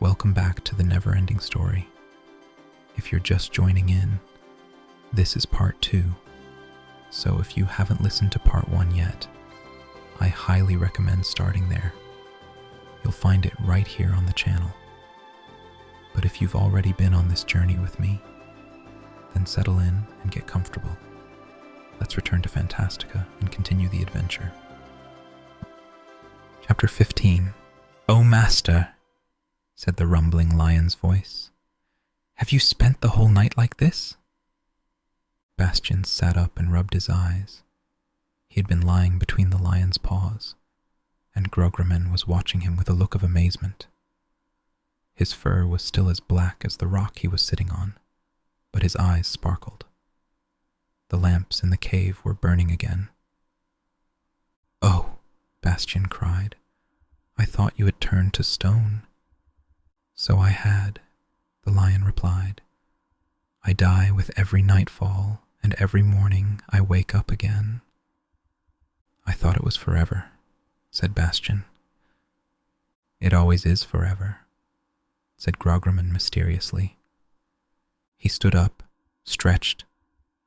Welcome back to the Neverending Story. If you're just joining in, this is part 2, so if you haven't listened to part 1 yet, I highly recommend starting there. You'll find it right here on the channel. But if you've already been on this journey with me, then settle in and get comfortable. Let's return to Fantastica and continue the adventure. Chapter 15. "Oh, Master," said the rumbling lion's voice. "Have you spent the whole night like this?" Bastian sat up and rubbed his eyes. He had been lying between the lion's paws, and Grograman was watching him with a look of amazement. His fur was still as black as the rock he was sitting on, but his eyes sparkled. The lamps in the cave were burning again. "Oh," Bastian cried, "I thought you had turned to stone." "So I had," the lion replied. "I die with every nightfall, and every morning I wake up again." "I thought it was forever," said Bastian. "It always is forever," said Grograman mysteriously. He stood up, stretched,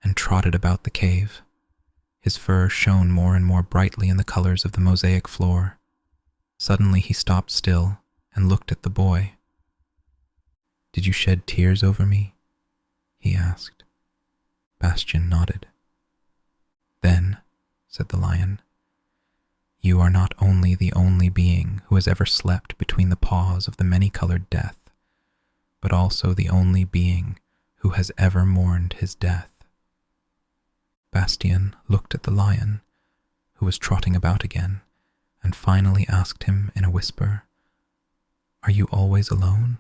and trotted about the cave. His fur shone more and more brightly in the colors of the mosaic floor. Suddenly he stopped still and looked at the boy. "Did you shed tears over me?" he asked. Bastian nodded. "Then," said the lion, "you are not only the only being who has ever slept between the paws of the many-colored death, but also the only being who has ever mourned his death." Bastian looked at the lion, who was trotting about again, and finally asked him in a whisper, "Are you always alone?"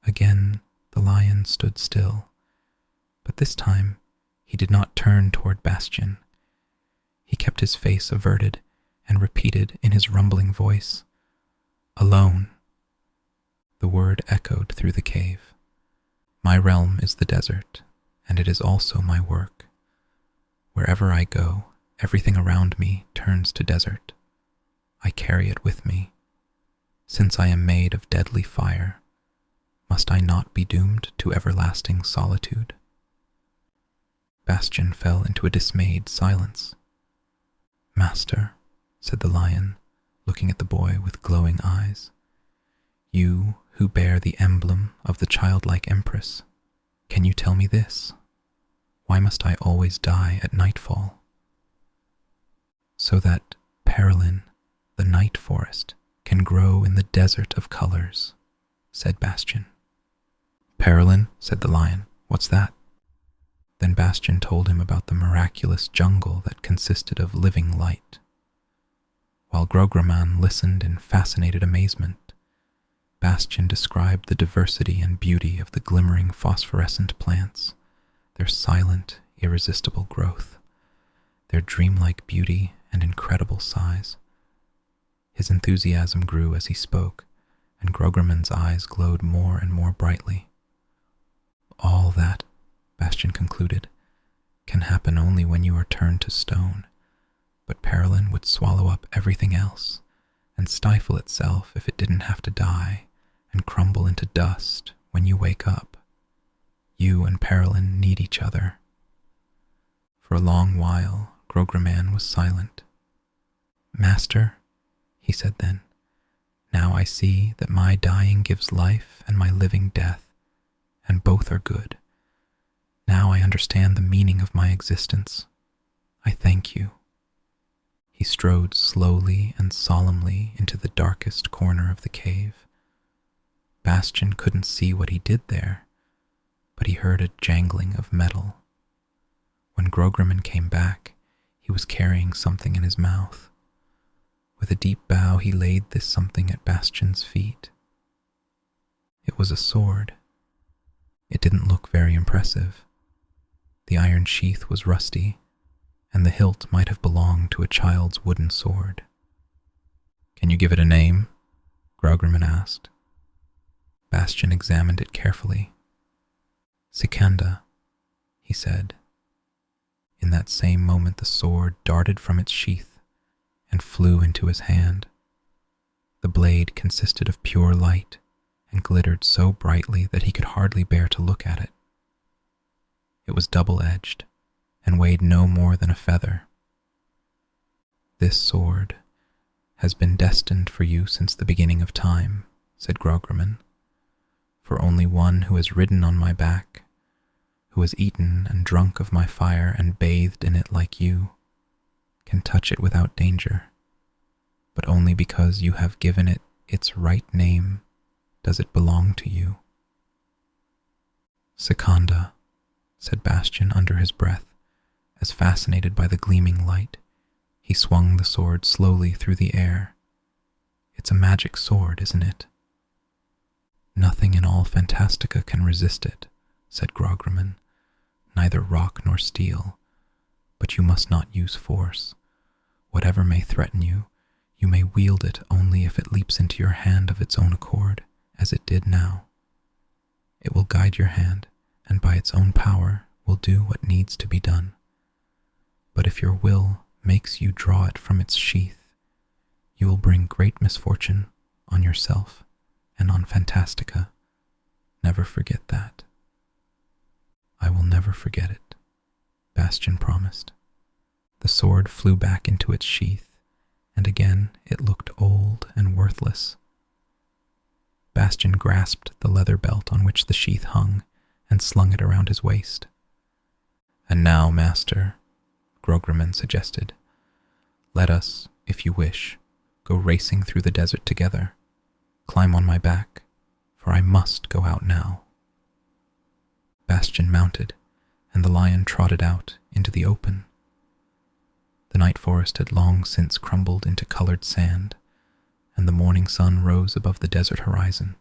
Again the lion stood still, but this time he did not turn toward Bastian. He kept his face averted and repeated in his rumbling voice, "Alone." The word echoed through the cave. "My realm is the desert, and it is also my work. Wherever I go, everything around me turns to desert. I carry it with me. Since I am made of deadly fire, must I not be doomed to everlasting solitude?" Bastian fell into a dismayed silence. "Master," said the lion, looking at the boy with glowing eyes, "you who bear the emblem of the Childlike Empress, can you tell me this? Why must I always die at nightfall?" "So that Perilyn, the night forest, can grow in the desert of colors," said Bastian. "Perilyn," said the lion, "what's that?" Then Bastian told him about the miraculous jungle that consisted of living light. While Grograman listened in fascinated amazement, Bastian described the diversity and beauty of the glimmering phosphorescent plants, their silent, irresistible growth, their dreamlike beauty and incredible size. His enthusiasm grew as he spoke, and Grograman's eyes glowed more and more brightly. "All that," Bastian concluded, "can happen only when you are turned to stone, but Perilyn would swallow up everything else and stifle itself if it didn't have to die and crumble into dust when you wake up. You and Perilyn need each other." For a long while, Grograman was silent. "Master," he said then, "now I see that my dying gives life and my living death, and both are good. Now I understand the meaning of my existence. I thank you." He strode slowly and solemnly into the darkest corner of the cave. Bastian couldn't see what he did there, but he heard a jangling of metal. When Grograman came back, he was carrying something in his mouth. With a deep bow, he laid this something at Bastian's feet. It was a sword. It didn't look very impressive. The iron sheath was rusty, and the hilt might have belonged to a child's wooden sword. "Can you give it a name?" Grograman asked. Bastian examined it carefully. "Sikanda," he said. In that same moment the sword darted from its sheath and flew into his hand. The blade consisted of pure light and glittered so brightly that he could hardly bear to look at it. It was double-edged and weighed no more than a feather. "This sword has been destined for you since the beginning of time," said Grogriman, "for only one who has ridden on my back, who has eaten and drunk of my fire and bathed in it like you, can touch it without danger, but only because you have given it its right name does it belong to you." "Secunda," said Bastian under his breath, as fascinated by the gleaming light, he swung the sword slowly through the air. "It's a magic sword, isn't it?" "Nothing in all Fantastica can resist it," said Grogriman, "neither rock nor steel, but you must not use force. Whatever may threaten you, you may wield it only if it leaps into your hand of its own accord, as it did now. It will guide your hand, and by its own power will do what needs to be done. But if your will makes you draw it from its sheath, you will bring great misfortune on yourself and on Fantastica. Never forget that." "I will never forget it," Bastian promised. The sword flew back into its sheath, and again it looked old and worthless. Bastian grasped the leather belt on which the sheath hung and slung it around his waist. "And now, master," Grogriman suggested, "let us, if you wish, go racing through the desert together. Climb on my back, for I must go out now." Bastian mounted, and the lion trotted out into the open. The night forest had long since crumbled into colored sand, and the morning sun rose above the desert horizon.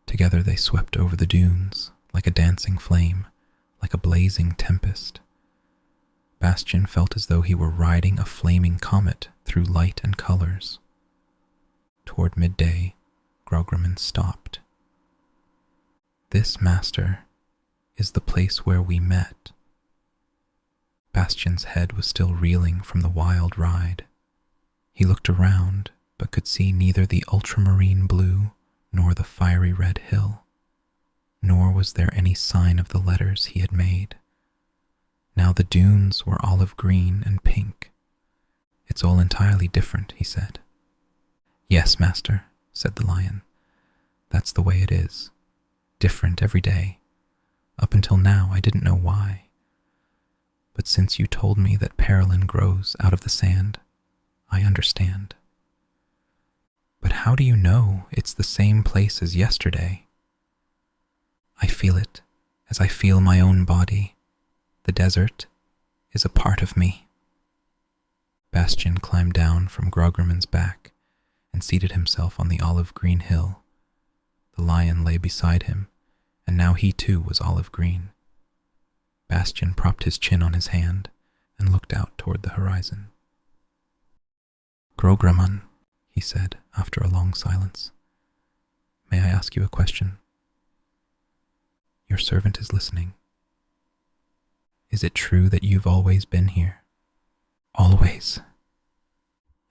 Together they swept over the dunes, like a dancing flame, like a blazing tempest. Bastian felt as though he were riding a flaming comet through light and colors. Toward midday, Grogriman stopped. "This, master, is the place where we met." Bastian's head was still reeling from the wild ride. He looked around, but could see neither the ultramarine blue nor the fiery red hill, nor was there any sign of the letters he had made. Now the dunes were olive green and pink. "It's all entirely different," he said. "Yes, master," said the lion. "That's the way it is. Different every day. Up until now I didn't know why. But since you told me that Perilyn grows out of the sand, I understand." "But how do you know it's the same place as yesterday?" "I feel it, as I feel my own body. The desert is a part of me." Bastian climbed down from Grogriman's back and seated himself on the olive green hill. The lion lay beside him, and now he too was olive green. Bastian propped his chin on his hand and looked out toward the horizon. "Grogriman," he said after a long silence, "may I ask you a question?" "Your servant is listening." "Is it true that you've always been here?" "Always."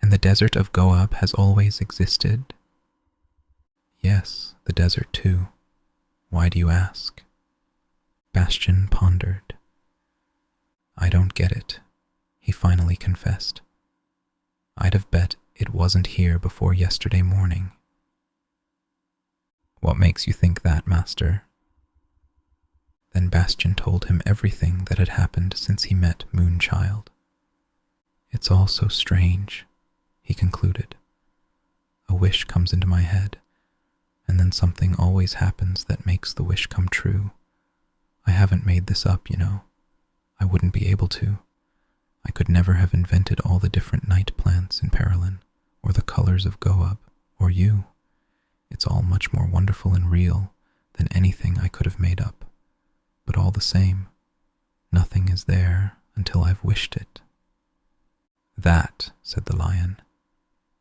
"And the desert of Goab has always existed?" "Yes, the desert too. Why do you ask?" Bastian pondered. "I don't get it," he finally confessed. "I'd have bet it wasn't here before yesterday morning." "What makes you think that, master?" Then Bastian told him everything that had happened since he met Moonchild. "It's all so strange," he concluded. "A wish comes into my head, and then something always happens that makes the wish come true. I haven't made this up, you know. I wouldn't be able to. I could never have invented all the different night plants in Perilyn, or the colors of Goab, or you. It's all much more wonderful and real than anything I could have made up. But all the same, nothing is there until I've wished it." "That," said the lion,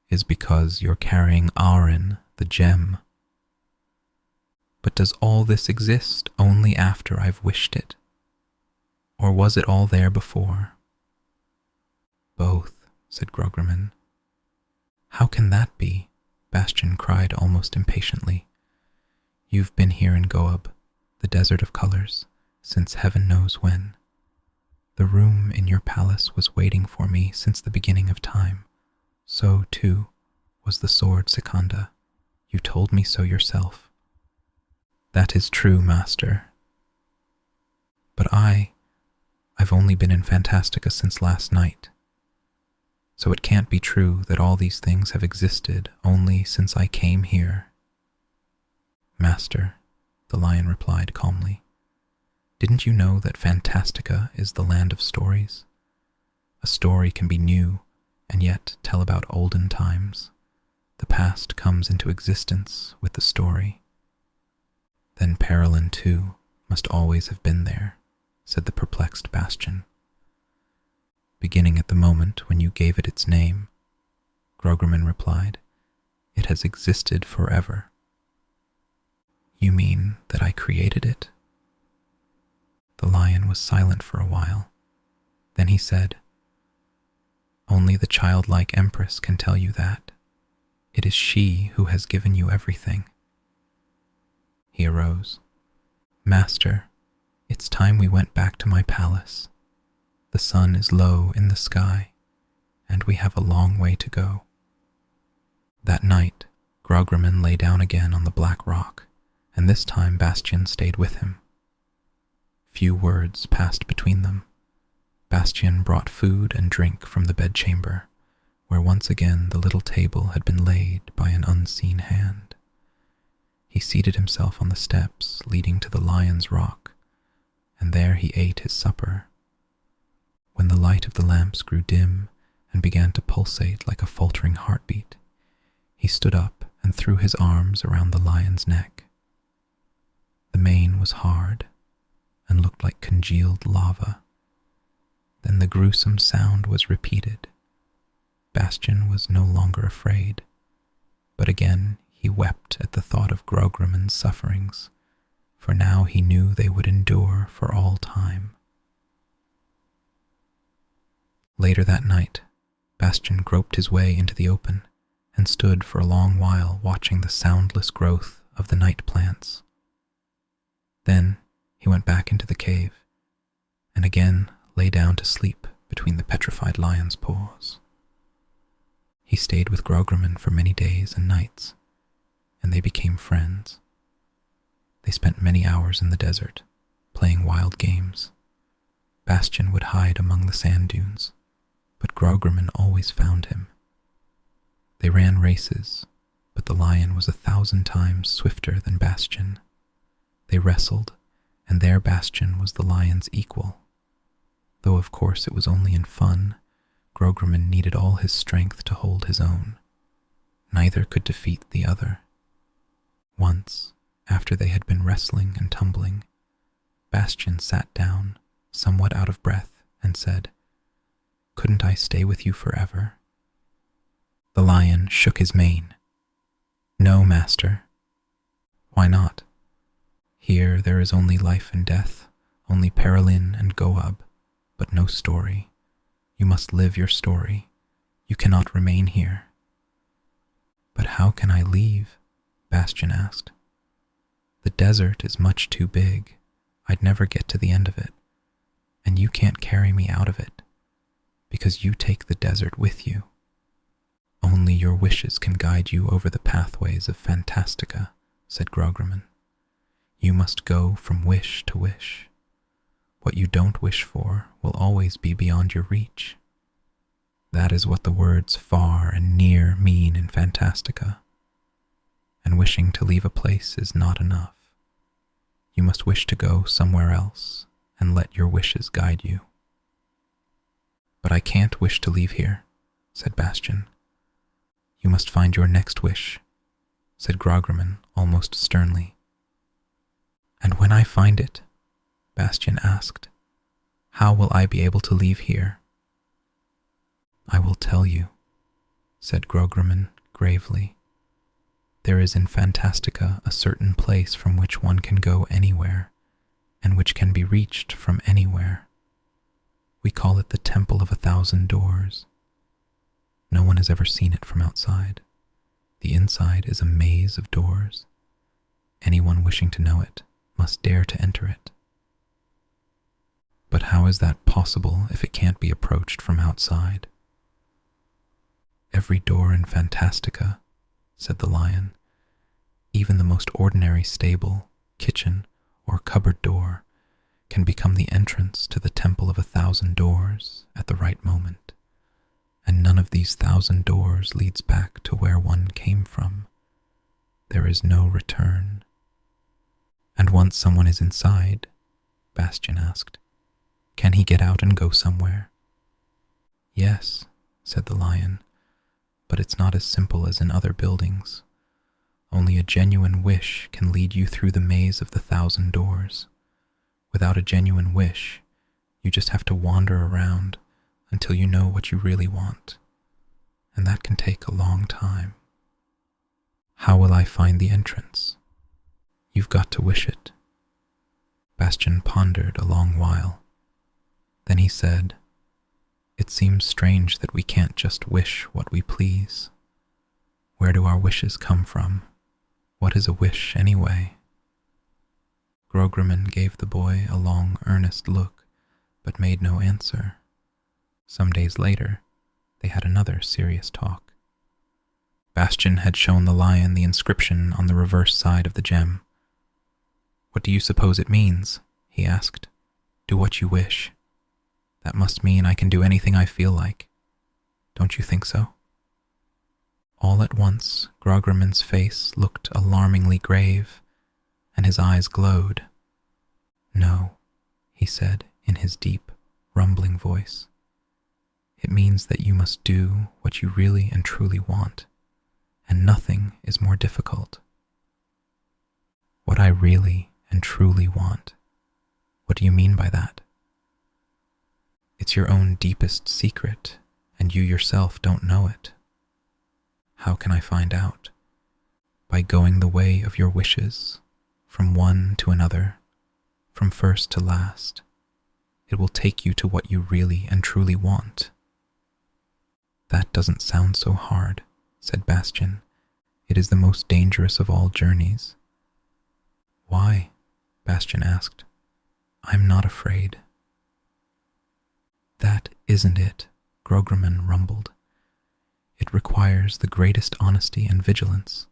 "is because you're carrying Aurin, the gem." "But does all this exist only after I've wished it? Or was it all there before?" "Both," said Grogriman. "How can that be?" Bastian cried almost impatiently. You've been here in Goab, the desert of colors, since heaven knows when. The room in your palace was waiting for me since the beginning of time. So, too, was the sword Sikanda. You told me so yourself. That is true, master. But I've only been in Fantastica since last night. So it can't be true that all these things have existed only since I came here. Master, the lion replied calmly, didn't you know that Fantastica is the land of stories? A story can be new and yet tell about olden times. The past comes into existence with the story. Then Perilyn, too, must always have been there, said the perplexed Bastian. Beginning at the moment when you gave it its name, Grogerman replied, it has existed forever. You mean that I created it? The lion was silent for a while. Then he said, only the childlike Empress can tell you that. It is she who has given you everything. He arose. Master, it's time we went back to my palace. The sun is low in the sky, and we have a long way to go. That night, Grogerman lay down again on the black rock, and this time Bastian stayed with him. Few words passed between them. Bastian brought food and drink from the bedchamber, where once again the little table had been laid by an unseen hand. He seated himself on the steps leading to the lion's rock, and there he ate his supper. When the light of the lamps grew dim and began to pulsate like a faltering heartbeat, he stood up and threw his arms around the lion's neck. The mane was hard and looked like congealed lava. Then the gruesome sound was repeated. Bastian was no longer afraid, but again he wept at the thought of Grogerman's sufferings, for now he knew they would endure for all time. Later that night, Bastian groped his way into the open and stood for a long while watching the soundless growth of the night plants. Then he went back into the cave and again lay down to sleep between the petrified lion's paws. He stayed with Grogerman for many days and nights, and they became friends. They spent many hours in the desert, playing wild games. Bastian would hide among the sand dunes, but Grogerman always found him. They ran races, but the lion was 1,000 times swifter than Bastian. They wrestled, and their Bastian was the lion's equal. Though of course it was only in fun, Grogerman needed all his strength to hold his own. Neither could defeat the other. Once, after they had been wrestling and tumbling, Bastian sat down, somewhat out of breath, and said, "Couldn't I stay with you forever?" The lion shook his mane. "No, master." "Why not? Here there is only life and death, only Perilyn and Goab, but no story. You must live your story. You cannot remain here." "But how can I leave?" Bastian asked. "The desert is much too big. I'd never get to the end of it. And you can't carry me out of it, because you take the desert with you. Only your wishes can guide you over the pathways of Fantastica," said Grogerman. "You must go from wish to wish. What you don't wish for will always be beyond your reach. That is what the words far and near mean in Fantastica. And wishing to leave a place is not enough. You must wish to go somewhere else and let your wishes guide you." "But I can't wish to leave here," said Bastian. "You must find your next wish," said Grogerman almost sternly. "And when I find it," Bastian asked, "how will I be able to leave here?" "I will tell you," said Grogerman gravely. "There is in Fantastica a certain place from which one can go anywhere, and which can be reached from anywhere. We call it the Temple of 1,000 Doors. No one has ever seen it from outside. The inside is a maze of doors. Anyone wishing to know it must dare to enter it. But how is that possible if it can't be approached from outside? Every door in Fantastica, said the lion, even the most ordinary stable, kitchen, or cupboard door, can become the entrance to the temple of 1,000 doors at the right moment, and none of these 1,000 doors leads back to where one came from. There is no return. And once someone is inside, Bastian asked, can he get out and go somewhere? Yes, said the lion, but it's not as simple as in other buildings. Only a genuine wish can lead you through the maze of the 1,000 doors. Without a genuine wish, you just have to wander around until you know what you really want, and that can take a long time. How will I find the entrance? You've got to wish it. Bastian pondered a long while. Then he said, it seems strange that we can't just wish what we please. Where do our wishes come from? What is a wish anyway? Grogriman gave the boy a long, earnest look, but made no answer. Some days later, they had another serious talk. Bastian had shown the lion the inscription on the reverse side of the gem. What do you suppose it means? He asked. Do what you wish. That must mean I can do anything I feel like. Don't you think so? All at once, Grogriman's face looked alarmingly grave, and his eyes glowed. No, he said in his deep, rumbling voice. It means that you must do what you really and truly want, and nothing is more difficult. What I really and truly want. What do you mean by that? It's your own deepest secret, and you yourself don't know it. How can I find out? By going the way of your wishes, from one to another, from first to last. It will take you to what you really and truly want. That doesn't sound so hard, said Bastian. It is the most dangerous of all journeys. Why? Bastian asked. I'm not afraid. That isn't it, Grogriman rumbled. It requires the greatest honesty and vigilance,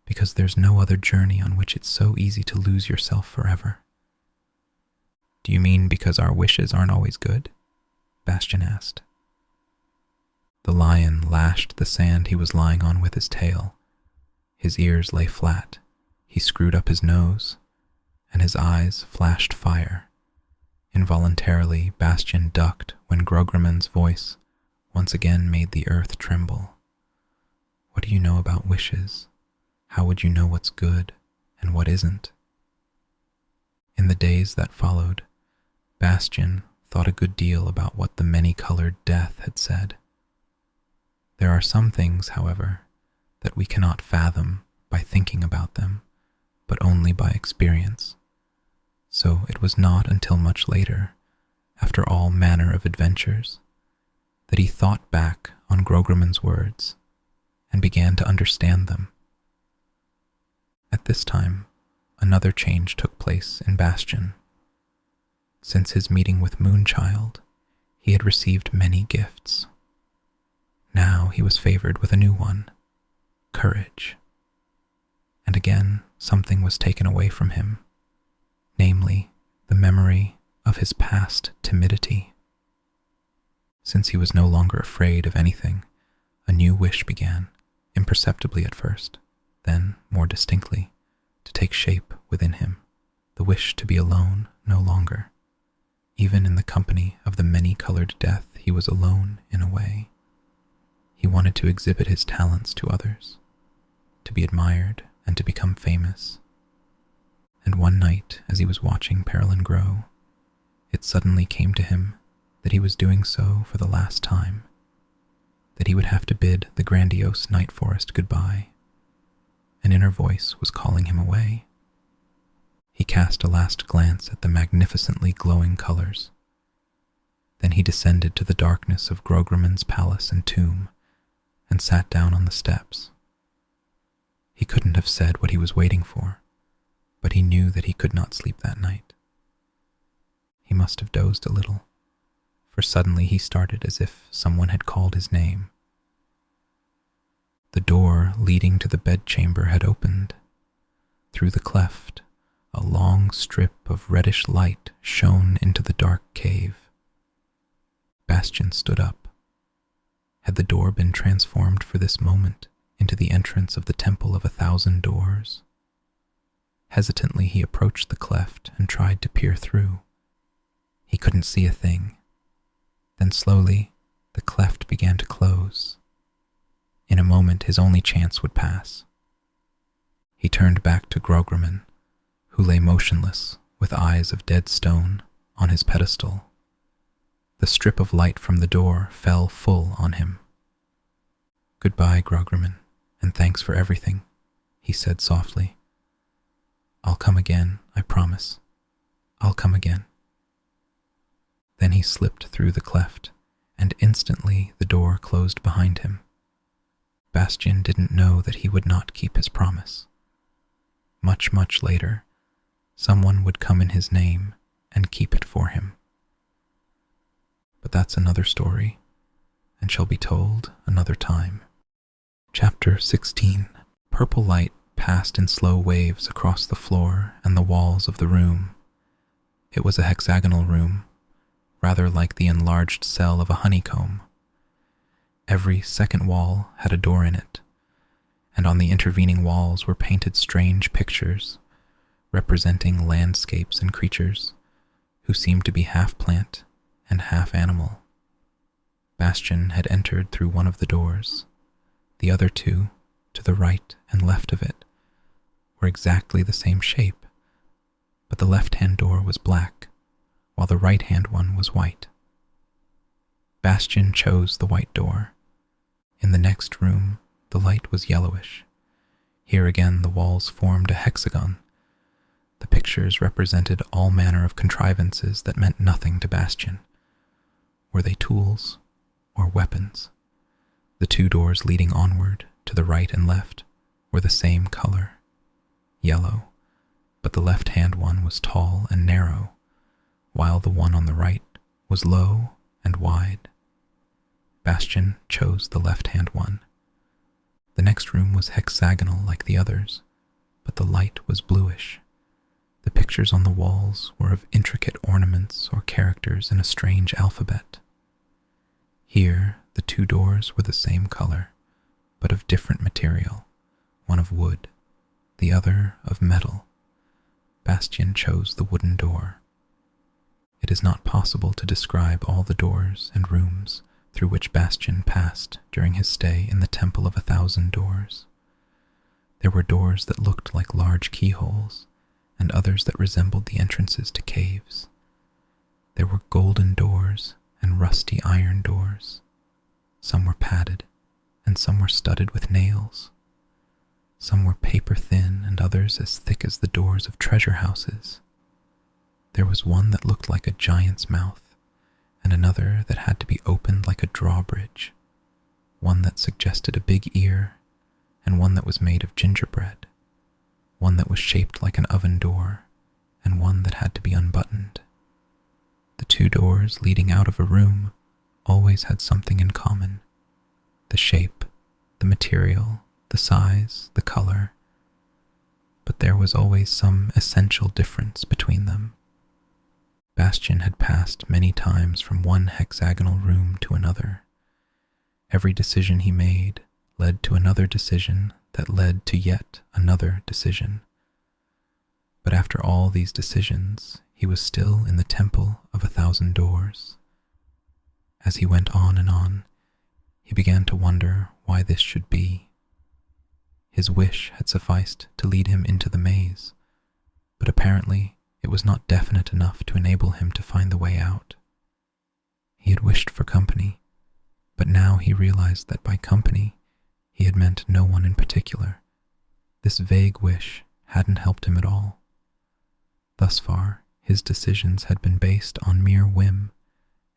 because there's no other journey on which it's so easy to lose yourself forever. Do you mean because our wishes aren't always good? Bastian asked. The lion lashed the sand he was lying on with his tail. His ears lay flat, he screwed up his nose, and his eyes flashed fire. Involuntarily, Bastian ducked when Grogriman's voice once again made the earth tremble. What do you know about wishes? How would you know what's good and what isn't? In the days that followed, Bastian thought a good deal about what the many-colored death had said. There are some things, however, that we cannot fathom by thinking about them, but only by experience. So it was not until much later, after all manner of adventures, that he thought back on Grogriman's words and began to understand them. At this time, another change took place in Bastian. Since his meeting with Moonchild, he had received many gifts. Now he was favored with a new one, courage. And again, something was taken away from him, namely, the memory of his past timidity. Since he was no longer afraid of anything, a new wish began, imperceptibly at first, then, more distinctly, to take shape within him, the wish to be alone no longer. Even in the company of the many-colored death, he was alone in a way. He wanted to exhibit his talents to others, to be admired and to become famous. And one night, as he was watching Perilyn grow, it suddenly came to him that he was doing so for the last time, that he would have to bid the grandiose night forest goodbye. An inner voice was calling him away. He cast a last glance at the magnificently glowing colors. Then he descended to the darkness of Grogriman's palace and tomb, and sat down on the steps. He couldn't have said what he was waiting for, but he knew that he could not sleep that night. He must have dozed a little, for suddenly he started as if someone had called his name. The door leading to the bedchamber had opened. Through the cleft, a long strip of reddish light shone into the dark cave. Bastian stood up. Had the door been transformed for this moment into the entrance of the Temple of 1,000 Doors? Hesitantly he approached the cleft and tried to peer through. He couldn't see a thing. Then slowly, the cleft began to close. In a moment his only chance would pass. He turned back to Grograman, who lay motionless, with eyes of dead stone, on his pedestal. The strip of light from the door fell full on him. "Goodbye, Grograman, and thanks for everything," he said softly. "I'll come again, I promise. I'll come again." Then he slipped through the cleft, and instantly the door closed behind him. Bastian didn't know that he would not keep his promise. Much, much later, someone would come in his name and keep it for him. But that's another story, and shall be told another time. Chapter 16. Purple light passed in slow waves across the floor and the walls of the room. It was a hexagonal room, rather like the enlarged cell of a honeycomb. Every second wall had a door in it, and on the intervening walls were painted strange pictures representing landscapes and creatures who seemed to be half plant and half animal. Bastian had entered through one of the doors. The other two, to the right and left of it, were exactly the same shape, but the left-hand door was black, while the right-hand one was white. Bastian chose the white door. In the next room, the light was yellowish. Here again the walls formed a hexagon. The pictures represented all manner of contrivances that meant nothing to Bastian. Were they tools or weapons? The two doors leading onward, to the right and left, were the same color, yellow, but the left-hand one was tall and narrow, while the one on the right was low and wide. Bastian chose the left-hand one. The next room was hexagonal like the others, but the light was bluish. The pictures on the walls were of intricate ornaments or characters in a strange alphabet. Here, the two doors were the same color, but of different material, one of wood, the other of metal. Bastian chose the wooden door. It is not possible to describe all the doors and rooms through which Bastian passed during his stay in the Temple of 1,000 Doors. There were doors that looked like large keyholes, and others that resembled the entrances to caves. There were golden doors and rusty iron doors. Some were padded, and some were studded with nails. Some were paper thin, and others as thick as the doors of treasure houses. There was one that looked like a giant's mouth, and another that had to be opened like a drawbridge, one that suggested a big ear, and one that was made of gingerbread, one that was shaped like an oven door, and one that had to be unbuttoned. The two doors leading out of a room always had something in common: the shape, the material, the size, the color, but there was always some essential difference between them. Bastian had passed many times from one hexagonal room to another. Every decision he made led to another decision that led to yet another decision. But after all these decisions, he was still in the Temple of 1,000 Doors. As he went on and on, he began to wonder why this should be. His wish had sufficed to lead him into the maze, but apparently it was not definite enough to enable him to find the way out. He had wished for company, but now he realized that by company he had meant no one in particular. This vague wish hadn't helped him at all. Thus far, his decisions had been based on mere whim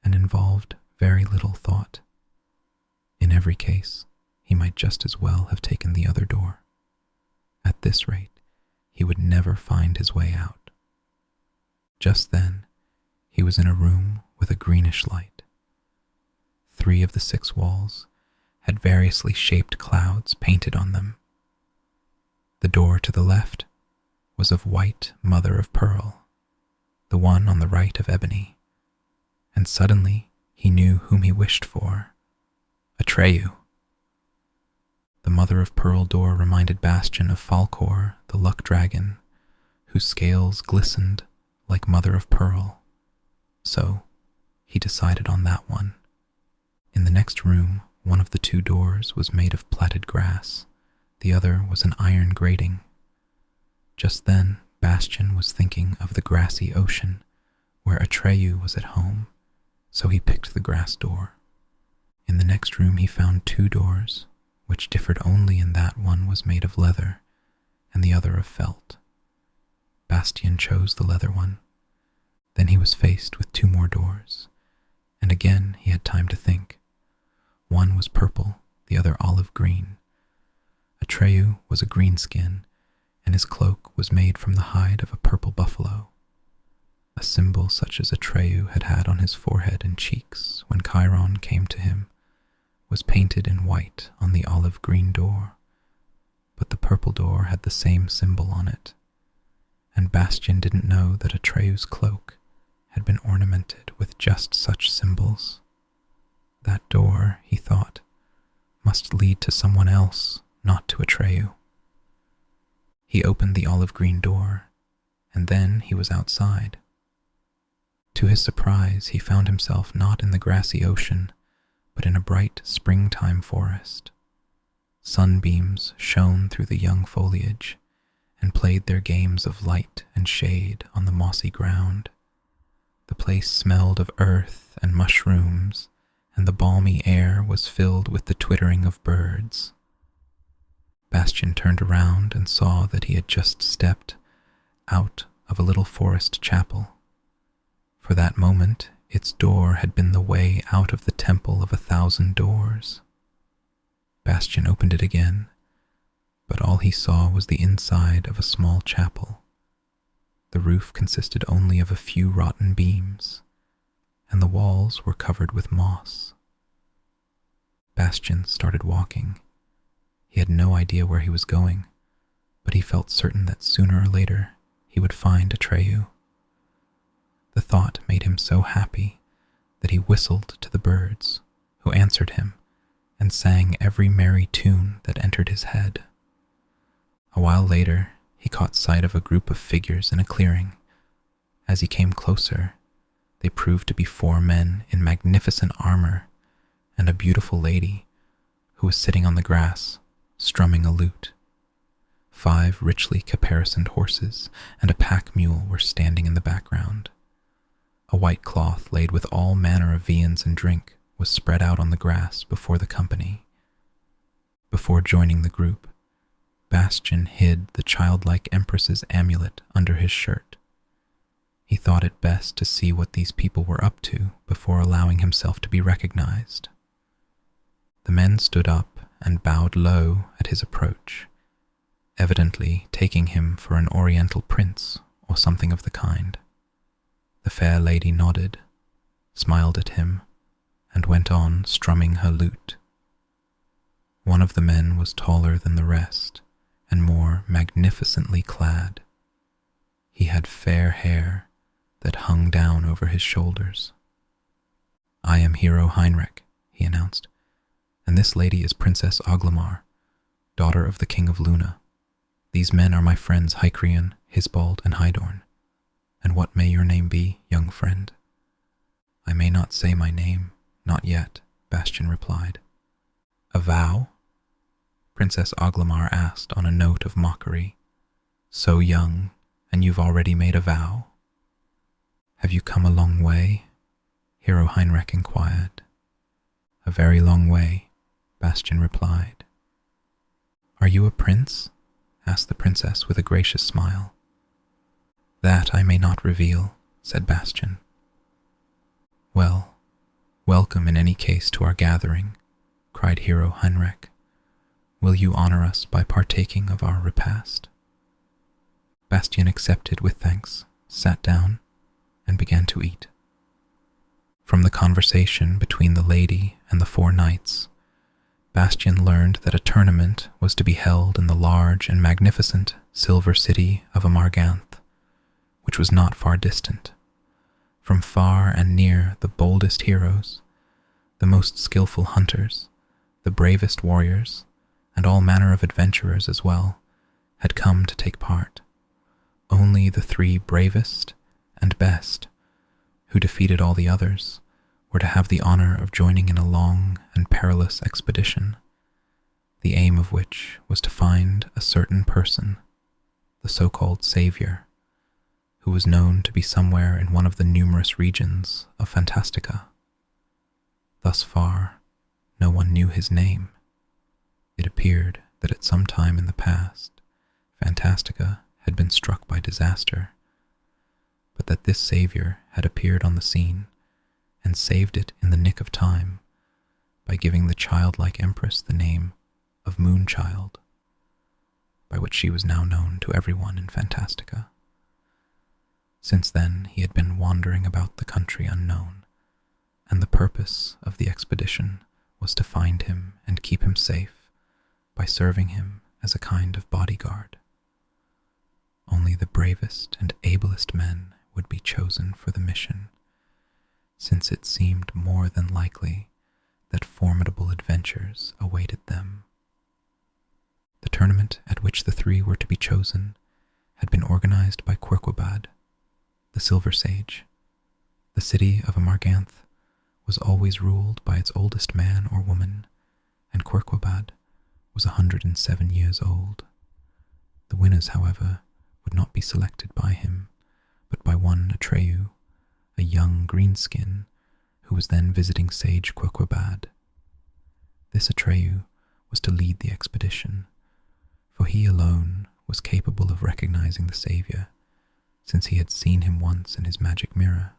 and involved very little thought. In every case, he might just as well have taken the other door. At this rate, he would never find his way out. Just then, he was in a room with a greenish light. 3 of the 6 walls had variously shaped clouds painted on them. The door to the left was of white mother of pearl, the one on the right of ebony, and suddenly he knew whom he wished for, Atreyu. The mother of pearl door reminded Bastian of Falkor, the luck dragon, whose scales glistened like mother of pearl, so he decided on that one. In the next room, one of the 2 doors was made of plaited grass, the other was an iron grating. Just then, Bastian was thinking of the grassy ocean, where Atreyu was at home, so he picked the grass door. In the next room he found 2 doors, which differed only in that one was made of leather, and the other of felt. Bastian chose the leather one. Then he was faced with 2 more doors, and again he had time to think. One was purple, the other olive green. Atreyu was a greenskin, and his cloak was made from the hide of a purple buffalo. A symbol such as Atreyu had had on his forehead and cheeks when Chiron came to him was painted in white on the olive green door, but the purple door had the same symbol on it, and Bastian didn't know that Atreyu's cloak had been ornamented with just such symbols. That door, he thought, must lead to someone else, not to Atreyu. He opened the olive green door, and then he was outside. To his surprise, he found himself not in the grassy ocean, but in a bright springtime forest. Sunbeams shone through the young foliage and played their games of light and shade on the mossy ground. The place smelled of earth and mushrooms, and the balmy air was filled with the twittering of birds. Bastian turned around and saw that he had just stepped out of a little forest chapel. For that moment, its door had been the way out of the temple of 1,000 doors. Bastian opened it again, but all he saw was the inside of a small chapel. The roof consisted only of a few rotten beams, and the walls were covered with moss. Bastian started walking. He had no idea where he was going, but he felt certain that sooner or later he would find Atreyu. The thought made him so happy that he whistled to the birds, who answered him and sang every merry tune that entered his head. A while later, he caught sight of a group of figures in a clearing. As he came closer, they proved to be 4 men in magnificent armor and a beautiful lady who was sitting on the grass, strumming a lute. 5 richly caparisoned horses and a pack mule were standing in the background. A white cloth laid with all manner of viands and drink was spread out on the grass before the company. Before joining the group, Bastian hid the Childlike Empress's amulet under his shirt. He thought it best to see what these people were up to before allowing himself to be recognized. The men stood up and bowed low at his approach, evidently taking him for an Oriental prince or something of the kind. The fair lady nodded, smiled at him, and went on strumming her lute. One of the men was taller than the rest and more magnificently clad. He had fair hair that hung down over his shoulders. "I am Hero Heinrich," he announced, "and this lady is Princess Oglamar, daughter of the King of Luna. These men are my friends Hycrian, Hisbald, and Hydorn. And what may your name be, young friend?" "I may not say my name, not yet," Bastian replied. "A vow?" Princess Oglamar asked on a note of mockery. "So young, and you've already made a vow?" "Have you come a long way?" Hero Heinrich inquired. "A very long way," Bastian replied. "Are you a prince?" asked the princess with a gracious smile. "That I may not reveal," said Bastian. "Well, welcome in any case to our gathering," cried Hero Heinrich. "Will you honor us by partaking of our repast?" Bastian accepted with thanks, sat down, and began to eat. From the conversation between the lady and the 4 knights, Bastian learned that a tournament was to be held in the large and magnificent silver city of Amarganth, which was not far distant. From far and near, the boldest heroes, the most skillful hunters, the bravest warriors, and all manner of adventurers as well, had come to take part. Only the 3 bravest and best, who defeated all the others, were to have the honor of joining in a long and perilous expedition, the aim of which was to find a certain person, the so-called Savior, who was known to be somewhere in one of the numerous regions of Fantastica. Thus far, no one knew his name. It appeared that at some time in the past, Fantastica had been struck by disaster, but that this Savior had appeared on the scene and saved it in the nick of time by giving the childlike Empress the name of Moonchild, by which she was now known to everyone in Fantastica. Since then he had been wandering about the country unknown, and the purpose of the expedition was to find him and keep him safe by serving him as a kind of bodyguard. Only the bravest and ablest men would be chosen for the mission, since it seemed more than likely that formidable adventures awaited them. The tournament at which the 3 were to be chosen had been organized by Quirquebad, the Silver Sage. The city of Amarganth was always ruled by its oldest man or woman, and Quirquebad was 107 years old. The winners, however, would not be selected by him, but by one Atreyu, a young greenskin, who was then visiting Sage Quirquebad. This Atreyu was to lead the expedition, for he alone was capable of recognizing the Savior, since he had seen him once in his magic mirror.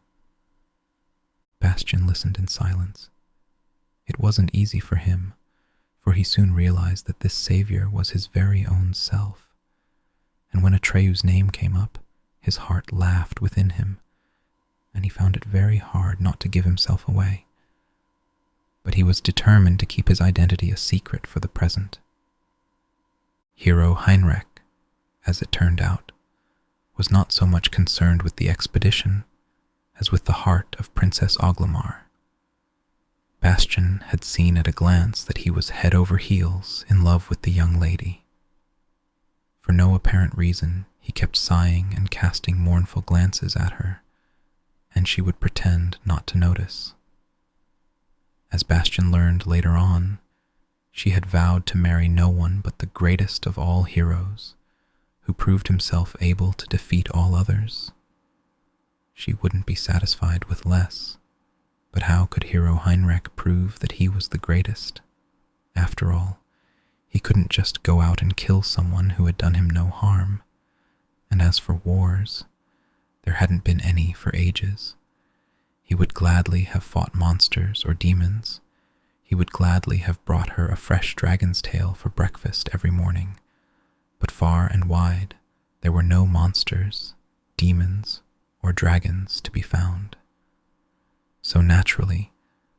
Bastian listened in silence. It wasn't easy for him, for he soon realized that this Savior was his very own self, and when Atreyu's name came up, his heart laughed within him, and he found it very hard not to give himself away. But he was determined to keep his identity a secret for the present. Hero Heinrich, as it turned out, was not so much concerned with the expedition as with the heart of Princess Oglamar. Bastian had seen at a glance that he was head over heels in love with the young lady. For no apparent reason, he kept sighing and casting mournful glances at her, and she would pretend not to notice. As Bastian learned later on, she had vowed to marry no one but the greatest of all heroes, who proved himself able to defeat all others. She wouldn't be satisfied with less, but how could Hero Heinrich prove that he was the greatest? After all, he couldn't just go out and kill someone who had done him no harm, and as for wars, there hadn't been any for ages. He would gladly have fought monsters or demons. He would gladly have brought her a fresh dragon's tail for breakfast every morning, but far and wide there were no monsters, demons, or dragons to be found. So naturally,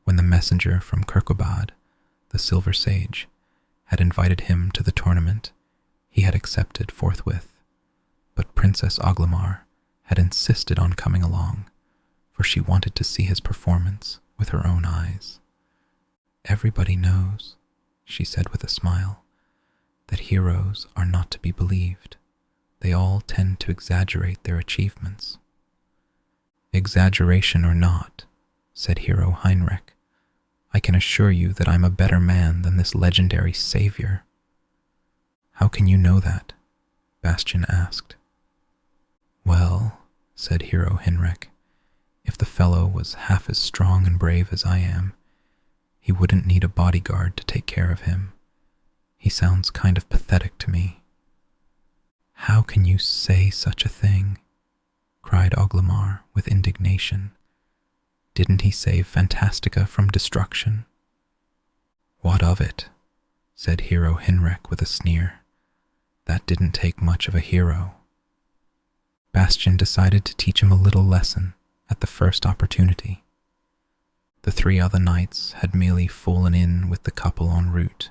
when the messenger from Quirquebad, the Silver Sage, had invited him to the tournament, he had accepted forthwith. But Princess Oglamar had insisted on coming along, for she wanted to see his performance with her own eyes. "Everybody knows," she said with a smile, "that heroes are not to be believed. They all tend to exaggerate their achievements." "Exaggeration or not," said Hero Heinrich, "I can assure you that I'm a better man than this legendary savior." "How can you know that?" Bastian asked. "Well," said Hero Heinrich, "if the fellow was half as strong and brave as I am, he wouldn't need a bodyguard to take care of him. He sounds kind of pathetic to me." "How can you say such a thing?" cried Oglamar with indignation. "Didn't he save Fantastica from destruction?" "What of it?" said Hero Heinrich with a sneer. "That didn't take much of a hero." Bastian decided to teach him a little lesson at the first opportunity. The 3 other knights had merely fallen in with the couple en route.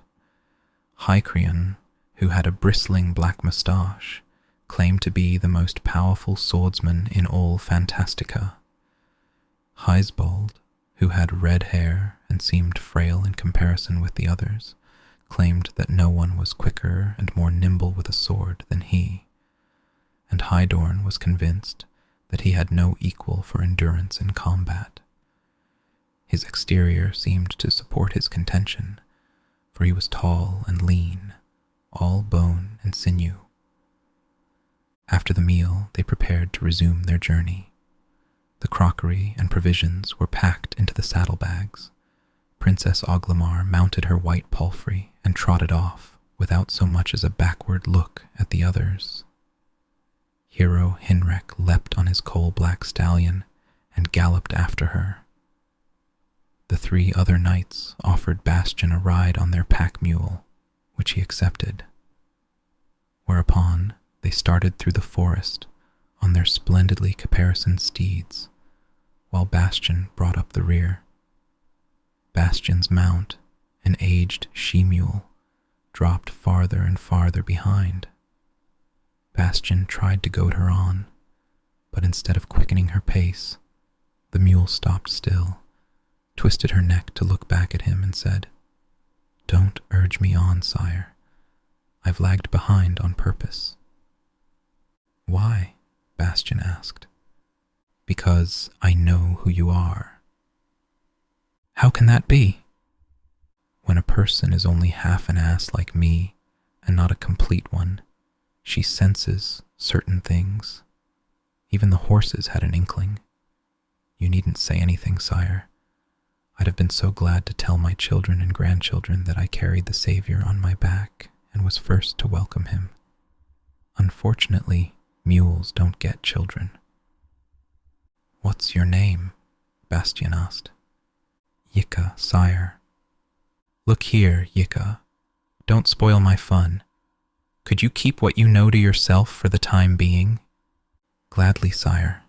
Hycrion, who had a bristling black moustache, claimed to be the most powerful swordsman in all Fantastica. Heisbold, who had red hair and seemed frail in comparison with the others, claimed that no one was quicker and more nimble with a sword than he, and Hydorn was convinced that he had no equal for endurance in combat. His exterior seemed to support his contention, for he was tall and lean, all bone and sinew. After the meal, they prepared to resume their journey. The crockery and provisions were packed into the saddlebags. Princess Oglamar mounted her white palfrey and trotted off without so much as a backward look at the others. Hero Hinrek leapt on his coal-black stallion and galloped after her. The 3 other knights offered Bastian a ride on their pack mule, which he accepted. Whereupon they started through the forest on their splendidly caparisoned steeds, while Bastian brought up the rear. Bastian's mount, an aged she-mule, dropped farther and farther behind. Bastian tried to goad her on, but instead of quickening her pace, the mule stopped still, twisted her neck to look back at him and said, "Don't urge me on, sire. I've lagged behind on purpose." "Why?" Bastian asked. "Because I know who you are." "How can that be?" "When a person is only half an ass like me and not a complete one, she senses certain things. Even the horses had an inkling. You needn't say anything, sire. I'd have been so glad to tell my children and grandchildren that I carried the Savior on my back and was first to welcome him. Unfortunately, mules don't get children." "What's your name?" Bastian asked. "Yika, sire." "Look here, Yika. Don't spoil my fun. Could you keep what you know to yourself for the time being?" "Gladly, sire."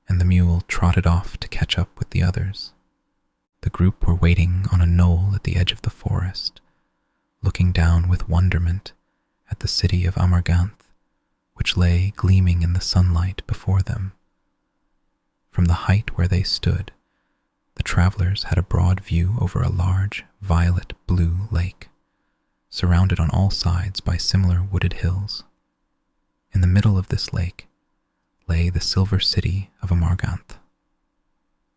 And the mule trotted off to catch up with the others. The group were waiting on a knoll at the edge of the forest, looking down with wonderment at the city of Amarganth, which lay gleaming in the sunlight before them. From the height where they stood, the travelers had a broad view over a large, violet-blue lake, surrounded on all sides by similar wooded hills. In the middle of this lake lay the silver city of Amarganth.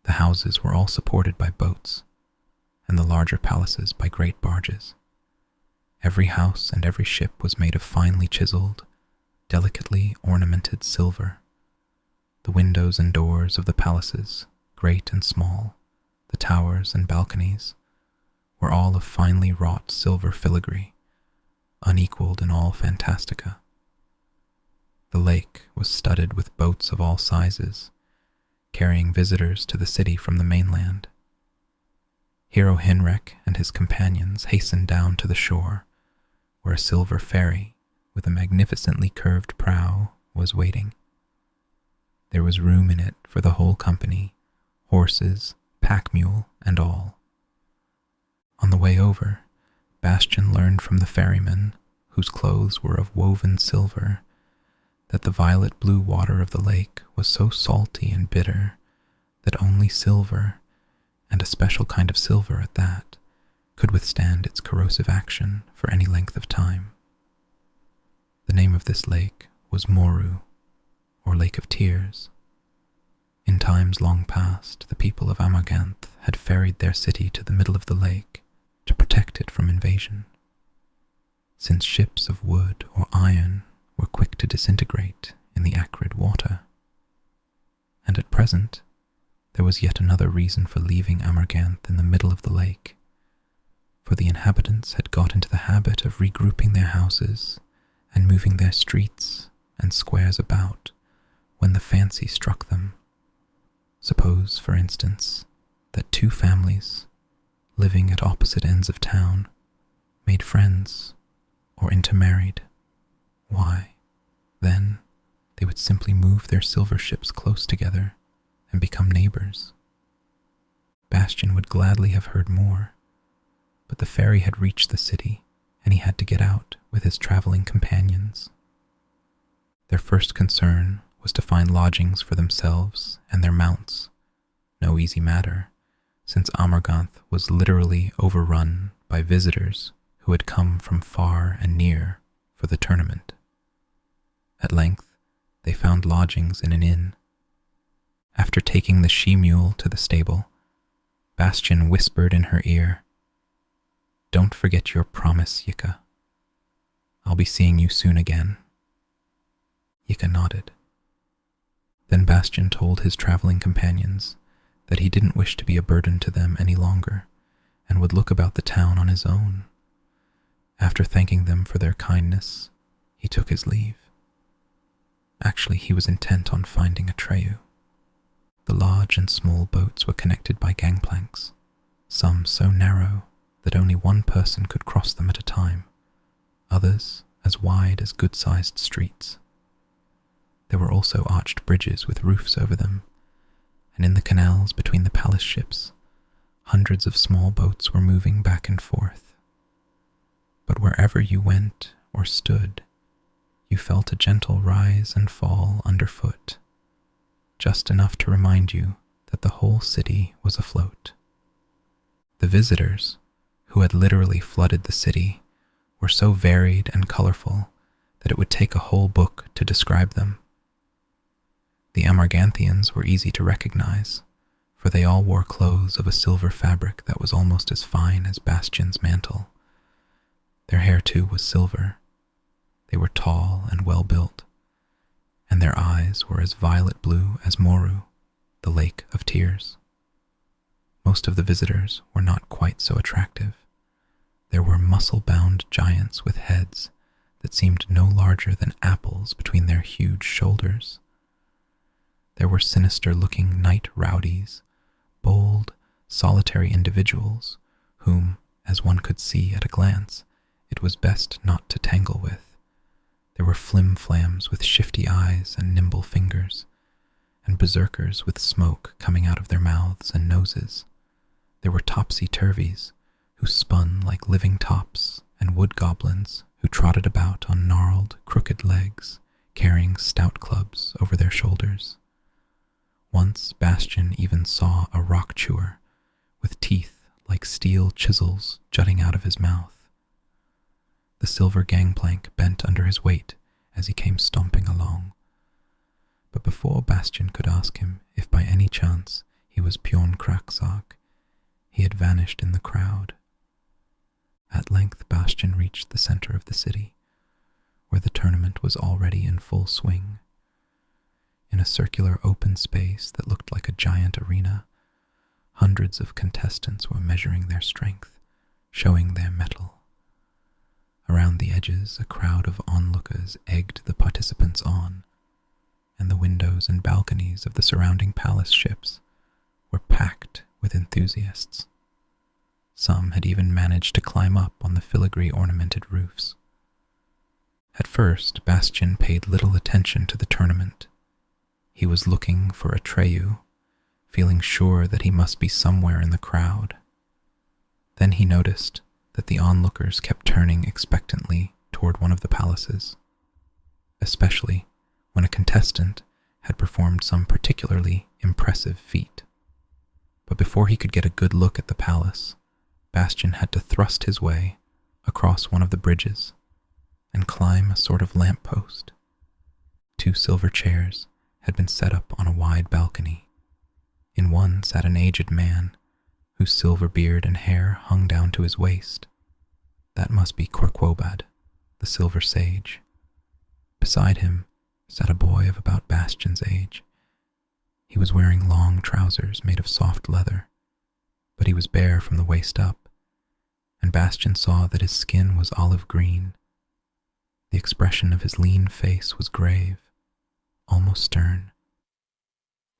The houses were all supported by boats, and the larger palaces by great barges. Every house and every ship was made of finely chiseled, delicately ornamented silver. The windows and doors of the palaces, great and small, the towers and balconies, were all of finely wrought silver filigree, unequaled in all Fantastica. The lake was studded with boats of all sizes, carrying visitors to the city from the mainland. Hero Hinrek and his companions hastened down to the shore, where a silver ferry with a magnificently curved prow was waiting. There was room in it for the whole company, horses, pack mule, and all. On the way over, Bastian learned from the ferryman, whose clothes were of woven silver, that the violet-blue water of the lake was so salty and bitter that only silver, and a special kind of silver at that, could withstand its corrosive action for any length of time. The name of this lake was Moru, or Lake of Tears. In times long past, the people of Amarganth had ferried their city to the middle of the lake to protect it from invasion. Since ships of wood or iron were quick to disintegrate in the acrid water. And at present, there was yet another reason for leaving Amarganth in the middle of the lake, for the inhabitants had got into the habit of regrouping their houses and moving their streets and squares about when the fancy struck them. Suppose, for instance, that 2 families, living at opposite ends of town, made friends or intermarried. Why, then, they would simply move their silver ships close together and become neighbors. Bastian would gladly have heard more, but the ferry had reached the city, and he had to get out with his traveling companions. Their first concern was to find lodgings for themselves and their mounts, no easy matter, since Amarganth was literally overrun by visitors who had come from far and near for the tournament. At length, they found lodgings in an inn. After taking the she-mule to the stable, Bastian whispered in her ear, "Don't forget your promise, Yika. I'll be seeing you soon again." Yika nodded. Then Bastian told his traveling companions that he didn't wish to be a burden to them any longer and would look about the town on his own. After thanking them for their kindness, he took his leave. Actually, he was intent on finding Atreyu. The large and small boats were connected by gangplanks, some so narrow that only one person could cross them at a time, others as wide as good-sized streets. There were also arched bridges with roofs over them, and in the canals between the palace ships, hundreds of small boats were moving back and forth. But wherever you went or stood, you felt a gentle rise and fall underfoot, just enough to remind you that the whole city was afloat. The visitors, who had literally flooded the city, were so varied and colorful that it would take a whole book to describe them. The Amarganthians were easy to recognize, for they all wore clothes of a silver fabric that was almost as fine as Bastian's mantle. Their hair, too, was silver. They were tall and well-built, and their eyes were as violet blue as Moru, the Lake of Tears. Most of the visitors were not quite so attractive. There were muscle-bound giants with heads that seemed no larger than apples between their huge shoulders. There were sinister-looking night rowdies, bold, solitary individuals whom, as one could see at a glance, it was best not to tangle with. There were flim-flams with shifty eyes and nimble fingers, and berserkers with smoke coming out of their mouths and noses. There were topsy-turvies who spun like living tops, and wood goblins who trotted about on gnarled, crooked legs, carrying stout clubs over their shoulders. Once Bastian even saw a rock chewer, with teeth like steel chisels jutting out of his mouth. The silver gangplank bent under his weight as he came stomping along. But before Bastian could ask him if by any chance he was Bjorn Kraksag, he had vanished in the crowd. At length Bastian reached the center of the city, where the tournament was already in full swing. In a circular open space that looked like a giant arena, hundreds of contestants were measuring their strength, showing their mettle. Around the edges, a crowd of onlookers egged the participants on, and the windows and balconies of the surrounding palace ships were packed with enthusiasts. Some had even managed to climb up on the filigree-ornamented roofs. At first, Bastian paid little attention to the tournament. He was looking for Atreyu, feeling sure that he must be somewhere in the crowd. Then he noticed that the onlookers kept turning expectantly toward one of the palaces, especially when a contestant had performed some particularly impressive feat. But before he could get a good look at the palace, Bastian had to thrust his way across one of the bridges and climb a sort of lamppost. 2 silver chairs had been set up on a wide balcony. In one sat an aged man, whose silver beard and hair hung down to his waist. That must be Corquobad, the silver sage. Beside him sat a boy of about Bastian's age. He was wearing long trousers made of soft leather, but he was bare from the waist up, and Bastian saw that his skin was olive green. The expression of his lean face was grave, almost stern.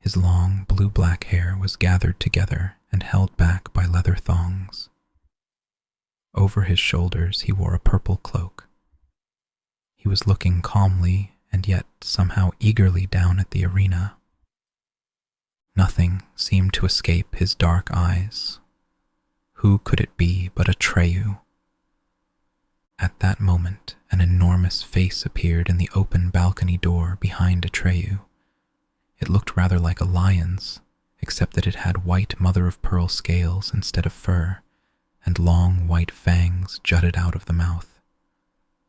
His long blue-black hair was gathered together and held back by leather thongs. Over his shoulders he wore a purple cloak. He was looking calmly and yet somehow eagerly down at the arena. Nothing seemed to escape his dark eyes. Who could it be but Atreyu? At that moment, an enormous face appeared in the open balcony door behind Atreyu. It looked rather like a lion's, except that it had white mother-of-pearl scales instead of fur, and long white fangs jutted out of the mouth.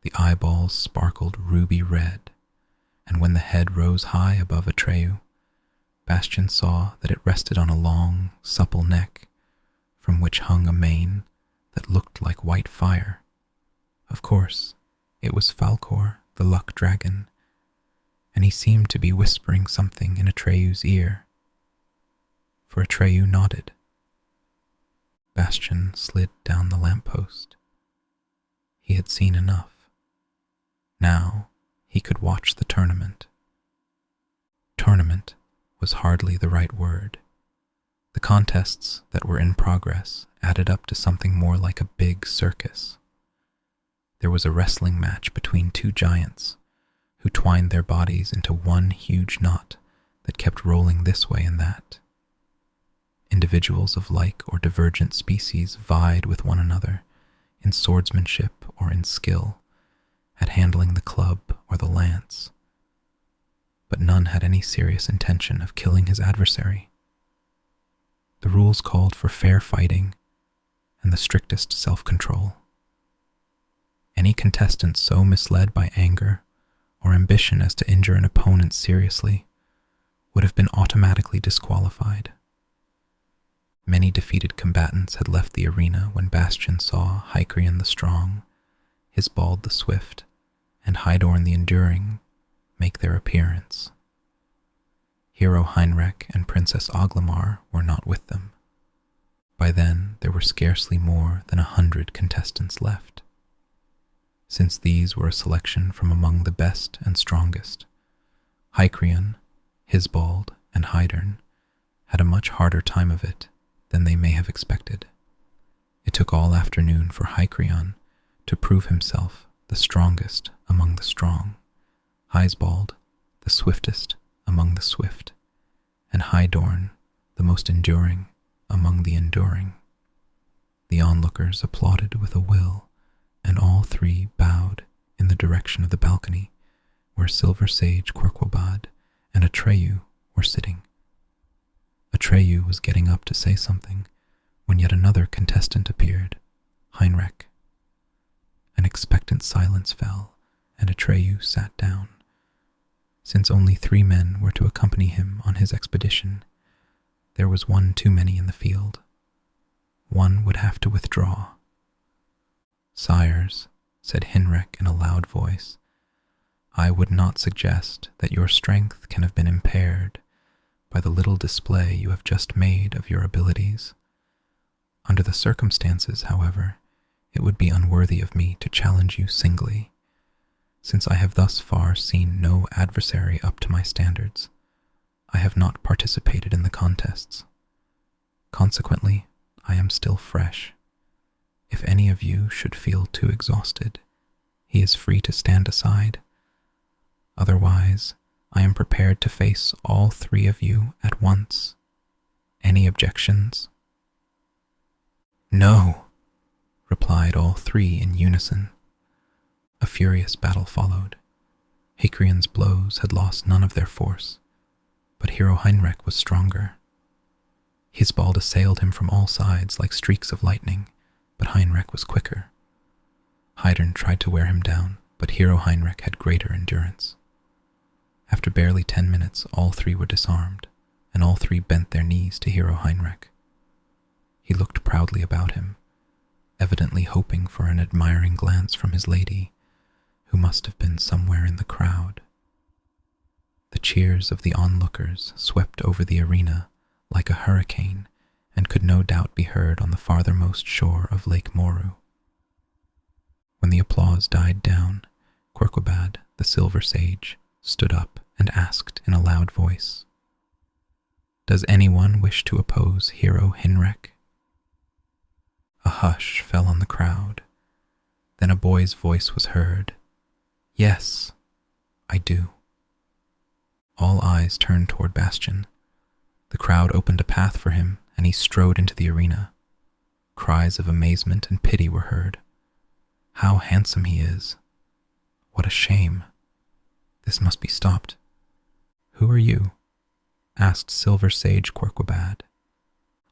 The eyeballs sparkled ruby red, and when the head rose high above Atreyu, Bastian saw that it rested on a long, supple neck, from which hung a mane that looked like white fire. Of course, it was Falkor, the luck dragon, and he seemed to be whispering something in Atreyu's ear, for Atreyu nodded. Bastian slid down the lamppost. He had seen enough. Now he could watch the tournament. Tournament was hardly the right word. The contests that were in progress added up to something more like a big circus. There was a wrestling match between two giants who twined their bodies into one huge knot that kept rolling this way and that. Individuals of like or divergent species vied with one another in swordsmanship or in skill, at handling the club or the lance, but none had any serious intention of killing his adversary. The rules called for fair fighting and the strictest self-control. Any contestant so misled by anger or ambition as to injure an opponent seriously would have been automatically disqualified. Many defeated combatants had left the arena when Bastian saw Hycrian the Strong, Hisbald the Swift, and Hydorn the Enduring make their appearance. Hero Heinrech and Princess Oglamar were not with them. By then, there were scarcely more than 100 contestants left. Since these were a selection from among the best and strongest, Hycrian, Hisbald, and Hydorn had a much harder time of it than they may have expected. It took all afternoon for Hycrian to prove himself the strongest among the strong, Hisbald the swiftest among the swift, and Hydorn the most enduring among the enduring. The onlookers applauded with a will, and all three bowed in the direction of the balcony where Silver Sage Quirquabad and Atreyu were sitting. Atreyu was getting up to say something when yet another contestant appeared, Heinrech. An expectant silence fell, and Atreyu sat down. Since only 3 men were to accompany him on his expedition, there was one too many in the field. One would have to withdraw. "Sires," said Heinrech in a loud voice, "I would not suggest that your strength can have been impaired by the little display you have just made of your abilities. Under the circumstances, however, it would be unworthy of me to challenge you singly, since I have thus far seen no adversary up to my standards. I have not participated in the contests. Consequently, I am still fresh. If any of you should feel too exhausted, he is free to stand aside. Otherwise, I am prepared to face all 3 of you at once. Any objections?" "No," replied all 3 in unison. A furious battle followed. Hycrian's blows had lost none of their force, but Hero Heinrech was stronger. Hisbald assailed him from all sides like streaks of lightning, but Heinrech was quicker. Hydorn tried to wear him down, but Hero Heinrech had greater endurance. After barely 10 minutes, all 3 were disarmed, and all 3 bent their knees to Hero Heinrech. He looked proudly about him, evidently hoping for an admiring glance from his lady, who must have been somewhere in the crowd. The cheers of the onlookers swept over the arena like a hurricane and could no doubt be heard on the farthermost shore of Lake Moru. When the applause died down, Quirquabad, the Silver Sage, stood up and asked in a loud voice, "Does anyone wish to oppose Hero Heinrech?" A hush fell on the crowd. Then a boy's voice was heard. "Yes, I do." All eyes turned toward Bastian. The crowd opened a path for him, and he strode into the arena. Cries of amazement and pity were heard. How handsome he is! What a shame! This must be stopped. Who are you? Asked Silver Sage Quirquebad.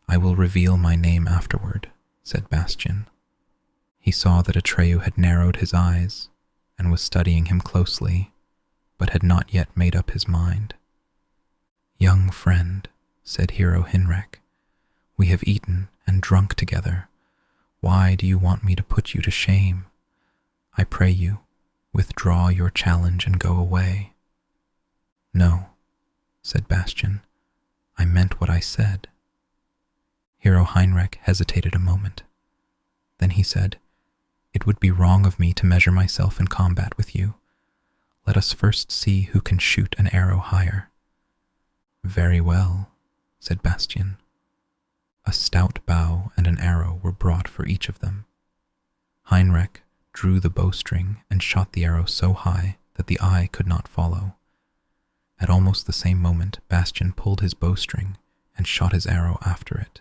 I will reveal my name afterward, said Bastian. He saw that Atreyu had narrowed his eyes and was studying him closely, but had not yet made up his mind. Young friend, said Hero Hinrek, we have eaten and drunk together. Why do you want me to put you to shame? I pray you, withdraw your challenge and go away. No, said Bastian, I meant what I said. Hero Heinrich hesitated a moment. Then he said, It would be wrong of me to measure myself in combat with you. Let us first see who can shoot an arrow higher. Very well, said Bastian. A stout bow and an arrow were brought for each of them. Heinrich drew the bowstring and shot the arrow so high that the eye could not follow. At almost the same moment, Bastian pulled his bowstring and shot his arrow after it.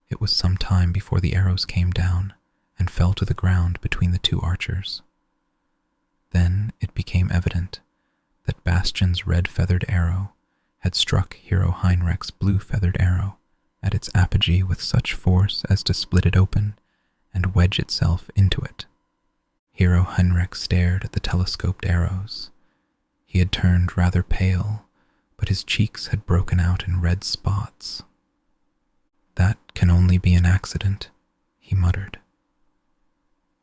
It was some time before the arrows came down and fell to the ground between the two archers. Then it became evident that Bastian's red-feathered arrow had struck Hero Heinrich's blue-feathered arrow at its apogee with such force as to split it open and wedge itself into it. Hero Heinrich stared at the telescoped arrows. He had turned rather pale, but his cheeks had broken out in red spots. That can only be an accident, he muttered.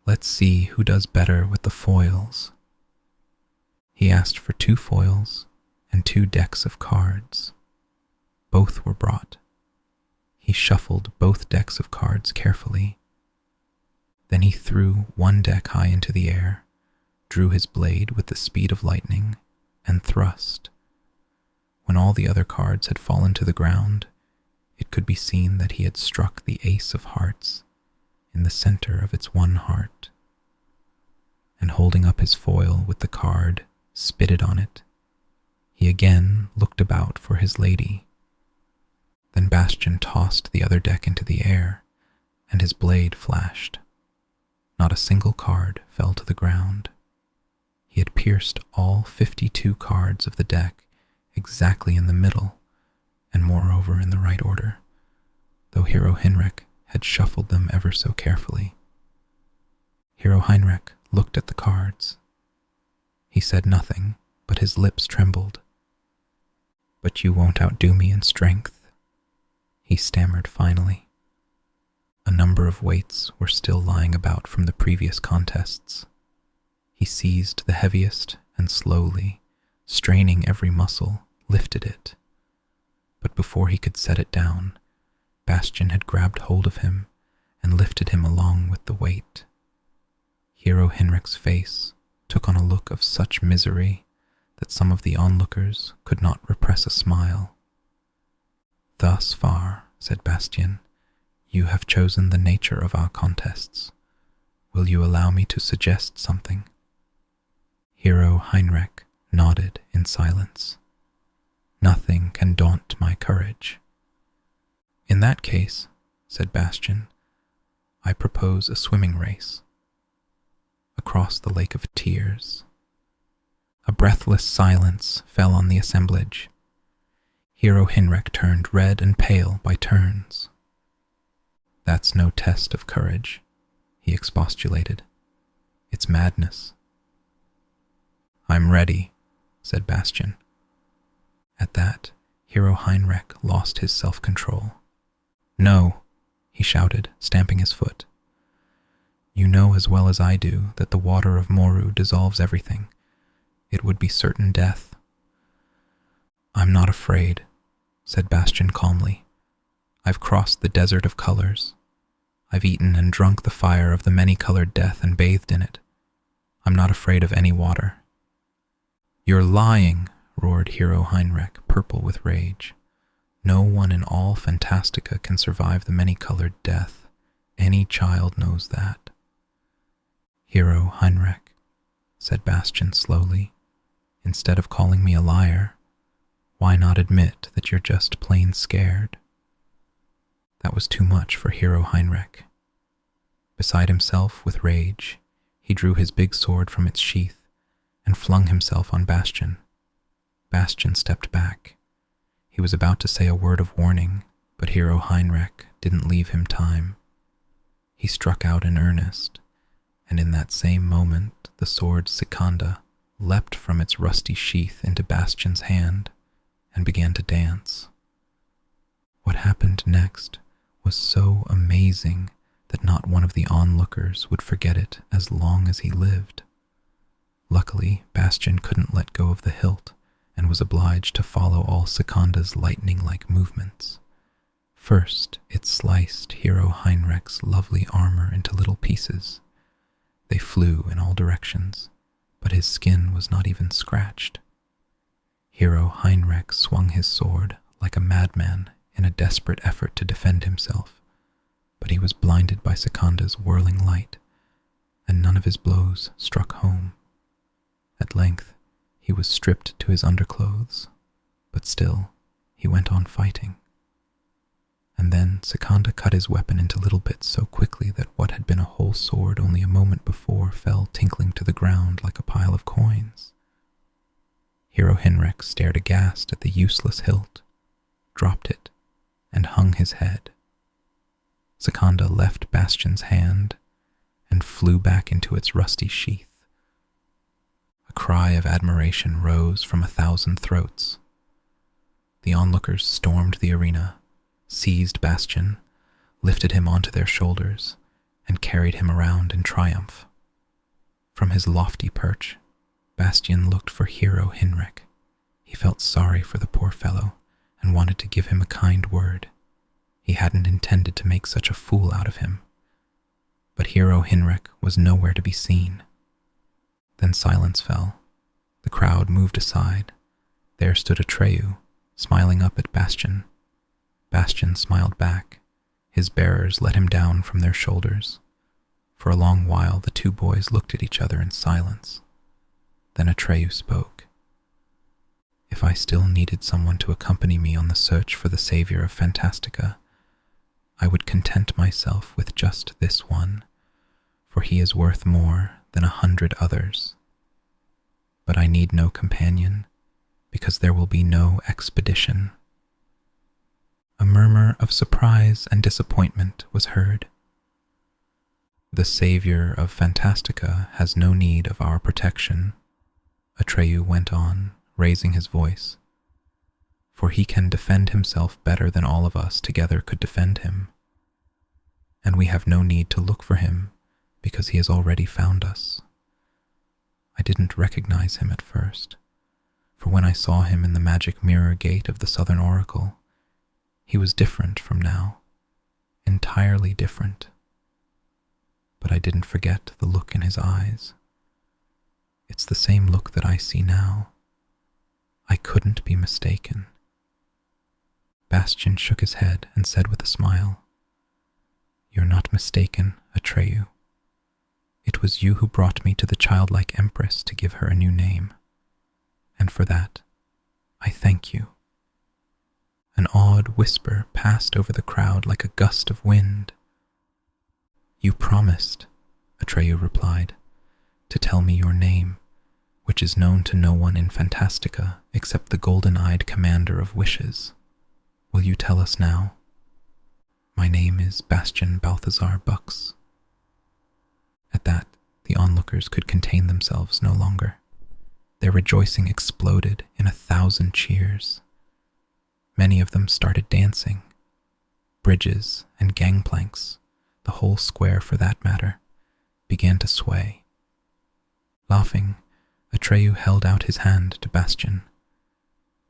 Let's see who does better with the foils. He asked for 2 foils and 2 decks of cards. Both were brought. He shuffled both decks of cards carefully. Then he threw one deck high into the air, drew his blade with the speed of lightning, and thrust. When all the other cards had fallen to the ground, it could be seen that he had struck the ace of hearts in the center of its one heart. And holding up his foil with the card spitted on it, he again looked about for his lady. Then Bastian tossed the other deck into the air, and his blade flashed. Not a single card fell to the ground. He had pierced all 52 cards of the deck exactly in the middle, and moreover in the right order, though Hero Heinrich had shuffled them ever so carefully. Hero Heinrich looked at the cards. He said nothing, but his lips trembled. But you won't outdo me in strength, he stammered finally. A number of weights were still lying about from the previous contests. He seized the heaviest and slowly, straining every muscle, lifted it. But before he could set it down, Bastian had grabbed hold of him and lifted him along with the weight. Hero Heinrich's face took on a look of such misery that some of the onlookers could not repress a smile. Thus far, said Bastian, you have chosen the nature of our contests. Will you allow me to suggest something? Hero Heinrich nodded in silence. Nothing can daunt my courage. In that case, said Bastian, I propose a swimming race. Across the lake of tears. A breathless silence fell on the assemblage. Hero Heinrich turned red and pale by turns. That's no test of courage, he expostulated. It's madness. I'm ready, said Bastian. At that, Hero Heinrich lost his self-control. No, he shouted, stamping his foot. You know as well as I do that the water of Moru dissolves everything. It would be certain death. I'm not afraid, said Bastian calmly. I've crossed the desert of colors. I've eaten and drunk the fire of the many-colored death and bathed in it. I'm not afraid of any water. You're lying, roared Hero Heinrich, purple with rage. No one in all Fantastica can survive the many-colored death. Any child knows that. Hero Heinrich, said Bastian slowly, Instead of calling me a liar, why not admit that you're just plain scared? That was too much for Hero Heinrich. Beside himself with rage, he drew his big sword from its sheath and flung himself on Bastian. Bastian stepped back. He was about to say a word of warning, but Hero Heinrich didn't leave him time. He struck out in earnest, and in that same moment the sword Sikanda leapt from its rusty sheath into Bastian's hand and began to dance. What happened next was so amazing that not one of the onlookers would forget it as long as he lived. Luckily, Bastian couldn't let go of the hilt and was obliged to follow all Sikanda's lightning-like movements. First, it sliced Hero Heinrich's lovely armor into little pieces. They flew in all directions, but his skin was not even scratched. Hero Heinrich swung his sword like a madman in a desperate effort to defend himself, but he was blinded by Sikanda's whirling light, and none of his blows struck home. At length, he was stripped to his underclothes, but still, he went on fighting. And then Sikanda cut his weapon into little bits so quickly that what had been a whole sword only a moment before fell tinkling to the ground like a pile of coins. Hero Heinrich stared aghast at the useless hilt, dropped it, and hung his head. Sikanda left Bastian's hand and flew back into its rusty sheath. A cry of admiration rose from 1,000 throats. The onlookers stormed the arena, seized Bastian, lifted him onto their shoulders, and carried him around in triumph. From his lofty perch, Bastian looked for Hero Heinrich. He felt sorry for the poor fellow and wanted to give him a kind word. He hadn't intended to make such a fool out of him. But Hero Heinrich was nowhere to be seen. Then silence fell. The crowd moved aside. There stood Atreyu, smiling up at Bastian. Bastian smiled back. His bearers let him down from their shoulders. For a long while the two boys looked at each other in silence. Then Atreyu spoke. If I still needed someone to accompany me on the search for the savior of Fantastica, I would content myself with just this one, for he is worth more than 100 others. But I need no companion, because there will be no expedition. A murmur of surprise and disappointment was heard. The savior of Fantastica has no need of our protection, Atreyu went on, raising his voice, for he can defend himself better than all of us together could defend him. And we have no need to look for him, because he has already found us. I didn't recognize him at first, for when I saw him in the magic mirror gate of the Southern Oracle, he was different from now, entirely different. But I didn't forget the look in his eyes. It's the same look that I see now. I couldn't be mistaken. Bastian shook his head and said with a smile, "You're not mistaken, Atreyu. It was you who brought me to the Childlike Empress to give her a new name, and for that, I thank you." An awed whisper passed over the crowd like a gust of wind. "You promised," Atreyu replied, "to tell me your name, which is known to no one in Fantastica except the golden-eyed commander of wishes. Will you tell us now?" "My name is Bastian Balthazar Bux." At that, the onlookers could contain themselves no longer. Their rejoicing exploded in 1,000 cheers. Many of them started dancing. Bridges and gangplanks, the whole square for that matter, began to sway. Laughing, Atreyu held out his hand to Bastian.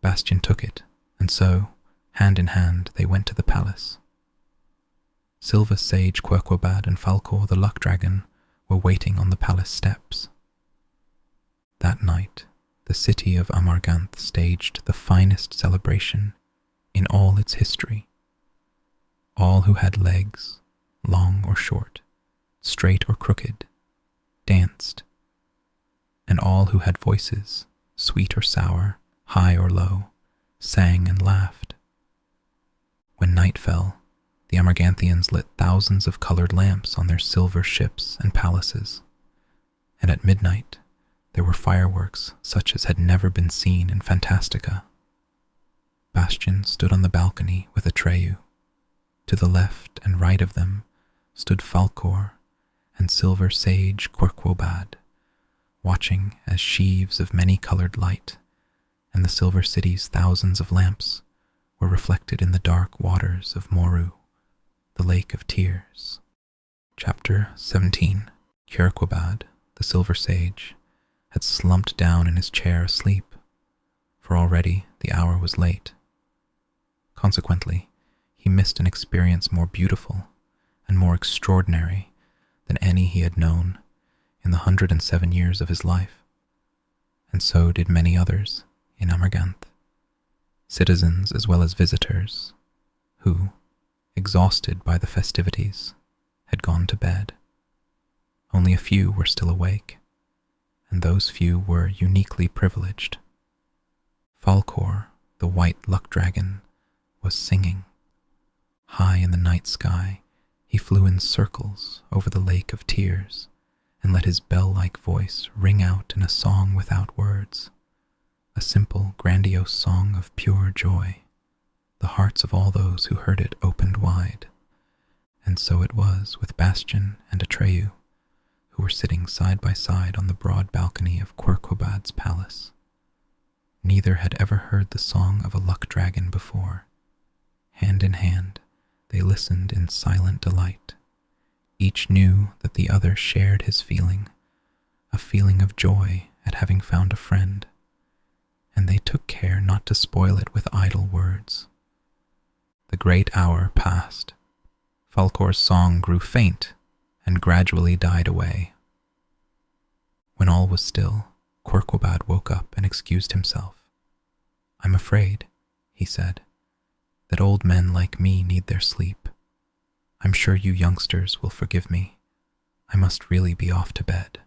Bastian took it, and so, hand in hand, they went to the palace. Silver Sage Quirquabad and Falcor the Luck Dragon were waiting on the palace steps. That night, the city of Amarganth staged the finest celebration in all its history. All who had legs, long or short, straight or crooked, danced, and all who had voices sweet or sour, high or low, sang and laughed. When night fell, the Amarganthians lit thousands of colored lamps on their silver ships and palaces, and at midnight there were fireworks such as had never been seen in Fantastica. Bastian stood on the balcony with Atreyu. To the left and right of them stood Falkor and silver sage Quirquobad, watching as sheaves of many-colored light and the silver city's thousands of lamps were reflected in the dark waters of Moru, the Lake of Tears. Chapter 17. Quirquobad, the silver sage, had slumped down in his chair asleep, for already the hour was late. Consequently, he missed an experience more beautiful and more extraordinary than any he had known in the 107 years of his life, and so did many others in Amarganth, citizens as well as visitors, who, exhausted by the festivities, had gone to bed. Only a few were still awake, and those few were uniquely privileged. Falkor, the white luck dragon, was singing. High in the night sky, he flew in circles over the Lake of Tears and let his bell-like voice ring out in a song without words, a simple, grandiose song of pure joy. The hearts of all those who heard it opened wide, and so it was with Bastian and Atreyu, who were sitting side by side on the broad balcony of Quirquobad's palace. Neither had ever heard the song of a luck dragon before. Hand in hand, they listened in silent delight. Each knew that the other shared his feeling, a feeling of joy at having found a friend, and they took care not to spoil it with idle words. The great hour passed. Falkor's song grew faint and gradually died away. When all was still, Quirquobad woke up and excused himself. "I'm afraid," he said, "that old men like me need their sleep. I'm sure you youngsters will forgive me. I must really be off to bed."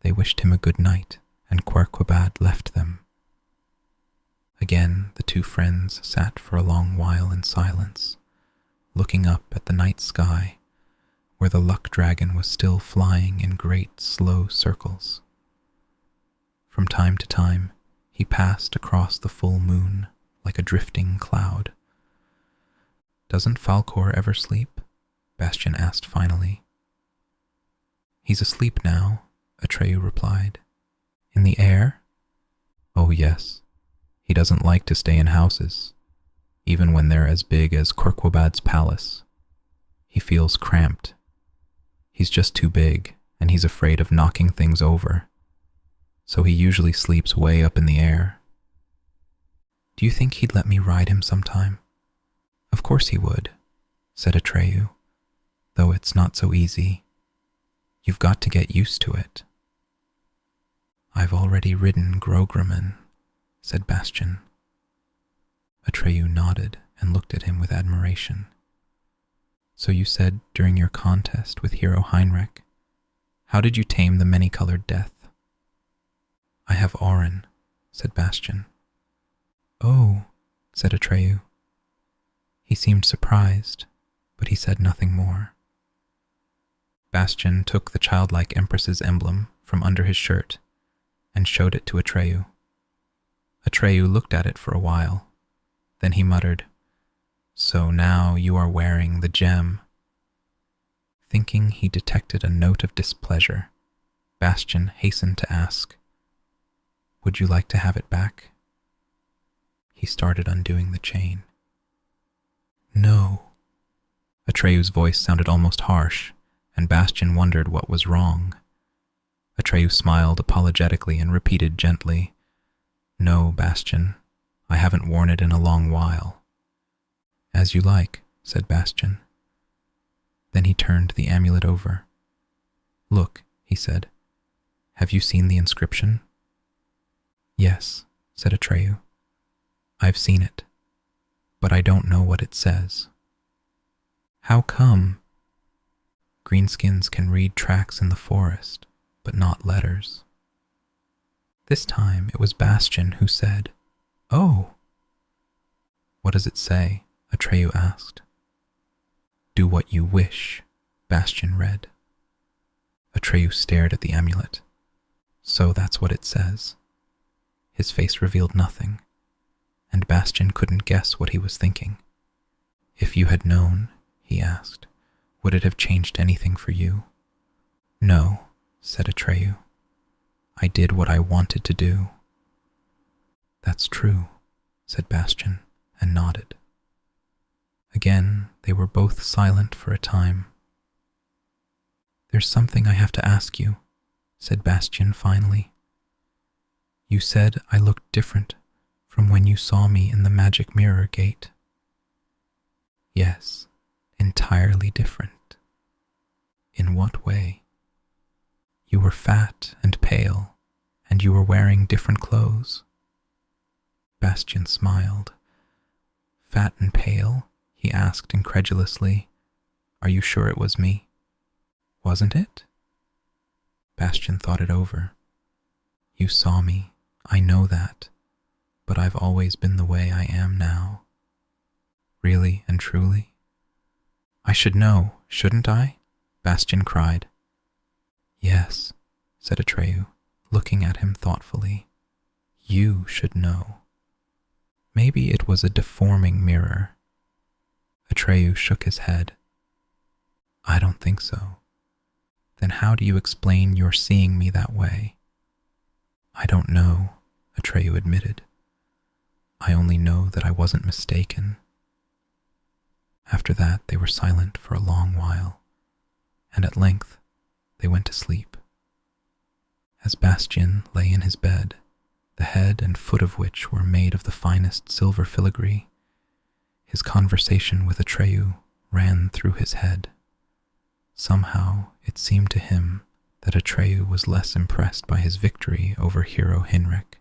They wished him a good night, and Quirquobad left them. Again the two friends sat for a long while in silence, looking up at the night sky, where the luck dragon was still flying in great slow circles. From time to time, he passed across the full moon like a drifting cloud. "Doesn't Falkor ever sleep?" Bastian asked finally. "He's asleep now," Atreyu replied. "In the air?" "Oh yes. He doesn't like to stay in houses, even when they're as big as Quirquobad's palace. He feels cramped. He's just too big, and he's afraid of knocking things over. So he usually sleeps way up in the air." "Do you think he'd let me ride him sometime?" "Of course he would," said Atreyu, "though it's not so easy. You've got to get used to it." "I've already ridden Grograman," said Bastian. Atreyu nodded and looked at him with admiration. "So you said during your contest with Hero Heinrich, how did you tame the many-colored death?" "I have Auron," said Bastian. "Oh," said Atreyu. He seemed surprised, but he said nothing more. Bastian took the Childlike Empress's emblem from under his shirt and showed it to Atreyu. Atreyu looked at it for a while. Then he muttered, "So now you are wearing the gem." Thinking he detected a note of displeasure, Bastian hastened to ask, "Would you like to have it back?" He started undoing the chain. "No." Atreyu's voice sounded almost harsh, and Bastian wondered what was wrong. Atreyu smiled apologetically and repeated gently, "No, Bastian, I haven't worn it in a long while." "As you like," said Bastian. Then he turned the amulet over. "Look," he said, "have you seen the inscription?" "Yes," said Atreyu. "I've seen it, but I don't know what it says." "How come?" "Greenskins can read tracks in the forest, but not letters." This time it was Bastian who said, "Oh!" "What does it say?" Atreyu asked. "Do what you wish," Bastian read. Atreyu stared at the amulet. So that's what it says. His face revealed nothing, and Bastian couldn't guess what he was thinking. "If you had known," he asked, "would it have changed anything for you?" "No," said Atreyu. "I did what I wanted to do." "That's true," said Bastian, and nodded. Again, they were both silent for a time. "There's something I have to ask you," said Bastian finally. "You said I looked different from when you saw me in the magic mirror gate." "Yes, entirely different." "In what way?" "You were fat and pale, and you were wearing different clothes." Bastian smiled. "Fat and pale?" he asked incredulously. "Are you sure it was me? Wasn't it?" Bastian thought it over. "You saw me, I know that, but I've always been the way I am now." "Really and truly?" "I should know, shouldn't I?" Bastian cried. "Yes," said Atreyu, looking at him thoughtfully. "You should know. Maybe it was a deforming mirror." Atreyu shook his head. "I don't think so." "Then how do you explain your seeing me that way?" "I don't know," Atreyu admitted. "I only know that I wasn't mistaken." After that they were silent for a long while, and at length they went to sleep. As Bastian lay in his bed, the head and foot of which were made of the finest silver filigree, his conversation with Atreyu ran through his head. Somehow it seemed to him that Atreyu was less impressed by his victory over hero Hinrik,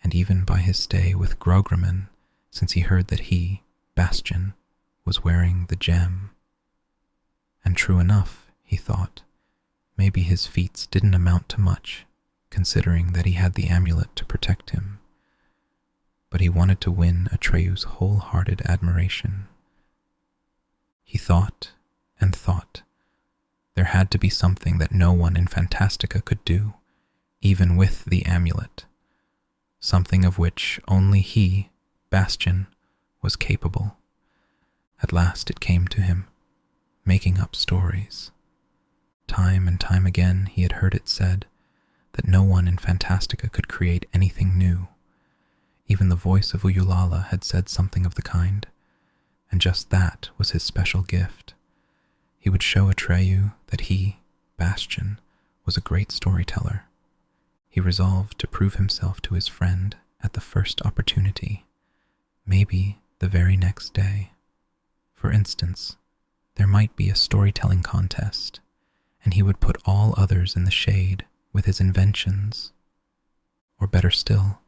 and even by his stay with Grogriman, since he heard that he, Bastian, was wearing the gem. And true enough, he thought, maybe his feats didn't amount to much, considering that he had the amulet to protect him. But he wanted to win Atreyu's wholehearted admiration. He thought and thought. There had to be something that no one in Fantastica could do, even with the amulet. Something of which only he, Bastian, was capable. At last it came to him, making up stories. Time and time again he had heard it said that no one in Fantastica could create anything new. Even the voice of Uyulala had said something of the kind, and just that was his special gift. He would show Atreyu that he, Bastian, was a great storyteller. He resolved to prove himself to his friend at the first opportunity, maybe the very next day. For instance, there might be a storytelling contest, and he would put all others in the shade with his inventions. Or better still,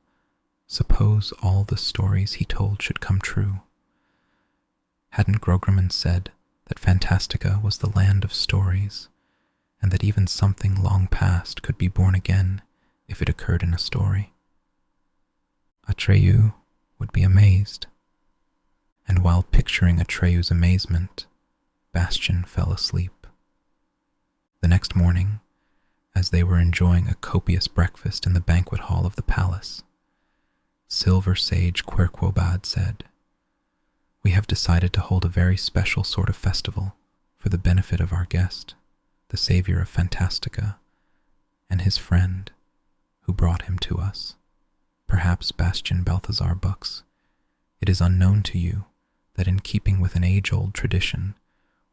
suppose all the stories he told should come true. Hadn't Grogriman said that Fantastica was the land of stories, and that even something long past could be born again if it occurred in a story? Atreyu would be amazed. And while picturing Atreyu's amazement, Bastian fell asleep. The next morning, as they were enjoying a copious breakfast in the banquet hall of the palace, Silver Sage Querquobad said, "We have decided to hold a very special sort of festival for the benefit of our guest, the savior of Fantastica, and his friend, who brought him to us, perhaps Bastian Balthazar Bux. It is unknown to you that in keeping with an age-old tradition,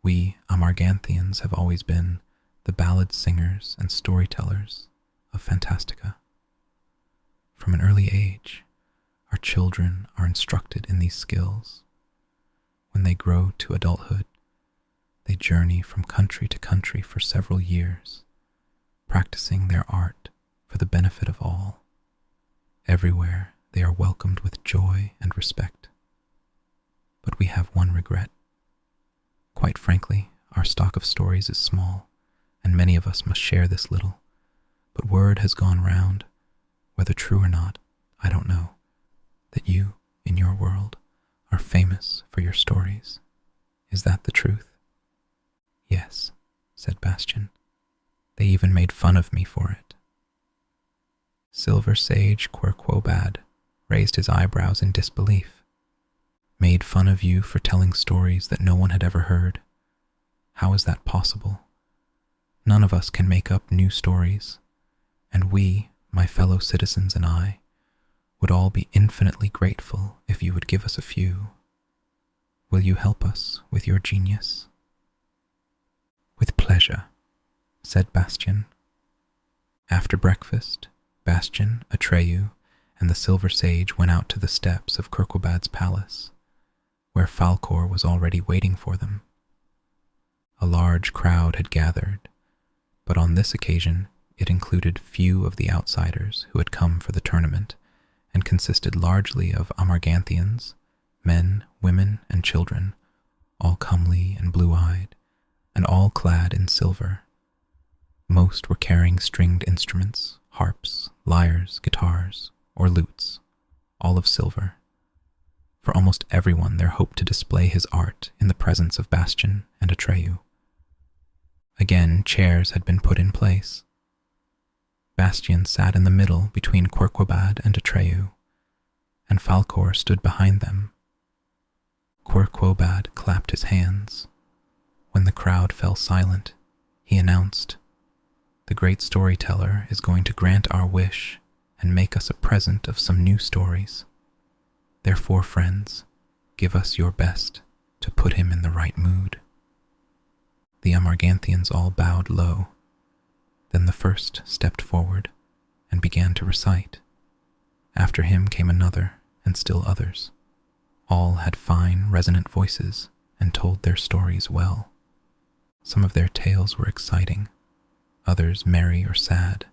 we Amarganthians have always been the ballad singers and storytellers of Fantastica. From an early age, our children are instructed in these skills. When they grow to adulthood, they journey from country to country for several years, practicing their art for the benefit of all. Everywhere they are welcomed with joy and respect. But we have one regret. Quite frankly, our stock of stories is small, and many of us must share this little. But word has gone round. whether true or not, I don't know, that you, in your world, are famous for your stories. Is that the truth? Yes, said Bastian. They even made fun of me for it. Silver Sage Quirquobad raised his eyebrows in disbelief. Made fun of you for telling stories that no one had ever heard? How is that possible? None of us can make up new stories, and we, my fellow citizens and I, would all be infinitely grateful if you would give us a few. Will you help us with your genius? With pleasure, said Bastian. After breakfast, Bastian, Atreyu, and the Silver Sage went out to the steps of Quirquobad's palace, where Falcor was already waiting for them. A large crowd had gathered, but on this occasion it included few of the outsiders who had come for the tournament and consisted largely of Amarganthians, men, women, and children, all comely and blue-eyed, and all clad in silver. Most were carrying stringed instruments, harps, lyres, guitars, or lutes, all of silver. For almost everyone there hoped to display his art in the presence of Bastian and Atreyu. Again, chairs had been put in place. Bastian sat in the middle between Quirquobad and Atreyu, and Falcor stood behind them. Quirquobad clapped his hands. When the crowd fell silent, he announced, "The great storyteller is going to grant our wish and make us a present of some new stories. Therefore, friends, give us your best to put him in the right mood." The Amarganthians all bowed low. Then the first stepped forward and began to recite. After him came another, and still others. All had fine, resonant voices and told their stories well. Some of their tales were exciting, others merry or sad,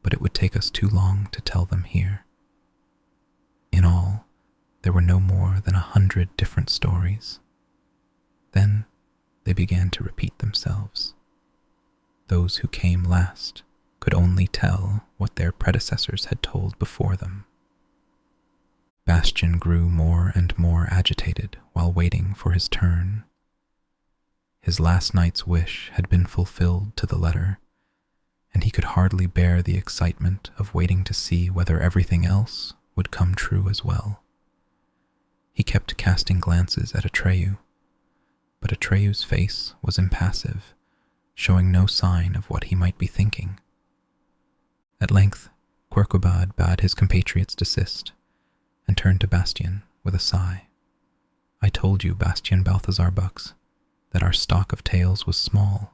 but it would take us too long to tell them here. In all, there were no more than 100 different stories. Then they began to repeat themselves. Those who came last could only tell what their predecessors had told before them. Bastian grew more and more agitated while waiting for his turn. His last night's wish had been fulfilled to the letter, and he could hardly bear the excitement of waiting to see whether everything else would come true as well. He kept casting glances at Atreyu, but Atreyu's face was impassive, showing no sign of what he might be thinking. At length, Quirquobad bade his compatriots desist, and turned to Bastian with a sigh. "I told you, Bastian Balthazar Bucks, that our stock of tales was small.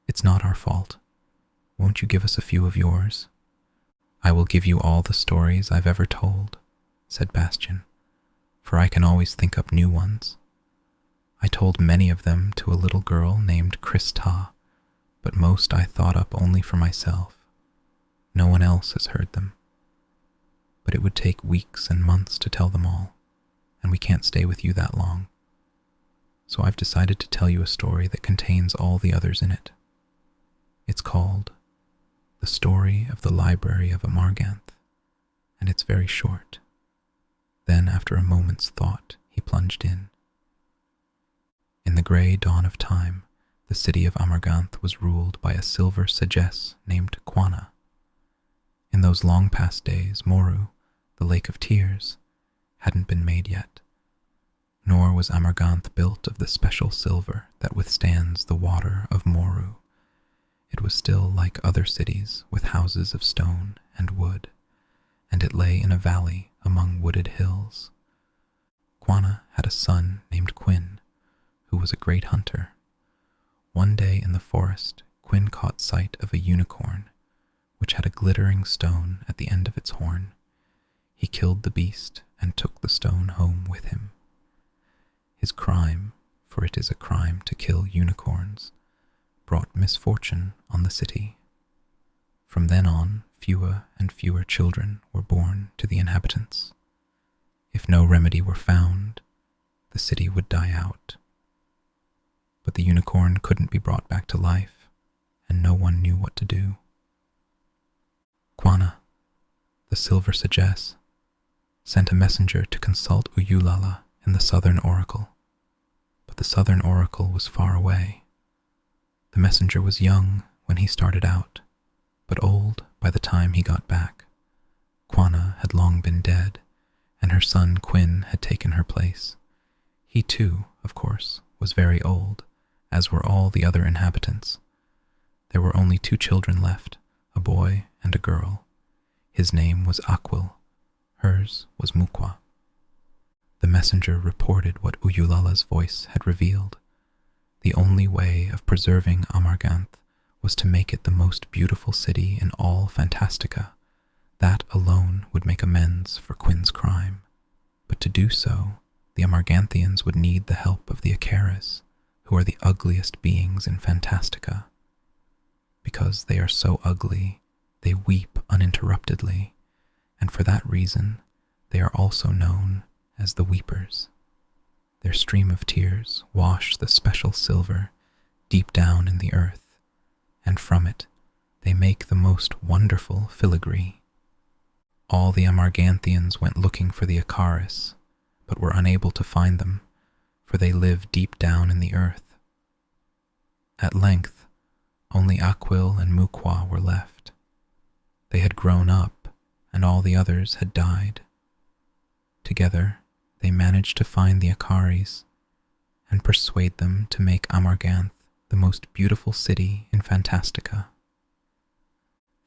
It's not our fault. Won't you give us a few of yours?" "I will give you all the stories I've ever told," said Bastian, "for I can always think up new ones. I told many of them to a little girl named Krista, but most I thought up only for myself. No one else has heard them. But it would take weeks and months to tell them all, and we can't stay with you that long. So I've decided to tell you a story that contains all the others in it. It's called The Story of the Library of Amarganth, and it's very short." Then, after a moment's thought, he plunged in. In the grey dawn of time, the city of Amarganth was ruled by a silver sagesse named Quana. In those long past days, Moru, the Lake of Tears, hadn't been made yet, nor was Amarganth built of the special silver that withstands the water of Moru. It was still like other cities with houses of stone and wood, and it lay in a valley among wooded hills. Quana had a son named Quinn, who was a great hunter. One day in the forest, Quinn caught sight of a unicorn, which had a glittering stone at the end of its horn. He killed the beast and took the stone home with him. His crime, for it is a crime to kill unicorns, brought misfortune on the city. From then on, fewer and fewer children were born to the inhabitants. If no remedy were found, the city would die out. But the unicorn couldn't be brought back to life, and no one knew what to do. "Quana," the Silver Sagesse, sent a messenger to consult Uyulala in the Southern Oracle. But the Southern Oracle was far away. The messenger was young when he started out, but old by the time he got back. Quana had long been dead, and her son Quinn had taken her place. He too, of course, was very old, as were all the other inhabitants. There were only 2 children left, a boy and a girl. His name was Aquil, hers was Mukwa. The messenger reported what Uyulala's voice had revealed. The only way of preserving Amarganth was to make it the most beautiful city in all Fantastica. That alone would make amends for Quinn's crime. But to do so, the Amarganthians would need the help of the Icaris, who are the ugliest beings in Fantastica. Because they are so ugly, they weep uninterruptedly, and for that reason, they are also known as the Weepers. Their stream of tears wash the special silver deep down in the earth, and from it they make the most wonderful filigree. All the Amarganthians went looking for the Icaris, but were unable to find them, for they live deep down in the earth. At length, only Aquil and Mukwa were left. They had grown up, and all the others had died. Together, they managed to find the Icaris and persuade them to make Amarganth the most beautiful city in Fantastica.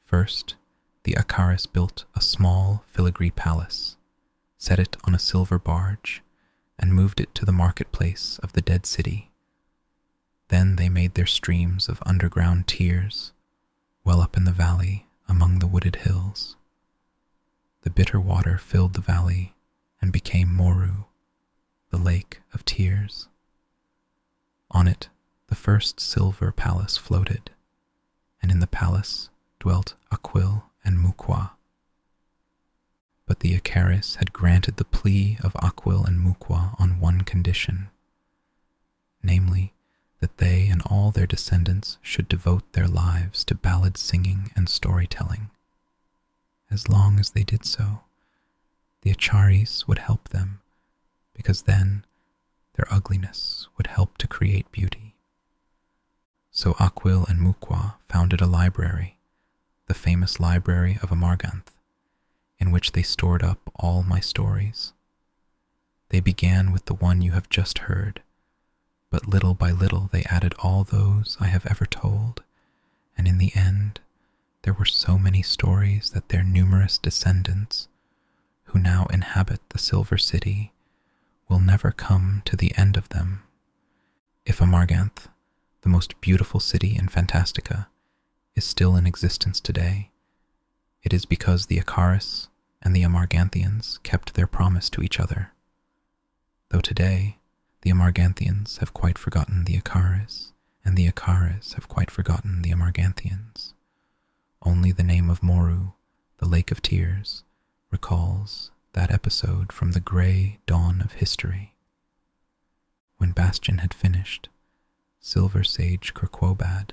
First, the Icaris built a small filigree palace, set it on a silver barge, and moved it to the marketplace of the dead city. Then they made their streams of underground tears well up in the valley among the wooded hills. The bitter water filled the valley and became Moru, the lake of tears. On it, the first silver palace floated, and in the palace dwelt Aquil and Mukwa. But the Icaris had granted the plea of Aquil and Mukwa on one condition, namely, that they and all their descendants should devote their lives to ballad singing and storytelling. As long as they did so, the Acharis would help them, because then their ugliness would help to create beauty. So Aquil and Mukwa founded a library, the famous Library of Amarganth, in which they stored up all my stories. They began with the one you have just heard, but little by little they added all those I have ever told, and in the end there were so many stories that their numerous descendants, who now inhabit the Silver City, will never come to the end of them. If Amarganth, the most beautiful city in Fantastica, is still in existence today, it is because the Icaris and the Amarganthians kept their promise to each other. Though today, the Amarganthians have quite forgotten the Icaris, and the Icaris have quite forgotten the Amarganthians. Only the name of Moru, the Lake of Tears, recalls that episode from the gray dawn of history. When Bastian had finished, Silver Sage Kirkwobad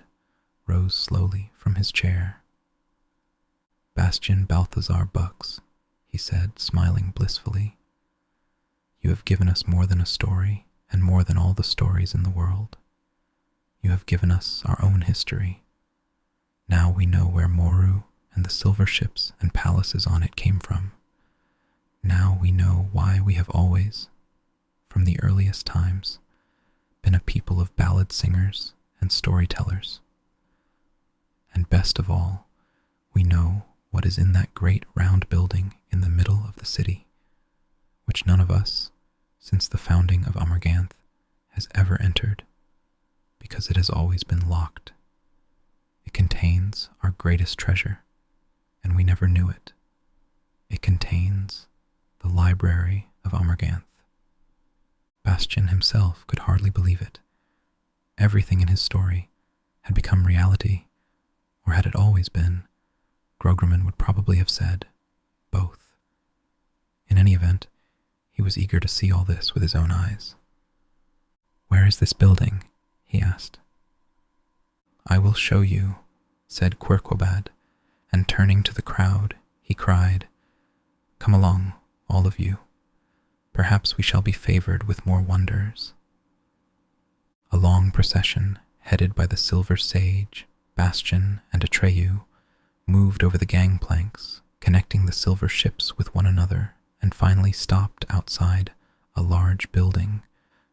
rose slowly from his chair. "Bastian Balthazar Bucks," he said, smiling blissfully, "you have given us more than a story, and more than all the stories in the world. You have given us our own history. Now we know where Moru and the silver ships and palaces on it came from. Now we know why we have always, from the earliest times, been a people of ballad singers and storytellers. And best of all, we know what is in that great round building in the middle of the city, which none of us, since the founding of Amarganth, has ever entered, because it has always been locked. It contains our greatest treasure, and we never knew it. It contains the Library of Amarganth." Bastian himself could hardly believe it. Everything in his story had become reality, or had it always been? Grograman would probably have said, both. In any event, he was eager to see all this with his own eyes. "Where is this building?" he asked. "I will show you," said Quirquobad, and turning to the crowd, he cried, Come along, all of you. Perhaps we shall be favored with more wonders." A long procession, headed by the Silver Sage, Bastian, and Atreyu, moved over the gangplanks, connecting the silver ships with one another, and finally stopped outside a large building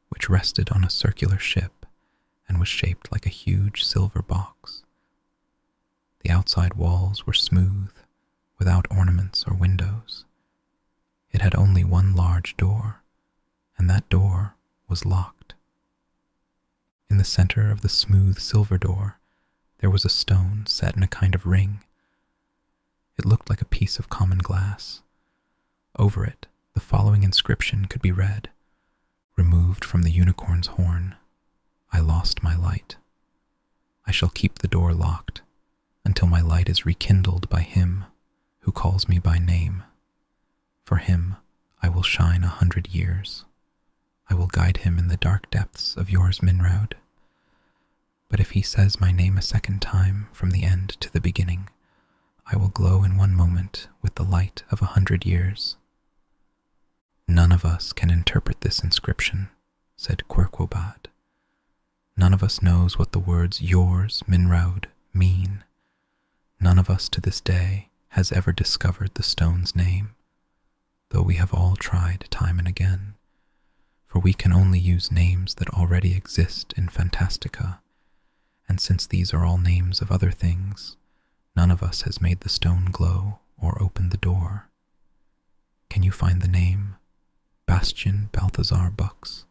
which rested on a circular ship and was shaped like a huge silver box. The outside walls were smooth, without ornaments or windows. It had only one large door, and that door was locked. In the center of the smooth silver door, there was a stone set in a kind of ring. It looked like a piece of common glass. Over it, the following inscription could be read: "Removed from the unicorn's horn, I lost my light. I shall keep the door locked until my light is rekindled by him who calls me by name. For him I will shine 100 years. I will guide him in the dark depths of yours, Minraud. But if he says my name a second time from the end to the beginning, I will glow in one moment with the light of 100 years." "None of us can interpret this inscription," said Quirquobad. "None of us knows what the words 'yours, Minraud' mean. None of us to this day has ever discovered the stone's name, though we have all tried time and again, for we can only use names that already exist in Fantastica, and since these are all names of other things, none of us has made the stone glow or opened the door. Can you find the name? Bastian Balthazar Bux?"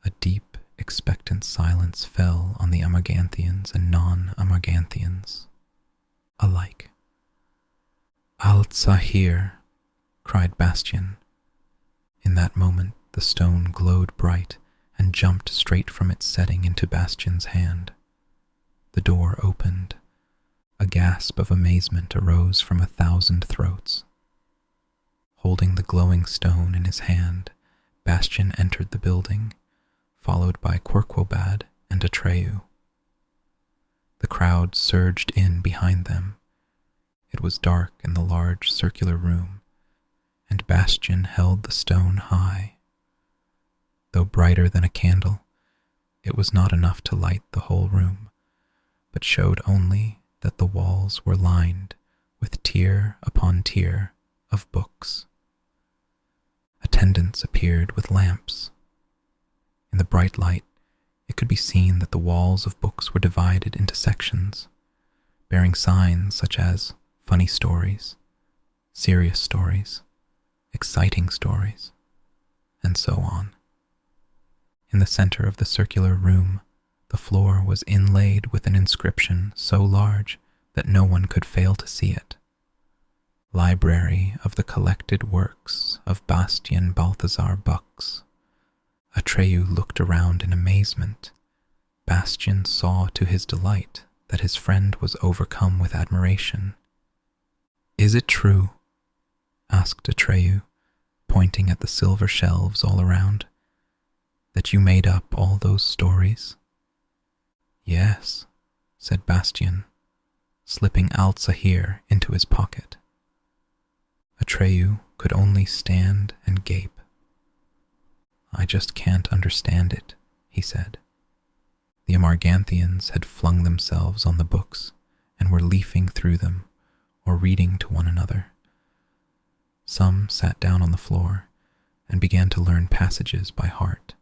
A deep, expectant silence fell on the Amarganthians and non-Amarganthians alike. "Al-Zahir," cried Bastian. In that moment, the stone glowed bright and jumped straight from its setting into Bastian's hand. The door opened. A gasp of amazement arose from 1,000 throats. Holding the glowing stone in his hand, Bastian entered the building, followed by Quirquobad and Atreyu. The crowd surged in behind them. It was dark in the large circular room, and Bastian held the stone high. Though brighter than a candle, it was not enough to light the whole room, but showed only that the walls were lined with tier upon tier of books. Attendants appeared with lamps. In the bright light, it could be seen that the walls of books were divided into sections, bearing signs such as funny stories, serious stories, exciting stories, and so on. In the center of the circular room, the floor was inlaid with an inscription so large that no one could fail to see it. "Library of the collected works of Bastian Balthazar Bux." Atreyu looked around in amazement. Bastian saw to his delight that his friend was overcome with admiration. "Is it true?" asked Atreyu, pointing at the silver shelves all around, "that you made up all those stories?" "Yes," said Bastian, slipping Al-Zahir into his pocket. Atreyu could only stand and gape. "I just can't understand it," he said. The Amarganthians had flung themselves on the books and were leafing through them or reading to one another. Some sat down on the floor and began to learn passages by heart.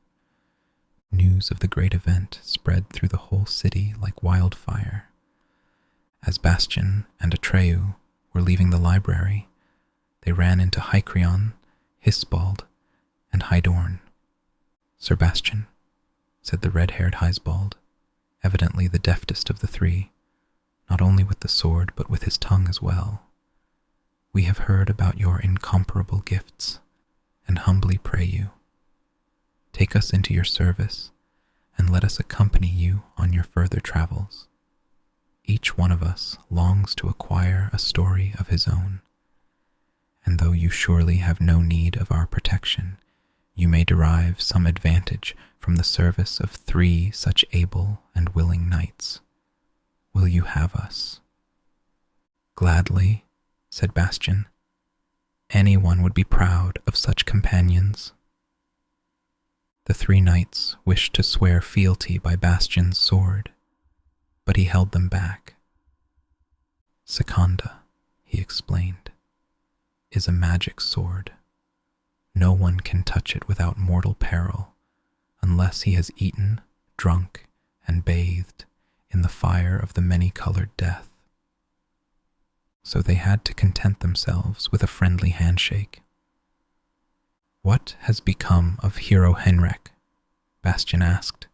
News of the great event spread through the whole city like wildfire. As Bastian and Atreyu were leaving the library, they ran into Hycrion, Hisbald, and Hydorn. "Sir Bastian," said the red-haired Hisbald, evidently the deftest of the three, not only with the sword but with his tongue as well, "we have heard about your incomparable gifts, and humbly pray you, take us into your service, and let us accompany you on your further travels. Each one of us longs to acquire a story of his own, and though you surely have no need of our protection, you may derive some advantage from the service of 3 such able and willing knights. Will you have us?" "Gladly," said Bastian. Anyone would be proud of such companions. The 3 knights wished to swear fealty by Bastian's sword, but he held them back. Secunda, he explained, is a magic sword. No one can touch it without mortal peril unless he has eaten, drunk, and bathed in the fire of the many-colored death. So they had to content themselves with a friendly handshake. What has become of Hero Henrik? Bastian asked.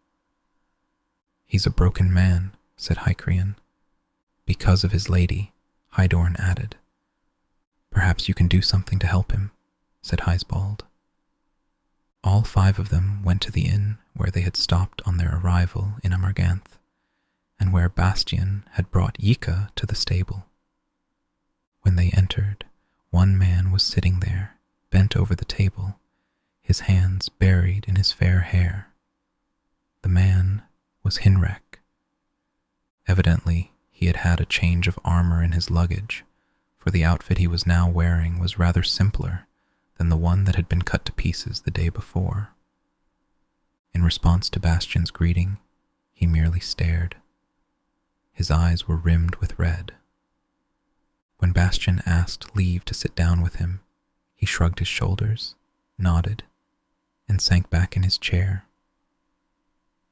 He's a broken man, said Hycrian. Because of his lady, Hydorn added. Perhaps you can do something to help him, said Heisbald. All 5 of them went to the inn where they had stopped on their arrival in Amarganth, and where Bastian had brought Yika to the stable. When they entered, one man was sitting there, bent over the table, his hands buried in his fair hair. The man was Hinrek. Evidently, he had had a change of armor in his luggage, for the outfit he was now wearing was rather simpler than the one that had been cut to pieces the day before. In response to Bastian's greeting, he merely stared. His eyes were rimmed with red. When Bastian asked leave to sit down with him, he shrugged his shoulders, nodded, and sank back in his chair.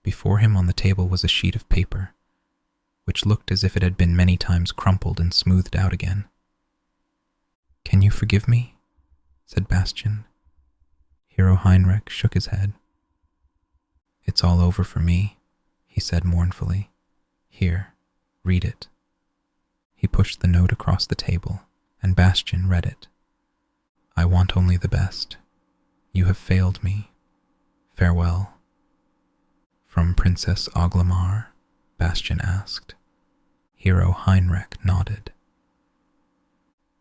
Before him on the table was a sheet of paper, which looked as if it had been many times crumpled and smoothed out again. "Can you forgive me?" said Bastian. Hero Heinrich shook his head. "It's all over for me," he said mournfully. "Here, read it." He pushed the note across the table, and Bastian read it. "I want only the best. You have failed me. Farewell." "From Princess Oglamar?" Bastian asked. Hero Heinrich nodded.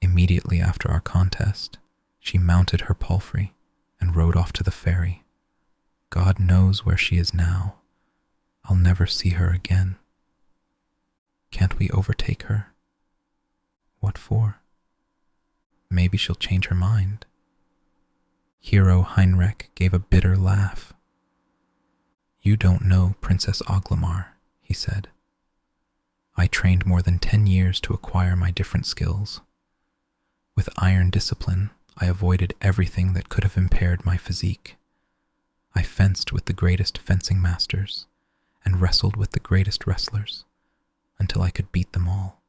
"Immediately after our contest, she mounted her palfrey and rode off to the ferry. God knows where she is now. I'll never see her again." "Can't we overtake her?" "What for?" "Maybe she'll change her mind." Hero Heinrich gave a bitter laugh. "You don't know Princess Oglamar," he said. "I trained more than 10 years to acquire my different skills. With iron discipline, I avoided everything that could have impaired my physique. I fenced with the greatest fencing masters and wrestled with the greatest wrestlers until I could beat them all.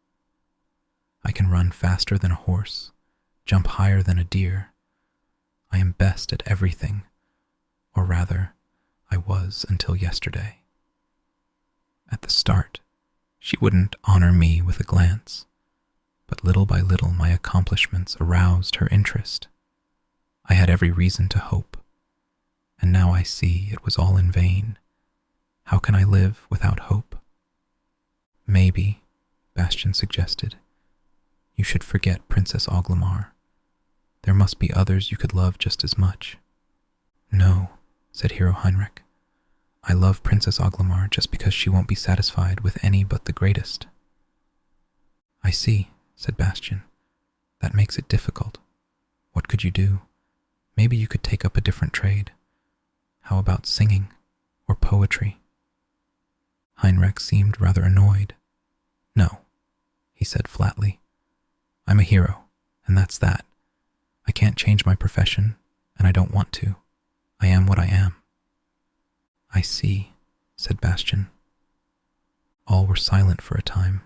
I can run faster than a horse, jump higher than a deer. I am best at everything, or rather, I was until yesterday." At the start, she wouldn't honor me with a glance, but little by little my accomplishments aroused her interest. I had every reason to hope, and now I see it was all in vain. How can I live without hope? "Maybe," Bastian suggested, "you should forget Princess Oglamar. There must be others you could love just as much." "No," said Hero Heinrich. "I love Princess Oglamar just because she won't be satisfied with any but the greatest." "I see," said Bastian. "That makes it difficult. What could you do? Maybe you could take up a different trade. How about singing or poetry?" Heinrich seemed rather annoyed. "No," he said flatly. "I'm a hero, and that's that. I can't change my profession, and I don't want to. I am what I am." "I see," said Bastian. All were silent for a time.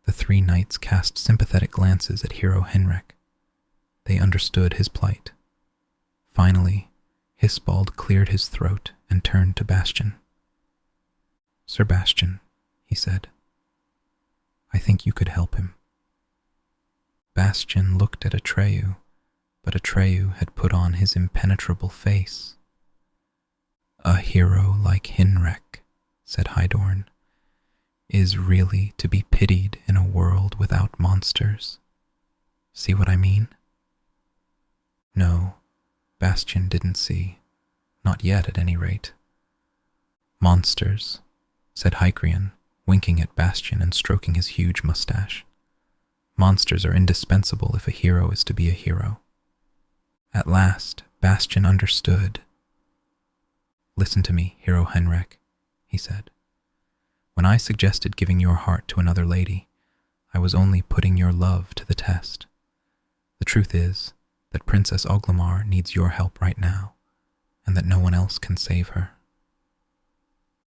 The 3 knights cast sympathetic glances at Hero Henrik. They understood his plight. Finally, Hisbald cleared his throat and turned to Bastian. "Sir Bastian," he said, "I think you could help him." Bastian looked at Atreyu, but Atreyu had put on his impenetrable face. "A hero like Hinrek," said Hydorn, "is really to be pitied in a world without monsters. See what I mean?" No, Bastian didn't see. Not yet, at any rate. "Monsters," said Hycrian, winking at Bastian and stroking his huge mustache. Monsters are indispensable if a hero is to be a hero. At last, Bastian understood. "Listen to me, Hero Heinrich," he said. "When I suggested giving your heart to another lady, I was only putting your love to the test. The truth is that Princess Oglamar needs your help right now, and that no one else can save her."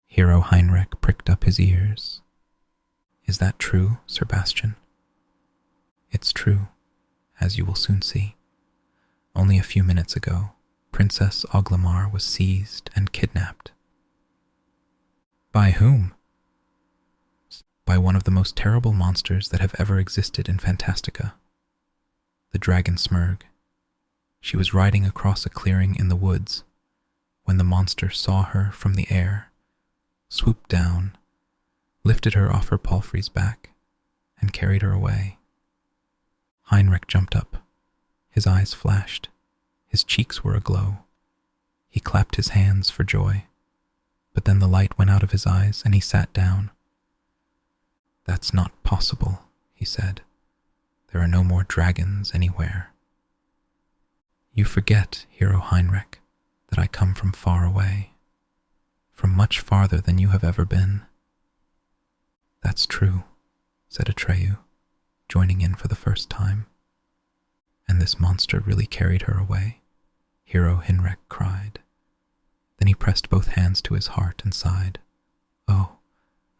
Hero Heinrich pricked up his ears. "Is that true, Sir Bastian?" "It's true, as you will soon see. Only a few minutes ago, Princess Oglamar was seized and kidnapped." "By whom?" "By one of the most terrible monsters that have ever existed in Fantastica, the dragon Smurg. She was riding across a clearing in the woods when the monster saw her from the air, swooped down, lifted her off her palfrey's back, and carried her away." Heinrich jumped up. His eyes flashed. His cheeks were aglow. He clapped his hands for joy. But then the light went out of his eyes and he sat down. "That's not possible," he said. "There are no more dragons anywhere." "You forget, Hero Heinrich, that I come from far away, from much farther than you have ever been." "That's true," said Atreyu, joining in for the first time. "And this monster really carried her away?" Hero Heinrich cried. Then he pressed both hands to his heart and sighed. "Oh,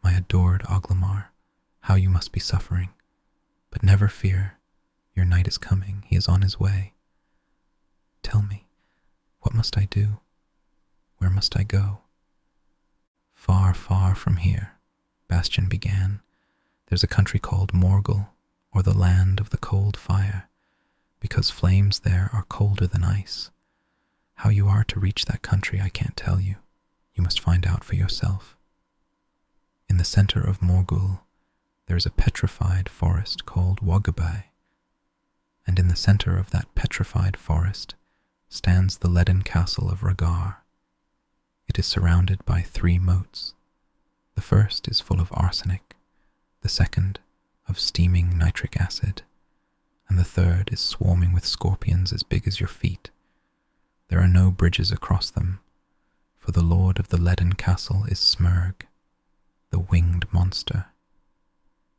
my adored Oglamar, how you must be suffering. But never fear, your knight is coming, he is on his way. Tell me, what must I do? Where must I go?" "Far, far from here," Bastian began, "there's a country called Morgul, or the land of the cold fire, because flames there are colder than ice. How you are to reach that country I can't tell you. You must find out for yourself. In the center of Morgul, there is a petrified forest called Wagabai, and in the center of that petrified forest stands the leaden castle of Ragar. It is surrounded by 3 moats. The first is full of arsenic, the second of steaming nitric acid, and the third is swarming with scorpions as big as your feet. There are no bridges across them, for the lord of the leaden castle is Smurg, the winged monster.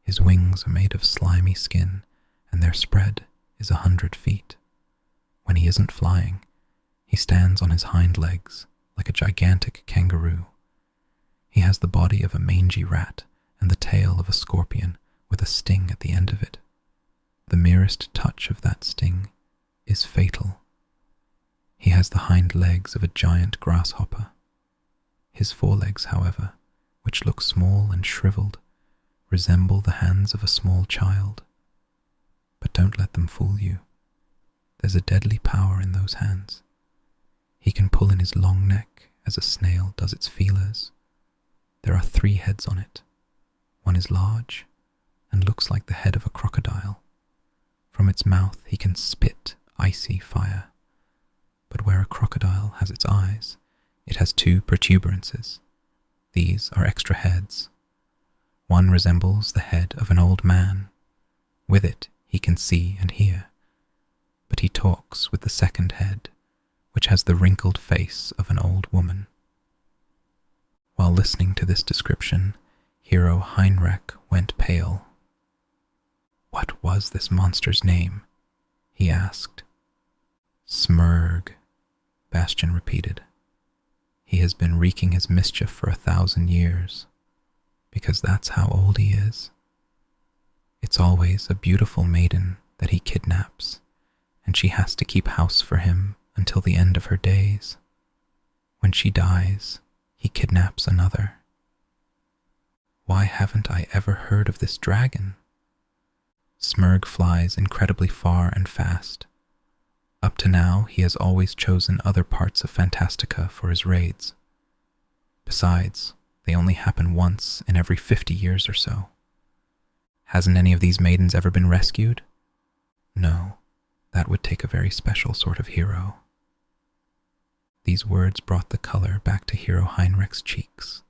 His wings are made of slimy skin, and their spread is 100 feet. When he isn't flying, he stands on his hind legs like a gigantic kangaroo. He has the body of a mangy rat and the tail of a scorpion with a sting at the end of it. The merest touch of that sting is fatal. He has the hind legs of a giant grasshopper. His forelegs, however, which look small and shriveled, resemble the hands of a small child. But don't let them fool you. There's a deadly power in those hands. He can pull in his long neck as a snail does its feelers. There are 3 heads on it. One is large and looks like the head of a crocodile. From its mouth he can spit icy fire. But where a crocodile has its eyes, it has 2 protuberances. These are extra heads. One resembles the head of an old man. With it he can see and hear. But he talks with the second head, which has the wrinkled face of an old woman. While listening to this description, Hero Heinrich went pale. "What was this monster's name?" he asked. "Smurg," Bastian repeated. "He has been wreaking his mischief for 1,000 years, because that's how old he is. It's always a beautiful maiden that he kidnaps, and she has to keep house for him until the end of her days. When she dies, he kidnaps another. Why haven't I ever heard of this dragon? Smurg flies incredibly far and fast. Up to now, he has always chosen other parts of Fantastica for his raids. Besides, they only happen once in every 50 years or so. Hasn't any of these maidens ever been rescued? No, that would take a very special sort of hero." These words brought the color back to Hero Heinrich's cheeks,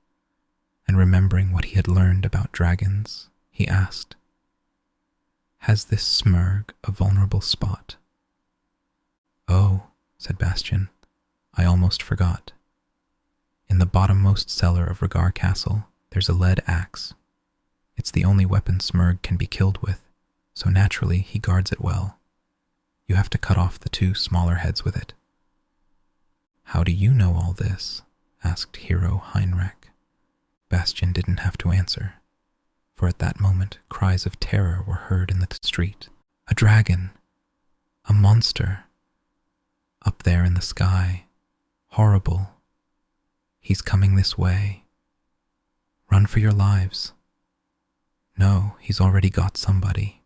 and remembering what he had learned about dragons, he asked, Has this Smurg a vulnerable spot? Oh, said Bastian, I almost forgot. In the bottommost cellar of Regar Castle, there's a lead axe. It's the only weapon Smurg can be killed with, so naturally he guards it well. You have to cut off the 2 smaller heads with it. How do you know all this? Asked Hero Heinrich. Bastian didn't have to answer, for at that moment cries of terror were heard in the street. A dragon! A monster! Up there in the sky. Horrible. He's coming this way. Run for your lives. No, he's already got somebody.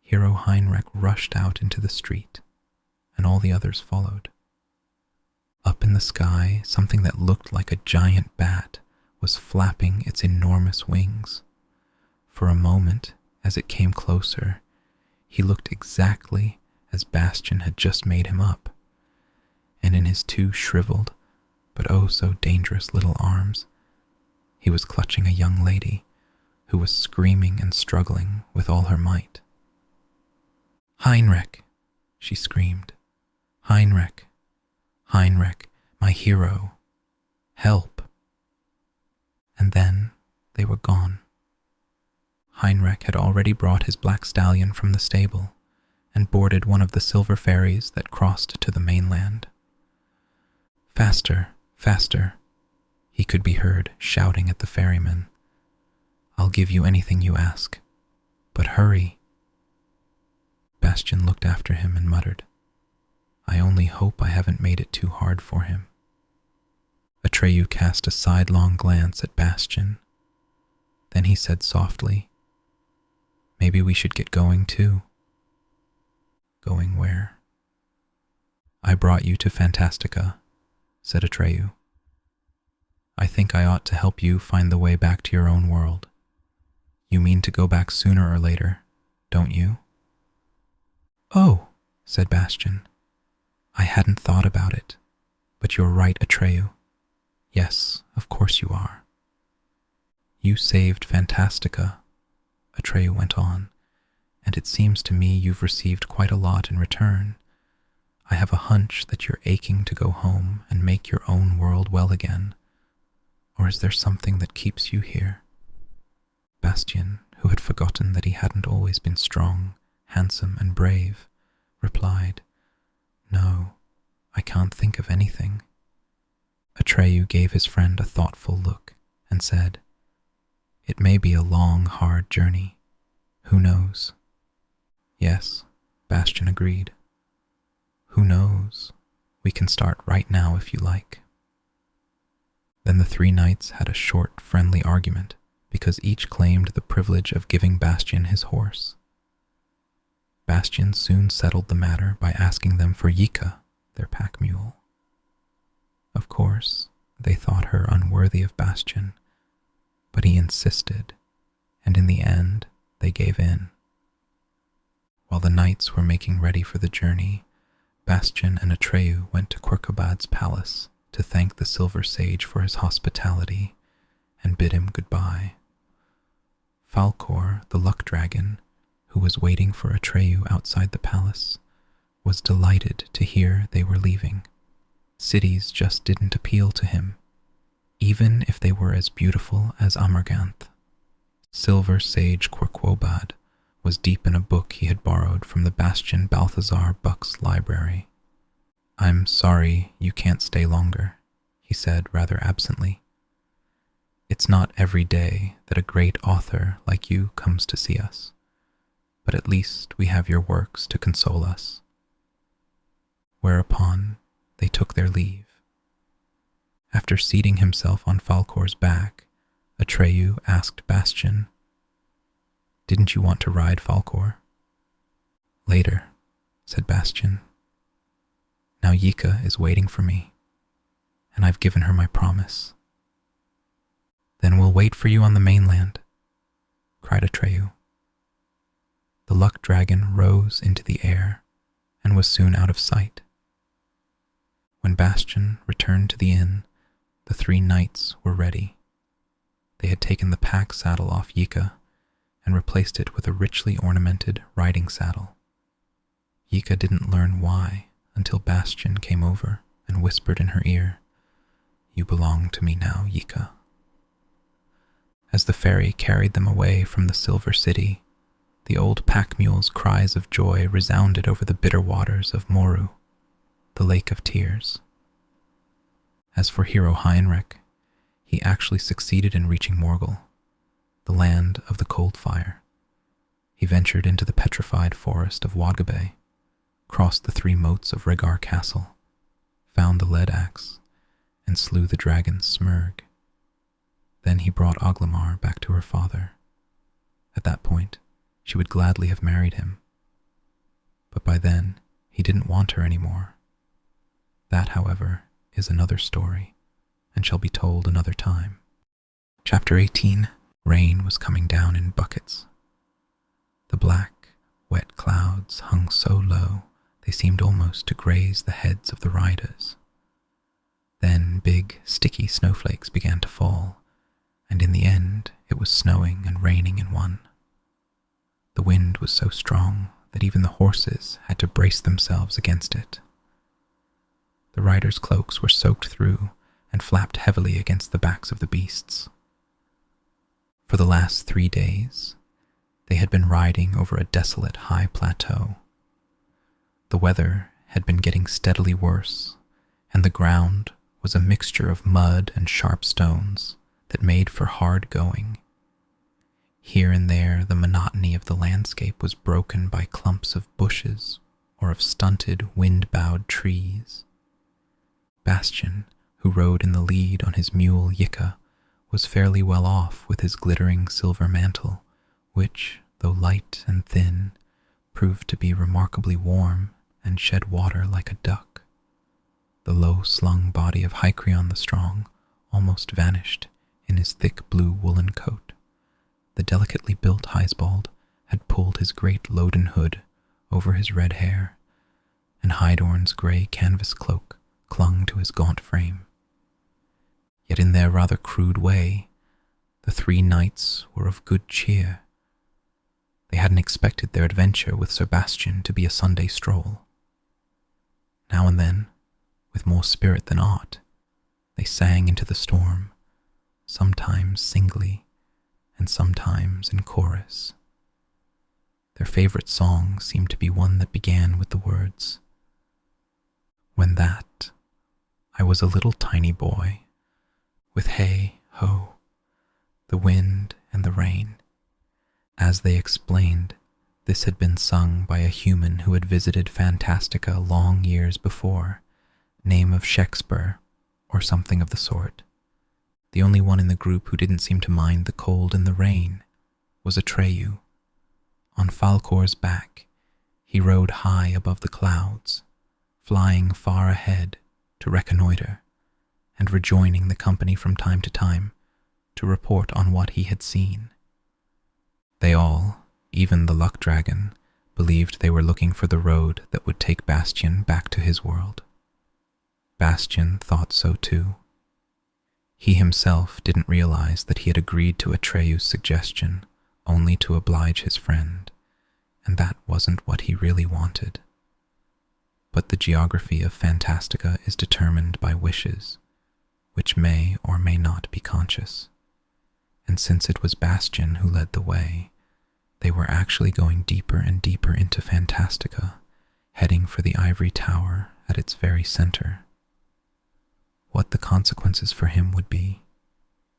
Hero Heinrich rushed out into the street, and all the others followed. Up in the sky, something that looked like a giant bat was flapping its enormous wings. For a moment, as it came closer, he looked exactly as Bastian had just made him up, and in his 2 shriveled, but oh so dangerous little arms, he was clutching a young lady who was screaming and struggling with all her might. Heinrich, she screamed. Heinrich, Heinrich, my hero, help. And then they were gone. Heinrich had already brought his black stallion from the stable and boarded one of the silver ferries that crossed to the mainland. Faster, faster, he could be heard shouting at the ferryman. I'll give you anything you ask, but hurry. Bastian looked after him and muttered, I only hope I haven't made it too hard for him. Atreyu cast a sidelong glance at Bastian. Then he said softly, Maybe we should get going too. Going where? I brought you to Fantastica, said Atreyu. I think I ought to help you find the way back to your own world. You mean to go back sooner or later, don't you? Oh, said Bastian. I hadn't thought about it, but you're right, Atreyu. Yes, of course you are. You saved Fantastica, Atreyu went on, and it seems to me you've received quite a lot in return. I have a hunch that you're aching to go home and make your own world well again. Or is there something that keeps you here? Bastian, who had forgotten that he hadn't always been strong, handsome, and brave, replied, No, I can't think of anything. Atreyu gave his friend a thoughtful look and said, It may be a long, hard journey. Who knows? Yes, Bastian agreed. Who knows? We can start right now if you like. Then the 3 knights had a short, friendly argument because each claimed the privilege of giving Bastian his horse. Bastian soon settled the matter by asking them for Yika, their pack mule. Of course, they thought her unworthy of Bastian, but he insisted, and in the end, they gave in. While the knights were making ready for the journey, Bastian and Atreyu went to Quirkabad's palace to thank the Silver Sage for his hospitality and bid him goodbye. Falkor, the luck dragon, who was waiting for Atreyu outside the palace, was delighted to hear they were leaving. Cities just didn't appeal to him, even if they were as beautiful as Amarganth. Silver Sage Quirkobad was deep in a book he had borrowed from the Bastian Balthazar Buck's library. I'm sorry you can't stay longer, he said rather absently. It's not every day that a great author like you comes to see us, but at least we have your works to console us. Whereupon they took their leave. After seating himself on Falkor's back, Atreyu asked Bastian, Didn't you want to ride, Falkor? Later, said Bastian. Now Yika is waiting for me, and I've given her my promise. Then we'll wait for you on the mainland, cried Atreyu. The luck dragon rose into the air and was soon out of sight. When Bastian returned to the inn, the 3 knights were ready. They had taken the pack saddle off Yika and replaced it with a richly ornamented riding saddle. Yika didn't learn why until Bastian came over and whispered in her ear, "You belong to me now, Yika." As the ferry carried them away from the Silver City, the old pack mule's cries of joy resounded over the bitter waters of Moru, the Lake of Tears. As for Hero Heinrich, he actually succeeded in reaching Morgul, the land of the cold fire. He ventured into the petrified forest of Wadgabe, crossed the 3 moats of Rhaegar Castle, found the lead axe, and slew the dragon Smurg. Then he brought Oglamar back to her father. At that point, she would gladly have married him. But by then, he didn't want her anymore. That, however, is another story, and shall be told another time. Chapter 18. Rain was coming down in buckets. The black, wet clouds hung so low they seemed almost to graze the heads of the riders. Then big, sticky snowflakes began to fall, and in the end it was snowing and raining in one. The wind was so strong that even the horses had to brace themselves against it. The riders' cloaks were soaked through and flapped heavily against the backs of the beasts. For the last 3 days, they had been riding over a desolate high plateau. The weather had been getting steadily worse, and the ground was a mixture of mud and sharp stones that made for hard going. Here and there, the monotony of the landscape was broken by clumps of bushes or of stunted, wind-bowed trees. Bastian, who rode in the lead on his mule Yika, was fairly well off with his glittering silver mantle, which, though light and thin, proved to be remarkably warm and shed water like a duck. The low-slung body of Hycrion the Strong almost vanished in his thick blue woolen coat. The delicately built Heisbald had pulled his great loden hood over his red hair, and Hydorn's grey canvas cloak clung to his gaunt frame. Yet in their rather crude way, the 3 knights were of good cheer. They hadn't expected their adventure with Sir Bastian to be a Sunday stroll. Now and then, with more spirit than art, they sang into the storm, sometimes singly and sometimes in chorus. Their favorite song seemed to be one that began with the words, "When that I was a little tiny boy, with hey, ho, the wind and the rain." As they explained, this had been sung by a human who had visited Fantastica long years before, name of Shakespeare, or something of the sort. The only one in the group who didn't seem to mind the cold and the rain was Atreyu. On Falcor's back, he rode high above the clouds, flying far ahead to reconnoiter, and rejoining the company from time to time to report on what he had seen. They all, even the luck dragon, believed they were looking for the road that would take Bastian back to his world. Bastian thought so too. He himself didn't realize that he had agreed to Atreyu's suggestion only to oblige his friend, and that wasn't what he really wanted. But the geography of Fantastica is determined by wishes, which may or may not be conscious. And since it was Bastian who led the way, they were actually going deeper and deeper into Fantastica, heading for the ivory tower at its very center. What the consequences for him would be,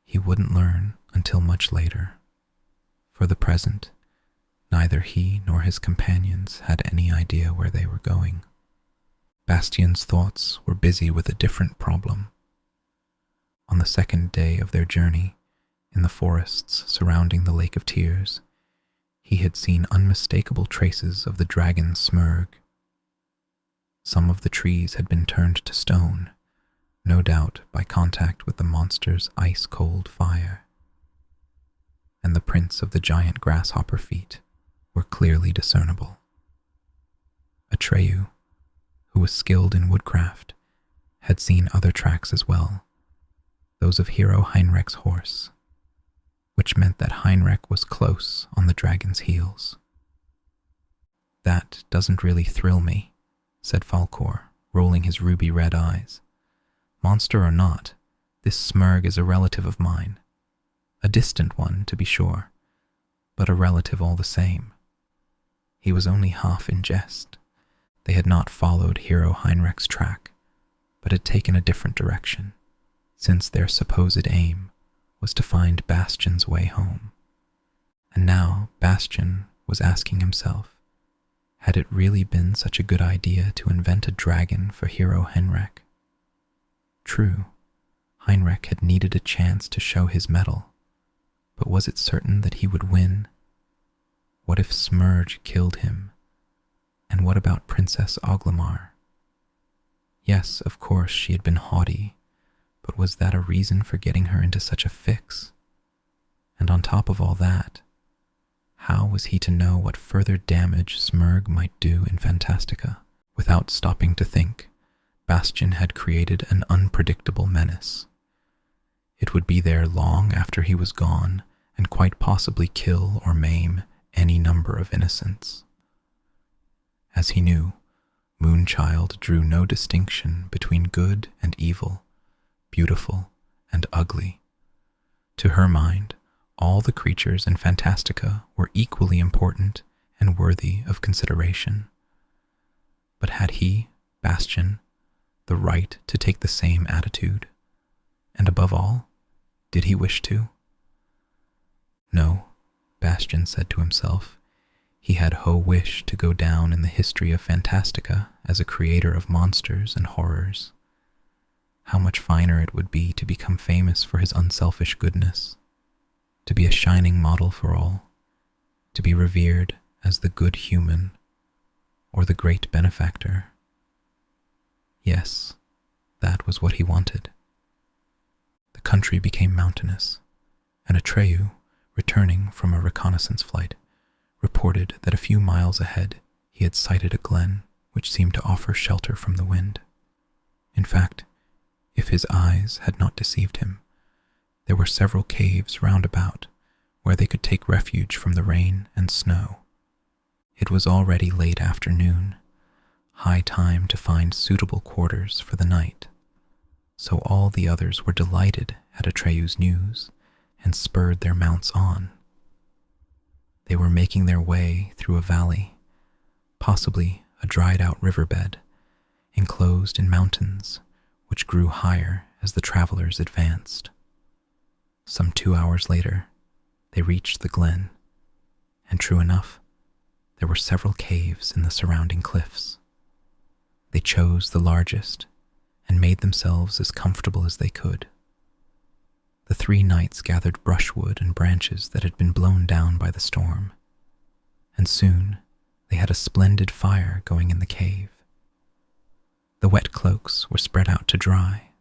he wouldn't learn until much later. For the present, neither he nor his companions had any idea where they were going. Bastian's thoughts were busy with a different problem. On the 2nd day of their journey, in the forests surrounding the Lake of Tears, he had seen unmistakable traces of the dragon Smurg. Some of the trees had been turned to stone, no doubt by contact with the monster's ice-cold fire. And the prints of the giant grasshopper feet were clearly discernible. Atreyu, who was skilled in woodcraft, had seen other tracks as well, those of Hero Heinrich's horse. which meant that Heinrich was close on the dragon's heels. "That doesn't really thrill me," said Falkor, rolling his ruby-red eyes. "Monster or not, this Smurg is a relative of mine. A distant one, to be sure, but a relative all the same." He was only half in jest. They had not followed Hero Heinrich's track, but had taken a different direction, since their supposed aim was to find Bastian's way home. And now Bastian was asking himself, had it really been such a good idea to invent a dragon for Hero Heinrich? True, Heinrich had needed a chance to show his mettle, but was it certain that he would win? What if Smurge killed him? And what about Princess Oglamar? Yes, of course she had been haughty, but was that a reason for getting her into such a fix? And on top of all that, how was he to know what further damage Smurg might do in Fantastica? Without stopping to think, Bastian had created an unpredictable menace. It would be there long after he was gone, and quite possibly kill or maim any number of innocents. As he knew, Moonchild drew no distinction between good and evil, beautiful and ugly. To her mind, all the creatures in Fantastica were equally important and worthy of consideration. But had he, Bastian, the right to take the same attitude? And above all, did he wish to? No, Bastian said to himself. He had no wish to go down in the history of Fantastica as a creator of monsters and horrors. How much finer it would be to become famous for his unselfish goodness, to be a shining model for all, to be revered as the good human or the great benefactor. Yes, that was what he wanted. The country became mountainous, and Atreyu, returning from a reconnaissance flight, reported that a few miles ahead he had sighted a glen which seemed to offer shelter from the wind. In fact, if his eyes had not deceived him, there were several caves round about where they could take refuge from the rain and snow. It was already late afternoon, high time to find suitable quarters for the night, so all the others were delighted at Atreyu's news and spurred their mounts on. They were making their way through a valley, possibly a dried-out riverbed, enclosed in mountains which grew higher as the travelers advanced. Some 2 hours later, they reached the glen, and true enough, there were several caves in the surrounding cliffs. They chose the largest and made themselves as comfortable as they could. The 3 knights gathered brushwood and branches that had been blown down by the storm, and soon they had a splendid fire going in the cave. The wet cloaks were spread out to dry.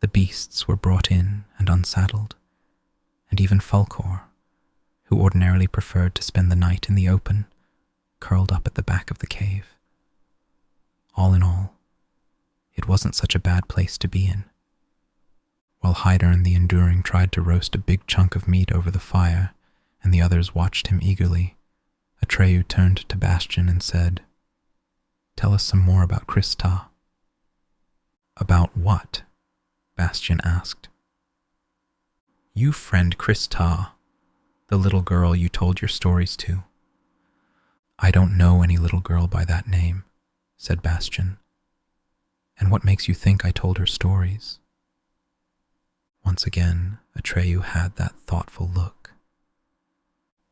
The beasts were brought in and unsaddled, and even Falkor, who ordinarily preferred to spend the night in the open, curled up at the back of the cave. All in all, it wasn't such a bad place to be in. While Hydern the Enduring tried to roast a big chunk of meat over the fire, and the others watched him eagerly, Atreyu turned to Bastian and said, "Tell us some more about Krista." "About what?" Bastian asked. "You friend Krista, the little girl you told your stories to." "I don't know any little girl by that name," said Bastian. "And what makes you think I told her stories?" Once again, Atreyu had that thoughtful look.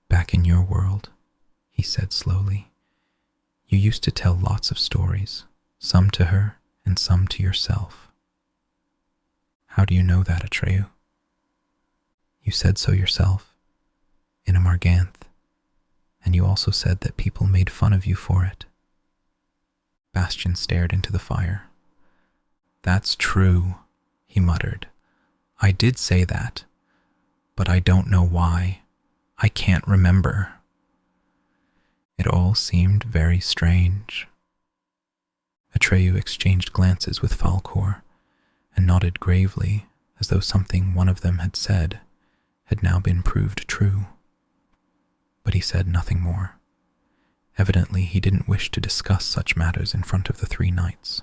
"Back in your world," he said slowly, "you used to tell lots of stories, some to her and some to yourself." "How do you know that, Atreyu?" "You said so yourself, in a Marganth, and you also said that people made fun of you for it." Bastian stared into the fire. "That's true," he muttered. "I did say that, but I don't know why. I can't remember." It all seemed very strange. Atreyu exchanged glances with Falkor and nodded gravely as though something one of them had said had now been proved true. But he said nothing more. Evidently, he didn't wish to discuss such matters in front of the 3 knights.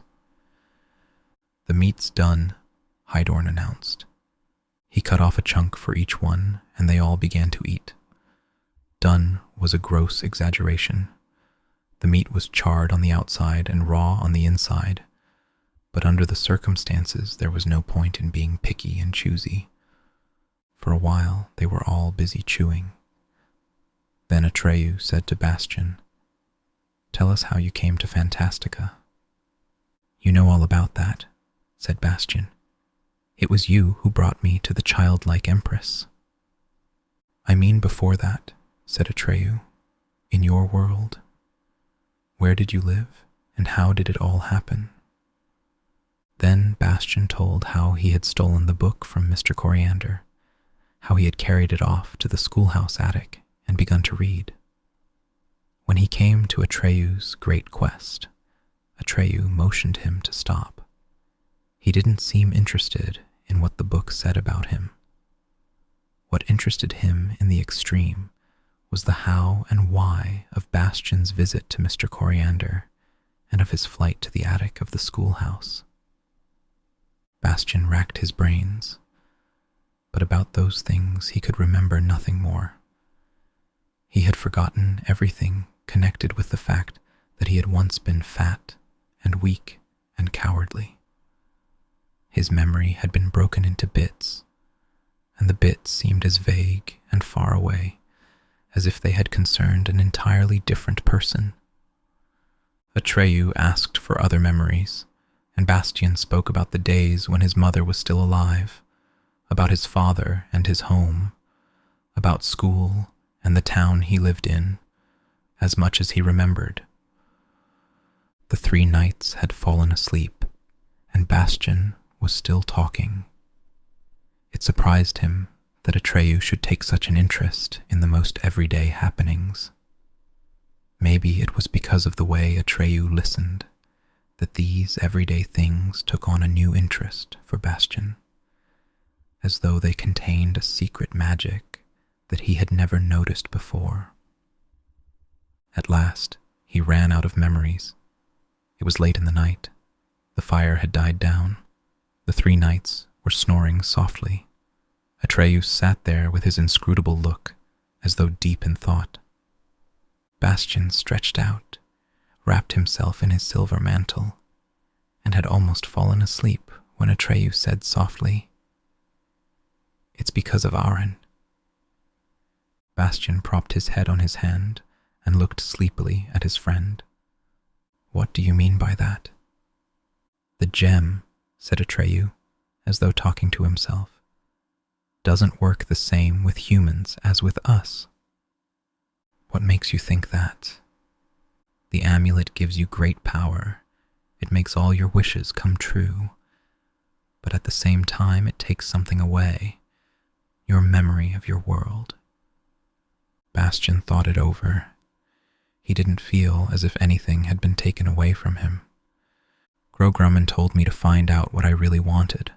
"The meat's done," Hydorn announced. He cut off a chunk for each one, and they all began to eat. Done was a gross exaggeration. The meat was charred on the outside and raw on the inside, but under the circumstances there was no point in being picky and choosy. For a while they were all busy chewing. Then Atreyu said to Bastian, "Tell us how you came to Fantastica." "You know all about that," said Bastian. "It was you who brought me to the Childlike Empress." "I mean before that," said Atreyu. "In your world. Where did you live, and how did it all happen?" Then Bastian told how he had stolen the book from Mr. Coriander, how he had carried it off to the schoolhouse attic and begun to read. When he came to Atreyu's great quest, Atreyu motioned him to stop. He didn't seem interested in what the book said about him. What interested him in the extreme was the how and why of Bastian's visit to Mr. Coriander and of his flight to the attic of the schoolhouse. Bastian racked his brains, but about those things he could remember nothing more. He had forgotten everything connected with the fact that he had once been fat and weak and cowardly. His memory had been broken into bits, and the bits seemed as vague and far away as if they had concerned an entirely different person. Atreyu asked for other memories, and Bastian spoke about the days when his mother was still alive, about his father and his home, about school and the town he lived in, as much as he remembered. The 3 knights had fallen asleep, and Bastian was still talking. It surprised him that Atreyu should take such an interest in the most everyday happenings. Maybe it was because of the way Atreyu listened that these everyday things took on a new interest for Bastian, as though they contained a secret magic that he had never noticed before. At last, he ran out of memories. It was late in the night. The fire had died down. The 3 knights were snoring softly. Atreyu sat there with his inscrutable look, as though deep in thought. Bastian stretched out, wrapped himself in his silver mantle, and had almost fallen asleep when Atreyu said softly, "It's because of Aaron." Bastian propped his head on his hand and looked sleepily at his friend. "What do you mean by that?" "The gem," said Atreyu, as though talking to himself, "doesn't work the same with humans as with us." "What makes you think that?" "The amulet gives you great power. It makes all your wishes come true. But at the same time, it takes something away, your memory of your world." Bastian thought it over. He didn't feel as if anything had been taken away from him. Grogrumman told me to find out what I really wanted,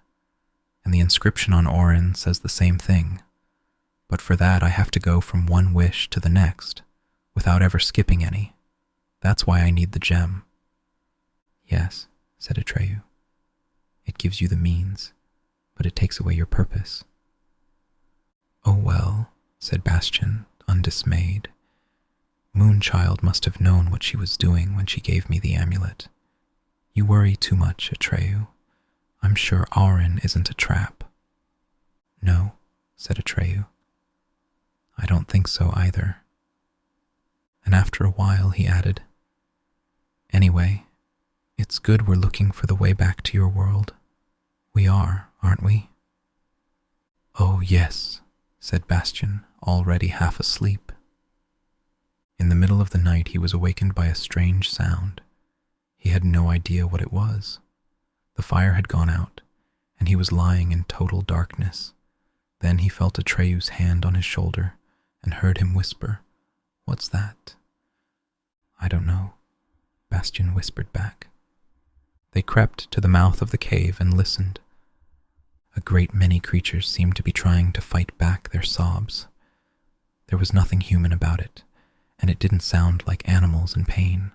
and the inscription on Orin says the same thing, but for that I have to go from one wish to the next, without ever skipping any. That's why I need the gem." "Yes," said Atreyu. "It gives you the means, but it takes away your purpose." "Oh well," said Bastian, undismayed. "Moonchild must have known what she was doing when she gave me the amulet. You worry too much, Atreyu. I'm sure Auron isn't a trap." "No," said Atreyu. "I don't think so either." And after a while he added, "Anyway, it's good we're looking for the way back to your world. We are, aren't we?" "Oh, yes," said Bastian, already half asleep. In the middle of the night he was awakened by a strange sound. He had no idea what it was. The fire had gone out, and he was lying in total darkness. Then he felt Atreyu's hand on his shoulder and heard him whisper, "What's that?" "I don't know," Bastian whispered back. They crept to the mouth of the cave and listened. A great many creatures seemed to be trying to fight back their sobs. There was nothing human about it, and it didn't sound like animals in pain.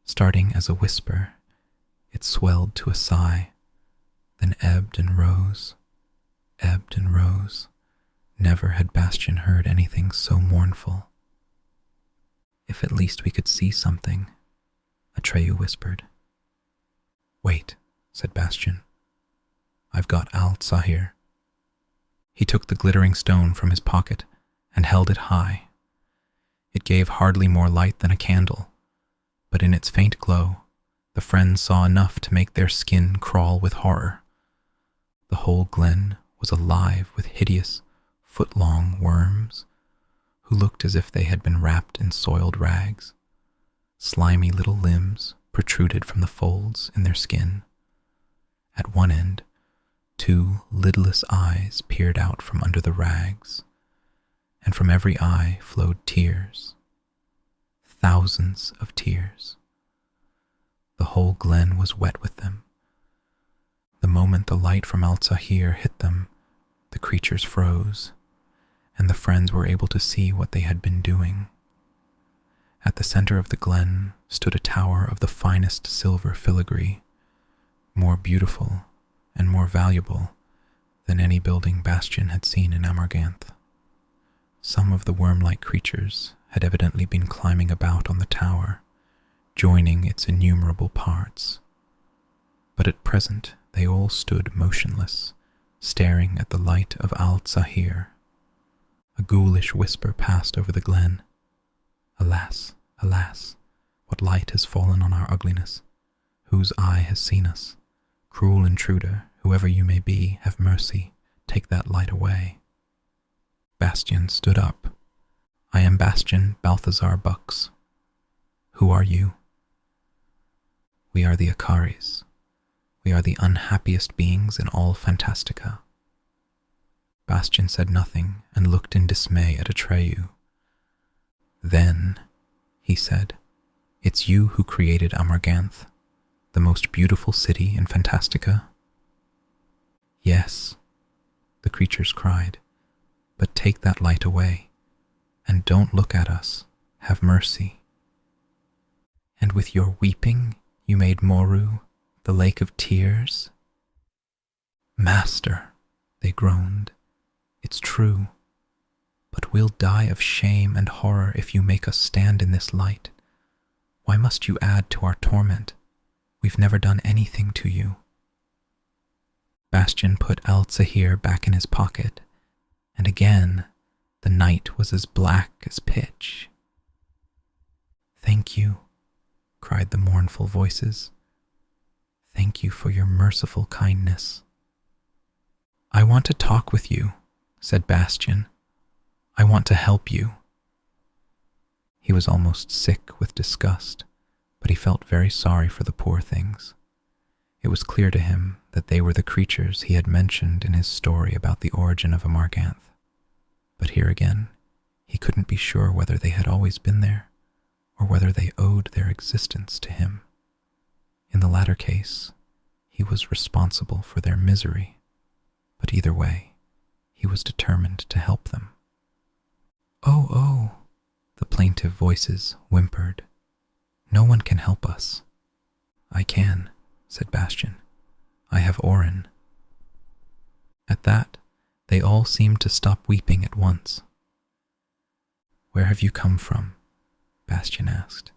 Starting as a whisper, it swelled to a sigh, then ebbed and rose, ebbed and rose. Never had Bastian heard anything so mournful. "If at least we could see something," Atreyu whispered. "Wait," said Bastian. "I've got Al-Sahir." He took the glittering stone from his pocket and held it high. It gave hardly more light than a candle, but in its faint glow, the friends saw enough to make their skin crawl with horror. The whole glen was alive with hideous, foot-long worms who looked as if they had been wrapped in soiled rags. Slimy little limbs protruded from the folds in their skin. At one end, 2 lidless eyes peered out from under the rags, and from every eye flowed tears. Thousands of tears. The whole glen was wet with them. The moment the light from Al-Sahir hit them, the creatures froze, and the friends were able to see what they had been doing. At the center of the glen stood a tower of the finest silver filigree, more beautiful and more valuable than any building Bastian had seen in Amarganth. Some of the worm-like creatures had evidently been climbing about on the tower, joining its innumerable parts. But at present they all stood motionless, staring at the light of Al-Sahir. A ghoulish whisper passed over the glen. "Alas, alas, what light has fallen on our ugliness? Whose eye has seen us? Cruel intruder, whoever you may be, have mercy, take that light away." Bastian stood up. "I am Bastian Balthazar Bux. Who are you?" "We are the Akaris. We are the unhappiest beings in all Fantastica." Bastian said nothing and looked in dismay at Atreyu. "Then," he said, "it's you who created Amarganth, the most beautiful city in Fantastica?" "Yes," the creatures cried, "but take that light away, and don't look at us. Have mercy." "And with your weeping you made Moru, the lake of tears?" "Master," they groaned, "it's true, but we'll die of shame and horror if you make us stand in this light. Why must you add to our torment? We've never done anything to you." Bastian put Al-Sahir back in his pocket, and again the night was as black as pitch. "Thank you," cried the mournful voices. "Thank you for your merciful kindness." "I want to talk with you," said Bastian. "I want to help you." He was almost sick with disgust, but he felt very sorry for the poor things. It was clear to him that they were the creatures he had mentioned in his story about the origin of Amarganth. But here again, he couldn't be sure whether they had always been there, or whether they owed their existence to him. In the latter case, he was responsible for their misery, but either way, he was determined to help them. "Oh, oh," the plaintive voices whimpered. "No one can help us." "I can," said Bastian. "I have Orin." At that, they all seemed to stop weeping at once. "Where have you come from?" Bastian asked.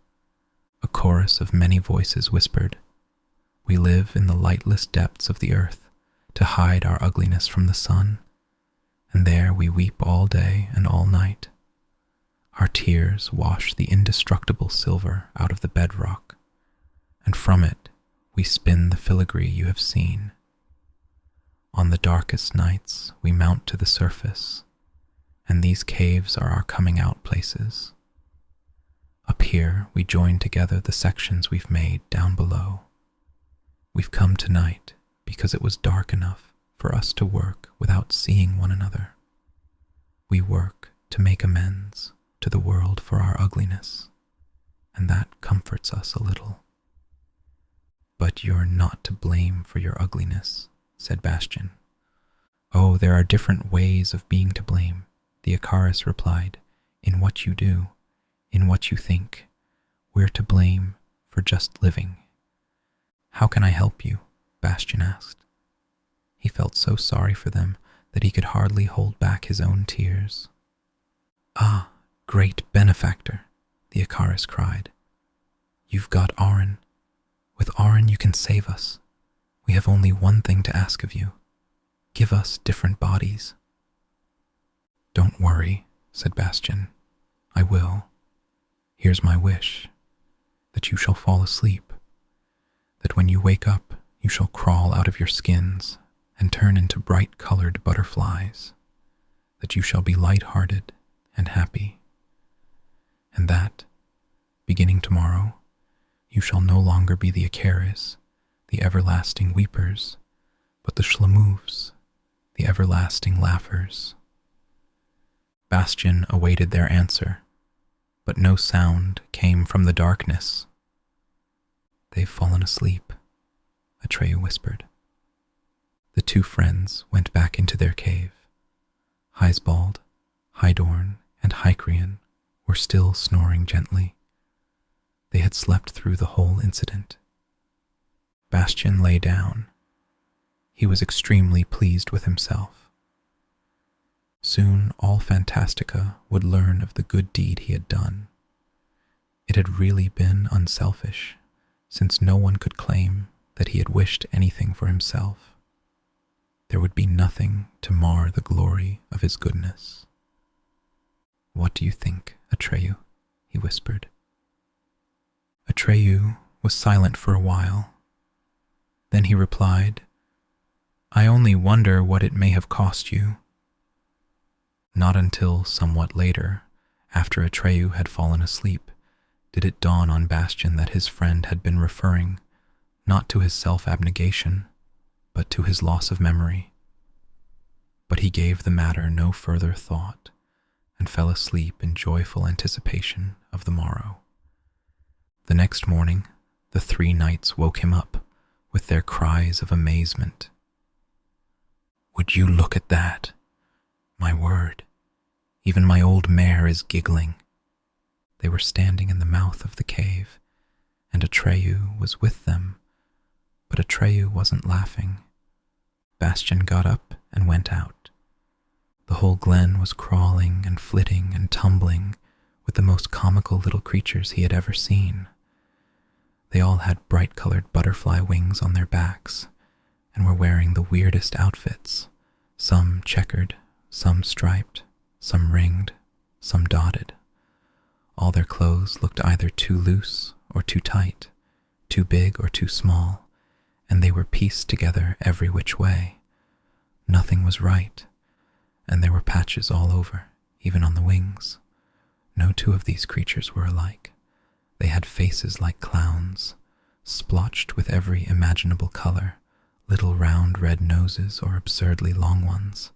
A chorus of many voices whispered, "We live in the lightless depths of the earth to hide our ugliness from the sun, and there we weep all day and all night. Our tears wash the indestructible silver out of the bedrock, and from it we spin the filigree you have seen. On the darkest nights we mount to the surface, and these caves are our coming out places. Up here we join together the sections we've made down below. We've come tonight because it was dark enough for us to work without seeing one another. We work to make amends to the world for our ugliness, and that comforts us a little." "But you're not to blame for your ugliness," said Bastian, "Oh, there are different ways of being to blame," the Icarus replied. "In what you do, in what you think. We're to blame for just living." "How can I help you?" Bastian asked. He felt so sorry for them that he could hardly hold back his own tears. "Ah, great benefactor," the Icarus cried. "You've got Auron. With Auron you can save us. We have only one thing to ask of you. Give us different bodies." "Don't worry," said Bastian. "I will. Here's my wish, that you shall fall asleep, that when you wake up you shall crawl out of your skins and turn into bright-colored butterflies, that you shall be light-hearted and happy, and that, beginning tomorrow, you shall no longer be the Icarus, the everlasting weepers, but the Schlamoofs, the everlasting laughers." Bastian awaited their answer, but no sound came from the darkness. "They've fallen asleep," Atreyu whispered. The two friends went back into their cave. Heisbald, Hydorn, and Hycrian were still snoring gently. They had slept through the whole incident. Bastian lay down. He was extremely pleased with himself. Soon all Fantastica would learn of the good deed he had done. It had really been unselfish, since no one could claim that he had wished anything for himself. There would be nothing to mar the glory of his goodness. "What do you think, Atreyu?" he whispered. Atreyu was silent for a while. Then he replied, "I only wonder what it may have cost you." Not until somewhat later, after Atreyu had fallen asleep, did it dawn on Bastian that his friend had been referring not to his self-abnegation, but to his loss of memory. But he gave the matter no further thought, and fell asleep in joyful anticipation of the morrow. The next morning, the three knights woke him up with their cries of amazement. "Would you look at that? My word, even my old mare is giggling." They were standing in the mouth of the cave, and Atreyu was with them, but Atreyu wasn't laughing. Bastian got up and went out. The whole glen was crawling and flitting and tumbling with the most comical little creatures he had ever seen. They all had bright-colored butterfly wings on their backs and were wearing the weirdest outfits, some checkered, some striped, some ringed, some dotted. All their clothes looked either too loose or too tight, too big or too small, and they were pieced together every which way. Nothing was right, and there were patches all over, even on the wings. No two of these creatures were alike. They had faces like clowns, splotched with every imaginable color, little round red noses or absurdly long ones,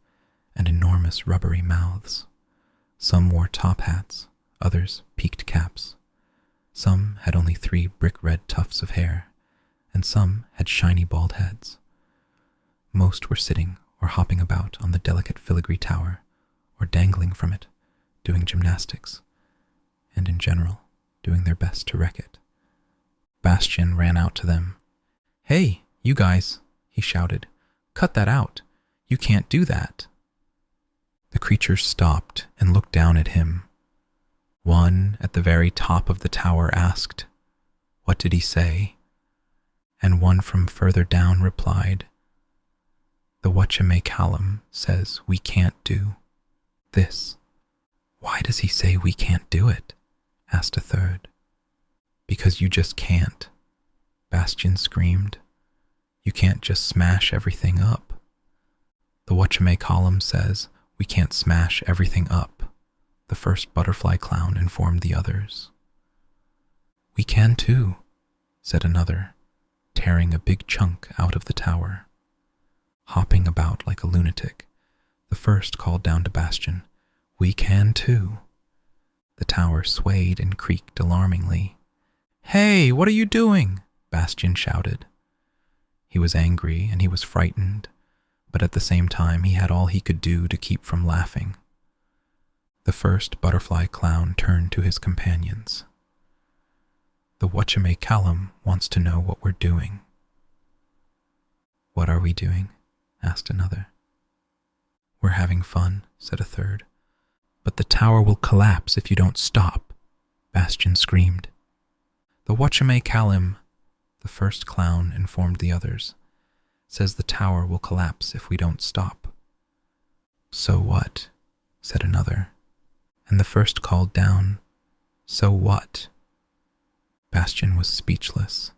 and enormous rubbery mouths. Some wore top hats, others peaked caps. Some had only 3 brick-red tufts of hair, and some had shiny bald heads. Most were sitting or hopping about on the delicate filigree tower, or dangling from it, doing gymnastics, and in general, doing their best to wreck it. Bastian ran out to them. "Hey, you guys," he shouted. "Cut that out. You can't do that." The creatures stopped and looked down at him. One at the very top of the tower asked, "What did he say?" And one from further down replied, "The whatchamacallum says we can't do this." "Why does he say we can't do it?" asked a third. "Because you just can't," Bastian screamed. "You can't just smash everything up. The whatchamacallum says we can't smash everything up," the first butterfly clown informed the others. "We can too," said another, tearing a big chunk out of the tower. Hopping about like a lunatic, the first called down to Bastian, "We can too." The tower swayed and creaked alarmingly. "Hey, what are you doing?" Bastian shouted. He was angry and he was frightened, but at the same time he had all he could do to keep from laughing. The first butterfly clown turned to his companions. "The whatchamacallum wants to know what we're doing." "What are we doing?" asked another. "We're having fun," said a third. "But the tower will collapse if you don't stop," Bastian screamed. "The whatchamacallum," the first clown informed the others, "says the tower will collapse if we don't stop." "So what?" said another, and the first called down, "So what?" Bastian was speechless,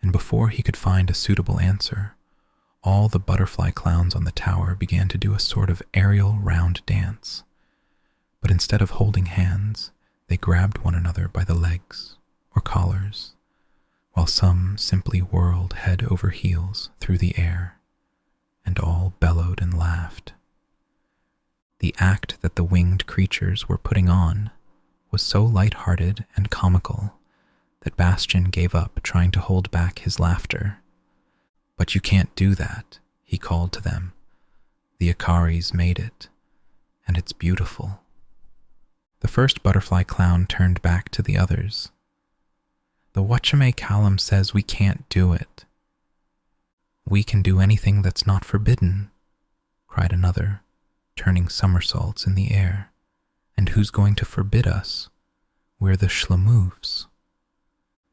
and before he could find a suitable answer, all the butterfly clowns on the tower began to do a sort of aerial round dance. But instead of holding hands, they grabbed one another by the legs or collars, while some simply whirled head over heels through the air, and all bellowed and laughed. The act that the winged creatures were putting on was so light-hearted and comical that Bastian gave up trying to hold back his laughter. "But you can't do that," he called to them. "The Akaris made it, and it's beautiful." The first butterfly clown turned back to the others. "The whatchamacallum says we can't do it." "We can do anything that's not forbidden," cried another, turning somersaults in the air. "And who's going to forbid us? We're the Schlamoofs."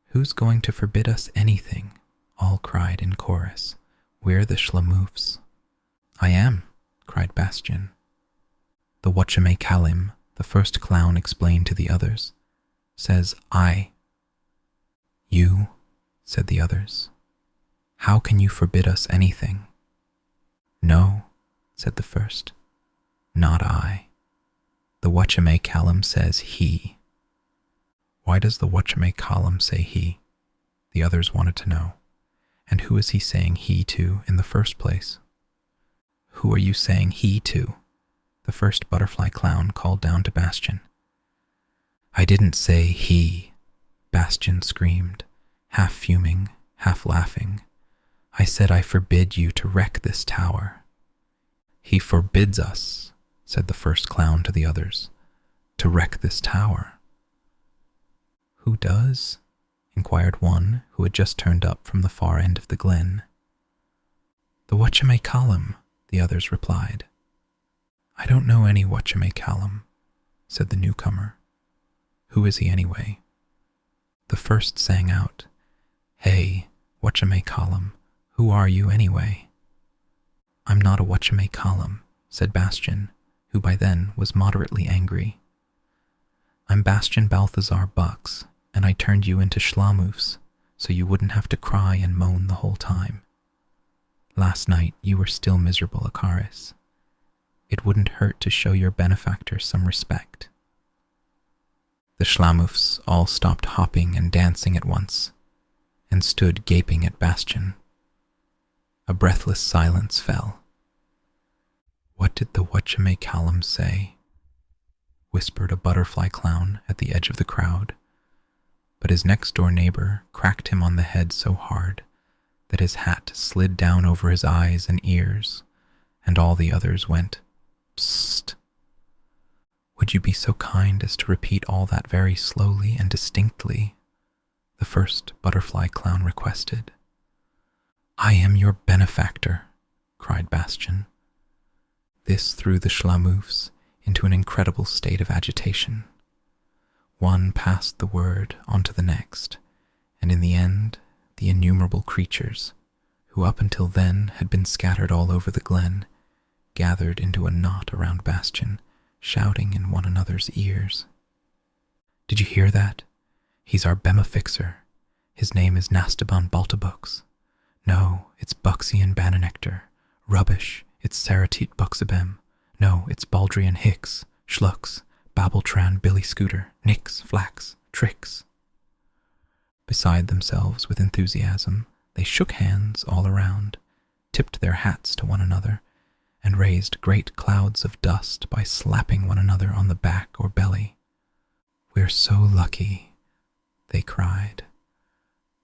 "Who's going to forbid us anything?" all cried in chorus. "We're the Schlamoofs." "I am," cried Bastian. "The whatchamacallum," the first clown explained to the others, "says I." "You," said the others. "How can you forbid us anything?" "No," said the first. "Not I. The whatchamacallum says he." "Why does the whatchamacallum say he?" the others wanted to know. "And who is he saying he to in the first place?" "Who are you saying he to?" the first butterfly clown called down to Bastian. "I didn't say he," Bastian screamed, half fuming, half laughing. "I said I forbid you to wreck this tower." "He forbids us," said the first clown to the others, "to wreck this tower." "Who does?" inquired one who had just turned up from the far end of the glen. "The whatchamacallum," the others replied. "I don't know any whatchamacallum," said the newcomer. "Who is he anyway?" The first sang out, "Hey, whatchamacallum, who are you anyway?" "I'm not a whatchamacallum," said Bastian, who by then was moderately angry. "I'm Bastian Balthazar Bucks, and I turned you into Schlamoofs so you wouldn't have to cry and moan the whole time. Last night you were still miserable, Akaris. It wouldn't hurt to show your benefactor some respect." The Schlamoofs all stopped hopping and dancing at once, and stood gaping at Bastian. A breathless silence fell. "What did the whatchamacallum say?" whispered a butterfly clown at the edge of the crowd, but his next-door neighbor cracked him on the head so hard that his hat slid down over his eyes and ears, and all the others went, "Psst." "Would you be so kind as to repeat all that very slowly and distinctly?" the first butterfly clown requested. "I am your benefactor," cried Bastian. This threw the Schlamoofs into an incredible state of agitation. One passed the word on to the next, and in the end, the innumerable creatures, who up until then had been scattered all over the glen, gathered into a knot around Bastian, shouting in one another's ears. "Did you hear that? He's our Bemafixer. His name is Nastaban Baltabux. No, it's Buxian Bananectar. Rubbish, it's Saratit Buxabem. No, it's Baldrian Hicks, Schlux, Babbletran Billy Scooter, Nix, Flax, Trix." Beside themselves with enthusiasm, they shook hands all around, tipped their hats to one another, and raised great clouds of dust by slapping one another on the back or belly. "We're so lucky," they cried.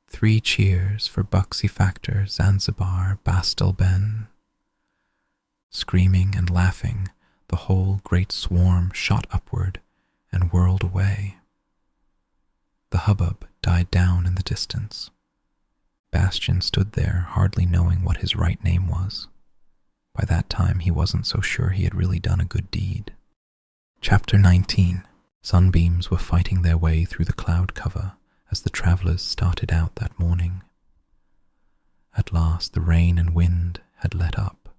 "3 cheers for Buxifactor Zanzibar Bastelben." Screaming and laughing, the whole great swarm shot upward and whirled away. The hubbub died down in the distance. Bastian stood there, hardly knowing what his right name was. By that time, he wasn't so sure he had really done a good deed. Chapter 19. Sunbeams were fighting their way through the cloud cover as the travelers started out that morning. At last, the rain and wind had let up.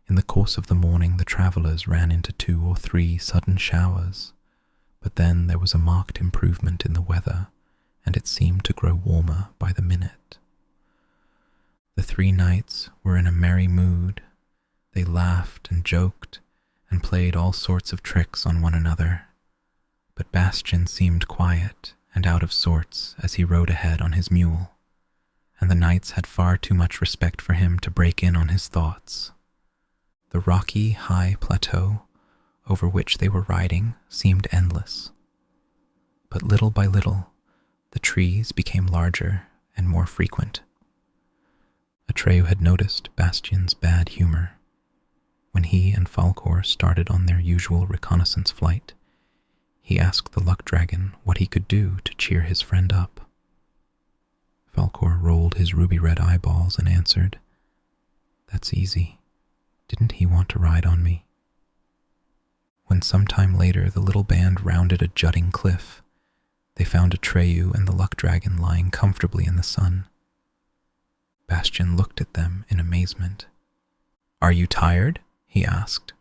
In the course of the morning, the travelers ran into 2 or 3 sudden showers, but then there was a marked improvement in the weather, and it seemed to grow warmer by the minute. The 3 knights were in a merry mood. They laughed and joked and played all sorts of tricks on one another, but Bastian seemed quiet and out of sorts as he rode ahead on his mule, and the knights had far too much respect for him to break in on his thoughts. The rocky, high plateau over which they were riding seemed endless, but little by little the trees became larger and more frequent. Atreyu had noticed Bastian's bad humor. When he and Falkor started on their usual reconnaissance flight, he asked the luck dragon what he could do to cheer his friend up. Falkor rolled his ruby-red eyeballs and answered, "That's easy. Didn't he want to ride on me?" When some time later the little band rounded a jutting cliff, they found Atreyu and the luck dragon lying comfortably in the sun. Bastian looked at them in amazement. "Are you tired?" he asked.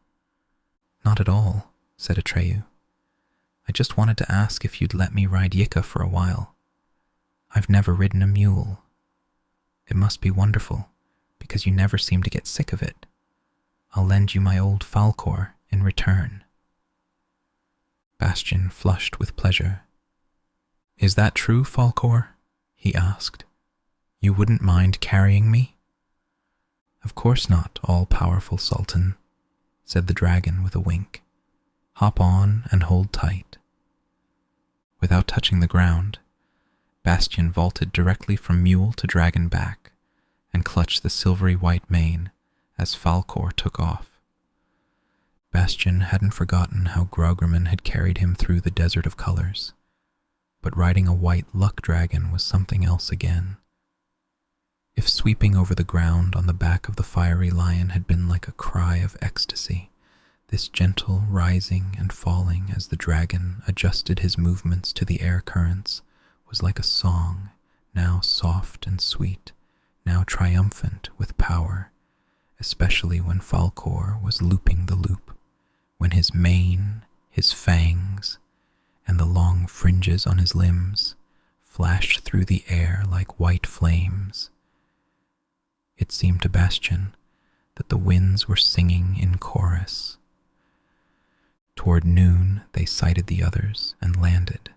"Not at all," said Atreyu. "I just wanted to ask if you'd let me ride Yika for a while. I've never ridden a mule. It must be wonderful, because you never seem to get sick of it. I'll lend you my old Falkor in return." Bastian flushed with pleasure. "Is that true, Falkor?" he asked. "You wouldn't mind carrying me?" "Of course not, all-powerful Sultan," said the dragon with a wink. "Hop on and hold tight." Without touching the ground, Bastian vaulted directly from mule to dragon back and clutched the silvery white mane as Falkor took off. Bastian hadn't forgotten how Groggerman had carried him through the desert of colors, but riding a white luck dragon was something else again. If sweeping over the ground on the back of the fiery lion had been like a cry of ecstasy, this gentle rising and falling as the dragon adjusted his movements to the air currents was like a song, now soft and sweet, now triumphant with power, especially when Falkor was looping the loop, when his mane, his fangs, and the long fringes on his limbs flashed through the air like white flames. It seemed to Bastian that the winds were singing in chorus. Toward noon, they sighted the others and landed.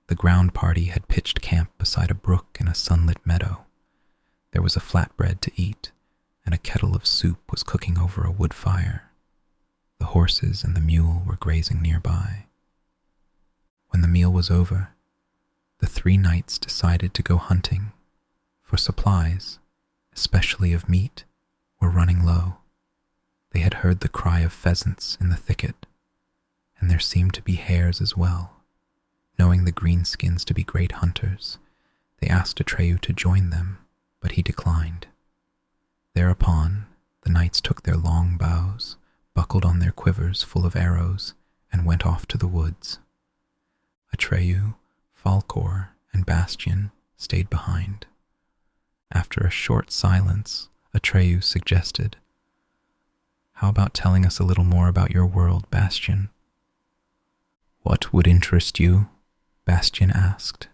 The ground party had pitched camp beside a brook in a sunlit meadow. There was a flatbread to eat, and a kettle of soup was cooking over a wood fire. The horses and the mule were grazing nearby. When the meal was over, the 3 knights decided to go hunting, for supplies, especially of meat, were running low. They had heard the cry of pheasants in the thicket, and there seemed to be hares as well. Knowing the greenskins to be great hunters, they asked Atreyu to join them, but he declined. Thereupon, the knights took their long bows, buckled on their quivers full of arrows, and went off to the woods. Atreyu, Falkor, and Bastian stayed behind. After a short silence, Atreyu suggested, "How about telling us a little more about your world, Bastian?" "What would interest you?" Bastian asked.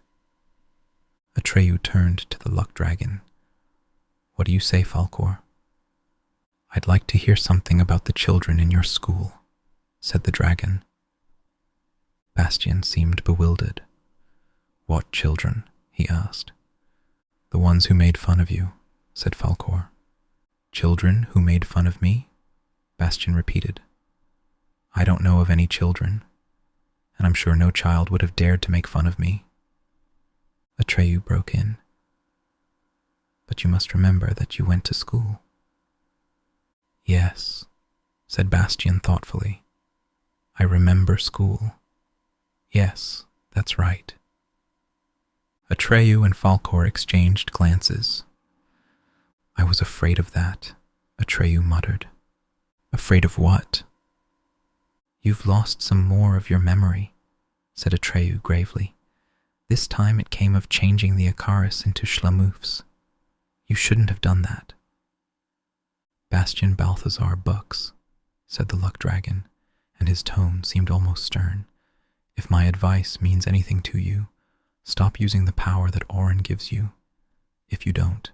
Atreyu turned to the luck dragon. "What do you say, Falkor?" "I'd like to hear something about the children in your school," said the dragon. Bastian seemed bewildered. "What children?" he asked. "The ones who made fun of you," said Falkor. "Children who made fun of me?" Bastian repeated. "I don't know of any children, and I'm sure no child would have dared to make fun of me." Atreyu broke in. "But you must remember that you went to school." Yes, said Bastian thoughtfully. I remember school. Yes, that's right. Atreyu and Falkor exchanged glances. I was afraid of that, Atreyu muttered. Afraid of what? You've lost some more of your memory, said Atreyu gravely. This time it came of changing the Icarus into Schlamoofs. You shouldn't have done that. Bastian Balthazar Bux, said the Luck Dragon, and his tone seemed almost stern. If my advice means anything to you, stop using the power that Orin gives you. If you don't,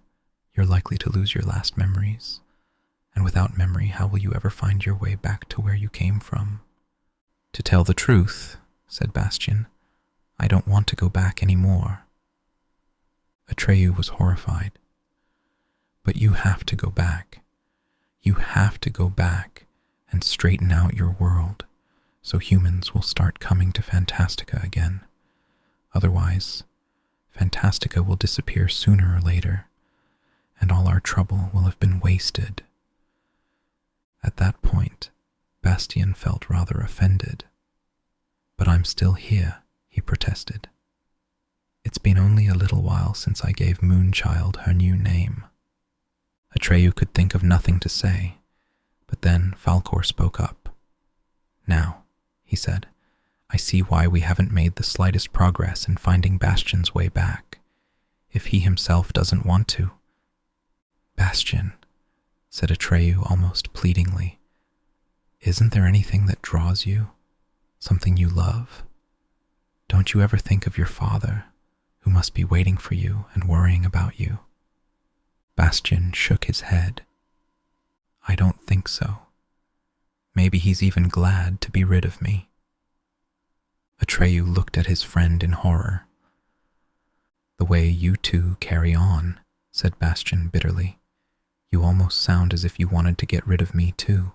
you're likely to lose your last memories. And without memory, how will you ever find your way back to where you came from? To tell the truth, said Bastian, I don't want to go back anymore. Atreyu was horrified. But you have to go back. You have to go back and straighten out your world so humans will start coming to Fantastica again. Otherwise, Fantastica will disappear sooner or later, and all our trouble will have been wasted. At that point, Bastian felt rather offended. But I'm still here, he protested. It's been only a little while since I gave Moonchild her new name. Atreyu could think of nothing to say, but then Falkor spoke up. Now, he said, I see why we haven't made the slightest progress in finding Bastian's way back, if he himself doesn't want to. Bastian, said Atreyu almost pleadingly, isn't there anything that draws you? Something you love? Don't you ever think of your father, who must be waiting for you and worrying about you? Bastian shook his head. I don't think so. Maybe he's even glad to be rid of me. Atreyu looked at his friend in horror. The way you two carry on, said Bastian bitterly. You almost sound as if you wanted to get rid of me too.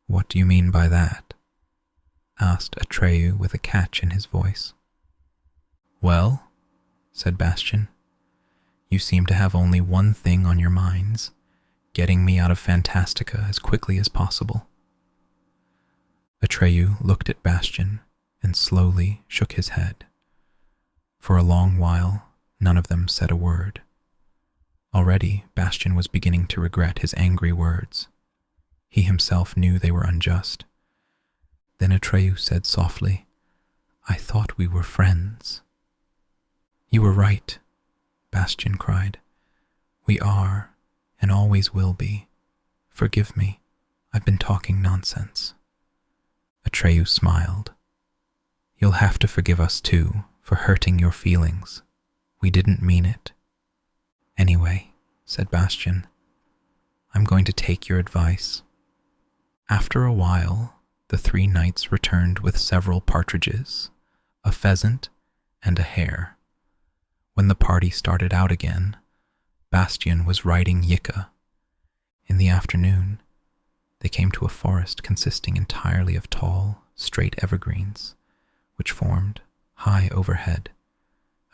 What do you mean by that? Asked Atreyu with a catch in his voice. Well, said Bastian, you seem to have only one thing on your minds, getting me out of Fantastica as quickly as possible. Atreyu looked at Bastian and slowly shook his head. For a long while, none of them said a word. Already, Bastian was beginning to regret his angry words. He himself knew they were unjust. Then Atreyu said softly, I thought we were friends. You were right, Bastian cried. We are, and always will be. Forgive me, I've been talking nonsense. Atreyu smiled. You'll have to forgive us too, for hurting your feelings. We didn't mean it. Anyway, said Bastian, I'm going to take your advice. After a while, the three knights returned with several partridges, a pheasant, and a hare. When the party started out again, Bastian was riding Yika. In the afternoon, they came to a forest consisting entirely of tall, straight evergreens, which formed, high overhead,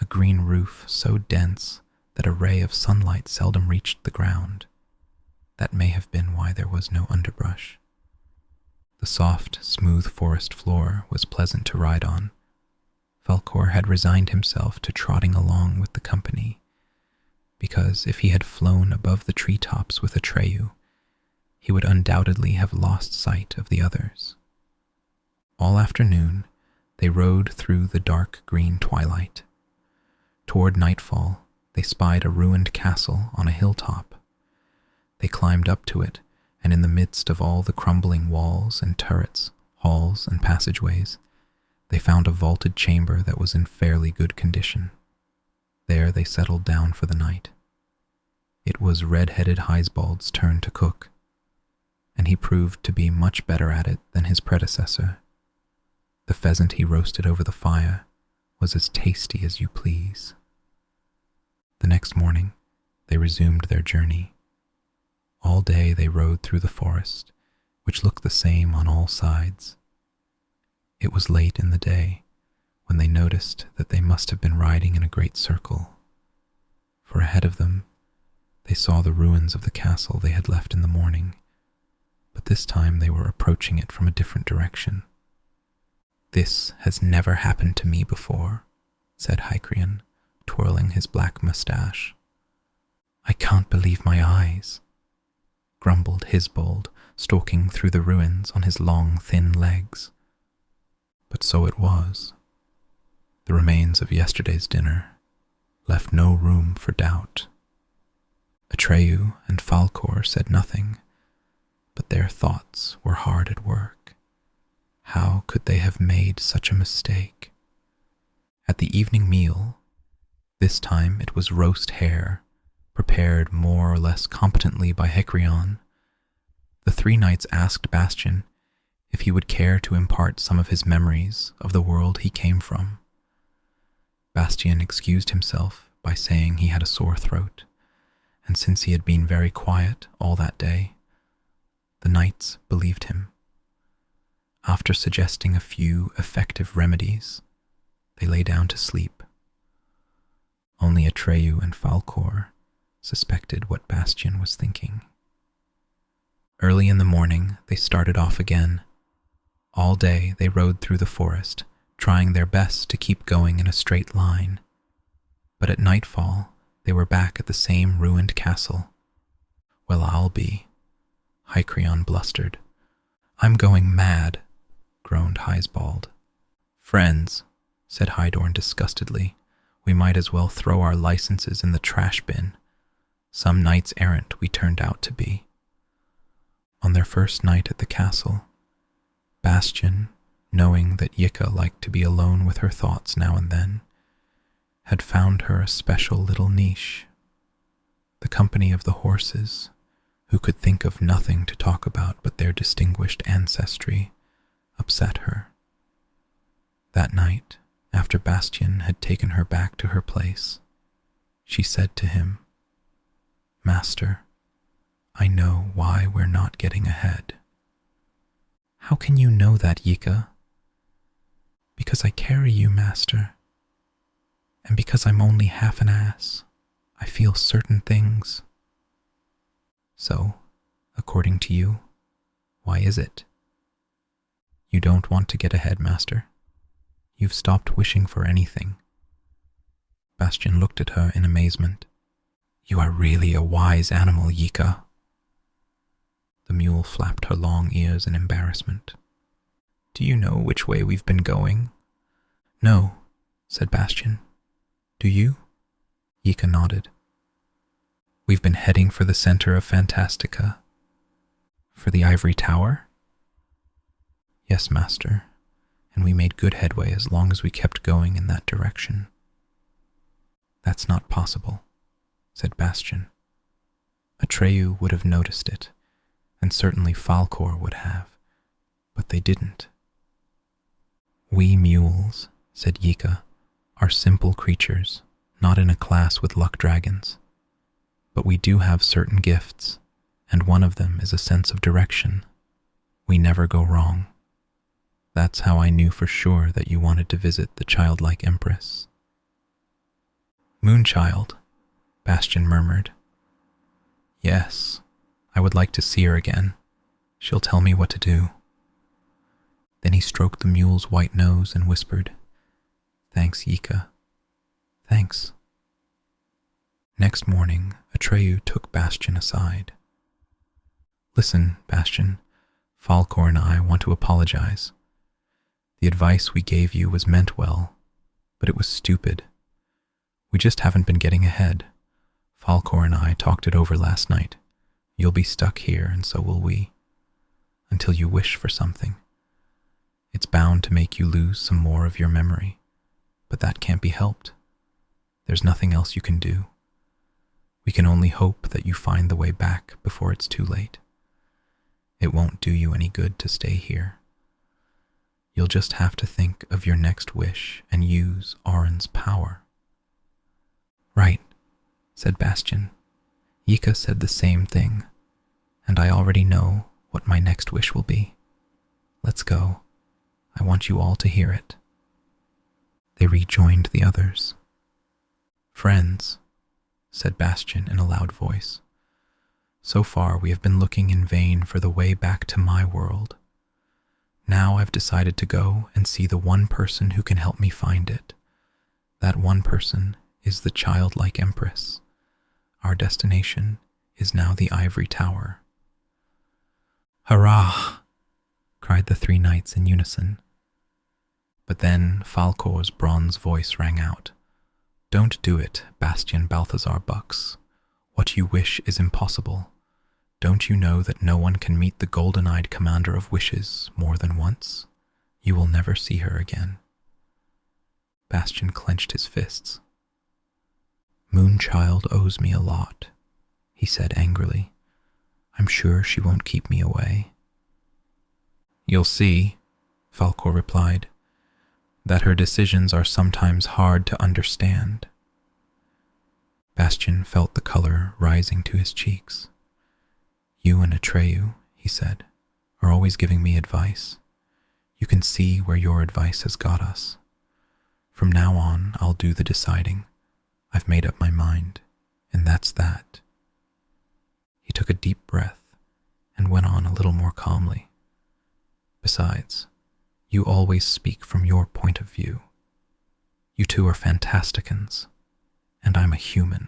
a green roof so dense that a ray of sunlight seldom reached the ground. That may have been why there was no underbrush. The soft, smooth forest floor was pleasant to ride on. Falkor had resigned himself to trotting along with the company, because if he had flown above the treetops with Atreyu, he would undoubtedly have lost sight of the others. All afternoon, they rode through the dark green twilight. Toward nightfall, they spied a ruined castle on a hilltop. They climbed up to it, and in the midst of all the crumbling walls and turrets, halls and passageways, they found a vaulted chamber that was in fairly good condition. There they settled down for the night. It was red-headed Heisbald's turn to cook, and he proved to be much better at it than his predecessor. The pheasant he roasted over the fire was as tasty as you please. The next morning, they resumed their journey. All day they rode through the forest, which looked the same on all sides. It was late in the day when they noticed that they must have been riding in a great circle, for ahead of them They saw the ruins of the castle they had left in the morning, but this time they were approaching it from a different direction. "This has never happened to me before," said Hycrian, twirling his black mustache. "I can't believe my eyes," grumbled Hisbold, stalking through the ruins on his long, thin legs. But so it was. The remains of yesterday's dinner left no room for doubt. Atreyu and Falkor said nothing, but their thoughts were hard at work. How could they have made such a mistake? At the evening meal, this time it was roast hare, prepared more or less competently by Hycrian. The three knights asked Bastian if he would care to impart some of his memories of the world he came from. Bastian excused himself by saying he had a sore throat, and since he had been very quiet all that day, the knights believed him. After suggesting a few effective remedies, they lay down to sleep. Only Atreyu and Falkor suspected what Bastian was thinking. Early in the morning, they started off again. All day they rode through the forest, trying their best to keep going in a straight line. But at nightfall, they were back at the same ruined castle. "Well, I'll be," Hycrian blustered. "I'm going mad," groaned Hisbold. "Friends," said Hydorn disgustedly, "we might as well throw our licenses in the trash bin. Some knights errant we turned out to be." On their first night at the castle, Bastian, knowing that Yika liked to be alone with her thoughts now and then, had found her a special little niche. The company of the horses, who could think of nothing to talk about but their distinguished ancestry, upset her. That night, after Bastian had taken her back to her place, she said to him, "Master, I know why we're not getting ahead." "How can you know that, Yika?" "Because I carry you, Master. And because I'm only half an ass, I feel certain things." "So, according to you, why is it?" "You don't want to get ahead, Master. You've stopped wishing for anything." Bastian looked at her in amazement. "You are really a wise animal, Yika." The mule flapped her long ears in embarrassment. "Do you know which way we've been going?" "No," said Bastian. "Do you?" Yika nodded. "We've been heading for the center of Fantastica." "For the ivory tower?" "Yes, Master, and we made good headway as long as we kept going in that direction." "That's not possible," said Bastian. "Atreyu would have noticed it, and certainly Falkor would have, but they didn't." "We mules," said Yika, "are simple creatures, not in a class with luck dragons. But we do have certain gifts, and one of them is a sense of direction. We never go wrong. That's how I knew for sure that you wanted to visit the Childlike Empress." "Moonchild," Bastian murmured. "Yes, I would like to see her again. She'll tell me what to do." Then he stroked the mule's white nose and whispered, "Thanks, Yika. Thanks." Next morning, Atreyu took Bastian aside. "Listen, Bastian, Falkor and I want to apologize. The advice we gave you was meant well, but it was stupid. We just haven't been getting ahead. Falkor and I talked it over last night. You'll be stuck here, and so will we. Until you wish for something. It's bound to make you lose some more of your memory, but that can't be helped. There's nothing else you can do. We can only hope that you find the way back before it's too late. It won't do you any good to stay here. You'll just have to think of your next wish and use Auron's power." "Right," said Bastian. "Yika said the same thing, and I already know what my next wish will be. Let's go. I want you all to hear it." They rejoined the others. "Friends," said Bastian in a loud voice. "So far we have been looking in vain for the way back to my world. Now I've decided to go and see the one person who can help me find it. That one person is the Childlike Empress. Our destination is now the Ivory Tower." "Hurrah!" cried the three knights in unison. But then Falcor's bronze voice rang out. "Don't do it, Bastian Balthazar Bucks. What you wish is impossible. Don't you know that no one can meet the golden-eyed commander of wishes more than once? You will never see her again." Bastian clenched his fists. "Moonchild owes me a lot," he said angrily. "I'm sure she won't keep me away." "You'll see," Falcor replied, "that her decisions are sometimes hard to understand." Bastian felt the color rising to his cheeks. "You and Atreyu," he said, "are always giving me advice. You can see where your advice has got us. From now on, I'll do the deciding. I've made up my mind, and that's that." He took a deep breath and went on a little more calmly. "Besides, you always speak from your point of view. You two are Fantasticans, and I'm a human.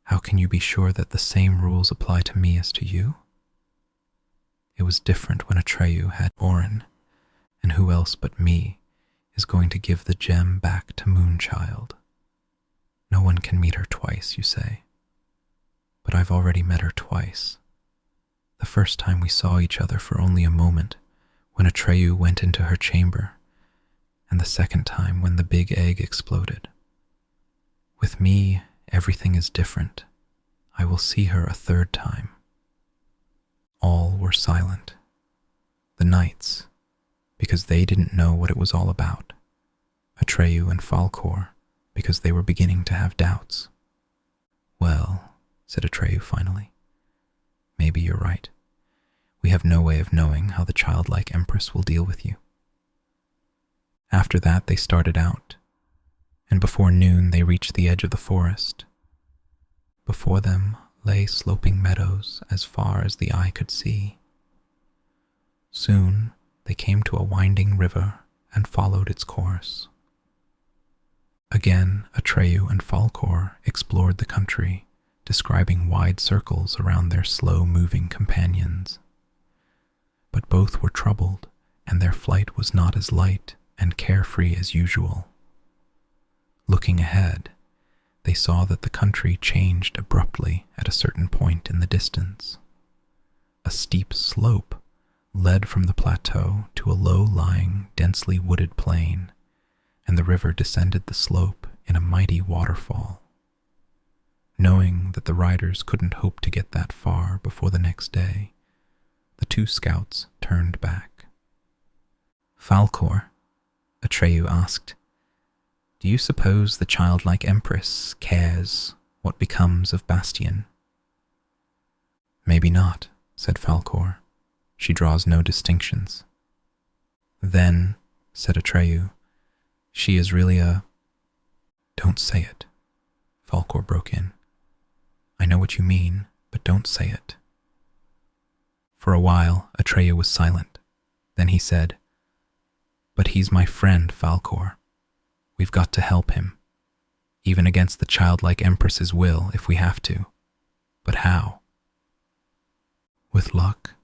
How can you be sure that the same rules apply to me as to you? It was different when Atreyu had Orin, and who else but me is going to give the gem back to Moonchild? No one can meet her twice, you say. But I've already met her twice. The first time we saw each other for only a moment, when Atreyu went into her chamber, and the second time when the big egg exploded. With me, everything is different. I will see her a third time." All were silent. The knights, because they didn't know what it was all about. Atreyu and Falcor, because they were beginning to have doubts. "Well," said Atreyu finally, "maybe you're right. We have no way of knowing how the Childlike Empress will deal with you." After that they started out, and before noon they reached the edge of the forest. Before them lay sloping meadows as far as the eye could see. Soon they came to a winding river and followed its course. Again Atreyu and Falcor explored the country, describing wide circles around their slow-moving companions. But both were troubled, and their flight was not as light and carefree as usual. Looking ahead, they saw that the country changed abruptly at a certain point in the distance. A steep slope led from the plateau to a low-lying, densely wooded plain, and the river descended the slope in a mighty waterfall. Knowing that the riders couldn't hope to get that far before the next day, the two scouts turned back. "Falcor," Atreyu asked, "do you suppose the Childlike Empress cares what becomes of Bastian?" "Maybe not," said Falcor. "She draws no distinctions." "Then," said Atreyu, "she is really a—" "Don't say it," Falcor broke in. "I know what you mean, but don't say it." For a while, Atreyu was silent. Then he said, "But he's my friend, Falcor. We've got to help him, even against the Childlike Empress's will if we have to. But how?" "With luck,"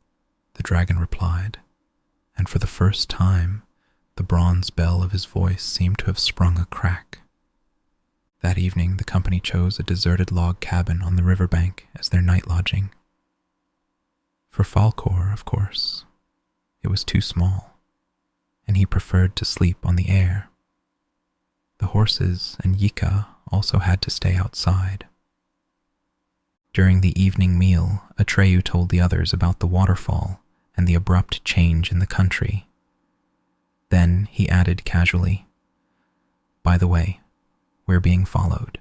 the dragon replied, and for the first time, the bronze bell of his voice seemed to have sprung a crack. That evening, the company chose a deserted log cabin on the riverbank as their night lodging. For Falcor, of course, it was too small, and he preferred to sleep on the air. The horses and Yika also had to stay outside. During the evening meal, Atreyu told the others about the waterfall and the abrupt change in the country. Then he added casually, "By the way, we're being followed."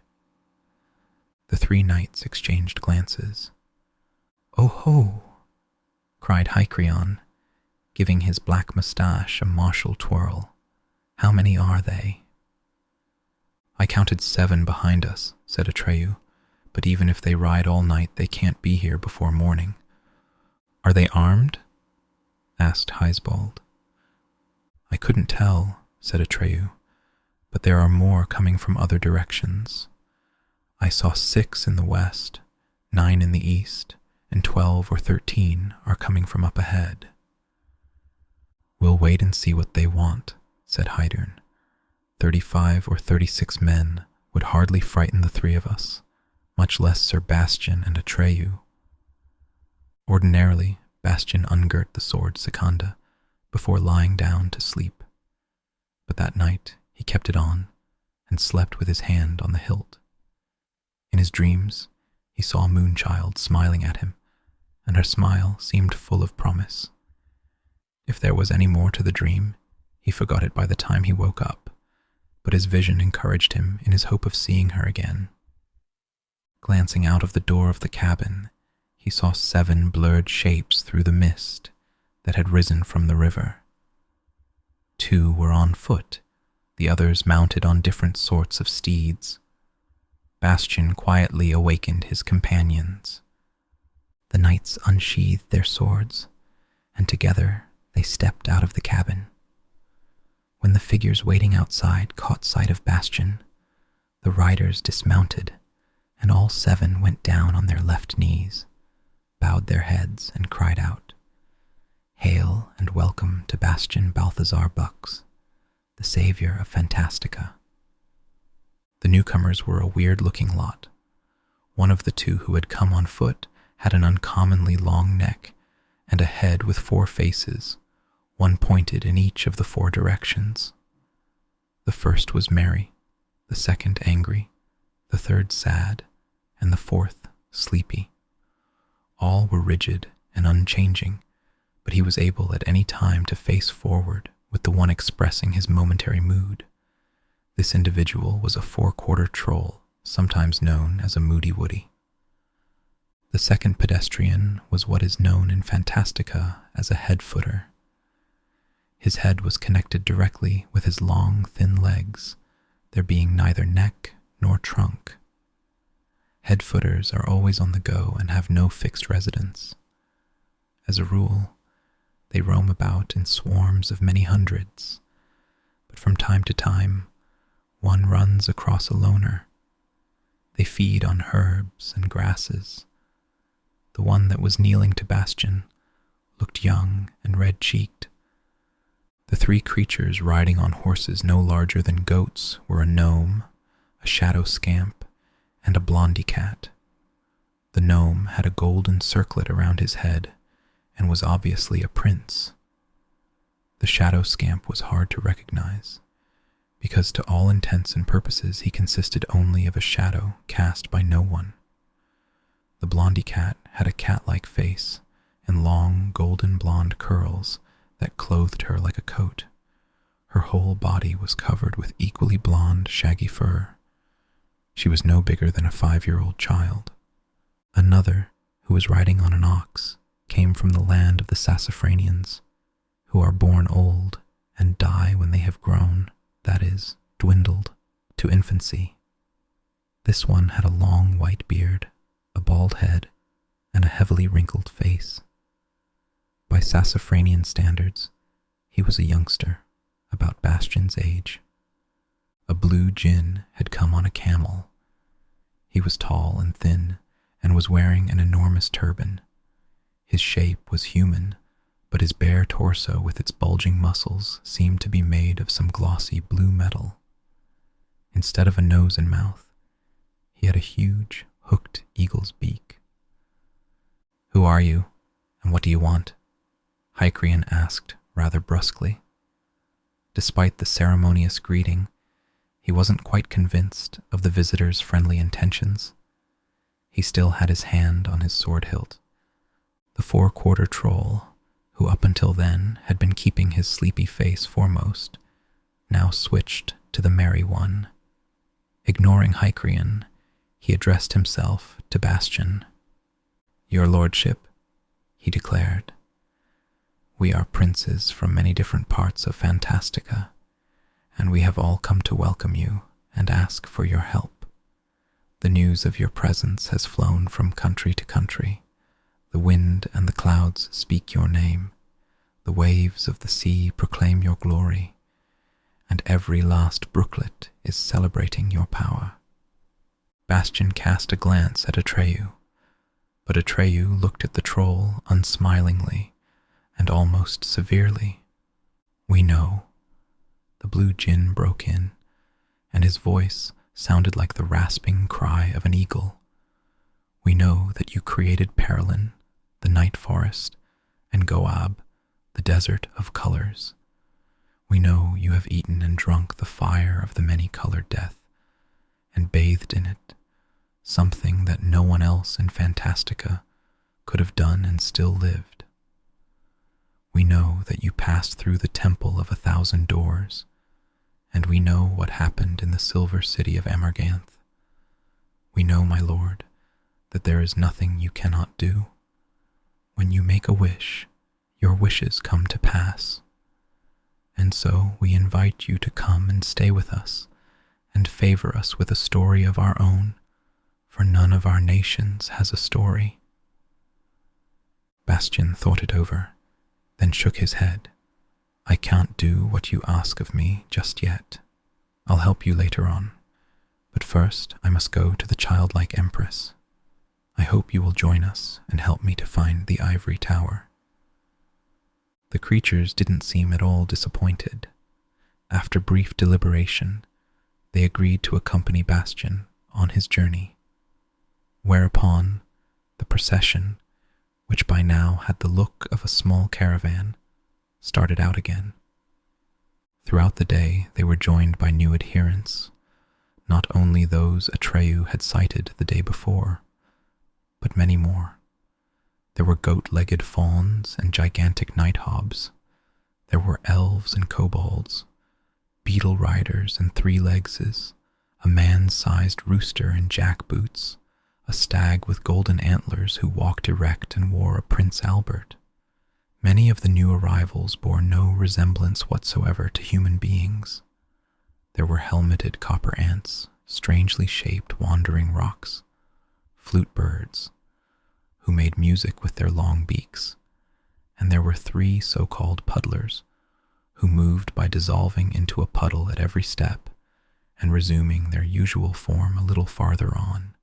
The three knights exchanged glances. "Oh ho!" cried Hycrion, giving his black mustache a martial twirl. "How many are they?" "I counted 7 behind us," said Atreyu, but even if they ride all night, they can't be here before morning." "Are they armed?" asked Heisbold. "I couldn't tell," said Atreyu, "but there are more coming from other directions. I saw 6 in the west, 9 in the east, and 12 or 13 are coming from up ahead." "We'll wait and see what they want," said Heidern. 35 or 36 men would hardly frighten the 3 of us, much less Sir Bastian and Atreyu." Ordinarily, Bastian ungirt the sword Secunda before lying down to sleep, but that night he kept it on and slept with his hand on the hilt. In his dreams, he saw Moonchild smiling at him, and her smile seemed full of promise. If there was any more to the dream, he forgot it by the time he woke up, but his vision encouraged him in his hope of seeing her again. Glancing out of the door of the cabin, he saw 7 blurred shapes through the mist that had risen from the river. 2 were on foot, the others mounted on different sorts of steeds. Bastian quietly awakened his companions. The knights unsheathed their swords, and together they stepped out of the cabin. When the figures waiting outside caught sight of Bastian, the riders dismounted, and all 7 went down on their left knees, bowed their heads, and cried out, "Hail and welcome to Bastian Balthazar Bux, the savior of Fantastica." The newcomers were a weird-looking lot. One of the 2 who had come on foot had an uncommonly long neck and a head with 4 faces, one pointed in each of the 4 directions. The first was merry, the second angry, the third sad, and the 4th sleepy. All were rigid and unchanging, but he was able at any time to face forward with the one expressing his momentary mood. This individual was a 4-quarter troll, sometimes known as a Moody Woody. The second pedestrian was what is known in Fantastica as a head-footer. His head was connected directly with his long, thin legs, there being neither neck nor trunk. Head-footers are always on the go and have no fixed residence. As a rule, they roam about in swarms of many hundreds, but from time to time, one runs across a loner. They feed on herbs and grasses. The one that was kneeling to Bastian looked young and red-cheeked. The 3 creatures riding on horses no larger than goats were a gnome, a shadow scamp, and a blondie cat. The gnome had a golden circlet around his head and was obviously a prince. The shadow scamp was hard to recognize, because to all intents and purposes he consisted only of a shadow cast by no one. The blondie cat had a cat-like face and long golden blonde curls that clothed her like a coat. Her whole body was covered with equally blonde, shaggy fur. She was no bigger than a 5-year-old child. Another, who was riding on an ox, came from the land of the Sassafranians, who are born old and die when they have grown, that is, dwindled, to infancy. This one had a long white beard, a bald head, and a heavily wrinkled face. By Sassafranian standards, he was a youngster, about Bastian's age. A blue djinn had come on a camel. He was tall and thin, and was wearing an enormous turban. His shape was human, but his bare torso with its bulging muscles seemed to be made of some glossy blue metal. Instead of a nose and mouth, he had a huge, hooked eagle's beak. "Who are you, and what do you want?" Hycrian asked rather brusquely. Despite the ceremonious greeting, he wasn't quite convinced of the visitor's friendly intentions. He still had his hand on his sword hilt. The 4-quarter troll, who up until then had been keeping his sleepy face foremost, now switched to the merry one. Ignoring Hycrian, he addressed himself to Bastian. "Your lordship," he declared, "we are princes from many different parts of Fantastica, and we have all come to welcome you and ask for your help. The news of your presence has flown from country to country. The wind and the clouds speak your name. The waves of the sea proclaim your glory, and every last brooklet is celebrating your power. Bastian cast a glance at Atreyu, but Atreyu looked at the troll unsmilingly and almost severely. We know. The blue djinn broke in, and his voice sounded like the rasping cry of an eagle. We know that you created Perlin, the night forest, and Goab, the desert of colors. We know you have eaten and drunk the fire of the many-colored death, and bathed in it, something that no one else in Fantastica could have done and still lived. We know that you passed through the temple of 1,000 doors, and we know what happened in the silver city of Amarganth. We know, my lord, that there is nothing you cannot do. When you make a wish, your wishes come to pass. And so we invite you to come and stay with us, and favor us with a story of our own, for none of our nations has a story. Bastian thought it over, then shook his head. I can't do what you ask of me just yet. I'll help you later on, but first I must go to the Childlike Empress. I hope you will join us and help me to find the ivory tower. The creatures didn't seem at all disappointed. After brief deliberation, they agreed to accompany Bastian on his journey, whereupon the procession, which by now had the look of a small caravan, started out again. Throughout the day they were joined by new adherents, not only those Atreyu had sighted the day before, but many more. There were goat-legged fauns and gigantic nighthawks. There were elves and kobolds, beetle riders and three-legses, a man-sized rooster in jackboots, a stag with golden antlers who walked erect and wore a Prince Albert. Many of the new arrivals bore no resemblance whatsoever to human beings. There were helmeted copper ants, strangely shaped wandering rocks, flute birds, who made music with their long beaks, and there were 3 so-called puddlers, who moved by dissolving into a puddle at every step and resuming their usual form a little farther on.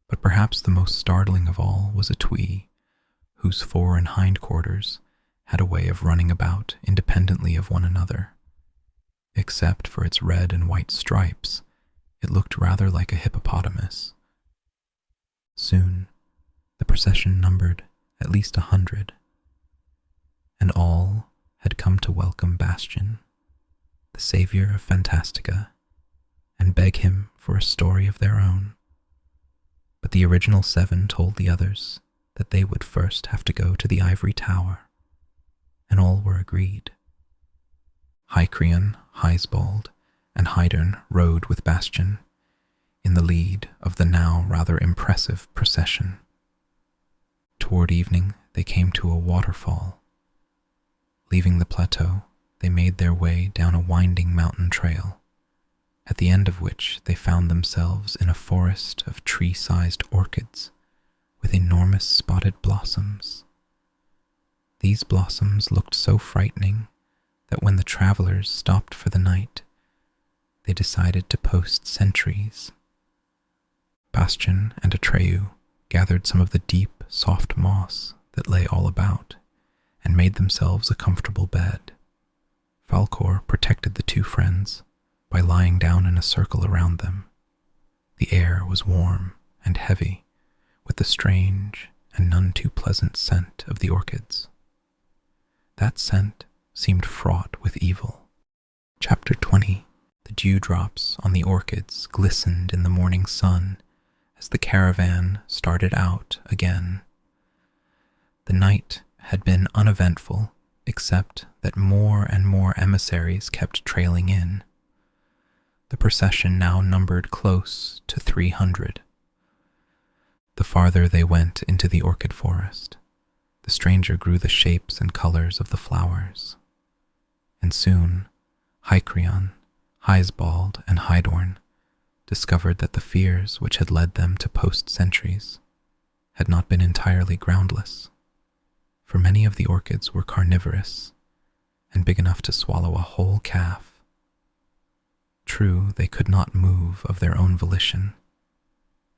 But perhaps the most startling of all was a twee, whose fore and hindquarters had a way of running about independently of one another. Except for its red and white stripes, it looked rather like a hippopotamus. Soon, the procession numbered at least 100, and all had come to welcome Bastian, the savior of Fantastica, and beg him for a story of their own. But the original 7 told the others that they would first have to go to the ivory tower, and all were agreed. Hycrian, Hisbald, and Hydern rode with Bastian, in the lead of the now rather impressive procession. Toward evening, they came to a waterfall. Leaving the plateau, they made their way down a winding mountain trail, at the end of which they found themselves in a forest of tree-sized orchids with enormous spotted blossoms. These blossoms looked so frightening that when the travelers stopped for the night, they decided to post sentries. Bastian and Atreyu gathered some of the deep, soft moss that lay all about and made themselves a comfortable bed. Falkor protected the 2 friends by lying down in a circle around them. The air was warm and heavy with the strange and none too pleasant scent of the orchids. That scent seemed fraught with evil. Chapter 20. The dewdrops on the orchids glistened in the morning sun as the caravan started out again. The night had been uneventful, except that more and more emissaries kept trailing in. The procession now numbered close to 300. The farther they went into the orchid forest, the stranger grew the shapes and colors of the flowers. And soon, Hycrian, Hisbald, and Hydorn discovered that the fears which had led them to post sentries had not been entirely groundless, for many of the orchids were carnivorous and big enough to swallow a whole calf. True, they could not move of their own volition.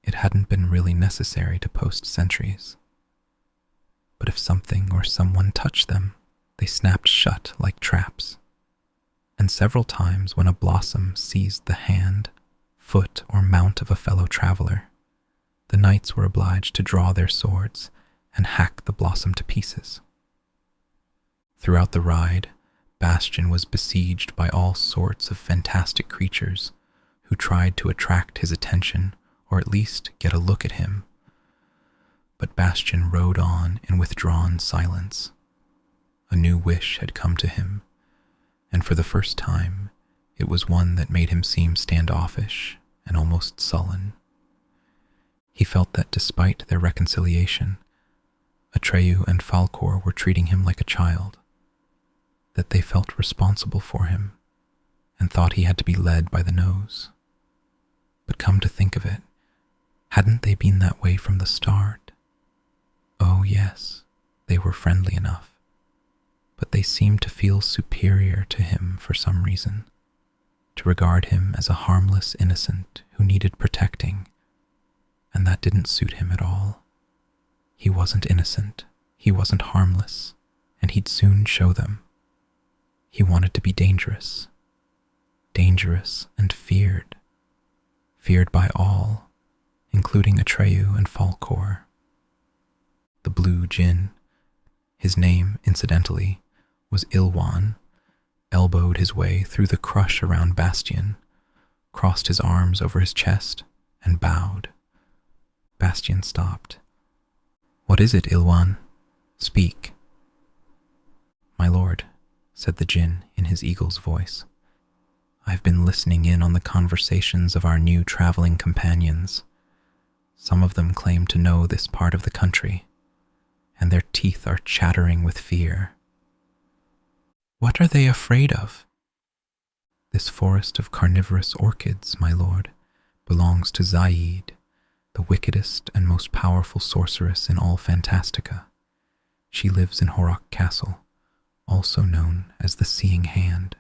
It hadn't been really necessary to post sentries. But if something or someone touched them, they snapped shut like traps. And several times when a blossom seized the hand, foot, or mount of a fellow traveler, the knights were obliged to draw their swords and hack the blossom to pieces. Throughout the ride, Bastian was besieged by all sorts of fantastic creatures who tried to attract his attention or at least get a look at him. But Bastian rode on in withdrawn silence. A new wish had come to him, and for the first time, it was one that made him seem standoffish and almost sullen. He felt that despite their reconciliation, Atreyu and Falkor were treating him like a child, that they felt responsible for him and thought he had to be led by the nose. But come to think of it, hadn't they been that way from the start? Oh yes, they were friendly enough, but they seemed to feel superior to him for some reason, to regard him as a harmless innocent who needed protecting, and that didn't suit him at all. He wasn't innocent, he wasn't harmless, and he'd soon show them. He wanted to be dangerous and feared by all, including Atreyu and Falkor. The blue djinn, his name, incidentally, was Ilwan, elbowed his way through the crush around Bastian, crossed his arms over his chest, and bowed. Bastian stopped. "What is it, Ilwan? Speak." "My lord," said the djinn in his eagle's voice, "I've been listening in on the conversations of our new traveling companions. Some of them claim to know this part of the country, and their teeth are chattering with fear." "What are they afraid of?" "This forest of carnivorous orchids, my lord, belongs to Zaid, the wickedest and most powerful sorceress in all Fantastica. She lives in Horak Castle, also known as the Seeing Hand."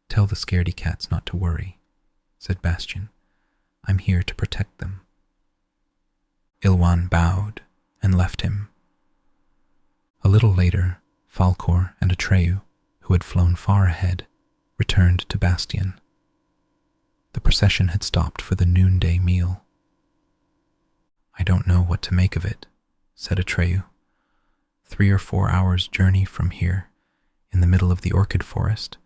"Tell the scaredy cats not to worry," said Bastian. "I'm here to protect them." Ilwan bowed and left him. A little later, Falkor and Atreyu, who had flown far ahead, returned to Bastian. The procession had stopped for the noonday meal. "I don't know what to make of it," said Atreyu. 3 or 4 hours' journey from here, in the middle of the orchid forest,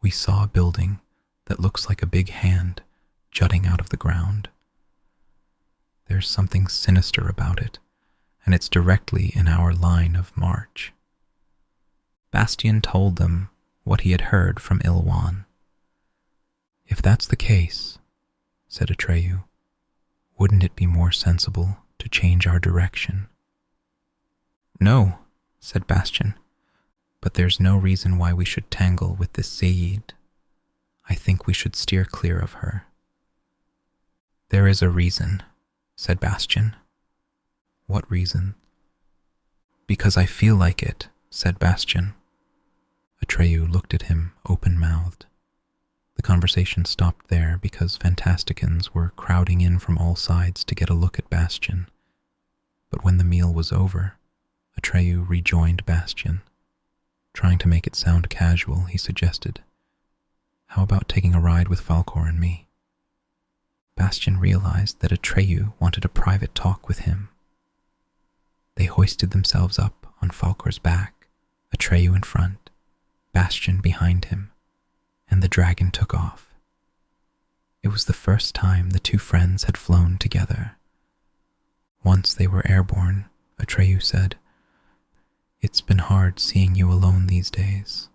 we saw a building that looks like a big hand jutting out of the ground. There's something sinister about it, and it's directly in our line of march. Bastian told them what he had heard from Ilwan. "If that's the case," said Atreyu, "wouldn't it be more sensible to change our direction?" "No," said Bastian, "but there's no reason why we should tangle with this Zaid. I think we should steer clear of her." "There is a reason," said Bastian. "What reason?" "Because I feel like it," said Bastian. Atreyu looked at him open-mouthed. The conversation stopped there because Fantasticans were crowding in from all sides to get a look at Bastian. But when the meal was over, Atreyu rejoined Bastian. Trying to make it sound casual, he suggested, "How about taking a ride with Falkor and me?" Bastian realized that Atreyu wanted a private talk with him. They hoisted themselves up on Falkor's back, Atreyu in front, Bastian behind him, and the dragon took off. It was the first time the two friends had flown together. Once they were airborne, Atreyu said, "It's been hard seeing you alone these days,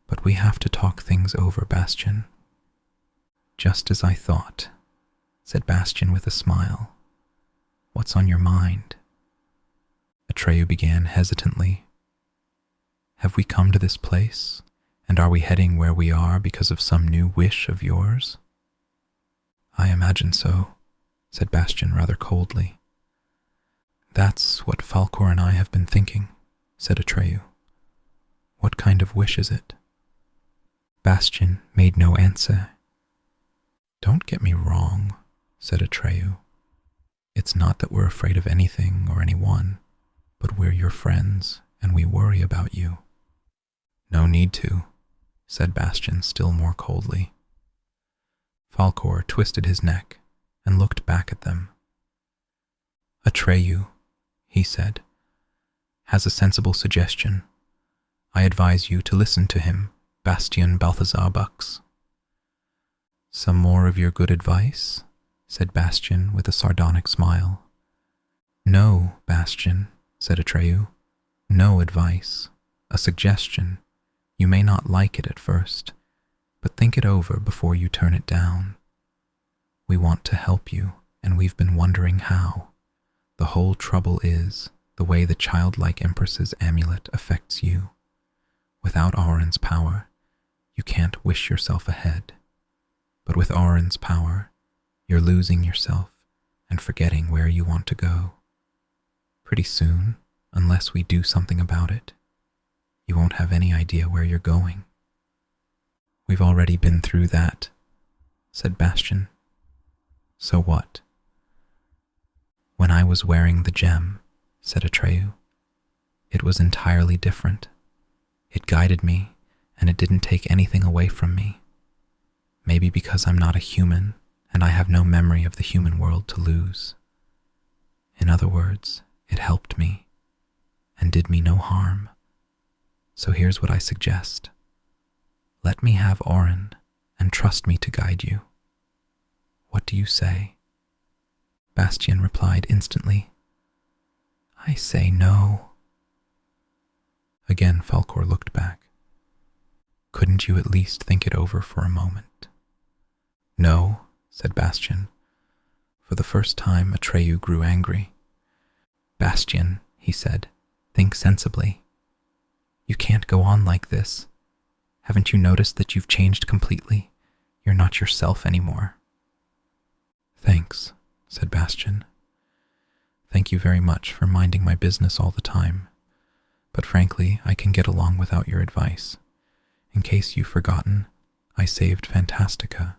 but we have to talk things over, Bastian." "Just as I thought," said Bastian with a smile. "What's on your mind?" Atreyu began hesitantly. "Have we come to this place, and are we heading where we are because of some new wish of yours?" I imagine so, said Bastian rather coldly. That's what Falkor and I have been thinking, said Atreyu. What kind of wish is it? Bastian made no answer. Don't get me wrong, said Atreyu. It's not that we're afraid of anything or anyone, but we're your friends and we worry about you. No need to, said Bastian still more coldly. Falkor twisted his neck and looked back at them. Atreyu, he said, has a sensible suggestion. I advise you to listen to him, Bastian Balthazar Bux. Some more of your good advice? Said Bastian with a sardonic smile. No, Bastian, said Atreyu. No advice. A suggestion. You may not like it at first, but think it over before you turn it down. We want to help you, and we've been wondering how. The whole trouble is the way the Childlike Empress's amulet affects you. Without Auron's power, you can't wish yourself ahead. But with Auron's power, you're losing yourself and forgetting where you want to go. Pretty soon, unless we do something about it, you won't have any idea where you're going. We've already been through that, said Bastian. So what? When I was wearing the gem, said Atreyu, it was entirely different. It guided me, and it didn't take anything away from me. Maybe because I'm not a human, and I have no memory of the human world to lose. In other words, it helped me, and did me no harm. So here's what I suggest. Let me have Auron, and trust me to guide you. What do you say? Bastian replied instantly. I say no. Again, Falkor looked back. Couldn't you at least think it over for a moment? No, said Bastian. For the first time, Atreyu grew angry. Bastian, he said, think sensibly. You can't go on like this. Haven't you noticed that you've changed completely? You're not yourself anymore. Thanks, said Bastian. Thank you very much for minding my business all the time. But frankly, I can get along without your advice. In case you've forgotten, I saved Fantastica,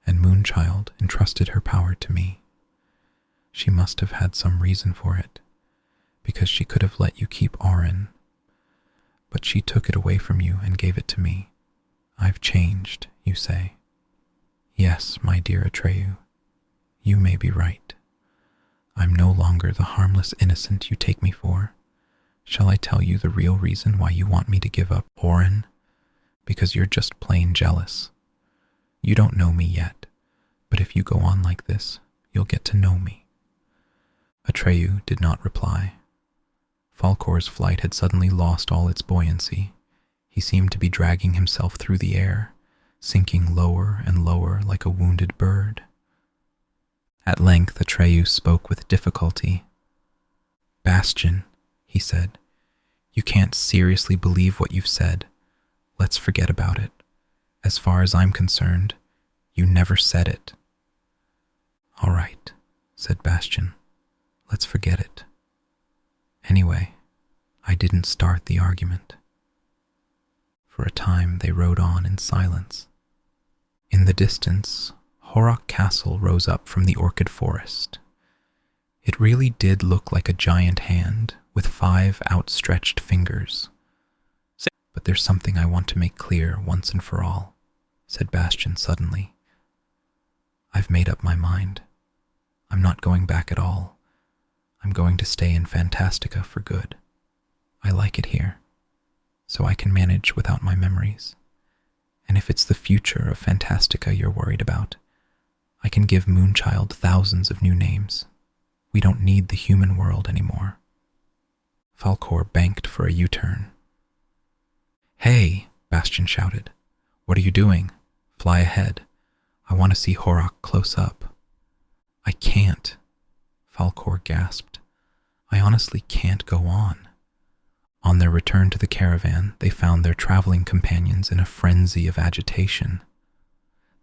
and Moonchild entrusted her power to me. She must have had some reason for it, because she could have let you keep Auron. But she took it away from you and gave it to me. I've changed, you say. Yes, my dear Atreyu, you may be right. I'm no longer the harmless innocent you take me for. Shall I tell you the real reason why you want me to give up Auron? Because you're just plain jealous. You don't know me yet, but if you go on like this, you'll get to know me. Atreyu did not reply. Falkor's flight had suddenly lost all its buoyancy. He seemed to be dragging himself through the air, sinking lower and lower like a wounded bird. At length Atreyu spoke with difficulty. Bastian, he said, you can't seriously believe what you've said. Let's forget about it. As far as I'm concerned, you never said it. All right, said Bastian. Let's forget it. Anyway, I didn't start the argument. For a time they rode on in silence. In the distance, Horrok Castle rose up from the orchid forest. It really did look like a giant hand with 5 outstretched fingers. But there's something I want to make clear once and for all, said Bastian suddenly. I've made up my mind. I'm not going back at all. I'm going to stay in Fantastica for good. I like it here, so I can manage without my memories. And if it's the future of Fantastica you're worried about, I can give Moonchild thousands of new names. We don't need the human world anymore. Falkor banked for a U-turn. Hey, Bastian shouted. What are you doing? Fly ahead. I want to see Horrok close up. I can't, Falkor gasped. I honestly can't go on. On their return to the caravan, they found their traveling companions in a frenzy of agitation.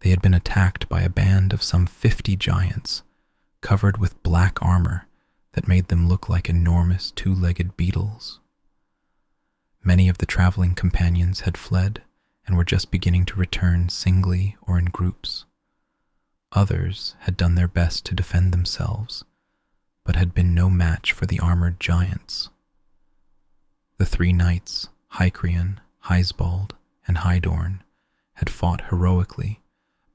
They had been attacked by a band of some 50 giants, covered with black armor that made them look like enormous two-legged beetles. Many of the traveling companions had fled and were just beginning to return singly or in groups. Others had done their best to defend themselves, but had been no match for the armored giants. The 3 knights, Hycrian, Heisbald, and Hydorn, had fought heroically,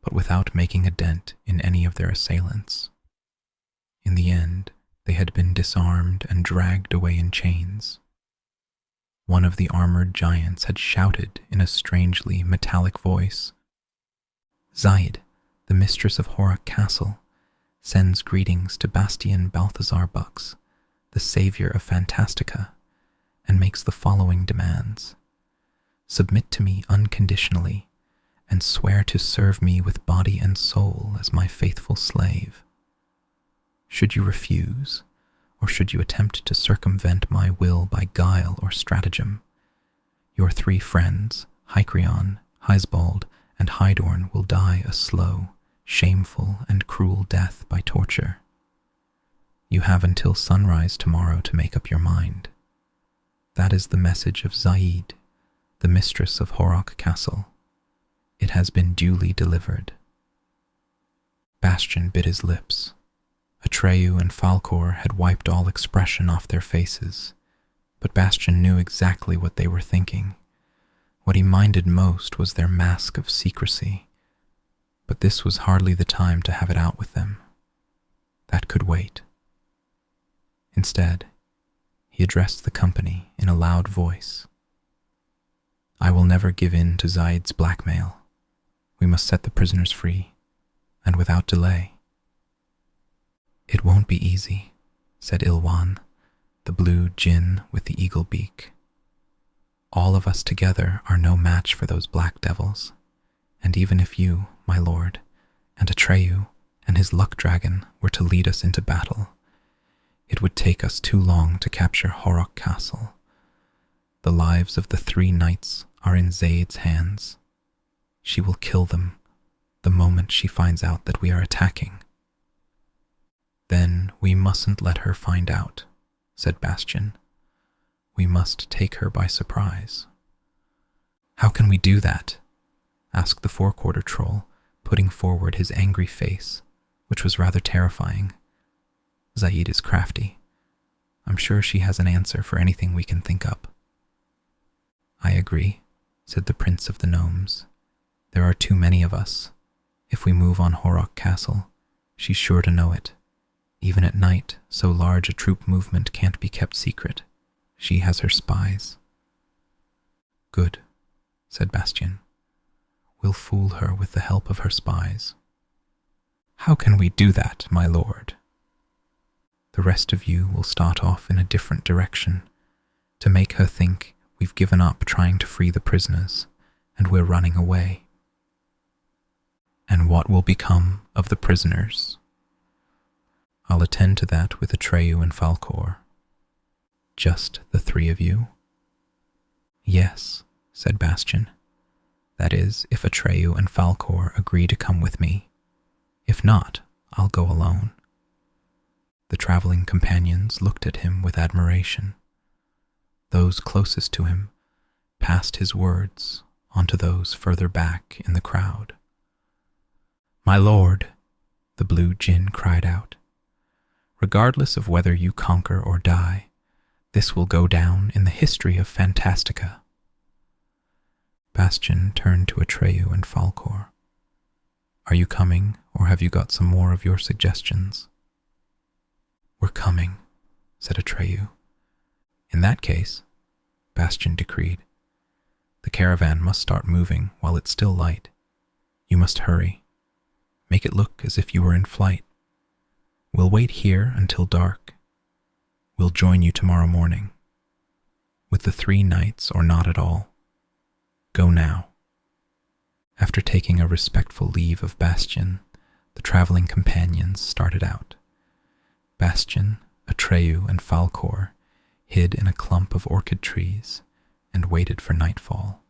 but without making a dent in any of their assailants. In the end, they had been disarmed and dragged away in chains. One of the armored giants had shouted in a strangely metallic voice, "Zaid, the mistress of Horak Castle, sends greetings to Bastian Balthazar Bux, the savior of Fantastica, and makes the following demands. Submit to me unconditionally, and swear to serve me with body and soul as my faithful slave. Should you refuse, or should you attempt to circumvent my will by guile or stratagem, your 3 friends, Hycrion, Heisbald, and Hydorn, will die a slow, shameful, and cruel death by torture. You have until sunrise tomorrow to make up your mind. That is the message of Zaid, the mistress of Horak Castle. It has been duly delivered." Bastian bit his lips. Atreyu and Falkor had wiped all expression off their faces, but Bastian knew exactly what they were thinking. What he minded most was their mask of secrecy, but this was hardly the time to have it out with them. That could wait. Instead, he addressed the company in a loud voice. "I will never give in to Zaid's blackmail. We must set the prisoners free, and without delay." "It won't be easy," said Ilwan, the blue djinn with the eagle beak. "All of us together are no match for those black devils, and even if you, my lord, and Atreyu and his luck dragon were to lead us into battle, it would take us too long to capture Horak Castle. The lives of the 3 knights are in Zaid's hands. She will kill them the moment she finds out that we are attacking." "Then we mustn't let her find out," said Bastian. "We must take her by surprise." "How can we do that?" asked the 4-quarter troll, putting forward his angry face, which was rather terrifying. "Zaid is crafty. I'm sure she has an answer for anything we can think up." "I agree," said the Prince of the Gnomes. "There are too many of us. If we move on Horak Castle, she's sure to know it. Even at night, so large a troop movement can't be kept secret. She has her spies." "Good," said Bastian. "We'll fool her with the help of her spies." "How can we do that, my lord?" "The rest of you will start off in a different direction, to make her think we've given up trying to free the prisoners, and we're running away." "And what will become of the prisoners?" "I'll attend to that with Atreyu and Falkor." "Just the 3 of you?" "Yes," said Bastian. "That is, if Atreyu and Falkor agree to come with me. If not, I'll go alone." The traveling companions looked at him with admiration. Those closest to him passed his words on to those further back in the crowd. "My lord," the blue djinn cried out, "regardless of whether you conquer or die, this will go down in the history of Fantastica." Bastian turned to Atreyu and Falkor. "Are you coming, or have you got some more of your suggestions?" "We're coming," said Atreyu. "In that case," Bastian decreed, "the caravan must start moving while it's still light. You must hurry. Make it look as if you were in flight. We'll wait here until dark. We'll join you tomorrow morning. With the 3 knights or not at all. Go now." After taking a respectful leave of Bastian, the traveling companions started out. Bastian, Atreyu, and Falkor hid in a clump of orchid trees and waited for nightfall.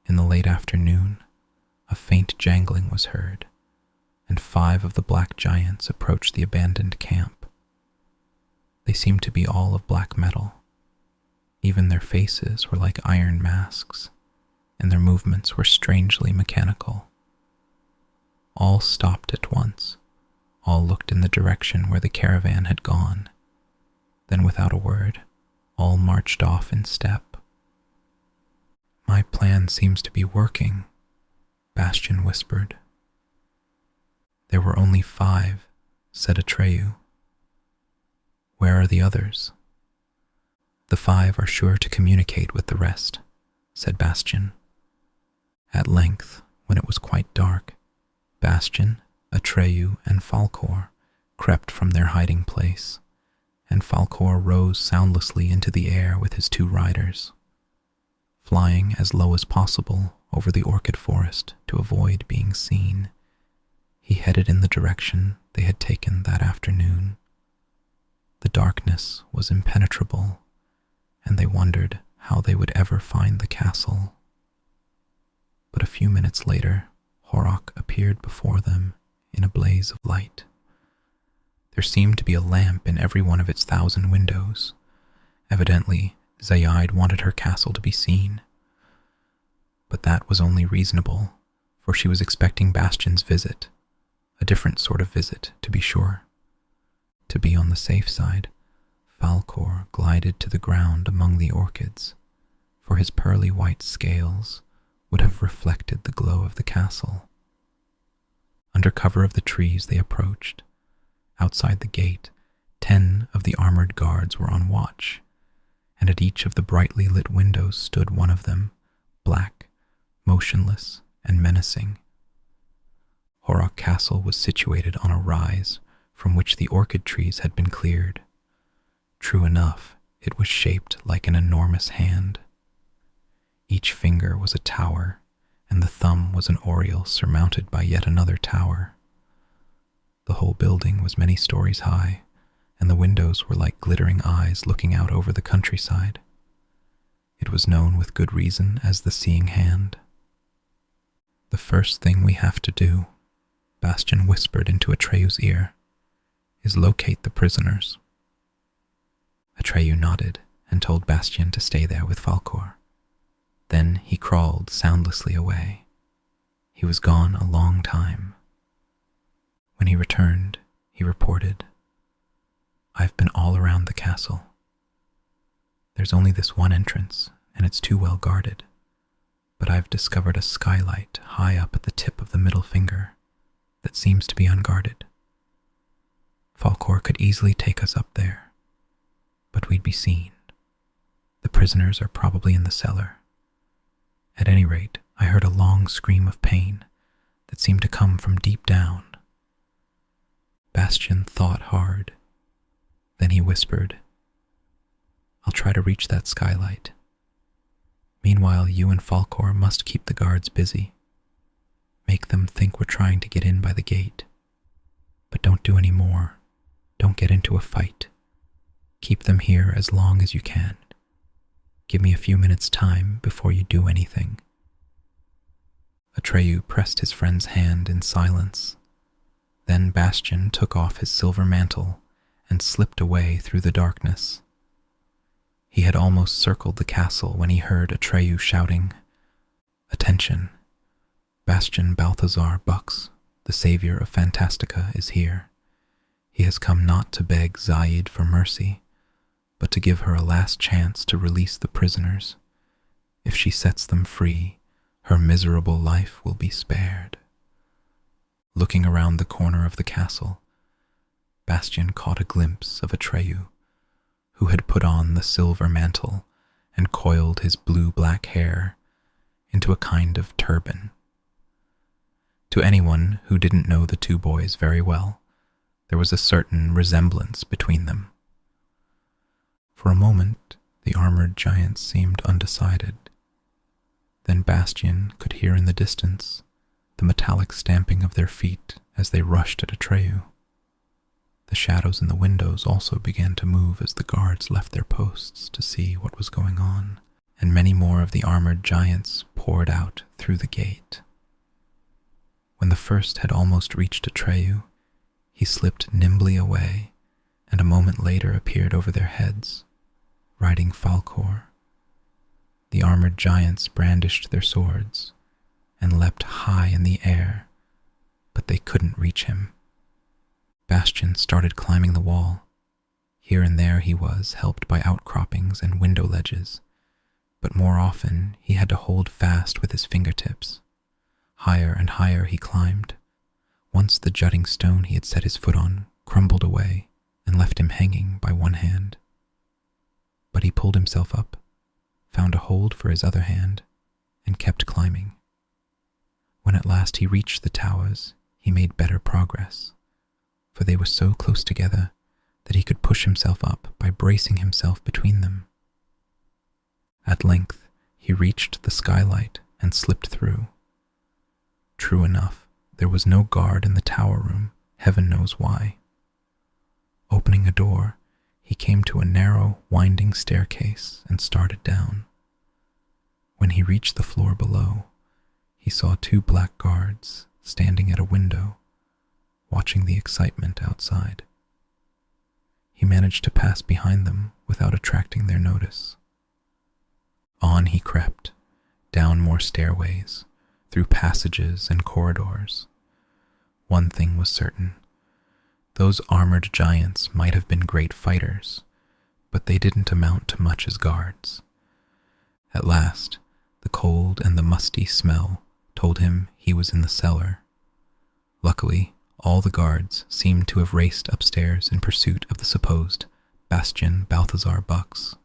In the late afternoon, a faint jangling was heard, and 5 of the black giants approached the abandoned camp. They seemed to be all of black metal. Even their faces were like iron masks, and their movements were strangely mechanical. All stopped at once. All looked in the direction where the caravan had gone. Then, without a word, all marched off in step. "My plan seems to be working," Bastian whispered. "There were only 5, said Atreyu. "Where are the others?" "The 5 are sure to communicate with the rest," said Bastian. At length, when it was quite dark, Bastian, Atreyu, and Falkor crept from their hiding place, and Falkor rose soundlessly into the air with his 2 riders. Flying as low as possible over the orchid forest to avoid being seen, he headed in the direction they had taken that afternoon. The darkness was impenetrable, and they wondered how they would ever find the castle. But a few minutes later, Horok appeared before them in a blaze of light. There seemed to be a lamp in every one of its 1,000 windows. Evidently, Zayd wanted her castle to be seen. But that was only reasonable, for she was expecting Bastian's visit, a different sort of visit, to be sure. To be on the safe side, Falkor glided to the ground among the orchids, for his pearly white scales would have reflected the glow of the castle. Under cover of the trees they approached. Outside the gate, 10 of the armored guards were on watch, and at each of the brightly lit windows stood one of them, black, motionless, and menacing. Horok Castle was situated on a rise from which the orchid trees had been cleared. True enough, it was shaped like an enormous hand. Each finger was a tower, and the thumb was an oriel surmounted by yet another tower. The whole building was many stories high, and the windows were like glittering eyes looking out over the countryside. It was known with good reason as the Seeing Hand. "The first thing we have to do," Bastian whispered into Atreyu's ear, "is locate the prisoners." Atreyu nodded and told Bastian to stay there with Falkor. Then he crawled soundlessly away. He was gone a long time. When he returned, he reported, "I've been all around the castle. There's only this one entrance, and it's too well guarded, but I've discovered a skylight high up at the tip of the middle finger that seems to be unguarded. Falkor could easily take us up there, but we'd be seen. The prisoners are probably in the cellar. At any rate, I heard a long scream of pain that seemed to come from deep down." Bastian thought hard. Then he whispered, "I'll try to reach that skylight. Meanwhile, you and Falkor must keep the guards busy. Make them think we're trying to get in by the gate. But don't do any more. Don't get into a fight. Keep them here as long as you can. Give me a few minutes' time before you do anything." Atreyu pressed his friend's hand in silence. Then Bastian took off his silver mantle and slipped away through the darkness. He had almost circled the castle when he heard Atreyu shouting, "Attention! Bastian Balthazar Bux, the savior of Fantastica, is here. He has come not to beg Zayd for mercy, but to give her a last chance to release the prisoners. If she sets them free, her miserable life will be spared." Looking around the corner of the castle, Bastian caught a glimpse of Atreyu, who had put on the silver mantle and coiled his blue-black hair into a kind of turban. To anyone who didn't know the 2 boys very well, there was a certain resemblance between them. For a moment, the armored giants seemed undecided. Then Bastian could hear in the distance the metallic stamping of their feet as they rushed at Atreyu. The shadows in the windows also began to move as the guards left their posts to see what was going on, and many more of the armored giants poured out through the gate. When the first had almost reached Atreyu, he slipped nimbly away, and a moment later appeared over their heads, riding Falkor. The armored giants brandished their swords and leapt high in the air, but they couldn't reach him. Bastian started climbing the wall. Here and there he was, helped by outcroppings and window ledges, but more often he had to hold fast with his fingertips. Higher and higher he climbed. Once the jutting stone he had set his foot on crumbled away and left him hanging by one hand. But he pulled himself up, found a hold for his other hand, and kept climbing. When at last he reached the towers, he made better progress, for they were so close together that he could push himself up by bracing himself between them. At length, he reached the skylight and slipped through. True enough, there was no guard in the tower room, heaven knows why. Opening a door, he came to a narrow, winding staircase and started down. When he reached the floor below, he saw 2 black guards standing at a window, watching the excitement outside. He managed to pass behind them without attracting their notice. On he crept, down more stairways, through passages and corridors. One thing was certain. Those armored giants might have been great fighters, but they didn't amount to much as guards. At last, the cold and the musty smell told him he was in the cellar. Luckily, all the guards seemed to have raced upstairs in pursuit of the supposed Bastian Balthazar Bucks.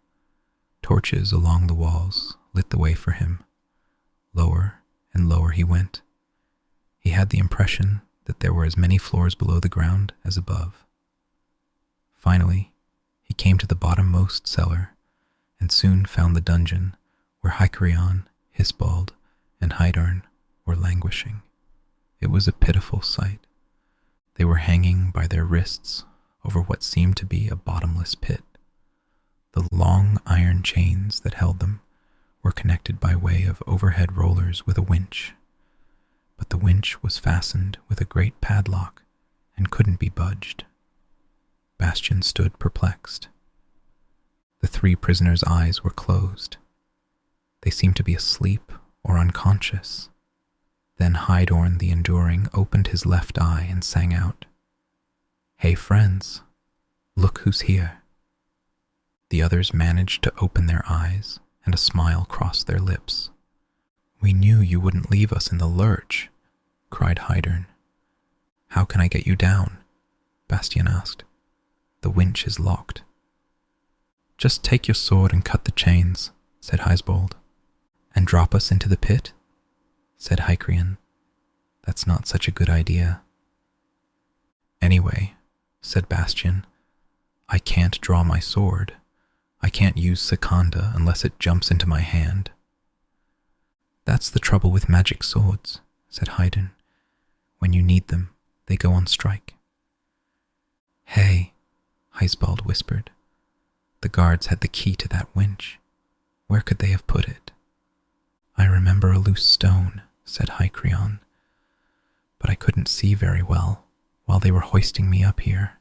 Torches along the walls lit the way for him. Lower and lower he went. He had the impression that there were as many floors below the ground as above. Finally, he came to the bottommost cellar and soon found the dungeon where Hycerion, Hisbald, and Hydern were languishing. It was a pitiful sight. They were hanging by their wrists over what seemed to be a bottomless pit. The long iron chains that held them were connected by way of overhead rollers with a winch, but the winch was fastened with a great padlock and couldn't be budged. Bastian stood perplexed. The 3 prisoners' eyes were closed. They seemed to be asleep or unconscious. Then Hydorn the Enduring opened his left eye and sang out, "Hey friends, look who's here." The others managed to open their eyes, and a smile crossed their lips. "We knew you wouldn't leave us in the lurch," cried Hydern. "How can I get you down?" Bastian asked. "The winch is locked." "Just take your sword and cut the chains," said Hisbald. "And drop us into the pit?" said Hycerion. "That's not such a good idea." "Anyway," said Bastian, "I can't draw my sword. I can't use Secanda unless it jumps into my hand." "That's the trouble with magic swords," said Hydern. "When you need them, they go on strike." "Hey," Hisbald whispered. "The guards had the key to that winch. Where could they have put it?" "I remember a loose stone," said Hycerion, "but I couldn't see very well while they were hoisting me up here."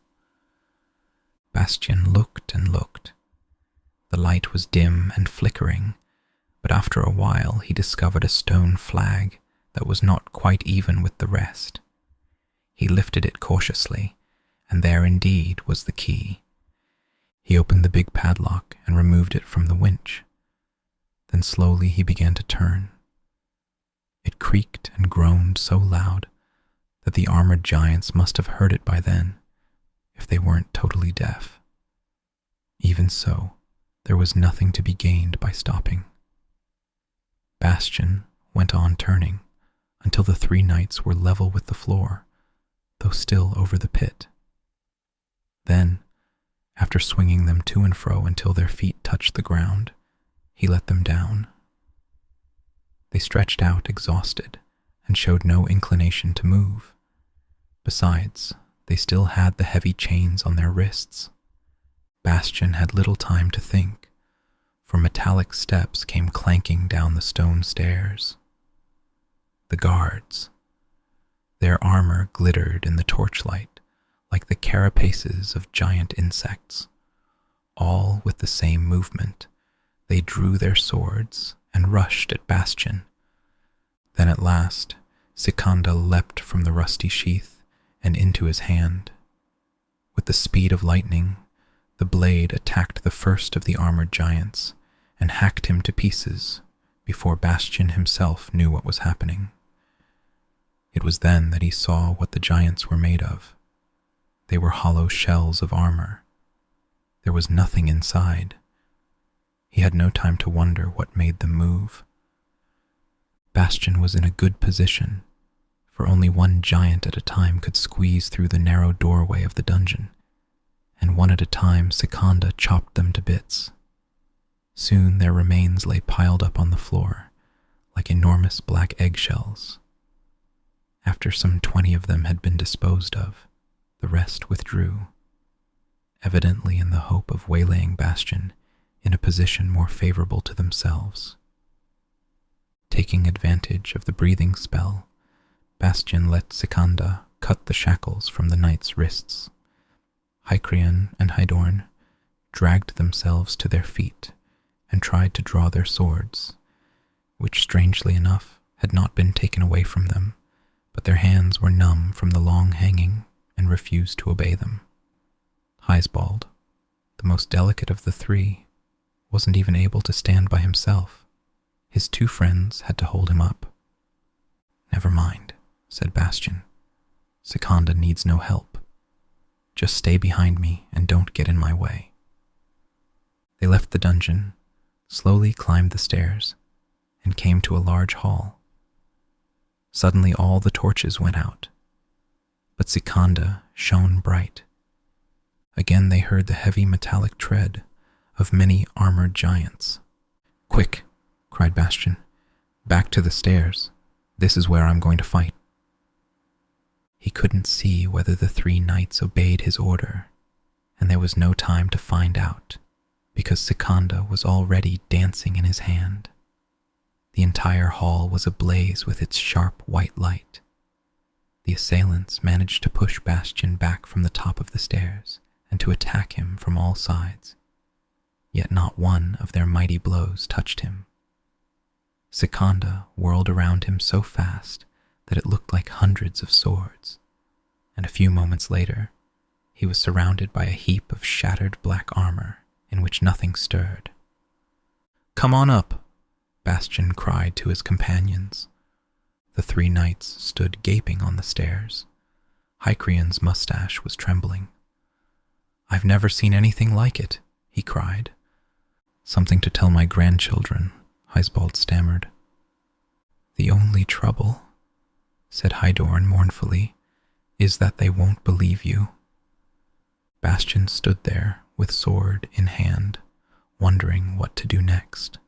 Bastian looked and looked. The light was dim and flickering, but after a while he discovered a stone flag that was not quite even with the rest. He lifted it cautiously, and there indeed was the key. He opened the big padlock and removed it from the winch. Then slowly he began to turn. It creaked and groaned so loud that the armored giants must have heard it by then, if they weren't totally deaf. Even so, there was nothing to be gained by stopping. Bastian went on turning until the 3 knights were level with the floor, though still over the pit. Then, after swinging them to and fro until their feet touched the ground, he let them down. They stretched out exhausted and showed no inclination to move. Besides, they still had the heavy chains on their wrists. Bastian had little time to think, for metallic steps came clanking down the stone stairs. The guards. Their armor glittered in the torchlight like the carapaces of giant insects. All with the same movement, they drew their swords and rushed at Bastian. Then at last, Sikanda leapt from the rusty sheath and into his hand. With the speed of lightning, the blade attacked the first of the armored giants and hacked him to pieces before Bastian himself knew what was happening. It was then that he saw what the giants were made of. They were hollow shells of armor. There was nothing inside. He had no time to wonder what made them move. Bastian was in a good position, for only one giant at a time could squeeze through the narrow doorway of the dungeon, and one at a time Sikanda chopped them to bits. Soon their remains lay piled up on the floor, like enormous black eggshells. After some 20 of them had been disposed of, the rest withdrew, evidently in the hope of waylaying Bastian in a position more favorable to themselves. Taking advantage of the breathing spell, Bastian let Sikanda cut the shackles from the knight's wrists. Hycrian and Hydorn dragged themselves to their feet and tried to draw their swords, which strangely enough had not been taken away from them, but their hands were numb from the long hanging and refused to obey them. Hysbald, the most delicate of the three, wasn't even able to stand by himself. His two friends had to hold him up. "Never mind," said Bastian. "Sikanda needs no help. Just stay behind me and don't get in my way." They left the dungeon, slowly climbed the stairs, and came to a large hall. Suddenly all the torches went out, but Sikanda shone bright. Again they heard the heavy metallic tread of many armored giants. "Quick," cried Bastian. "Back to the stairs. This is where I'm going to fight." He couldn't see whether the three knights obeyed his order, and there was no time to find out, because Sikanda was already dancing in his hand. The entire hall was ablaze with its sharp white light. The assailants managed to push Bastian back from the top of the stairs and to attack him from all sides, yet not one of their mighty blows touched him. Sikanda whirled around him so fast that it looked like hundreds of swords, and a few moments later, he was surrounded by a heap of shattered black armor in which nothing stirred. "Come on up," Bastian cried to his companions. The three knights stood gaping on the stairs. Hycrian's mustache was trembling. "I've never seen anything like it," he cried. "Something to tell my grandchildren," Hysbald stammered. "The only trouble," said Hydorn mournfully, "is that they won't believe you." Bastian stood there with sword in hand, wondering what to do next.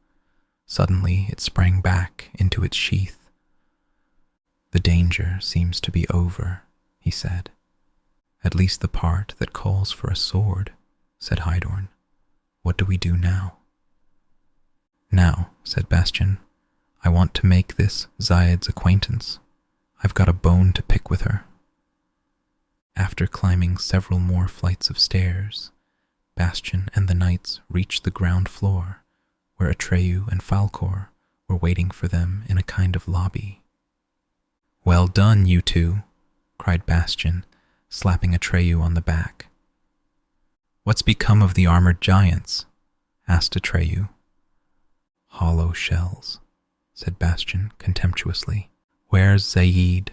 Suddenly it sprang back into its sheath. "The danger seems to be over," he said. "At least the part that calls for a sword," said Hydorn. "What do we do now?" "Now," said Bastian, "I want to make this Zayed's acquaintance. I've got a bone to pick with her." After climbing several more flights of stairs, Bastian and the knights reached the ground floor, where Atreyu and Falkor were waiting for them in a kind of lobby. "Well done, you two," cried Bastian, slapping Atreyu on the back. "What's become of the armored giants?" asked Atreyu. "Hollow shells," said Bastian contemptuously. "Where's Zayed?"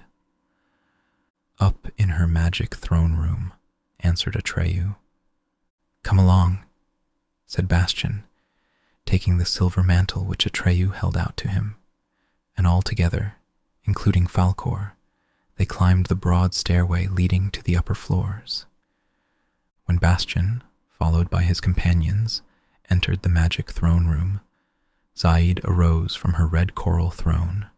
"Up in her magic throne room," answered Atreyu. "Come along," said Bastian, taking the silver mantle which Atreyu held out to him, and all together, including Falkor, they climbed the broad stairway leading to the upper floors. When Bastian, followed by his companions, entered the magic throne room, Zayed arose from her red coral throne.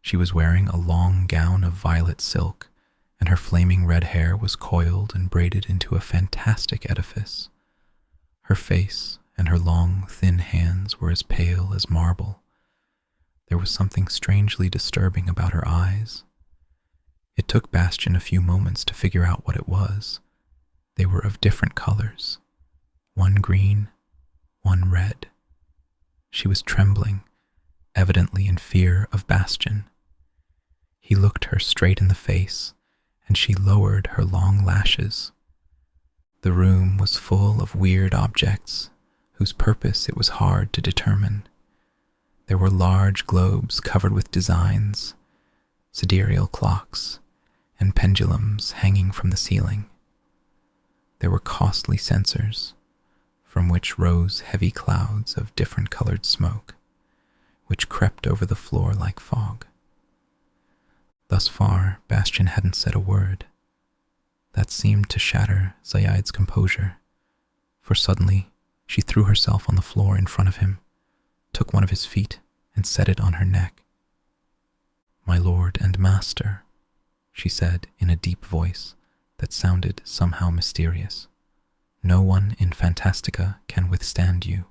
She was wearing a long gown of violet silk, and her flaming red hair was coiled and braided into a fantastic edifice. Her face and her long, thin hands were as pale as marble. There was something strangely disturbing about her eyes, It took Bastian a few moments to figure out what it was. They were of different colors, one green, one red. She was trembling, evidently in fear of Bastian. He looked her straight in the face, and she lowered her long lashes. The room was full of weird objects, whose purpose it was hard to determine. There were large globes covered with designs, sidereal clocks, and pendulums hanging from the ceiling. There were costly censers, from which rose heavy clouds of different colored smoke, which crept over the floor like fog. Thus far, Bastian hadn't said a word. That seemed to shatter Zaid's composure, for suddenly she threw herself on the floor in front of him, took one of his feet, and set it on her neck. "My lord and master," she said in a deep voice that sounded somehow mysterious. "No one in Fantastica can withstand you.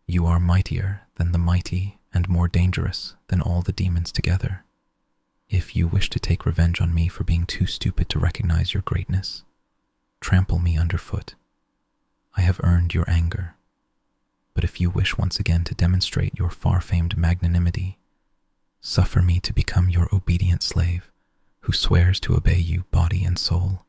You are mightier than the mighty and more dangerous than all the demons together. If you wish to take revenge on me for being too stupid to recognize your greatness, trample me underfoot. I have earned your anger. But if you wish once again to demonstrate your far-famed magnanimity, suffer me to become your obedient slave, who swears to obey you body and soul.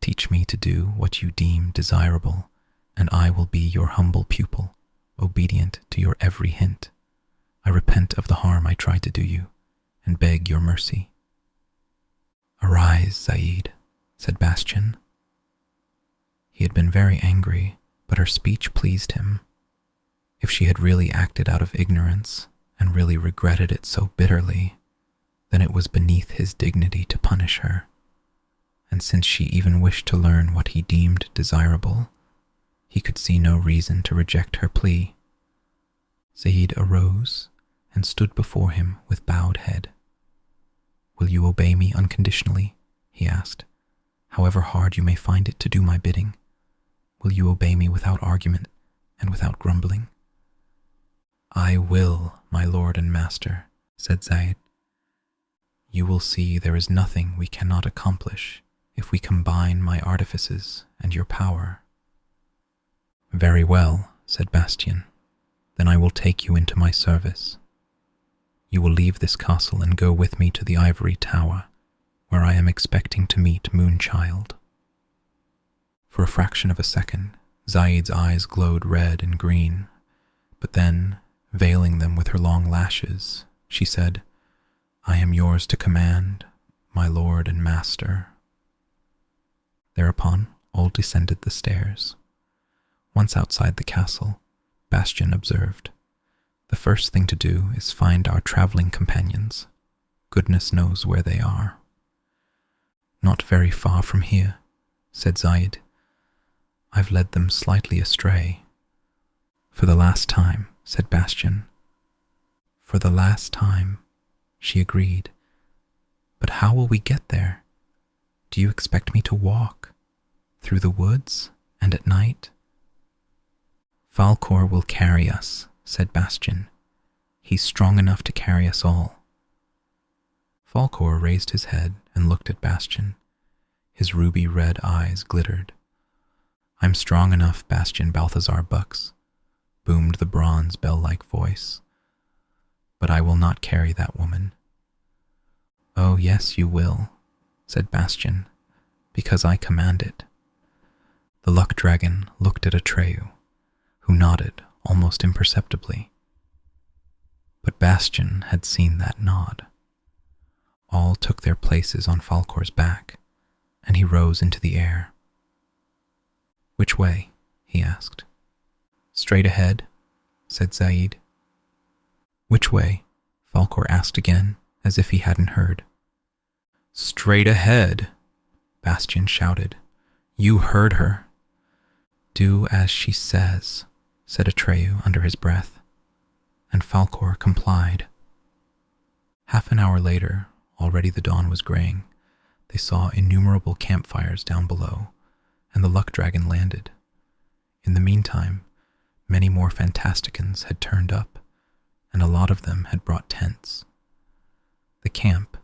Teach me to do what you deem desirable, and I will be your humble pupil, obedient to your every hint. I repent of the harm I tried to do you, and beg your mercy." "Arise, Zaid," said Bastian. He had been very angry, but her speech pleased him. If she had really acted out of ignorance, and really regretted it so bitterly, then it was beneath his dignity to punish her. And since she even wished to learn what he deemed desirable, he could see no reason to reject her plea. Zaid arose and stood before him with bowed head. "Will you obey me unconditionally?" he asked. "However hard you may find it to do my bidding, will you obey me without argument and without grumbling?" "I will, my lord and master," said Zaid. "You will see there is nothing we cannot accomplish if we combine my artifices and your power." "Very well," said Bastian. "Then I will take you into my service. You will leave this castle and go with me to the ivory tower, where I am expecting to meet Moonchild." For a fraction of a second, Zaid's eyes glowed red and green, but then, veiling them with her long lashes, she said, "I am yours to command, my lord and master." Thereupon, all descended the stairs. Once outside the castle, Bastian observed, "The first thing to do is find our traveling companions. Goodness knows where they are." "Not very far from here," said Zaid. "I've led them slightly astray." "For the last time," said Bastian. "For the last time," she agreed. "But how will we get there? Do you expect me to walk? Through the woods and at night?" "Falkor will carry us," said Bastian. "He's strong enough to carry us all." Falkor raised his head and looked at Bastian. His ruby-red eyes glittered. "I'm strong enough, Bastian Balthazar Bux," boomed the bronze bell-like voice. "But I will not carry that woman." "Oh, yes, you will," said Bastian, "because I command it." The luck dragon looked at Atreyu, who nodded almost imperceptibly. But Bastian had seen that nod. All took their places on Falkor's back, and he rose into the air. "Which way?" he asked. "Straight ahead," said Zaid. "Which way?" Falkor asked again, as if he hadn't heard. "Straight ahead," Bastian shouted. "You heard her." "Do as she says," said Atreyu under his breath, and Falkor complied. Half an hour later, already the dawn was graying, they saw innumerable campfires down below, and the luck dragon landed. In the meantime, many more Fantasticans had turned up, and a lot of them had brought tents. The camp,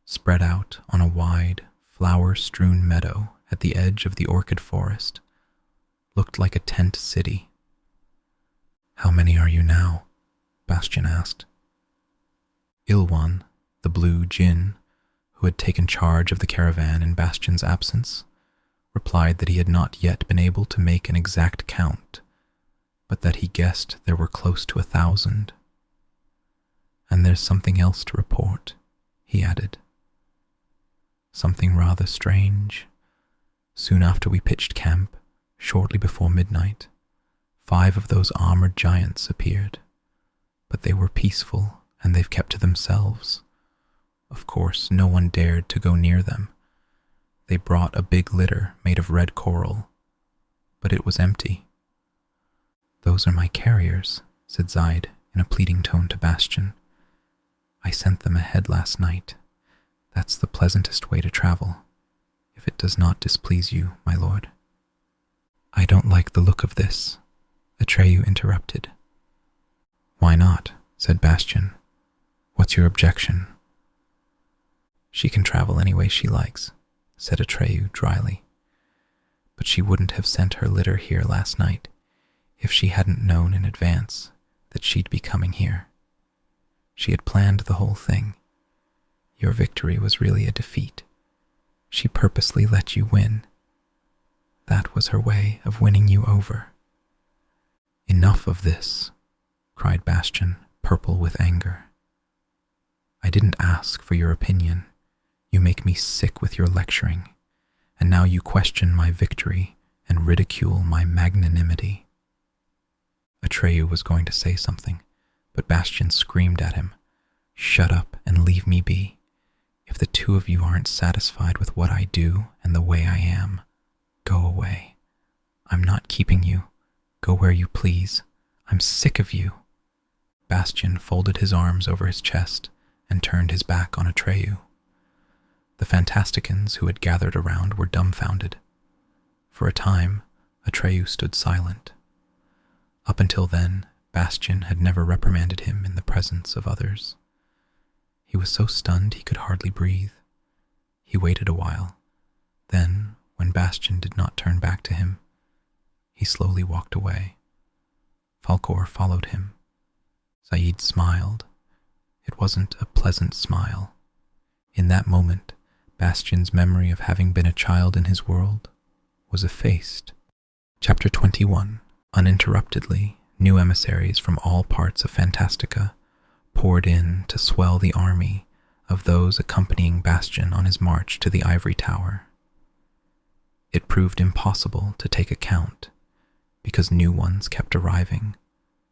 spread out on a wide, flower-strewn meadow at the edge of the orchid forest, looked like a tent city. "How many are you now?" Bastian asked. Ilwan, the blue djinn, who had taken charge of the caravan in Bastian's absence, replied that he had not yet been able to make an exact count, but that he guessed there were close to 1,000. "And there's something else to report," he added. "Something rather strange. Soon after we pitched camp, shortly before midnight, 5 of those armored giants appeared, but they were peaceful and they've kept to themselves. Of course, no one dared to go near them. They brought a big litter made of red coral, but it was empty." "Those are my carriers," said Zaid in a pleading tone to Bastian. "I sent them ahead last night. That's the pleasantest way to travel, if it does not displease you, my lord." "I don't like the look of this," Atreyu interrupted. "Why not?" said Bastian. "What's your objection?" "She can travel any way she likes," said Atreyu dryly. "But she wouldn't have sent her litter here last night if she hadn't known in advance that she'd be coming here. She had planned the whole thing. Your victory was really a defeat. She purposely let you win. That was her way of winning you over." "Enough of this," cried Bastian, purple with anger. "I didn't ask for your opinion. You make me sick with your lecturing, and now you question my victory and ridicule my magnanimity." Atreyu was going to say something, but Bastian screamed at him, "Shut up and leave me be. If the 2 of you aren't satisfied with what I do and the way I am, go away. I'm not keeping you. Go where you please. I'm sick of you." Bastian folded his arms over his chest and turned his back on Atreyu. The Fantasticans who had gathered around were dumbfounded. For a time, Atreyu stood silent. Up until then, Bastian had never reprimanded him in the presence of others. He was so stunned he could hardly breathe. He waited a while. Then, when Bastian did not turn back to him, he slowly walked away. Falkor followed him. Zaid smiled. It wasn't a pleasant smile. In that moment, Bastian's memory of having been a child in his world was effaced. Chapter 21. Uninterruptedly, new emissaries from all parts of Fantastica poured in to swell the army of those accompanying Bastian on his march to the ivory tower. It proved impossible to take account, because new ones kept arriving,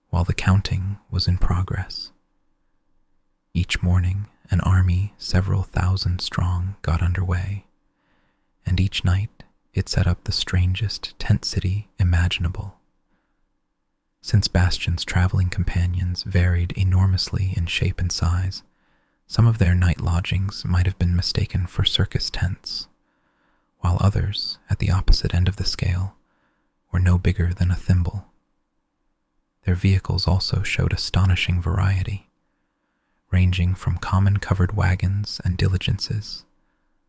while the counting was in progress. Each morning, an army several thousand strong got underway, and each night it set up the strangest tent city imaginable. Since Bastian's traveling companions varied enormously in shape and size, some of their night lodgings might have been mistaken for circus tents, while others, at the opposite end of the scale, were no bigger than a thimble. Their vehicles also showed astonishing variety, ranging from common covered wagons and diligences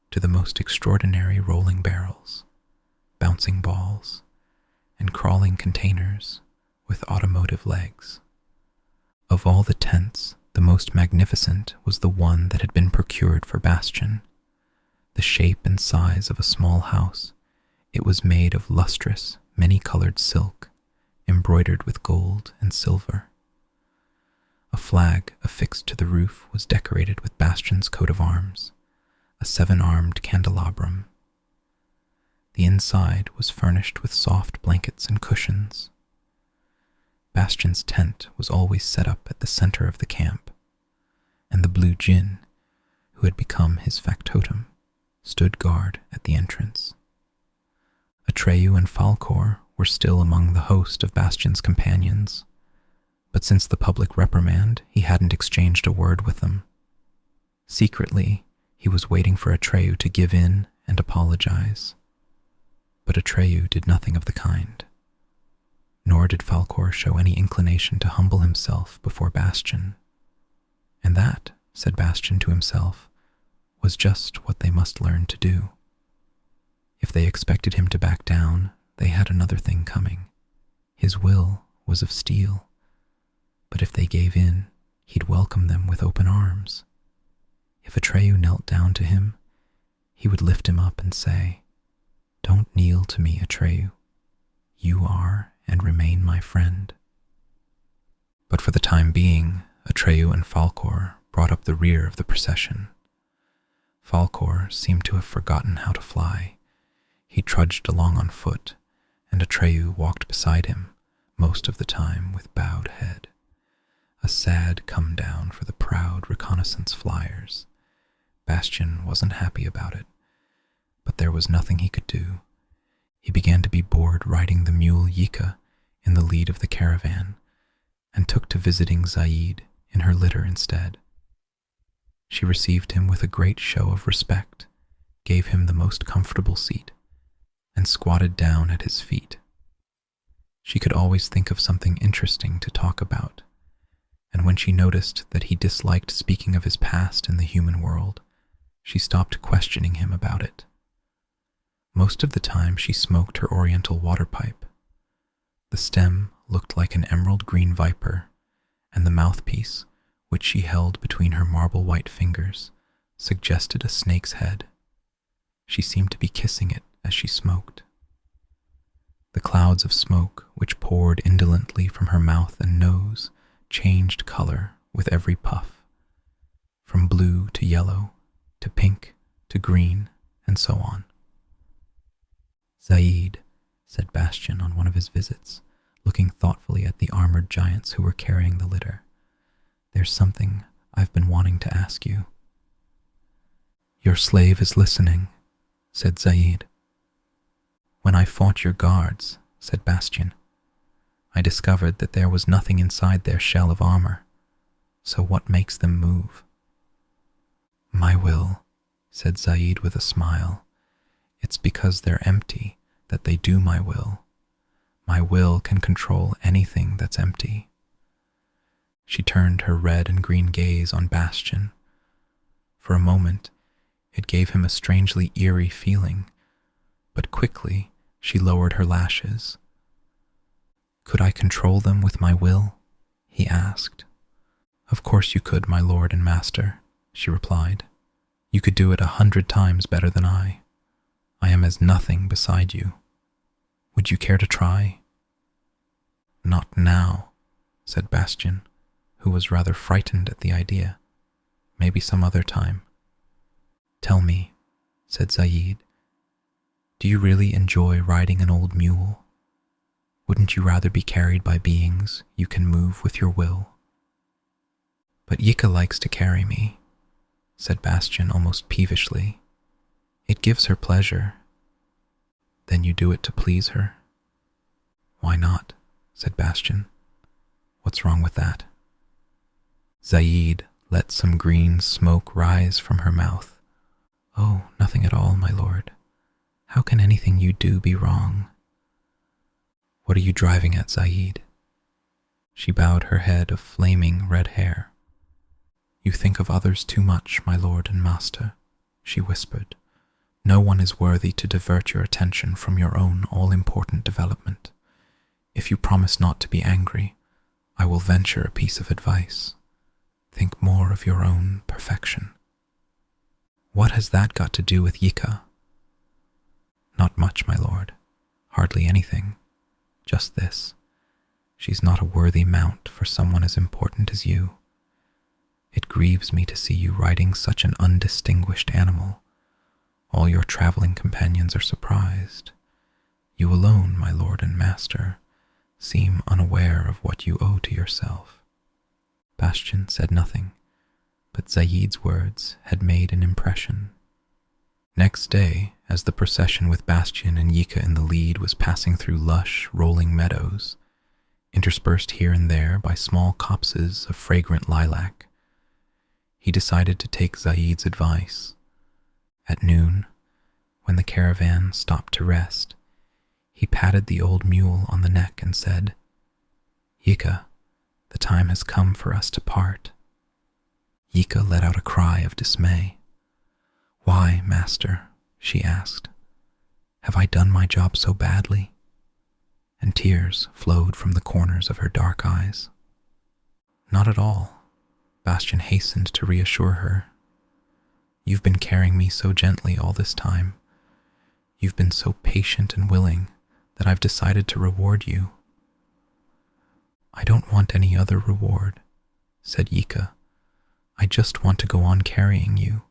to the most extraordinary rolling barrels, bouncing balls, and crawling containers with automotive legs. Of all the tents, the most magnificent was the one that had been procured for Bastian. The shape and size of a small house, it was made of lustrous, many-colored silk, embroidered with gold and silver. A flag affixed to the roof was decorated with Bastian's coat of arms, a 7-armed candelabrum. The inside was furnished with soft blankets and cushions. Bastian's tent was always set up at the center of the camp, and the blue djinn, who had become his factotum, stood guard at the entrance. Atreyu and Falkor were still among the host of Bastian's companions, but since the public reprimand, he hadn't exchanged a word with them. Secretly, he was waiting for Atreyu to give in and apologize. But Atreyu did nothing of the kind. Nor did Falkor show any inclination to humble himself before Bastian. And that, said Bastian to himself, was just what they must learn to do. If they expected him to back down, they had another thing coming. His will was of steel, but if they gave in, he'd welcome them with open arms. If Atreyu knelt down to him, he would lift him up and say, "Don't kneel to me, Atreyu. You are and remain my friend." But for the time being, Atreyu and Falkor brought up the rear of the procession. Falkor seemed to have forgotten how to fly. He trudged along on foot, and Atreyu walked beside him, most of the time with bowed head. A sad come-down for the proud reconnaissance flyers. Bastian wasn't happy about it, but there was nothing he could do. He began to be bored riding the mule Yika in the lead of the caravan, and took to visiting Zaid in her litter instead. She received him with a great show of respect, gave him the most comfortable seat, and squatted down at his feet. She could always think of something interesting to talk about, and when she noticed that he disliked speaking of his past in the human world, she stopped questioning him about it. Most of the time she smoked her oriental water pipe. The stem looked like an emerald green viper, and the mouthpiece, which she held between her marble white fingers, suggested a snake's head. She seemed to be kissing it as she smoked. The clouds of smoke which poured indolently from her mouth and nose changed color with every puff, from blue to yellow, to pink, to green, and so on. "Zaid," said Bastian on one of his visits, looking thoughtfully at the armored giants who were carrying the litter, "there's something I've been wanting to ask you." "Your slave is listening," said Zaid. "When I fought your guards," said Bastian, "I discovered that there was nothing inside their shell of armor. So what makes them move?" "My will," said Zaid with a smile. "It's because they're empty that they do my will. My will can control anything that's empty." She turned her red and green gaze on Bastian. For a moment, it gave him a strangely eerie feeling, but quickly she lowered her lashes. "Could I control them with my will?" he asked. "Of course you could, my lord and master," she replied. "You could do it 100 times better than I. I am as nothing beside you. Would you care to try?" "Not now," said Bastian, who was rather frightened at the idea. "Maybe some other time." "Tell me," said Zaid, "do you really enjoy riding an old mule? Wouldn't you rather be carried by beings you can move with your will?" "But Yika likes to carry me," said Bastian almost peevishly. "It gives her pleasure." "Then you do it to please her?" "Why not?" said Bastian. "What's wrong with that?" Zaid let some green smoke rise from her mouth. "Oh, nothing at all, my lord. How can anything you do be wrong?" "What are you driving at, Zaid?" She bowed her head of flaming red hair. "You think of others too much, my lord and master," she whispered. "No one is worthy to divert your attention from your own all-important development. If you promise not to be angry, I will venture a piece of advice. Think more of your own perfection." "What has that got to do with Yika?" "Not much, my lord. Hardly anything. Just this. She's not a worthy mount for someone as important as you. It grieves me to see you riding such an undistinguished animal. All your traveling companions are surprised. You alone, my lord and master, seem unaware of what you owe to yourself." Bastian said nothing, but Zaid's words had made an impression. Next day, as the procession with Bastian and Yika in the lead was passing through lush, rolling meadows, interspersed here and there by small copses of fragrant lilac, he decided to take Zaid's advice. At noon, when the caravan stopped to rest, he patted the old mule on the neck and said, "Yika, the time has come for us to part." Yika let out a cry of dismay. "Why, master?" she asked. "Have I done my job so badly?" And tears flowed from the corners of her dark eyes. "Not at all," Bastian hastened to reassure her. "You've been carrying me so gently all this time. You've been so patient and willing that I've decided to reward you." "I don't want any other reward," said Yika. "I just want to go on carrying you.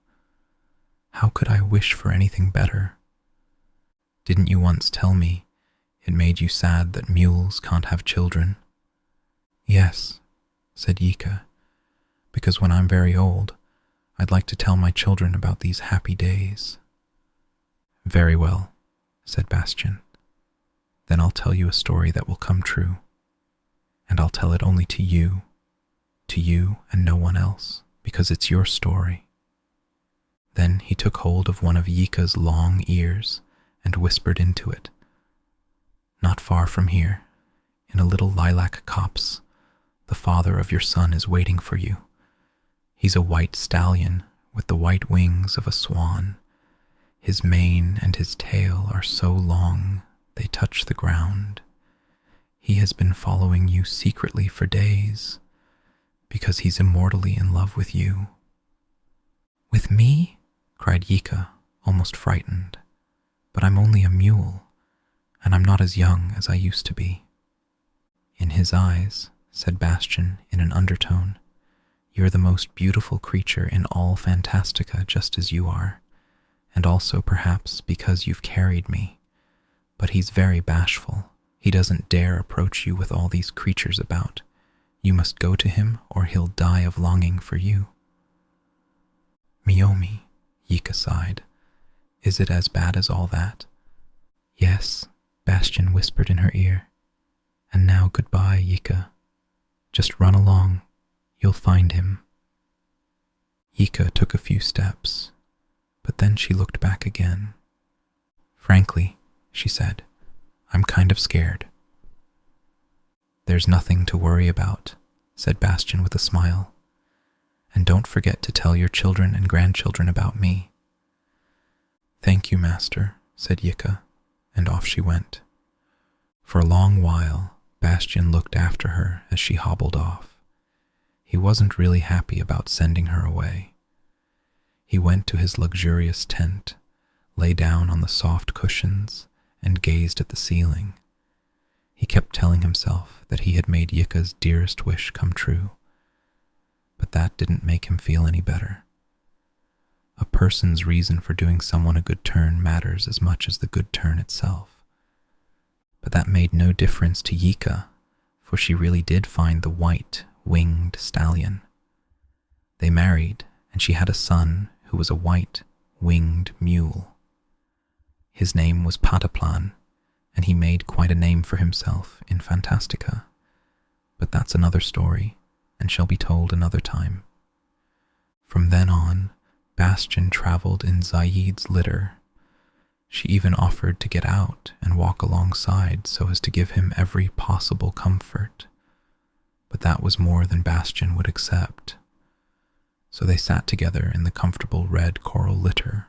How could I wish for anything better? Didn't you once tell me it made you sad that mules can't have children?" "Yes," said Yika, "because when I'm very old, I'd like to tell my children about these happy days." "Very well," said Bastian. "Then I'll tell you a story that will come true, and I'll tell it only to you and no one else, because it's your story." Then he took hold of one of Yika's long ears and whispered into it. "Not far from here, in a little lilac copse, the father of your son is waiting for you. He's a white stallion with the white wings of a swan. His mane and his tail are so long they touch the ground. He has been following you secretly for days, because he's immortally in love with you." "With me?" cried Yika, almost frightened. "But I'm only a mule, and I'm not as young as I used to be." "In his eyes," said Bastian in an undertone, "you're the most beautiful creature in all Fantastica, just as you are, and also perhaps because you've carried me. But he's very bashful. He doesn't dare approach you with all these creatures about. You must go to him or he'll die of longing for you." "Miomi," Yika sighed. "Is it as bad as all that?" "Yes," Bastian whispered in her ear. "And now goodbye, Yika. Just run along. You'll find him." Yika took a few steps, but then she looked back again. "Frankly," she said, "I'm kind of scared." "There's nothing to worry about," said Bastian with a smile. "And don't forget to tell your children and grandchildren about me." "Thank you, master," said Yika, and off she went. For a long while, Bastian looked after her as she hobbled off. He wasn't really happy about sending her away. He went to his luxurious tent, lay down on the soft cushions, and gazed at the ceiling. He kept telling himself that he had made Yika's dearest wish come true, but that didn't make him feel any better. A person's reason for doing someone a good turn matters as much as the good turn itself. But that made no difference to Yika, for she really did find the white, winged stallion. They married, and she had a son who was a white, winged mule. His name was Pataplan, and he made quite a name for himself in Fantastica. But that's another story, and shall be told another time. From then on, Bastian traveled in Zaid's litter. She even offered to get out and walk alongside so as to give him every possible comfort. But that was more than Bastian would accept. So they sat together in the comfortable red coral litter,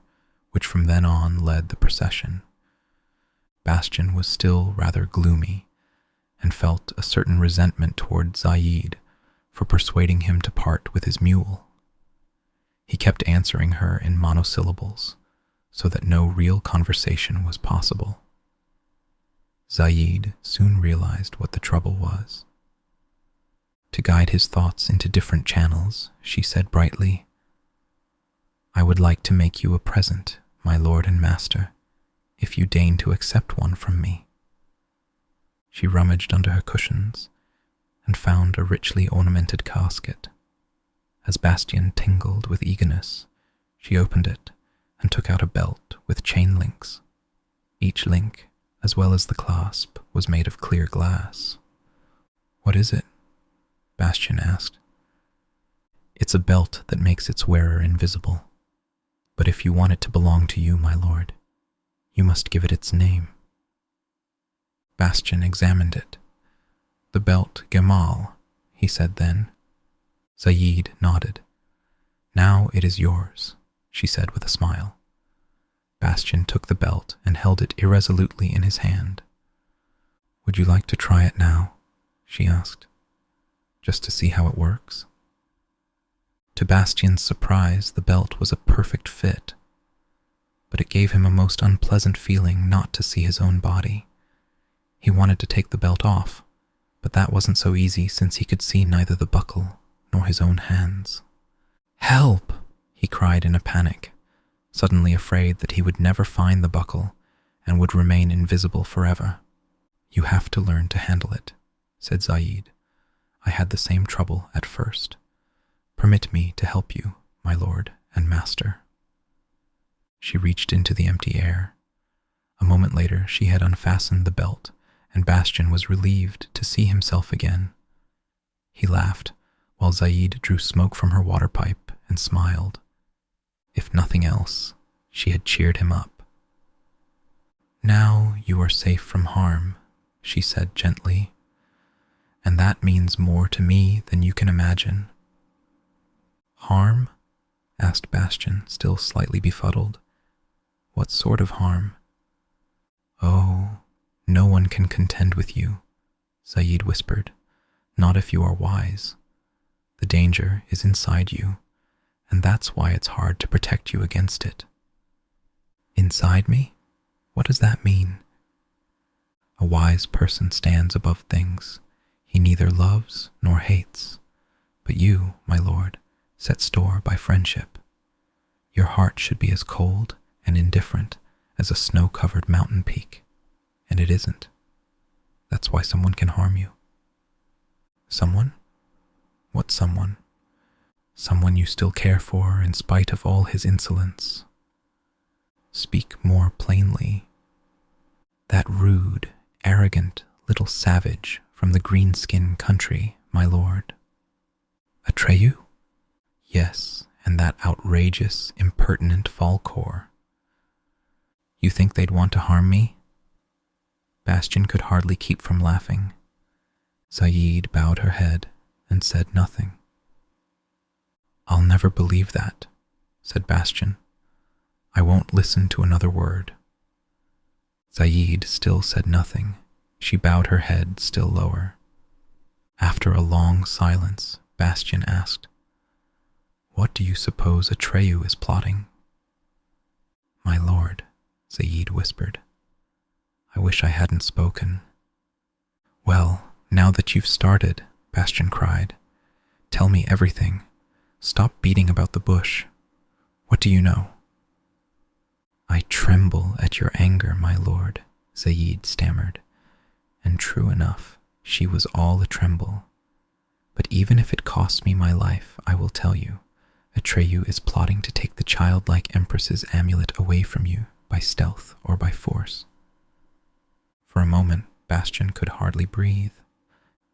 which from then on led the procession. Bastian was still rather gloomy, and felt a certain resentment toward Zaid for persuading him to part with his mule. He kept answering her in monosyllables, so that no real conversation was possible. Zaid soon realized what the trouble was. To guide his thoughts into different channels, she said brightly, "I would like to make you a present, my lord and master, if you deign to accept one from me." She rummaged under her cushions and found a richly ornamented casket. As Bastian tingled with eagerness, she opened it and took out a belt with chain links. Each link, as well as the clasp, was made of clear glass. "What is it?" Bastian asked. "It's a belt that makes its wearer invisible. But if you want it to belong to you, my lord, you must give it its name." Bastian examined it. "The belt Gemal," he said then. Zaid nodded. "Now it is yours. she said with a smile. Bastian took the belt and held it irresolutely in his hand. Would you like to try it now? She asked, just to see how it works. To Bastian's surprise, the belt was a perfect fit, but it gave him a most unpleasant feeling not to see his own body. He wanted to take the belt off, but that wasn't so easy since he could see neither the buckle nor his own hands. Help! He cried in a panic, suddenly afraid that he would never find the buckle and would remain invisible forever. You have to learn to handle it, said Zaid. I had the same trouble at first. Permit me to help you, my lord and master. She reached into the empty air. A moment later, she had unfastened the belt, and Bastian was relieved to see himself again. He laughed, while Zaid drew smoke from her water pipe and smiled. If nothing else, she had cheered him up. Now you are safe from harm, she said gently, and that means more to me than you can imagine. Harm? Asked Bastian, still slightly befuddled. What sort of harm? Oh, no one can contend with you, Zaid whispered, not if you are wise. The danger is inside you, and that's why it's hard to protect you against it. Inside me? What does that mean? A wise person stands above things. He neither loves nor hates. But you, my lord, set store by friendship. Your heart should be as cold and indifferent as a snow-covered mountain peak, and it isn't. That's why someone can harm you. Someone? What someone? Someone you still care for in spite of all his insolence. Speak more plainly. That rude, arrogant little savage from the greenskin country, my lord. Atreyu? Yes, and that outrageous, impertinent Falkor. You think they'd want to harm me? Bastian could hardly keep from laughing. Zaid bowed her head and said nothing. I'll never believe that, said Bastian. I won't listen to another word. Zaid still said nothing. She bowed her head still lower. After a long silence, Bastian asked, What do you suppose Atreyu is plotting? My lord, Zaid whispered. I wish I hadn't spoken. Well, now that you've started, Bastian cried, tell me everything. Stop beating about the bush. What do you know? I tremble at your anger, my lord, Zaid stammered, and true enough, she was all a tremble. But even if it costs me my life, I will tell you, Atreyu is plotting to take the Childlike Empress's amulet away from you by stealth or by force. For a moment, Bastian could hardly breathe.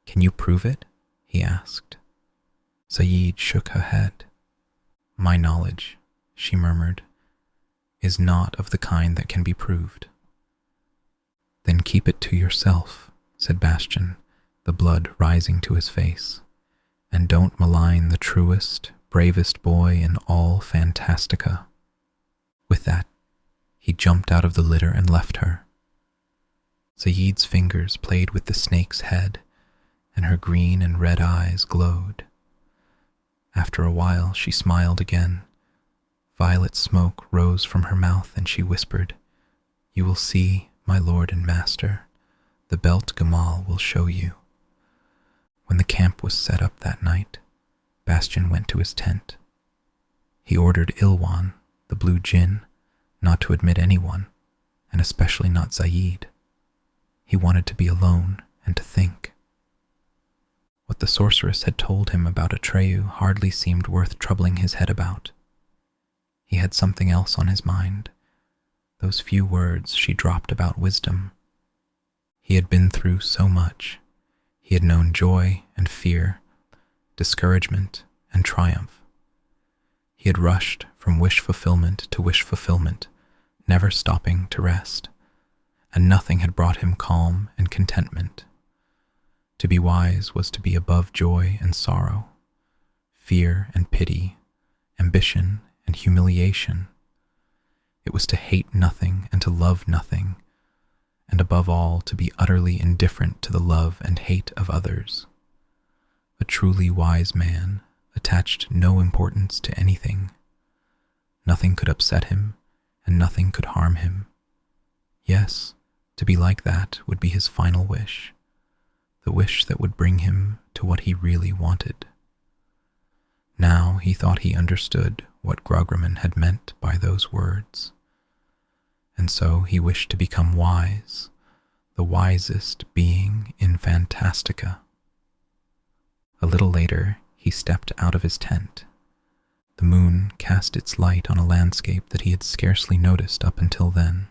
Can you prove it? He asked. Zaid shook her head. My knowledge, she murmured, is not of the kind that can be proved. Then keep it to yourself, said Bastian, the blood rising to his face, and don't malign the truest, bravest boy in all Fantastica. With that, he jumped out of the litter and left her. Zaid's fingers played with the snake's head, and her green and red eyes glowed. After a while, she smiled again. Violet smoke rose from her mouth, and she whispered, You will see, my lord and master, the belt Gamal will show you. When the camp was set up that night, Bastian went to his tent. He ordered Ilwan, the blue djinn, not to admit anyone, and especially not Zaid. He wanted to be alone and to think. What the sorceress had told him about Atreyu hardly seemed worth troubling his head about. He had something else on his mind, those few words she dropped about wisdom. He had been through so much. He had known joy and fear, discouragement and triumph. He had rushed from wish fulfillment to wish fulfillment, never stopping to rest, and nothing had brought him calm and contentment. To be wise was to be above joy and sorrow, fear and pity, ambition and humiliation. It was to hate nothing and to love nothing, and above all to be utterly indifferent to the love and hate of others. A truly wise man attached no importance to anything. Nothing could upset him, and nothing could harm him. Yes, to be like that would be his final wish, the wish that would bring him to what he really wanted. Now he thought he understood what Groggerman had meant by those words, and so he wished to become wise, the wisest being in Fantastica. A little later, he stepped out of his tent. The moon cast its light on a landscape that he had scarcely noticed up until then.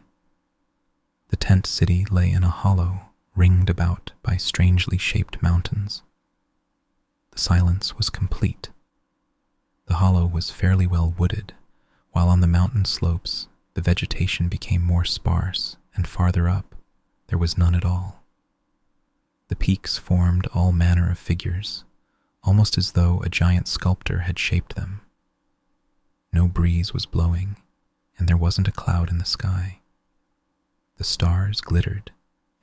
The tent city lay in a hollow, ringed about by strangely shaped mountains. The silence was complete. The hollow was fairly well wooded, while on the mountain slopes the vegetation became more sparse, and farther up there was none at all. The peaks formed all manner of figures, almost as though a giant sculptor had shaped them. No breeze was blowing, and there wasn't a cloud in the sky. The stars glittered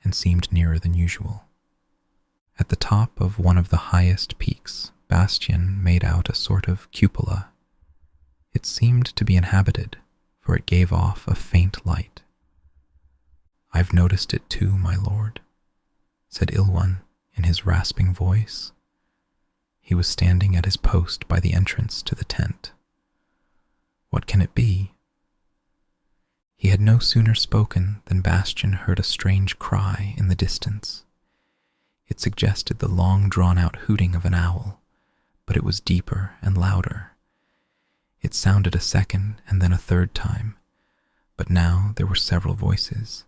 and seemed nearer than usual. At the top of one of the highest peaks, Bastian made out a sort of cupola. It seemed to be inhabited, for it gave off a faint light. "I've noticed it too, my lord," said Ilwan in his rasping voice. He was standing at his post by the entrance to the tent. "What can it be?" He had no sooner spoken than Bastian heard a strange cry in the distance. It suggested the long-drawn-out hooting of an owl, but it was deeper and louder. It sounded a second and then a third time, but now there were several voices.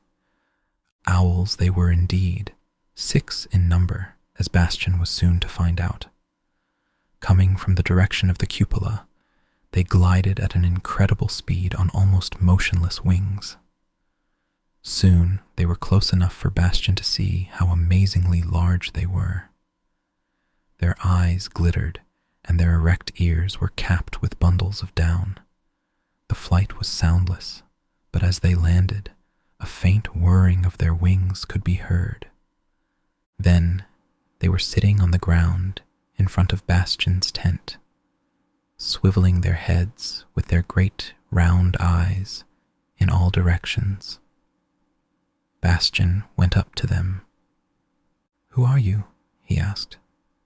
Owls they were indeed, 6 in number, as Bastian was soon to find out. Coming from the direction of the cupola, they glided at an incredible speed on almost motionless wings. Soon they were close enough for Bastian to see how amazingly large they were. Their eyes glittered, and their erect ears were capped with bundles of down. The flight was soundless, but as they landed, a faint whirring of their wings could be heard. Then they were sitting on the ground in front of Bastian's tent, swiveling their heads with their great round eyes in all directions. Bastian went up to them. "Who are you?" he asked,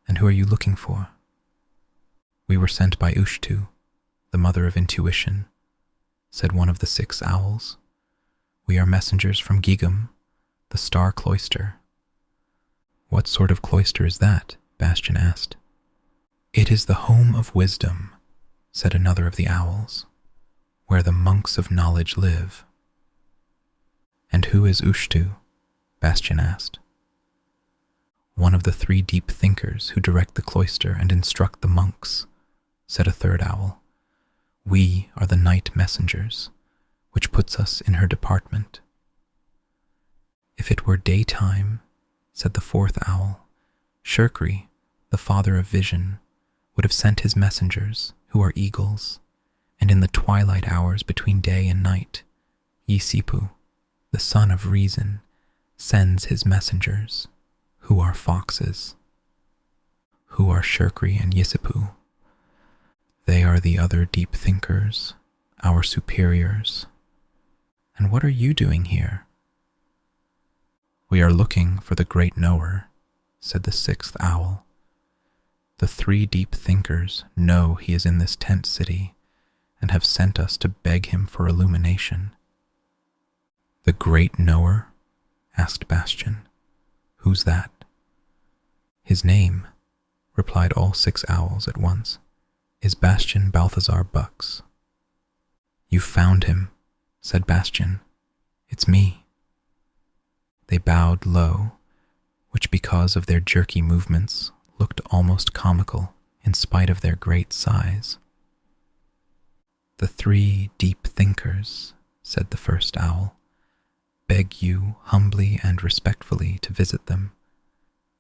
"and who are you looking for?" "We were sent by Ushtu, the mother of intuition," said one of the 6 owls. "We are messengers from Gigum, the star cloister." "What sort of cloister is that?" Bastian asked. "It is the home of wisdom," said another of the owls, "where the monks of knowledge live." "And who is Ushtu?" Bastian asked. "One of the 3 deep thinkers who direct the cloister and instruct the monks," said a third owl. "We are the night messengers, which puts us in her department." "If it were daytime," said the 4th owl, "Shirkri, the father of vision, would have sent his messengers, who are eagles, and in the twilight hours between day and night, Yisipu, the son of reason, sends his messengers, who are foxes." "Who are Shirkri and Yisipu?" "They are the other deep thinkers, our superiors." "And what are you doing here?" "We are looking for the great knower," said the 6th owl. "The 3 deep thinkers know he is in this tent city and have sent us to beg him for illumination." "The great knower?" asked Bastian. "Who's that?" "His name," replied all 6 owls at once, "is Bastian Balthazar Bucks." "You've found him," said Bastian. "It's me." They bowed low, which because of their jerky movements looked almost comical in spite of their great size. "The 3 deep thinkers," said the 1st owl, "beg you humbly and respectfully to visit them.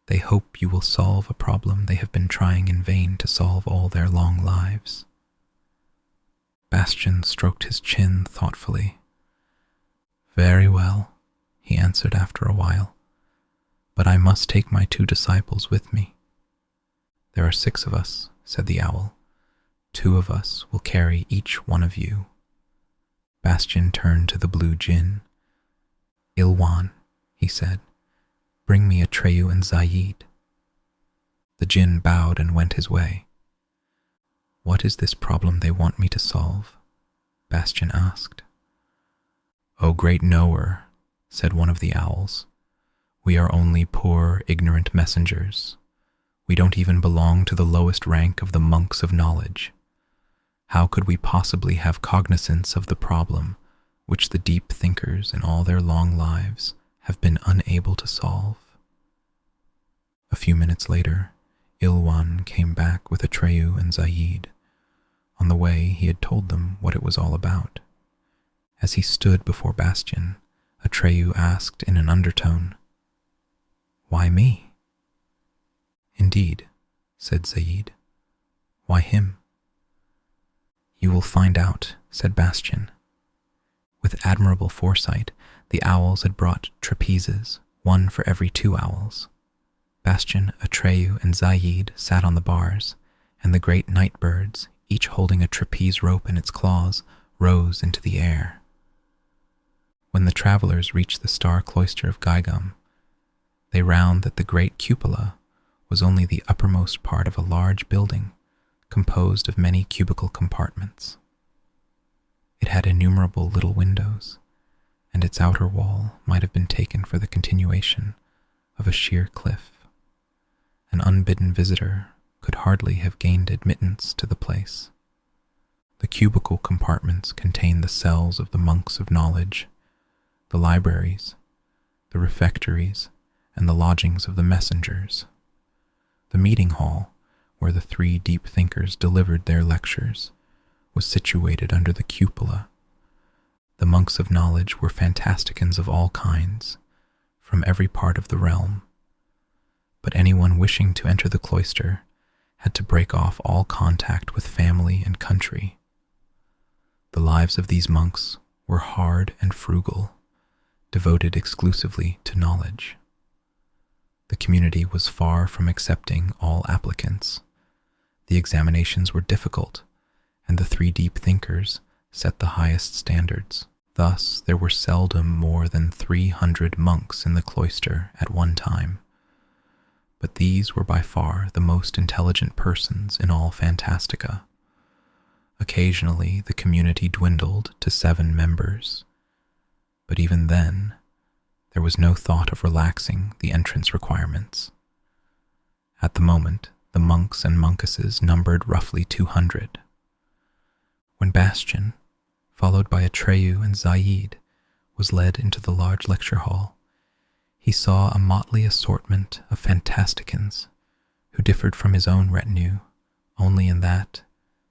They hope you will solve a problem they have been trying in vain to solve all their long lives." Bastian stroked his chin thoughtfully. "Very well," he answered after a while, "but I must take my 2 disciples with me." "There are 6 of us," said the owl. "2 of us will carry each one of you." Bastian turned to the blue djinn. "Ilwan," he said, "bring me Atreyu and Zaid." The djinn bowed and went his way. "What is this problem they want me to solve?" Bastian asked. "O great knower," said one of the owls, "we are only poor, ignorant messengers. We don't even belong to the lowest rank of the monks of knowledge. How could we possibly have cognizance of the problem which the deep thinkers in all their long lives have been unable to solve?" A few minutes later, Ilwan came back with Atreyu and Zaid. On the way, he had told them what it was all about. As he stood before Bastian, Atreyu asked in an undertone, "Why me?" "Indeed," said Zaid. "Why him?" "You will find out," said Bastian. With admirable foresight, the owls had brought trapezes, 1 for every 2 owls. Bastian, Atreyu, and Zaid sat on the bars, and the great night birds, each holding a trapeze rope in its claws, rose into the air. When the travelers reached the star cloister of Gaigam, they found that the great cupola was only the uppermost part of a large building composed of many cubical compartments. It had innumerable little windows, and its outer wall might have been taken for the continuation of a sheer cliff. An unbidden visitor could hardly have gained admittance to the place. The cubical compartments contained the cells of the monks of knowledge, the libraries, the refectories, and the lodgings of the messengers. The meeting hall, where the 3 deep thinkers delivered their lectures, was situated under the cupola. The monks of knowledge were Fantasticans of all kinds, from every part of the realm. But anyone wishing to enter the cloister had to break off all contact with family and country. The lives of these monks were hard and frugal, devoted exclusively to knowledge. The community was far from accepting all applicants. The examinations were difficult, and the 3 deep thinkers set the highest standards. Thus, there were seldom more than 300 monks in the cloister at one time. But these were by far the most intelligent persons in all Fantastica. Occasionally, the community dwindled to 7 members. But even then, there was no thought of relaxing the entrance requirements. At the moment, the monks and monkesses numbered roughly 200. When Bastian, followed by Atreyu and Zaid, was led into the large lecture hall, he saw a motley assortment of Fantasticans who differed from his own retinue only in that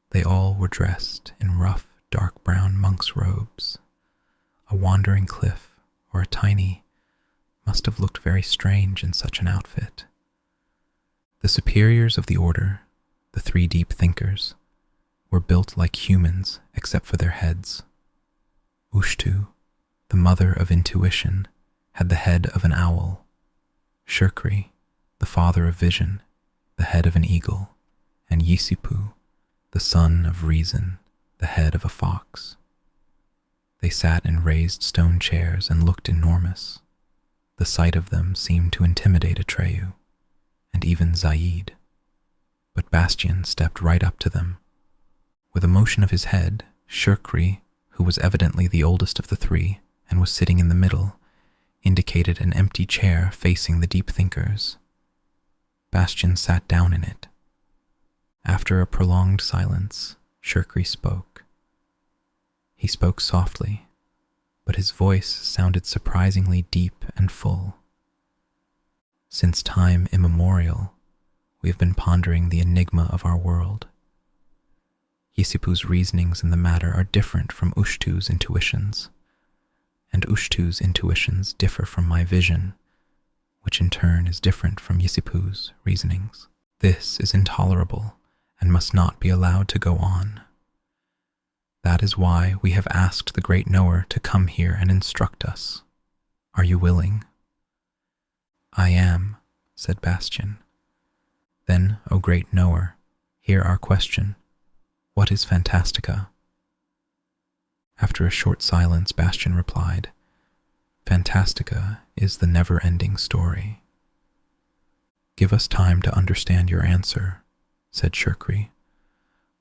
they all were dressed in rough, dark brown monk's robes. A wandering cliff or a tiny must have looked very strange in such an outfit. The superiors of the order, the 3 deep thinkers, were built like humans except for their heads. Ushtu, the mother of intuition, had the head of an owl. Shurkri, the father of vision, the head of an eagle, and Yisipu, the son of reason, the head of a fox. They sat in raised stone chairs and looked enormous. The sight of them seemed to intimidate Atreyu, and even Zaid. But Bastian stepped right up to them. With a motion of his head, Shurkri, who was evidently the oldest of the 3 and was sitting in the middle, indicated an empty chair facing the deep thinkers. Bastian sat down in it. After a prolonged silence, Shurkri spoke. He spoke softly, but his voice sounded surprisingly deep and full. Since time immemorial, we have been pondering the enigma of our world. Yisipu's reasonings in the matter are different from Ushtu's intuitions, and Ushtu's intuitions differ from my vision, which in turn is different from Yisipu's reasonings. This is intolerable and must not be allowed to go on. That is why we have asked the great knower to come here and instruct us. Are you willing?" "I am," said Bastian. "Then, O great knower, hear our question. What is Fantastica?" After a short silence, Bastian replied, "Fantastica is the never-ending story." "Give us time to understand your answer," said Shirkri.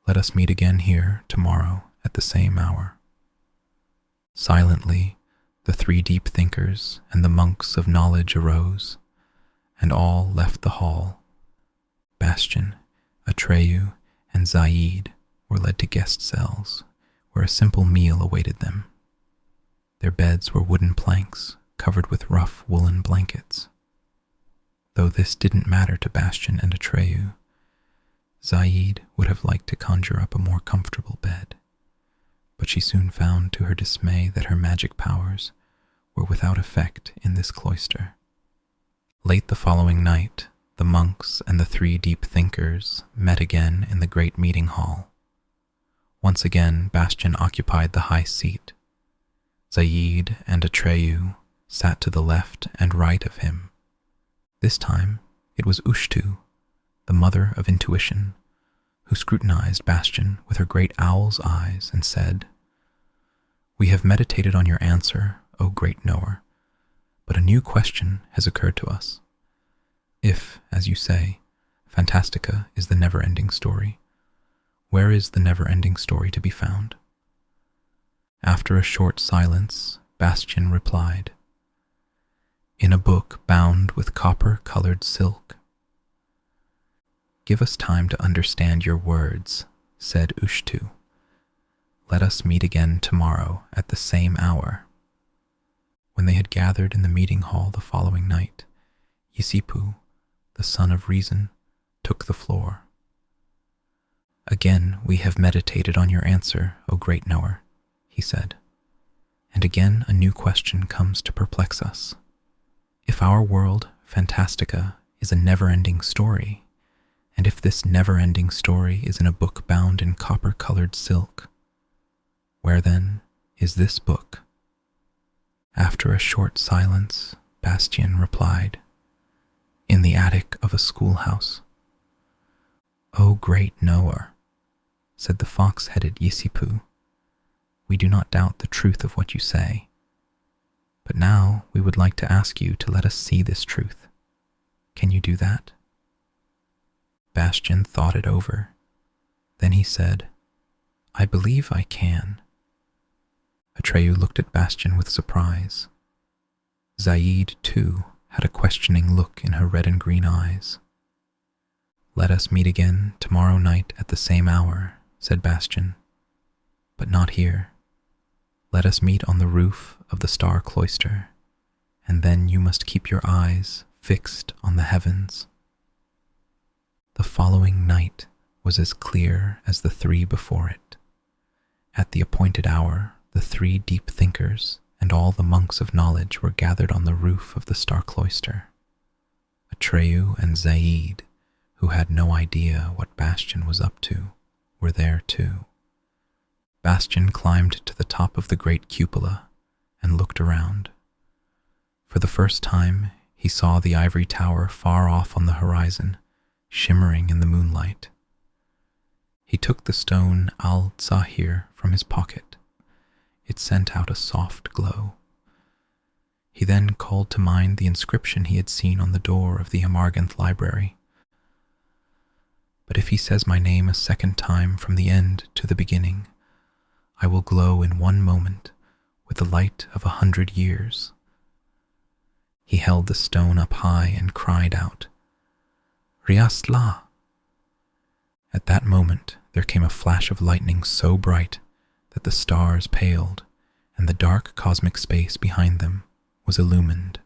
"Let us meet again here tomorrow at the same hour." Silently, the three deep thinkers and the monks of knowledge arose, and all left the hall. Bastian, Atreyu, and Zaid were led to guest cells, where a simple meal awaited them. Their beds were wooden planks covered with rough woolen blankets. Though this didn't matter to Bastian and Atreyu, Zaid would have liked to conjure up a more comfortable bed, but she soon found to her dismay that her magic powers were without effect in this cloister. Late the following night, the monks and the three deep thinkers met again in the great meeting hall. Once again, Bastian occupied the high seat. Zaid and Atreyu sat to the left and right of him. This time, it was Ushtu, the mother of intuition, who scrutinized Bastian with her great owl's eyes and said, "We have meditated on your answer, O great knower, but a new question has occurred to us. If, as you say, Fantastica is the never-ending story, where is the never-ending story to be found?" After a short silence, Bastian replied, "In a book bound with copper-colored silk." "Give us time to understand your words," said Ushtu. "Let us meet again tomorrow at the same hour." When they had gathered in the meeting hall the following night, Yisipu, the son of reason, took the floor. "Again we have meditated on your answer, O great knower," he said, "and again a new question comes to perplex us. If our world, Fantastica, is a never-ending story, and if this never-ending story is in a book bound in copper-colored silk, where then is this book?" After a short silence, Bastian replied, "In the attic of a schoolhouse." "O great knower," said the fox-headed Yisipu, "we do not doubt the truth of what you say. But now we would like to ask you to let us see this truth. Can you do that?" Bastian thought it over. Then he said, "I believe I can." Atreyu looked at Bastian with surprise. Zaid, too, had a questioning look in her red and green eyes. "Let us meet again tomorrow night at the same hour," said Bastian, "but not here. Let us meet on the roof of the star cloister, and then you must keep your eyes fixed on the heavens." The following night was as clear as the three before it. At the appointed hour, the three deep thinkers and all the monks of knowledge were gathered on the roof of the star cloister. Atreyu and Zaid, who had no idea what Bastian was up to, were there too. Bastian climbed to the top of the great cupola and looked around. For the first time, he saw the ivory tower far off on the horizon, shimmering in the moonlight. He took the stone Al-Zahir from his pocket. It sent out a soft glow. He then called to mind the inscription he had seen on the door of the Amarganth library. "But if he says my name a second time from the end to the beginning, I will glow in one moment with the light of 100 years." He held the stone up high and cried out, "Riasla!" At that moment there came a flash of lightning so bright that the stars paled, and the dark cosmic space behind them was illumined,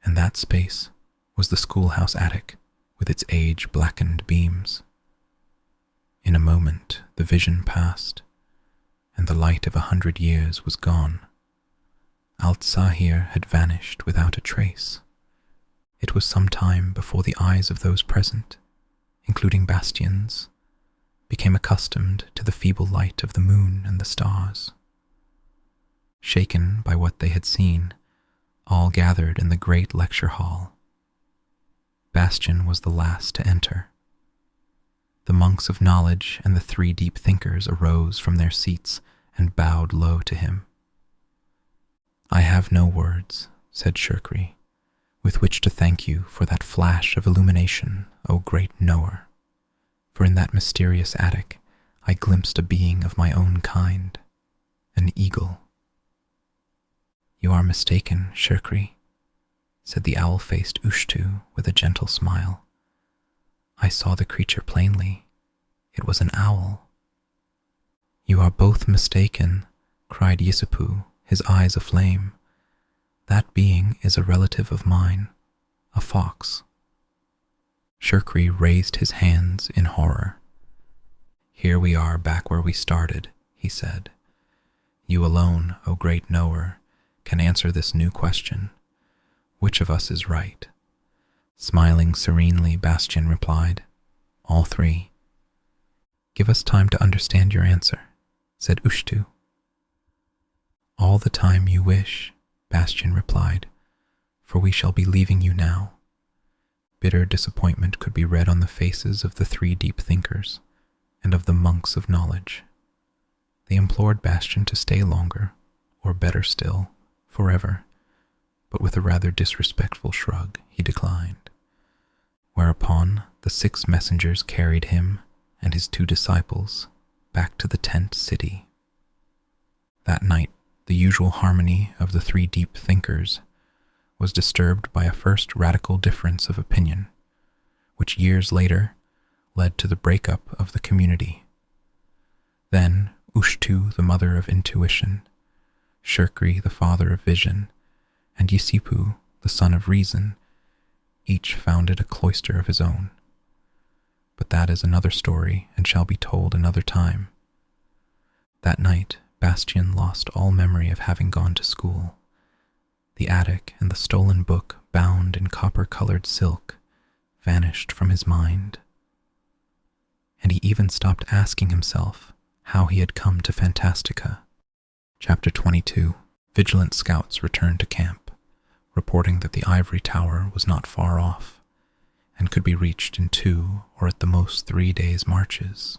and that space was the schoolhouse attic with its age-blackened beams. In a moment the vision passed, and the light of 100 years was gone. Al-Zahir had vanished without a trace. It was some time before the eyes of those present, including Bastian's, became accustomed to the feeble light of the moon and the stars. Shaken by what they had seen, all gathered in the great lecture hall. Bastian was the last to enter. The monks of knowledge and the three deep thinkers arose from their seats and bowed low to him. "I have no words," said Shirkri, "with which to thank you for that flash of illumination, O great knower. For in that mysterious attic I glimpsed a being of my own kind, an eagle." "You are mistaken, Shirkri," said the owl-faced Ushtu with a gentle smile. "I saw the creature plainly. It was an owl." "You are both mistaken," cried Yisipu, his eyes aflame. "That being is a relative of mine, a fox." Shirkri raised his hands in horror. "Here we are back where we started," he said. "You alone, O great knower, can answer this new question. Which of us is right?" Smiling serenely, Bastian replied, "All three." "Give us time to understand your answer," said Ushtu. "All the time you wish," Bastian replied, "for we shall be leaving you now." Bitter disappointment could be read on the faces of the three deep thinkers and of the monks of knowledge. They implored Bastian to stay longer, or better still, forever, but with a rather disrespectful shrug he declined. Whereupon the 6 messengers carried him and his 2 disciples back to the tent city. That night, the usual harmony of the 3 deep thinkers was disturbed by a first radical difference of opinion, which years later led to the breakup of the community. Then Ushtu, the mother of intuition, Shirkri, the father of vision, and Yisipu, the son of reason, each founded a cloister of his own. But that is another story and shall be told another time. That night, Bastian lost all memory of having gone to school. The attic and the stolen book bound in copper-colored silk vanished from his mind. And he even stopped asking himself how he had come to Fantastica. Chapter 22. Vigilant scouts returned to camp, reporting that the ivory tower was not far off, and could be reached in 2 or at the most 3 days' marches.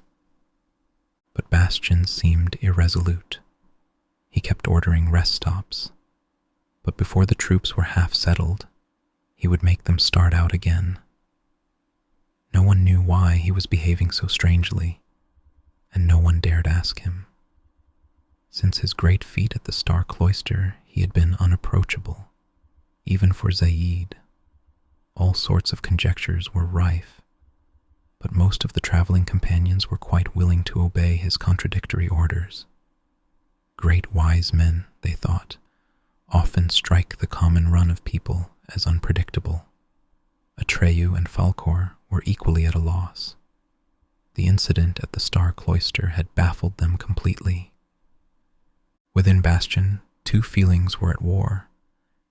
But Bastian seemed irresolute. He kept ordering rest stops, but before the troops were half settled, he would make them start out again. No one knew why he was behaving so strangely, and no one dared ask him. Since his great feat at the Star Cloister, he had been unapproachable, even for Zaid. All sorts of conjectures were rife, but most of the traveling companions were quite willing to obey his contradictory orders. Great wise men, they thought, often strike the common run of people as unpredictable. Atreyu and Falkor were equally at a loss. The incident at the Star Cloister had baffled them completely. Within Bastian, 2 feelings were at war,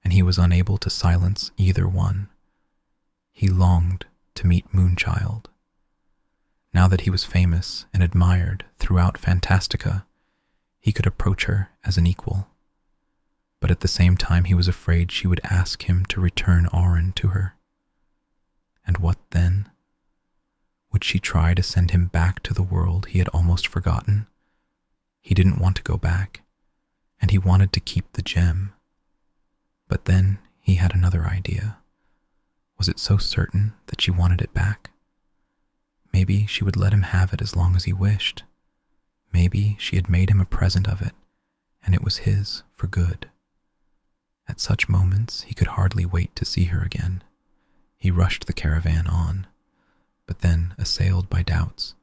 and he was unable to silence either one. He longed to meet Moonchild. Now that he was famous and admired throughout Fantastica, he could approach her as an equal. But at the same time he was afraid she would ask him to return Auron to her. And what then? Would she try to send him back to the world he had almost forgotten? He didn't want to go back, and he wanted to keep the gem. But then he had another idea. Was it so certain that she wanted it back? Maybe she would let him have it as long as he wished. Maybe she had made him a present of it, and it was his for good. At such moments he could hardly wait to see her again. He rushed the caravan on, but then, assailed by doubts,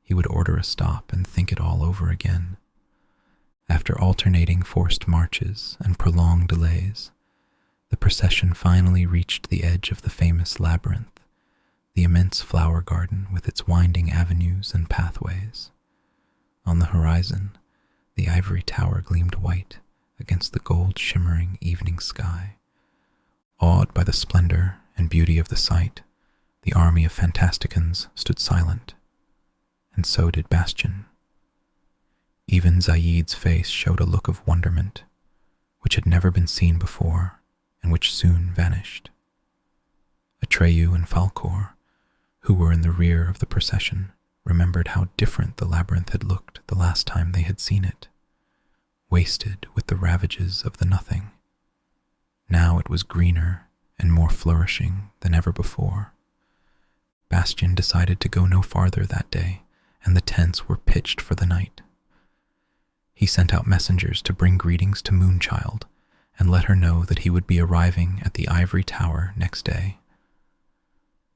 he would order a stop and think it all over again. After alternating forced marches and prolonged delays, the procession finally reached the edge of the famous labyrinth, the immense flower garden with its winding avenues and pathways. On the horizon, the ivory tower gleamed white against the gold-shimmering evening sky. Awed by the splendor and beauty of the sight, the army of Fantasticans stood silent, and so did Bastian. Even Zaid's face showed a look of wonderment, which had never been seen before and which soon vanished. Atreyu and Falkor, who were in the rear of the procession, remembered how different the labyrinth had looked the last time they had seen it, wasted with the ravages of the Nothing. Now it was greener and more flourishing than ever before. Bastian decided to go no farther that day, and the tents were pitched for the night. He sent out messengers to bring greetings to Moonchild and let her know that he would be arriving at the ivory tower next day.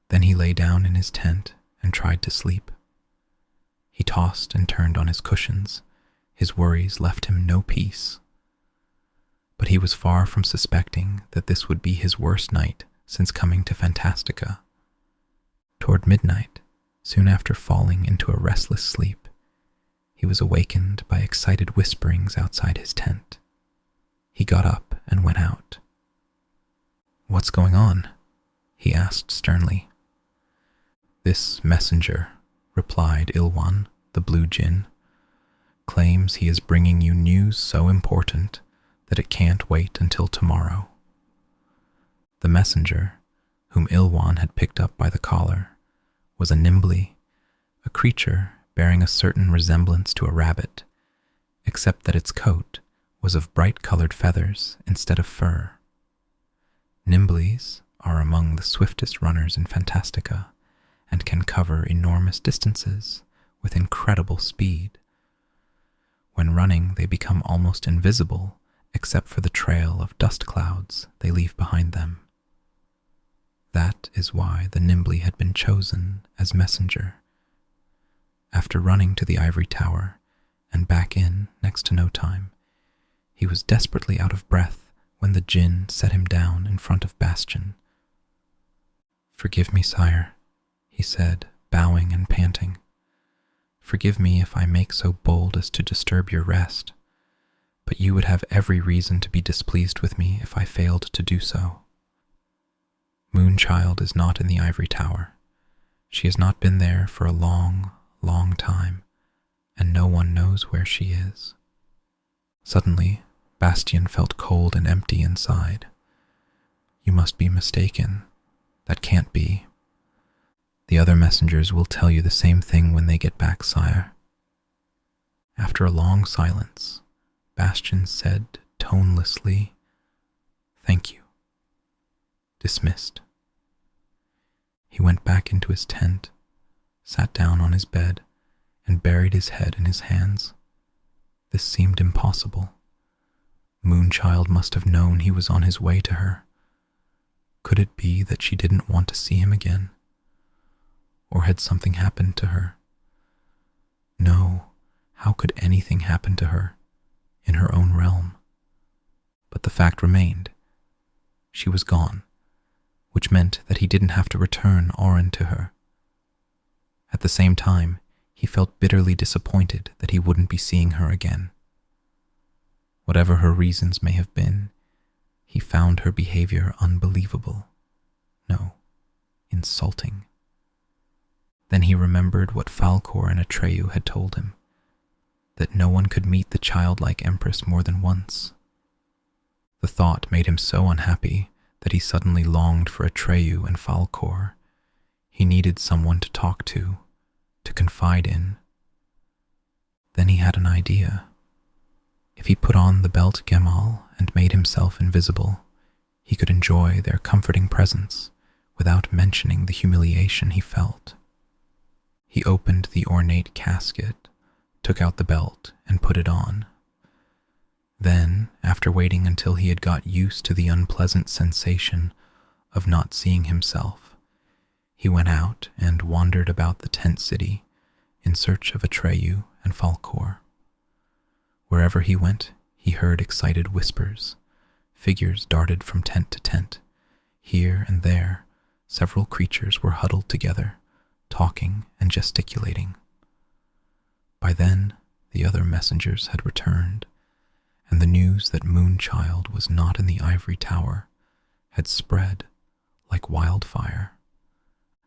Then he lay down in his tent and tried to sleep. He tossed and turned on his cushions. His worries left him no peace. But he was far from suspecting that this would be his worst night since coming to Fantastica. Toward midnight, soon after falling into a restless sleep, he was awakened by excited whisperings outside his tent. He got up and went out. "What's going on?" he asked sternly. "This messenger," replied Ilwan, the blue djinn, "claims he is bringing you news so important that it can't wait until tomorrow." The messenger, whom Ilwan had picked up by the collar, was a nimbly, a creature bearing a certain resemblance to a rabbit, except that its coat was of bright-colored feathers instead of fur. Nimblies are among the swiftest runners in Fantastica and can cover enormous distances with incredible speed. When running, they become almost invisible except for the trail of dust clouds they leave behind them. That is why the Nimbly had been chosen as messenger. After running to the ivory tower and back in next to no time, he was desperately out of breath when the djinn set him down in front of Bastian. "Forgive me, sire," he said, bowing and panting. "Forgive me if I make so bold as to disturb your rest, but you would have every reason to be displeased with me if I failed to do so. Moonchild is not in the ivory tower. She has not been there for a long, long time, and no one knows where she is." Suddenly, Bastian felt cold and empty inside. "You must be mistaken. That can't be. The other messengers will tell you the same thing when they get back, sire." After a long silence, Bastian said tonelessly, "Thank you." Dismissed. He went back into his tent, sat down on his bed, and buried his head in his hands. This seemed impossible. Moonchild must have known he was on his way to her. Could it be that she didn't want to see him again? Or had something happened to her? No, how could anything happen to her, in her own realm? But the fact remained. She was gone, which meant that he didn't have to return Oren to her. At the same time, he felt bitterly disappointed that he wouldn't be seeing her again. Whatever her reasons may have been, he found her behavior unbelievable. No, insulting. Then he remembered what Falkor and Atreyu had told him, that no one could meet the childlike Empress more than once. The thought made him so unhappy that he suddenly longed for Atreyu and Falkor. He needed someone to talk to confide in. Then he had an idea. If he put on the belt Gemal and made himself invisible, he could enjoy their comforting presence without mentioning the humiliation he felt. He opened the ornate casket, took out the belt, and put it on. Then, after waiting until he had got used to the unpleasant sensation of not seeing himself, he went out and wandered about the tent city in search of Atreyu and Falkor. Wherever he went, he heard excited whispers. Figures darted from tent to tent. Here and there, several creatures were huddled together, talking and gesticulating. By then, the other messengers had returned, and the news that Moonchild was not in the ivory tower had spread like wildfire.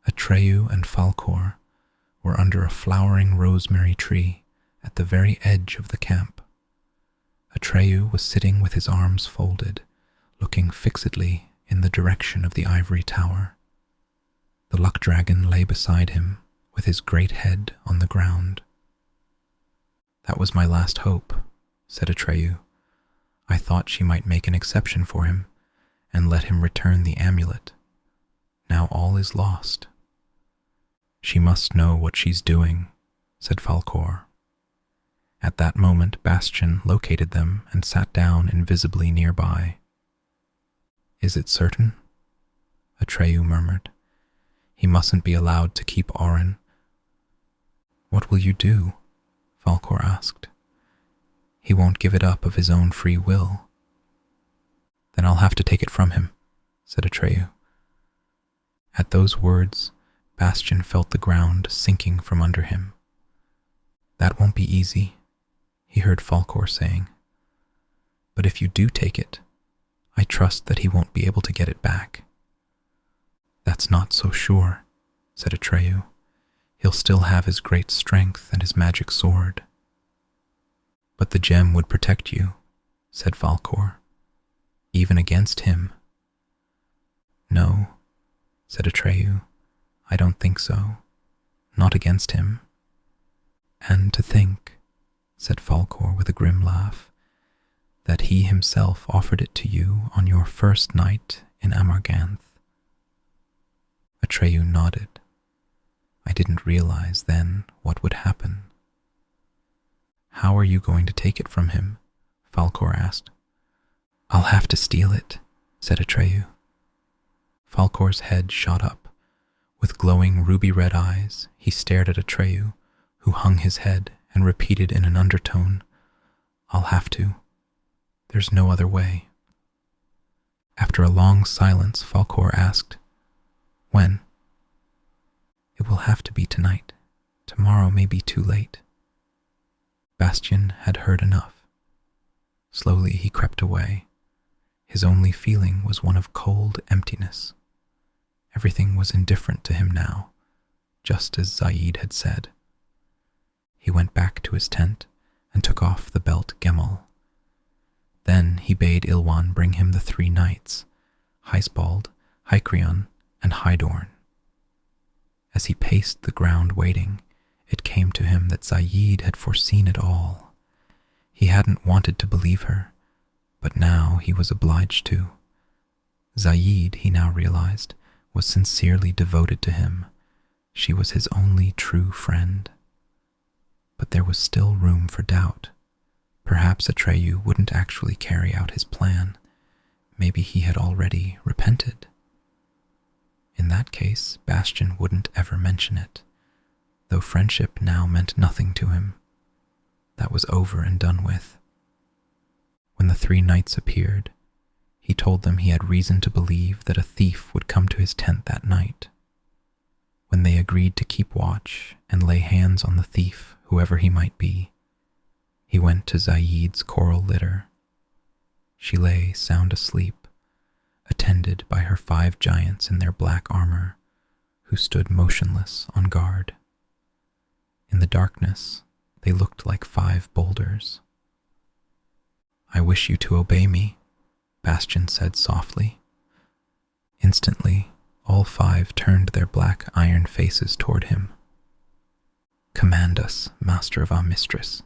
Atreyu and Falkor were under a flowering rosemary tree at the very edge of the camp. Atreyu was sitting with his arms folded, looking fixedly in the direction of the ivory tower. The luck dragon lay beside him, with his great head on the ground. "That was my last hope," said Atreyu. "I thought she might make an exception for him, and let him return the amulet. Now all is lost." "She must know what she's doing," said Falkor. At that moment Bastian located them and sat down invisibly nearby. "Is it certain?" Atreyu murmured. "He mustn't be allowed to keep Orin." "What will you do?" Falkor asked. "He won't give it up of his own free will." "Then I'll have to take it from him," said Atreyu. At those words, Bastian felt the ground sinking from under him. "That won't be easy," he heard Falkor saying. "But if you do take it, I trust that he won't be able to get it back." "That's not so sure," said Atreyu. "He'll still have his great strength and his magic sword." "But the gem would protect you," said Falkor. "Even against him." "No," said Atreyu. "I don't think so. Not against him." "And to think," said Falkor with a grim laugh, "that he himself offered it to you on your first night in Amarganth." Atreyu nodded. "I didn't realize then what would happen." "How are you going to take it from him?" Falkor asked. "I'll have to steal it," said Atreyu. Falkor's head shot up. With glowing ruby-red eyes, he stared at Atreyu, who hung his head and repeated in an undertone, "I'll have to. There's no other way." After a long silence, Falkor asked, "When?" "It will have to be tonight. Tomorrow may be too late." Bastian had heard enough. Slowly he crept away. His only feeling was one of cold emptiness. Everything was indifferent to him now, just as Zaid had said. He went back to his tent and took off the belt Gemel. Then he bade Ilwan bring him the 3 knights, Heisbald, Hycrion, and Hydorn. As he paced the ground waiting, it came to him that Zaid had foreseen it all. He hadn't wanted to believe her, but now he was obliged to. Zaid, he now realized, was sincerely devoted to him. She was his only true friend. But there was still room for doubt. Perhaps Atreyu wouldn't actually carry out his plan. Maybe he had already repented. In that case, Bastian wouldn't ever mention it, though friendship now meant nothing to him. That was over and done with. When the 3 knights appeared, he told them he had reason to believe that a thief would come to his tent that night. When they agreed to keep watch and lay hands on the thief, whoever he might be, he went to Zaid's coral litter. She lay sound asleep, attended by her 5 giants in their black armor, who stood motionless on guard. In the darkness, they looked like 5 boulders. "I wish you to obey me," Bastian said softly. Instantly, all 5 turned their black iron faces toward him. "Command us, master of our mistress,"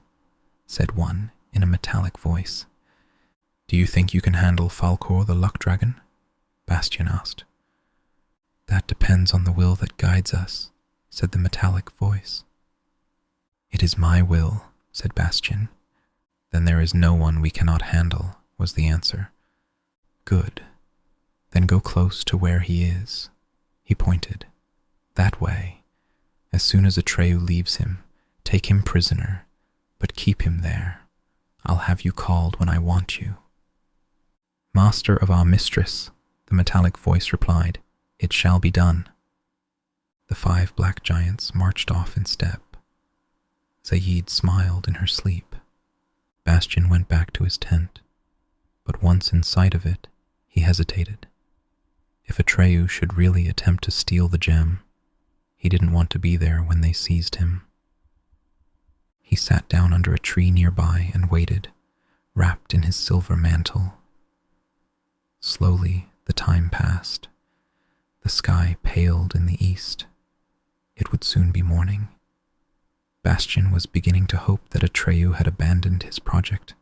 said one in a metallic voice. "Do you think you can handle Falkor the luck dragon?" Bastian asked. "That depends on the will that guides us," said the metallic voice. "It is my will," said Bastian. "Then there is no one we cannot handle," was the answer. "Good. Then go close to where he is." He pointed. "That way. As soon as Atreyu leaves him, take him prisoner, but keep him there. I'll have you called when I want you." "Master of our mistress," the metallic voice replied, "it shall be done." The 5 black giants marched off in step. Zaid smiled in her sleep. Bastian went back to his tent, but once in sight of it, he hesitated. If Atreyu should really attempt to steal the gem, He didn't want to be there when they seized him. He sat down under a tree nearby and waited, wrapped in his silver mantle. Slowly, the time passed. The sky paled in the east. It would soon be morning. Bastian was beginning to hope that Atreyu had abandoned his project,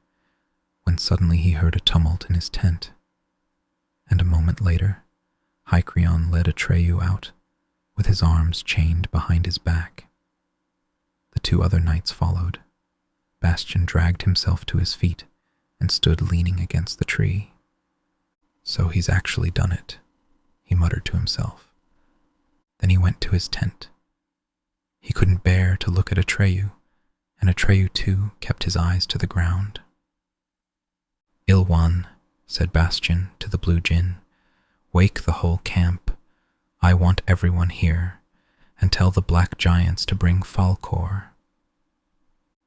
when suddenly he heard a tumult in his tent. And a moment later, Hycrion led Atreyu out, with his arms chained behind his back. The two other knights followed. Bastian dragged himself to his feet and stood leaning against the tree. "So he's actually done it," he muttered to himself. Then he went to his tent. He couldn't bear to look at Atreyu, and Atreyu too kept his eyes to the ground. "Ill one," said Bastian to the blue djinn, "wake the whole camp. I want everyone here, and tell the black giants to bring Falkor."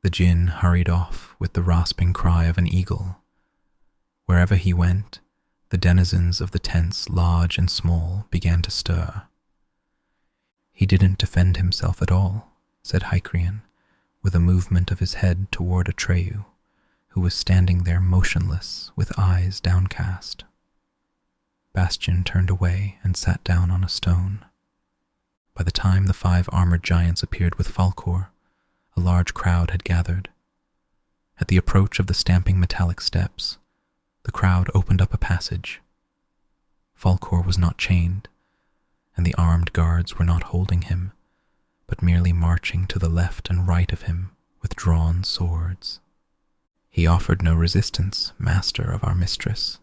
The djinn hurried off with the rasping cry of an eagle. Wherever he went, the denizens of the tents, large and small, began to stir. "He didn't defend himself at all," said Hycrion, with a movement of his head toward Atreyu, who was standing there motionless with eyes downcast. Bastian turned away and sat down on a stone. By the time the 5 armored giants appeared with Falkor, a large crowd had gathered. At the approach of the stamping metallic steps, the crowd opened up a passage. Falkor was not chained, and the armed guards were not holding him, but merely marching to the left and right of him with drawn swords. "He offered no resistance, master of our mistress,"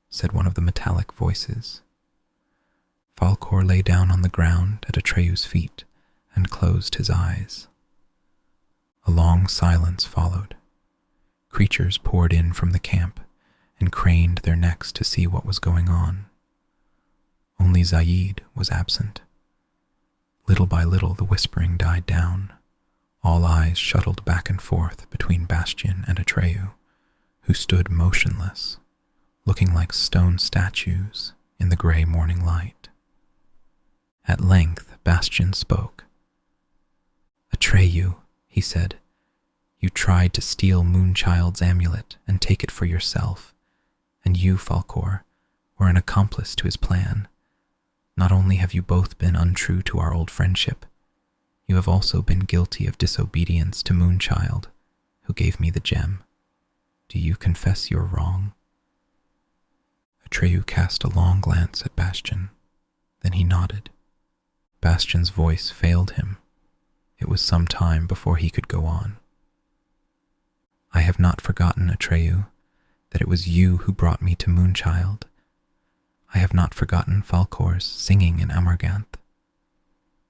said one of the metallic voices. Falkor lay down on the ground at Atreyu's feet and closed his eyes. A long silence followed. Creatures poured in from the camp and craned their necks to see what was going on. Only Zaid was absent. Little by little the whispering died down. All eyes shuttled back and forth between Bastian and Atreyu, who stood motionless, looking like stone statues in the gray morning light. At length Bastian spoke. "Atreyu," he said, "you tried to steal Moonchild's amulet and take it for yourself, and you, Falkor, were an accomplice to his plan. Not only have you both been untrue to our old friendship, you have also been guilty of disobedience to Moonchild, who gave me the gem. Do you confess your wrong?" Atreyu cast a long glance at Bastian. Then he nodded. Bastian's voice failed him. It was some time before he could go on. "I have not forgotten, Atreyu, that it was you who brought me to Moonchild. I have not forgotten Falkor's singing in Amarganth.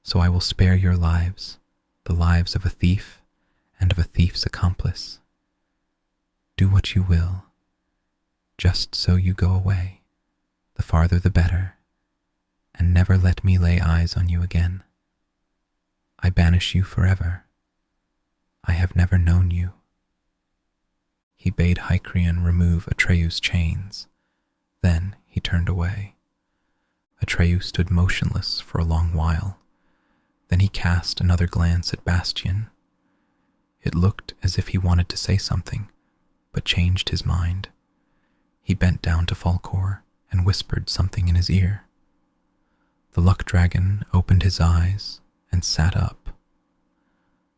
So I will spare your lives, the lives of a thief and of a thief's accomplice. Do what you will, just so you go away, the farther the better, and never let me lay eyes on you again. I banish you forever. I have never known you." He bade Hycrion remove Atreyu's chains. Then he turned away. Atreyu stood motionless for a long while. Then he cast another glance at Bastian. It looked as if he wanted to say something, but changed his mind. He bent down to Falkor and whispered something in his ear. The luck dragon opened his eyes and sat up.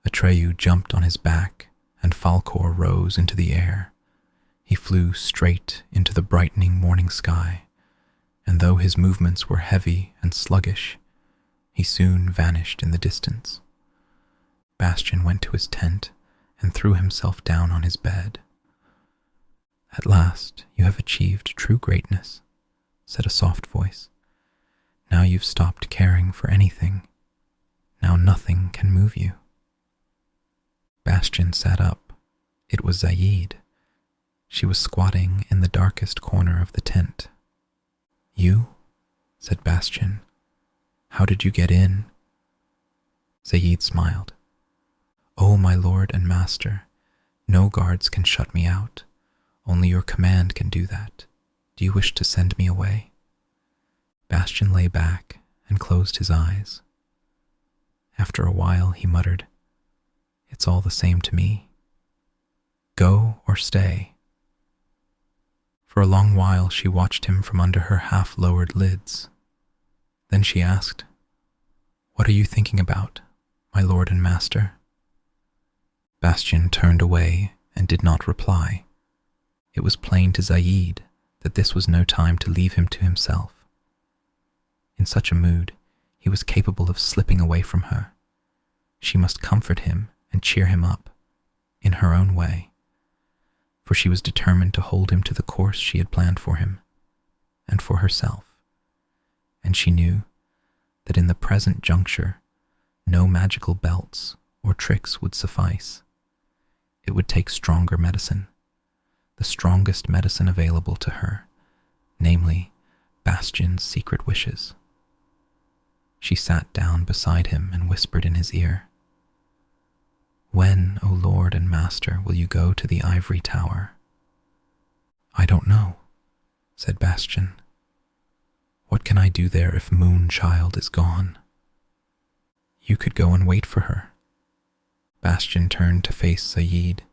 Atreyu jumped on his back, and Falkor rose into the air. He flew straight into the brightening morning sky, and though his movements were heavy and sluggish, he soon vanished in the distance. Bastian went to his tent and threw himself down on his bed. "At last you have achieved true greatness," said a soft voice. "Now you've stopped caring for anything. Now nothing can move you." Bastian sat up. It was Zaid. She was squatting in the darkest corner of the tent. "You?" said Bastian. "How did you get in?" Zaid smiled. "Oh, my lord and master, no guards can shut me out. Only your command can do that. Do you wish to send me away?" Bastian lay back and closed his eyes. After a while, he muttered, "It's all the same to me. Go or stay." For a long while she watched him from under her half-lowered lids. Then she asked, "What are you thinking about, my lord and master?" Bastian turned away and did not reply. It was plain to Zaid that this was no time to leave him to himself. In such a mood, he was capable of slipping away from her. She must comfort him and cheer him up, in her own way, for she was determined to hold him to the course she had planned for him, and for herself. And she knew that in the present juncture, no magical belts or tricks would suffice. It would take stronger medicine, the strongest medicine available to her, namely, Bastian's secret wishes. She sat down beside him and whispered in his ear, "When, O Lord and Master, will you go to the ivory tower?" "I don't know," said Bastian. "What can I do there if Moonchild is gone?" "You could go and wait for her." Bastian turned to face Zaid.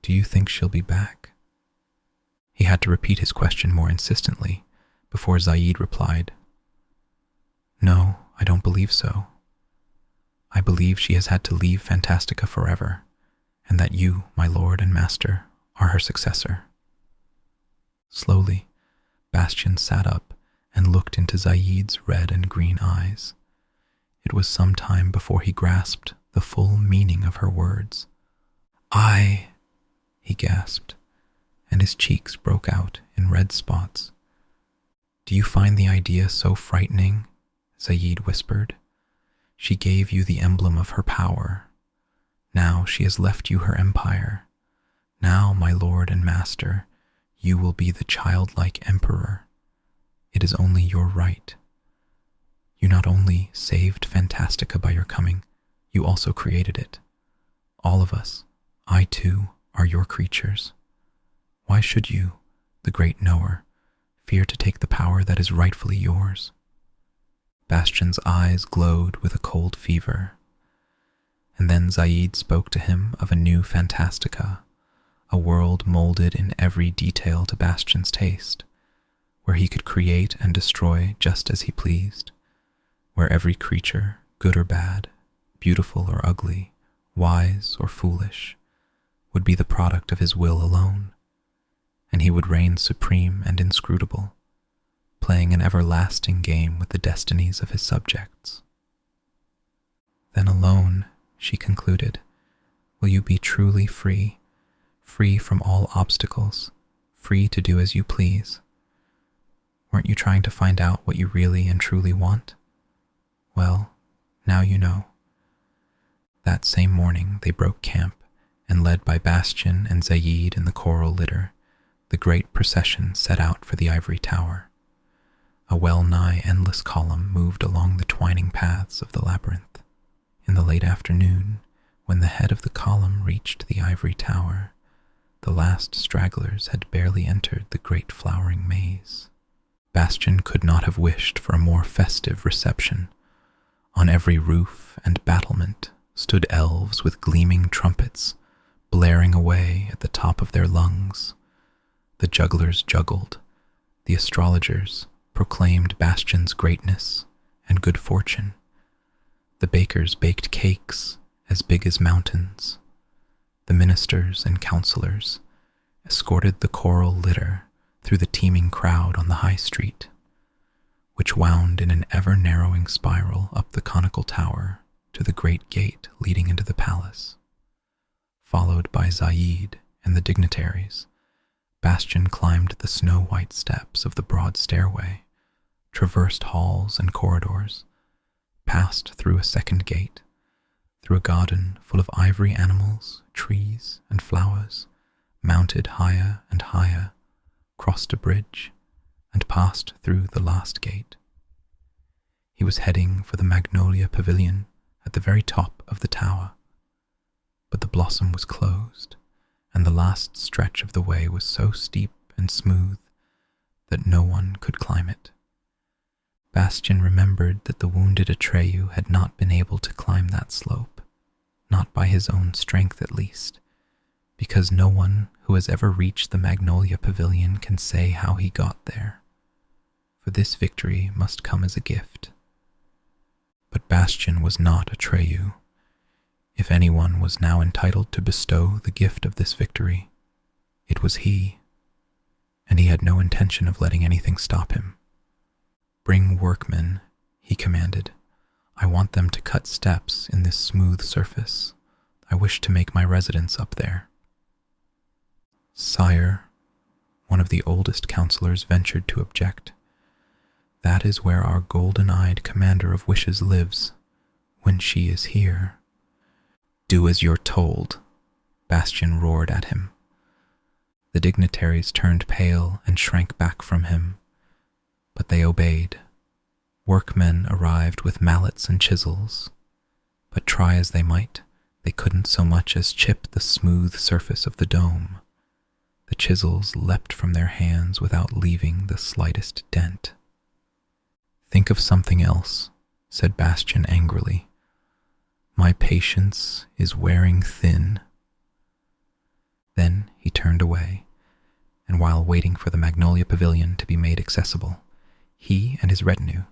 "Do you think she'll be back?" He had to repeat his question more insistently before Zaid replied, "No, I don't believe so. I believe she has had to leave Fantastica forever, and that you, my lord and master, are her successor." Slowly, Bastian sat up and looked into Zaid's red and green eyes. It was some time before he grasped the full meaning of her words. He gasped, and his cheeks broke out in red spots. "Do you find the idea so frightening?" Zaid whispered. "She gave you the emblem of her power. Now she has left you her empire. Now, my lord and master, you will be the childlike emperor. It is only your right. You not only saved Fantastica by your coming, you also created it. All of us, I too, are your creatures. Why should you, the great knower, fear to take the power that is rightfully yours?" Bastian's eyes glowed with a cold fever. And then Zaid spoke to him of a new Fantastica, a world molded in every detail to Bastian's taste, where he could create and destroy just as he pleased, where every creature, good or bad, beautiful or ugly, wise or foolish, would be the product of his will alone, and he would reign supreme and inscrutable, playing an everlasting game with the destinies of his subjects. "Then alone," she concluded, "will you be truly free, free from all obstacles, free to do as you please. Weren't you trying to find out what you really and truly want? Well, now you know." That same morning they broke camp, and led by Bastian and Zaid in the coral litter, the great procession set out for the ivory tower. A well-nigh endless column moved along the twining paths of the labyrinth. In the late afternoon, when the head of the column reached the ivory tower, the last stragglers had barely entered the great flowering maze. Bastian could not have wished for a more festive reception. On every roof and battlement stood elves with gleaming trumpets, blaring away at the top of their lungs. The jugglers juggled, the astrologers proclaimed Bastian's greatness and good fortune. The bakers baked cakes as big as mountains. The ministers and counselors escorted the coral litter through the teeming crowd on the high street, which wound in an ever-narrowing spiral up the conical tower to the great gate leading into the palace. Followed by Zaid and the dignitaries, Bastian climbed the snow-white steps of the broad stairway, traversed halls and corridors, passed through a second gate, through a garden full of ivory animals, trees, and flowers, mounted higher and higher, crossed a bridge, and passed through the last gate. He was heading for the Magnolia Pavilion at the very top of the tower, but the blossom was closed, and the last stretch of the way was so steep and smooth that no one could climb it. Bastian remembered that the wounded Atreyu had not been able to climb that slope, not by his own strength at least, because no one who has ever reached the Magnolia Pavilion can say how he got there, for this victory must come as a gift. But Bastian was not Atreyu. If anyone was now entitled to bestow the gift of this victory, it was he, and he had no intention of letting anything stop him. "Bring workmen," he commanded. "I want them to cut steps in this smooth surface. I wish to make my residence up there." "Sire," one of the oldest counselors ventured to object, "that is where our golden-eyed commander of wishes lives, when she is here." "Do as you're told," Bastian roared at him. The dignitaries turned pale and shrank back from him, but they obeyed. Workmen arrived with mallets and chisels, but try as they might, they couldn't so much as chip the smooth surface of the dome. The chisels leapt from their hands without leaving the slightest dent. "Think of something else," said Bastian angrily. "My patience is wearing thin." Then he turned away, and while waiting for the Magnolia Pavilion to be made accessible, he and his retinue,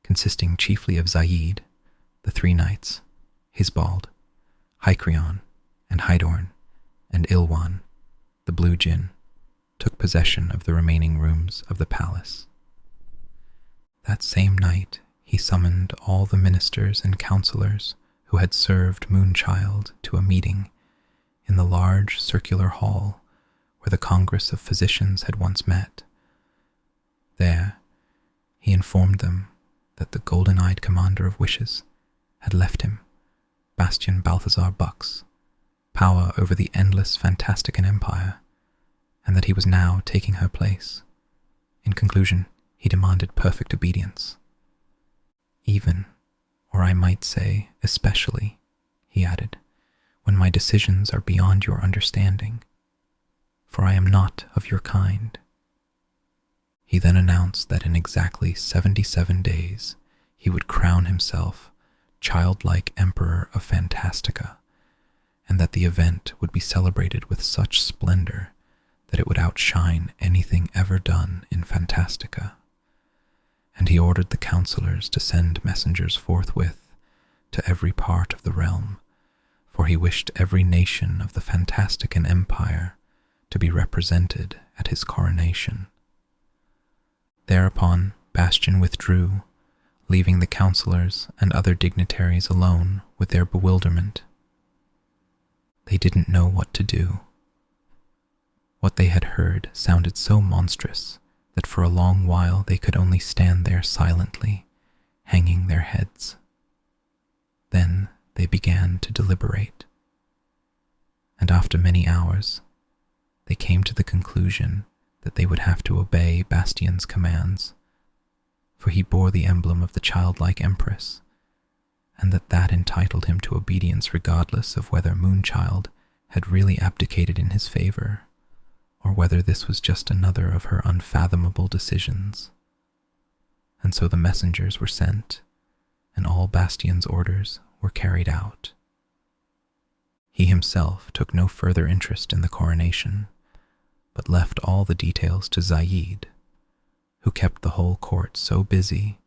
consisting chiefly of Zaid, the 3 knights, Hisbald, Hycrion, and Hydorn, and Ilwan, the blue djinn, took possession of the remaining rooms of the palace. That same night he summoned all the ministers and counselors who had served Moonchild to a meeting in the large circular hall where the Congress of Physicians had once met. There, he informed them that the golden-eyed commander of wishes had left him, Bastian Balthazar Bux, power over the endless Fantastican Empire, and that he was now taking her place. In conclusion, he demanded perfect obedience. "Even, or I might say especially," he added, "when my decisions are beyond your understanding, for I am not of your kind." He then announced that in exactly 77 days he would crown himself Childlike Emperor of Fantastica, and that the event would be celebrated with such splendor that it would outshine anything ever done in Fantastica. And he ordered the counselors to send messengers forthwith to every part of the realm, for he wished every nation of the Fantastican Empire to be represented at his coronation. Thereupon Bastian withdrew, leaving the counselors and other dignitaries alone with their bewilderment. They didn't know what to do. What they had heard sounded so monstrous that for a long while they could only stand there silently, hanging their heads. Then they began to deliberate, and after many hours, they came to the conclusion that they would have to obey Bastian's commands, for he bore the emblem of the Childlike Empress, and that entitled him to obedience regardless of whether Moonchild had really abdicated in his favor, or whether this was just another of her unfathomable decisions. And so the messengers were sent, and all Bastian's orders were carried out. He himself took no further interest in the coronation, but left all the details to Zaid, who kept the whole court so busy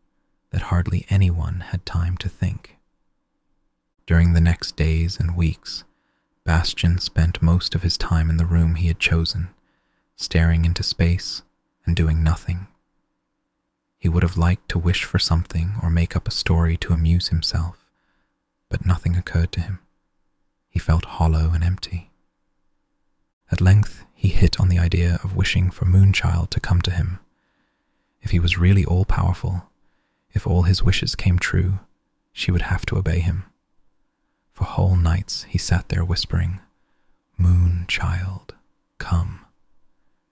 that hardly anyone had time to think. During the next days and weeks, Bastian spent most of his time in the room he had chosen, staring into space and doing nothing. He would have liked to wish for something or make up a story to amuse himself, but nothing occurred to him. He felt hollow and empty. At length he hit on the idea of wishing for Moonchild to come to him. If he was really all-powerful, if all his wishes came true, she would have to obey him. For whole nights he sat there whispering, "Moonchild, come.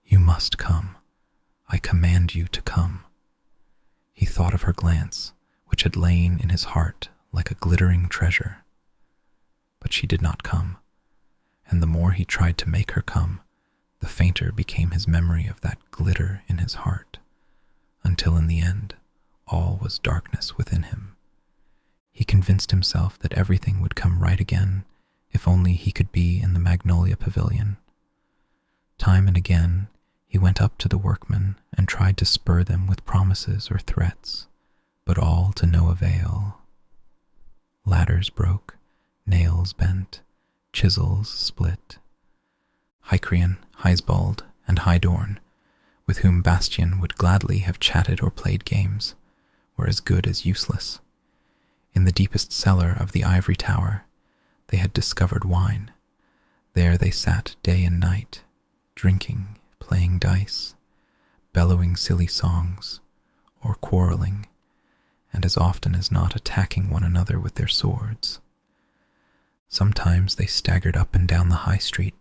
You must come. I command you to come." He thought of her glance, which had lain in his heart like a glittering treasure. But she did not come, and the more he tried to make her come, the fainter became his memory of that glitter in his heart, until in the end, all was darkness within him. He convinced himself that everything would come right again if only he could be in the Magnolia Pavilion. Time and again, he went up to the workmen and tried to spur them with promises or threats, but all to no avail. Ladders broke, nails bent, chisels split. Hycrian, Heisbald, and Hydorn, with whom Bastian would gladly have chatted or played games, were as good as useless. In the deepest cellar of the ivory tower, they had discovered wine. There they sat day and night, drinking, playing dice, bellowing silly songs, or quarreling, and as often as not attacking one another with their swords. Sometimes they staggered up and down the high street,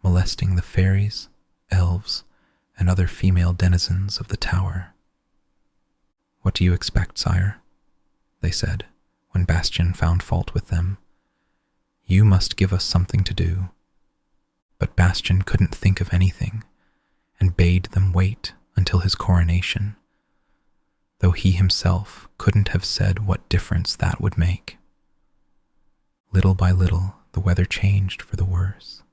molesting the fairies, elves, and other female denizens of the tower. "What do you expect, sire?" they said, when Bastian found fault with them. "You must give us something to do." But Bastian couldn't think of anything, and bade them wait until his coronation, though he himself couldn't have said what difference that would make. Little by little, the weather changed for the worse.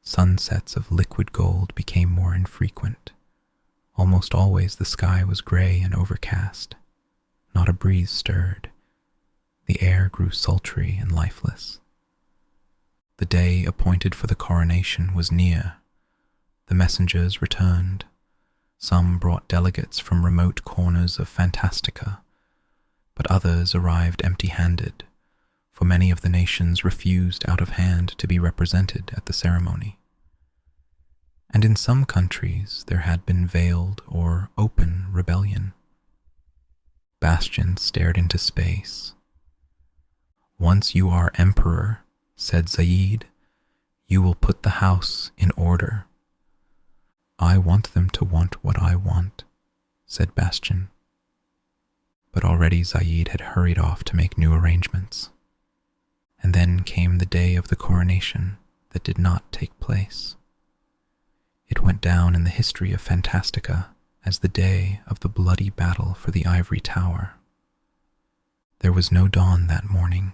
Sunsets of liquid gold became more infrequent. Almost always the sky was gray and overcast. Not a breeze stirred. The air grew sultry and lifeless. The day appointed for the coronation was near. The messengers returned. Some brought delegates from remote corners of Fantastica, but others arrived empty-handed, for many of the nations refused out of hand to be represented at the ceremony. And in some countries there had been veiled or open rebellion. Bastian stared into space. "Once you are emperor," said Zaid, "you will put the house in order." "I want them to want what I want," said Bastian. But already Zaid had hurried off to make new arrangements. And then came the day of the coronation that did not take place. It went down in the history of Fantastica as the day of the bloody battle for the ivory tower. There was no dawn that morning.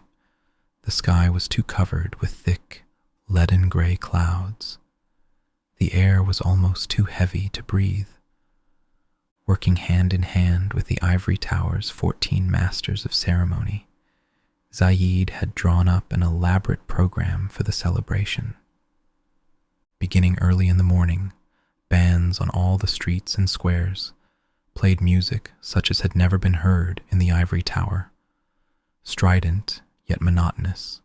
The sky was too covered with thick, leaden-gray clouds. The air was almost too heavy to breathe. Working hand in hand with the ivory tower's 14 masters of ceremony, Zaid had drawn up an elaborate program for the celebration. Beginning early in the morning, bands on all the streets and squares played music such as had never been heard in the ivory tower, strident yet monotonous.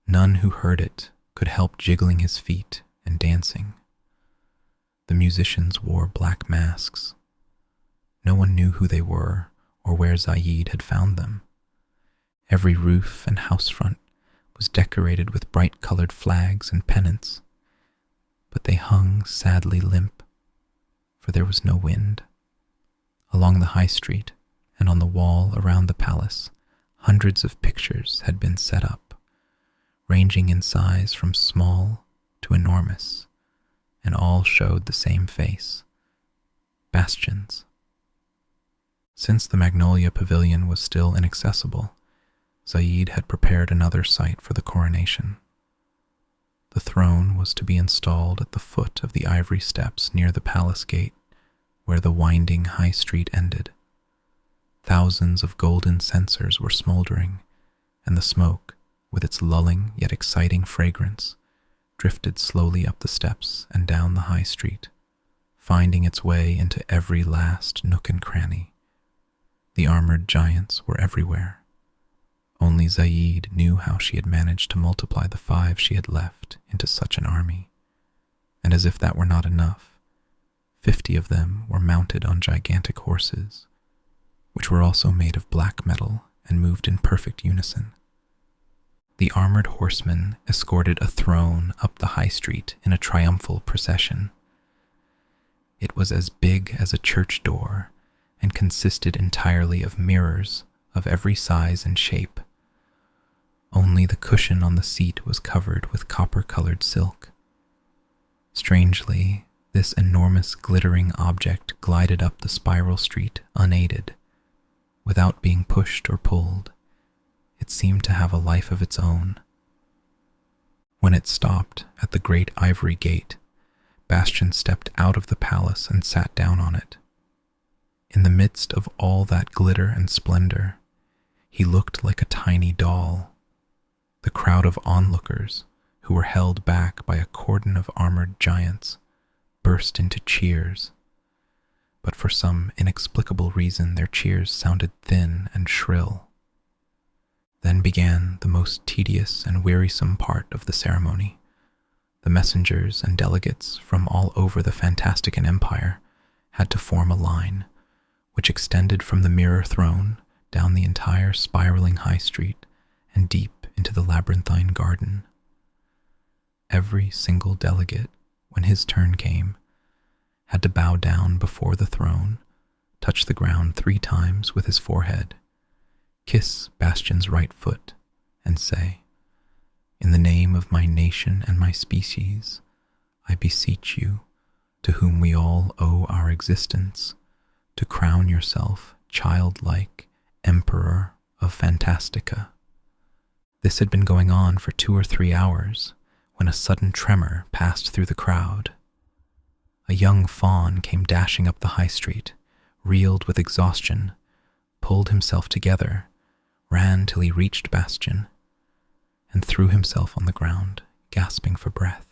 None who heard it could help jiggling his feet and dancing. The musicians wore black masks. No one knew who they were or where Zaid had found them. Every roof and house front was decorated with bright-colored flags and pennants, but they hung sadly limp, for there was no wind. Along the high street and on the wall around the palace, hundreds of pictures had been set up, ranging in size from small to enormous, and all showed the same face, Bastian's. Since the Magnolia Pavilion was still inaccessible, Zaid had prepared another site for the coronation. The throne was to be installed at the foot of the ivory steps near the palace gate, where the winding high street ended. Thousands of golden censers were smoldering, and the smoke, with its lulling yet exciting fragrance, drifted slowly up the steps and down the high street, finding its way into every last nook and cranny. The armored giants were everywhere. Only Zaid knew how she had managed to multiply the 5 she had left into such an army. And as if that were not enough, 50 of them were mounted on gigantic horses, which were also made of black metal and moved in perfect unison. The armored horsemen escorted a throne up the high street in a triumphal procession. It was as big as a church door and consisted entirely of mirrors of every size and shape. Only the cushion on the seat was covered with copper-colored silk. Strangely, This enormous glittering object glided up the spiral street unaided, without being pushed or pulled. It seemed to have a life of its own. When it stopped at the great ivory gate, Bastian stepped out of the palace and sat down on it. In the midst of all that glitter and splendor, he looked like a tiny doll. The crowd of onlookers, who were held back by a cordon of armored giants, burst into cheers. But for some inexplicable reason, their cheers sounded thin and shrill. Then began the most tedious and wearisome part of the ceremony. The messengers and delegates from all over the Fantastican Empire had to form a line, which extended from the mirror throne down the entire spiraling high street and deep into the labyrinthine garden. Every single delegate, when his turn came, had to bow down before the throne, touch the ground 3 times with his forehead, kiss Bastian's right foot, and say, "In the name of my nation and my species, I beseech you, to whom we all owe our existence, to crown yourself childlike Emperor of Fantastica." This had been going on for 2 or 3 hours when a sudden tremor passed through the crowd. A young faun came dashing up the high street, reeled with exhaustion, pulled himself together, ran till he reached Bastian, and threw himself on the ground, gasping for breath.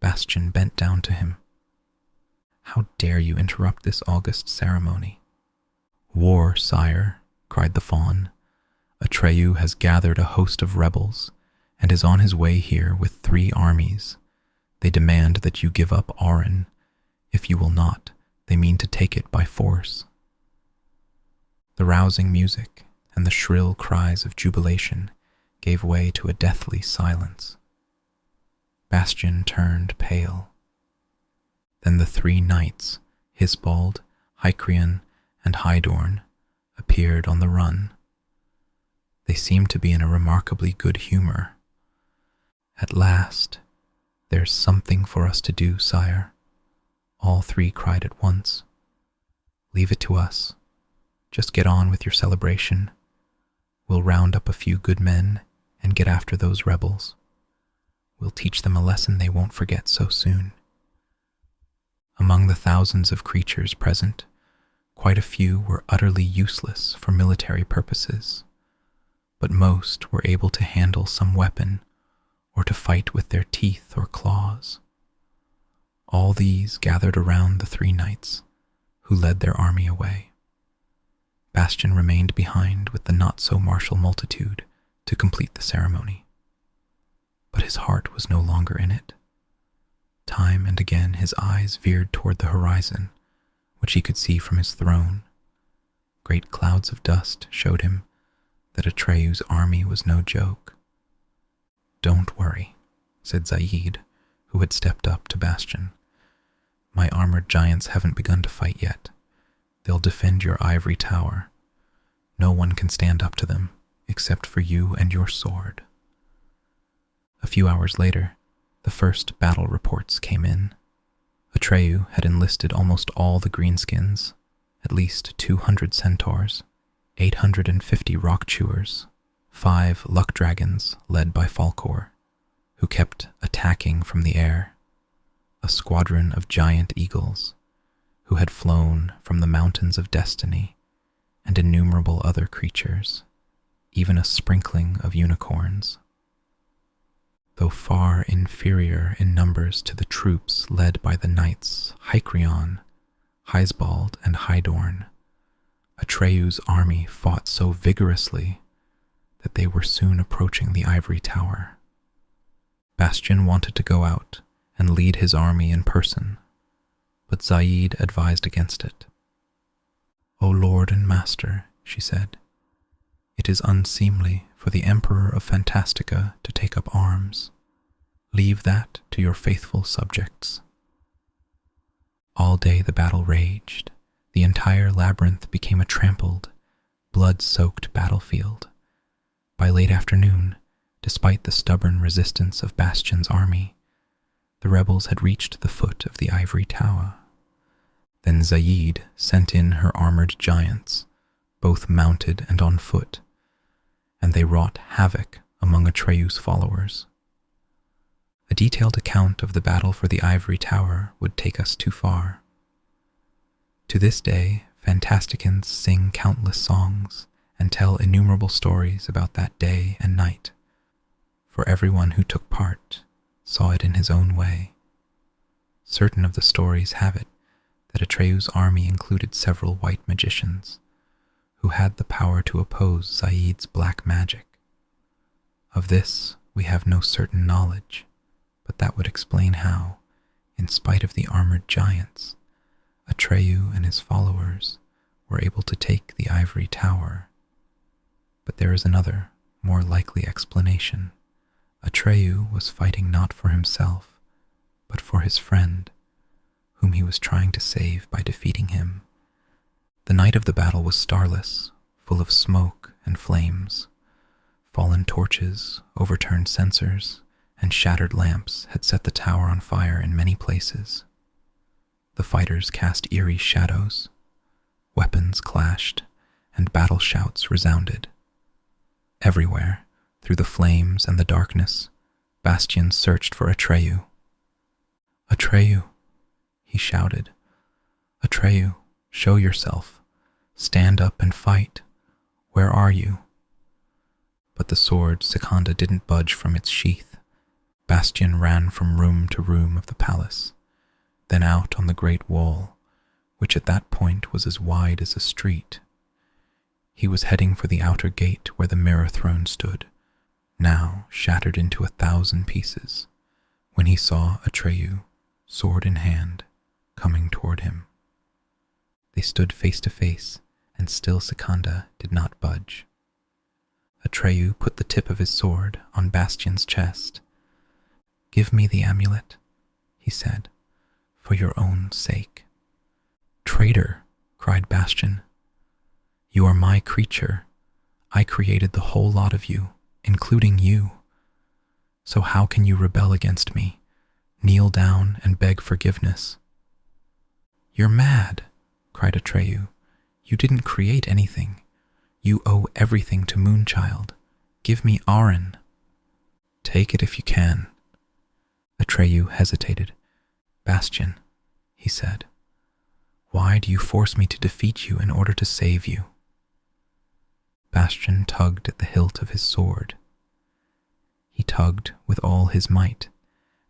Bastian bent down to him. "How dare you interrupt this august ceremony?" "War, sire," cried the faun. "Atreyu has gathered a host of rebels and is on his way here with 3 armies. They demand that you give up Auran. If you will not, they mean to take it by force." The rousing music and the shrill cries of jubilation gave way to a deathly silence. Bastian turned pale. Then the 3 knights, Hisbald, Hycrian, and Hydorn, appeared on the run. They seemed to be in a remarkably good humor. "At last, there's something for us to do, sire," all 3 cried at once. "Leave it to us. Just get on with your celebration. We'll round up a few good men and get after those rebels. We'll teach them a lesson they won't forget so soon." Among the thousands of creatures present, quite a few were utterly useless for military purposes, but most were able to handle some weapon or to fight with their teeth or claws. All these gathered around the 3 knights, who led their army away. Bastian remained behind with the not-so-martial multitude to complete the ceremony. But his heart was no longer in it. Time and again his eyes veered toward the horizon, which he could see from his throne. Great clouds of dust showed him that Atreyu's army was no joke. "Don't worry," said Zaid, who had stepped up to Bastian. "My armored giants haven't begun to fight yet. They'll defend your ivory tower. No one can stand up to them, except for you and your sword." A few hours later, the first battle reports came in. Atreyu had enlisted almost all the greenskins, at least 200 centaurs, 850 rock chewers, 5 luck dragons led by Falkor, who kept attacking from the air, a squadron of giant eagles, who had flown from the mountains of destiny, and innumerable other creatures, even a sprinkling of unicorns. Though far inferior in numbers to the troops led by the knights Hycrion, Hisbald, and Hydorn, Atreyu's army fought so vigorously that they were soon approaching the ivory tower. Bastian wanted to go out and lead his army in person, but Zaid advised against it. "O Lord and Master," she said, "it is unseemly for the Emperor of Fantastica to take up arms. Leave that to your faithful subjects." All day the battle raged. The entire labyrinth became a trampled, blood-soaked battlefield. By late afternoon, despite the stubborn resistance of Bastian's army, The rebels had reached the foot of the ivory tower. Then Zayd sent in her armored giants, both mounted and on foot, and they wrought havoc among Atreyu's followers. A detailed account of the battle for the ivory tower would take us too far. To this day, Fantasticans sing countless songs and tell innumerable stories about that day and night, for everyone who took part saw it in his own way. Certain of the stories have it that Atreyu's army included several white magicians who had the power to oppose Zayd's black magic. Of this we have no certain knowledge, but that would explain how, in spite of the armored giants, Atreyu and his followers were able to take the ivory tower. But there is another, more likely explanation. Atreyu was fighting not for himself, but for his friend, whom he was trying to save by defeating him. The night of the battle was starless, full of smoke and flames. Fallen torches, overturned censers, and shattered lamps had set the tower on fire in many places. The fighters cast eerie shadows. Weapons clashed, and battle shouts resounded. Everywhere, through the flames and the darkness, Bastian searched for Atreyu. "Atreyu," he shouted. "Atreyu, show yourself. Stand up and fight. Where are you?" But the sword Secunda didn't budge from its sheath. Bastian ran from room to room of the palace, then out on the great wall, which at that point was as wide as a street. He was heading for the outer gate where the mirror throne stood, now shattered into 1,000 pieces, when he saw Atreyu, sword in hand, coming toward him. They stood face to face, and still Secunda did not budge. Atreyu put the tip of his sword on Bastian's chest. "Give me the amulet," he said, "for your own sake." "Traitor," cried Bastian. "You are my creature. I created the whole lot of you, including you. So how can you rebel against me, kneel down and beg forgiveness?" "You're mad," cried Atreyu. "You didn't create anything. You owe everything to Moonchild. Give me Arin." "Take it if you can." Atreyu hesitated. "Bastian," he said, "why do you force me to defeat you in order to save you?" Bastian tugged at the hilt of his sword. He tugged with all his might,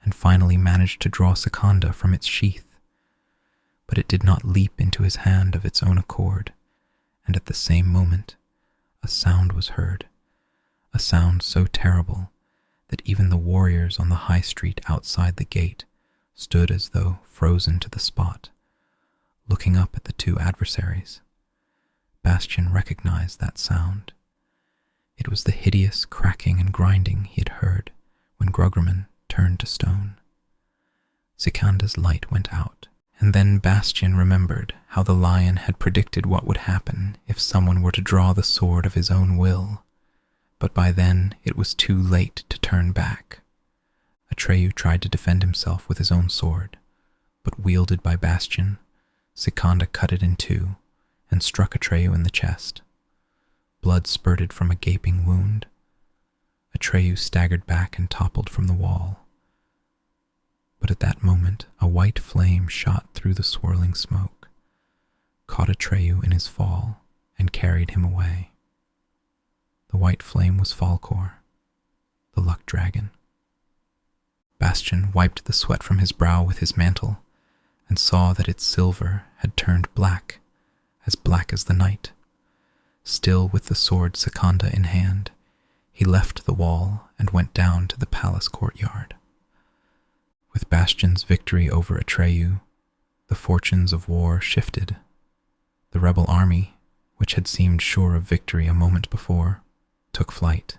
and finally managed to draw Secunda from its sheath. But it did not leap into his hand of its own accord, and at the same moment, a sound was heard, a sound so terrible that even the warriors on the high street outside the gate stood as though frozen to the spot, looking up at the two adversaries. Bastian recognized that sound. It was the hideous cracking and grinding he had heard when Gruggerman turned to stone. Secunda's light went out, and then Bastian remembered how the lion had predicted what would happen if someone were to draw the sword of his own will, but by then it was too late to turn back. Atreyu tried to defend himself with his own sword, but wielded by Bastian, Secunda cut it in two and struck Atreyu in the chest. Blood spurted from a gaping wound. Atreyu staggered back and toppled from the wall. But at that moment, a white flame shot through the swirling smoke, caught Atreyu in his fall, and carried him away. The white flame was Falkor, the luck dragon. Bastian wiped the sweat from his brow with his mantle, and saw that its silver had turned black as the night. Still with the sword Secunda in hand, he left the wall and went down to the palace courtyard. With Bastian's victory over Atreyu, the fortunes of war shifted. The rebel army, which had seemed sure of victory a moment before, took flight.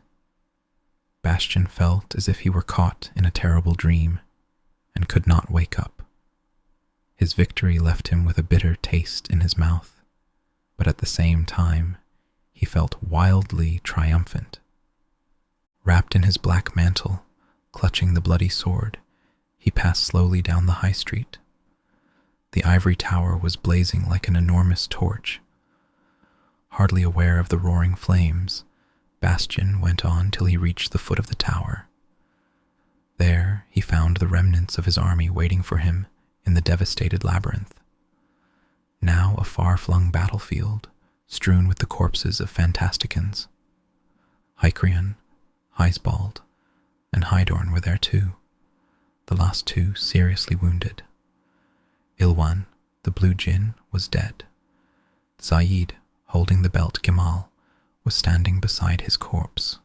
Bastian felt as if he were caught in a terrible dream and could not wake up. His victory left him with a bitter taste in his mouth, but at the same time, he felt wildly triumphant. Wrapped in his black mantle, clutching the bloody sword, he passed slowly down the high street. The ivory tower was blazing like an enormous torch. Hardly aware of the roaring flames, Bastian went on till he reached the foot of the tower. There he found the remnants of his army waiting for him in the devastated labyrinth. Now a far-flung battlefield, strewn with the corpses of Fantasticans. Hycrian, Heisbald, and Hydorn were there too, the last two seriously wounded. Ilwan, the blue djinn, was dead. Zaid, holding the belt Gimal, was standing beside his corpse.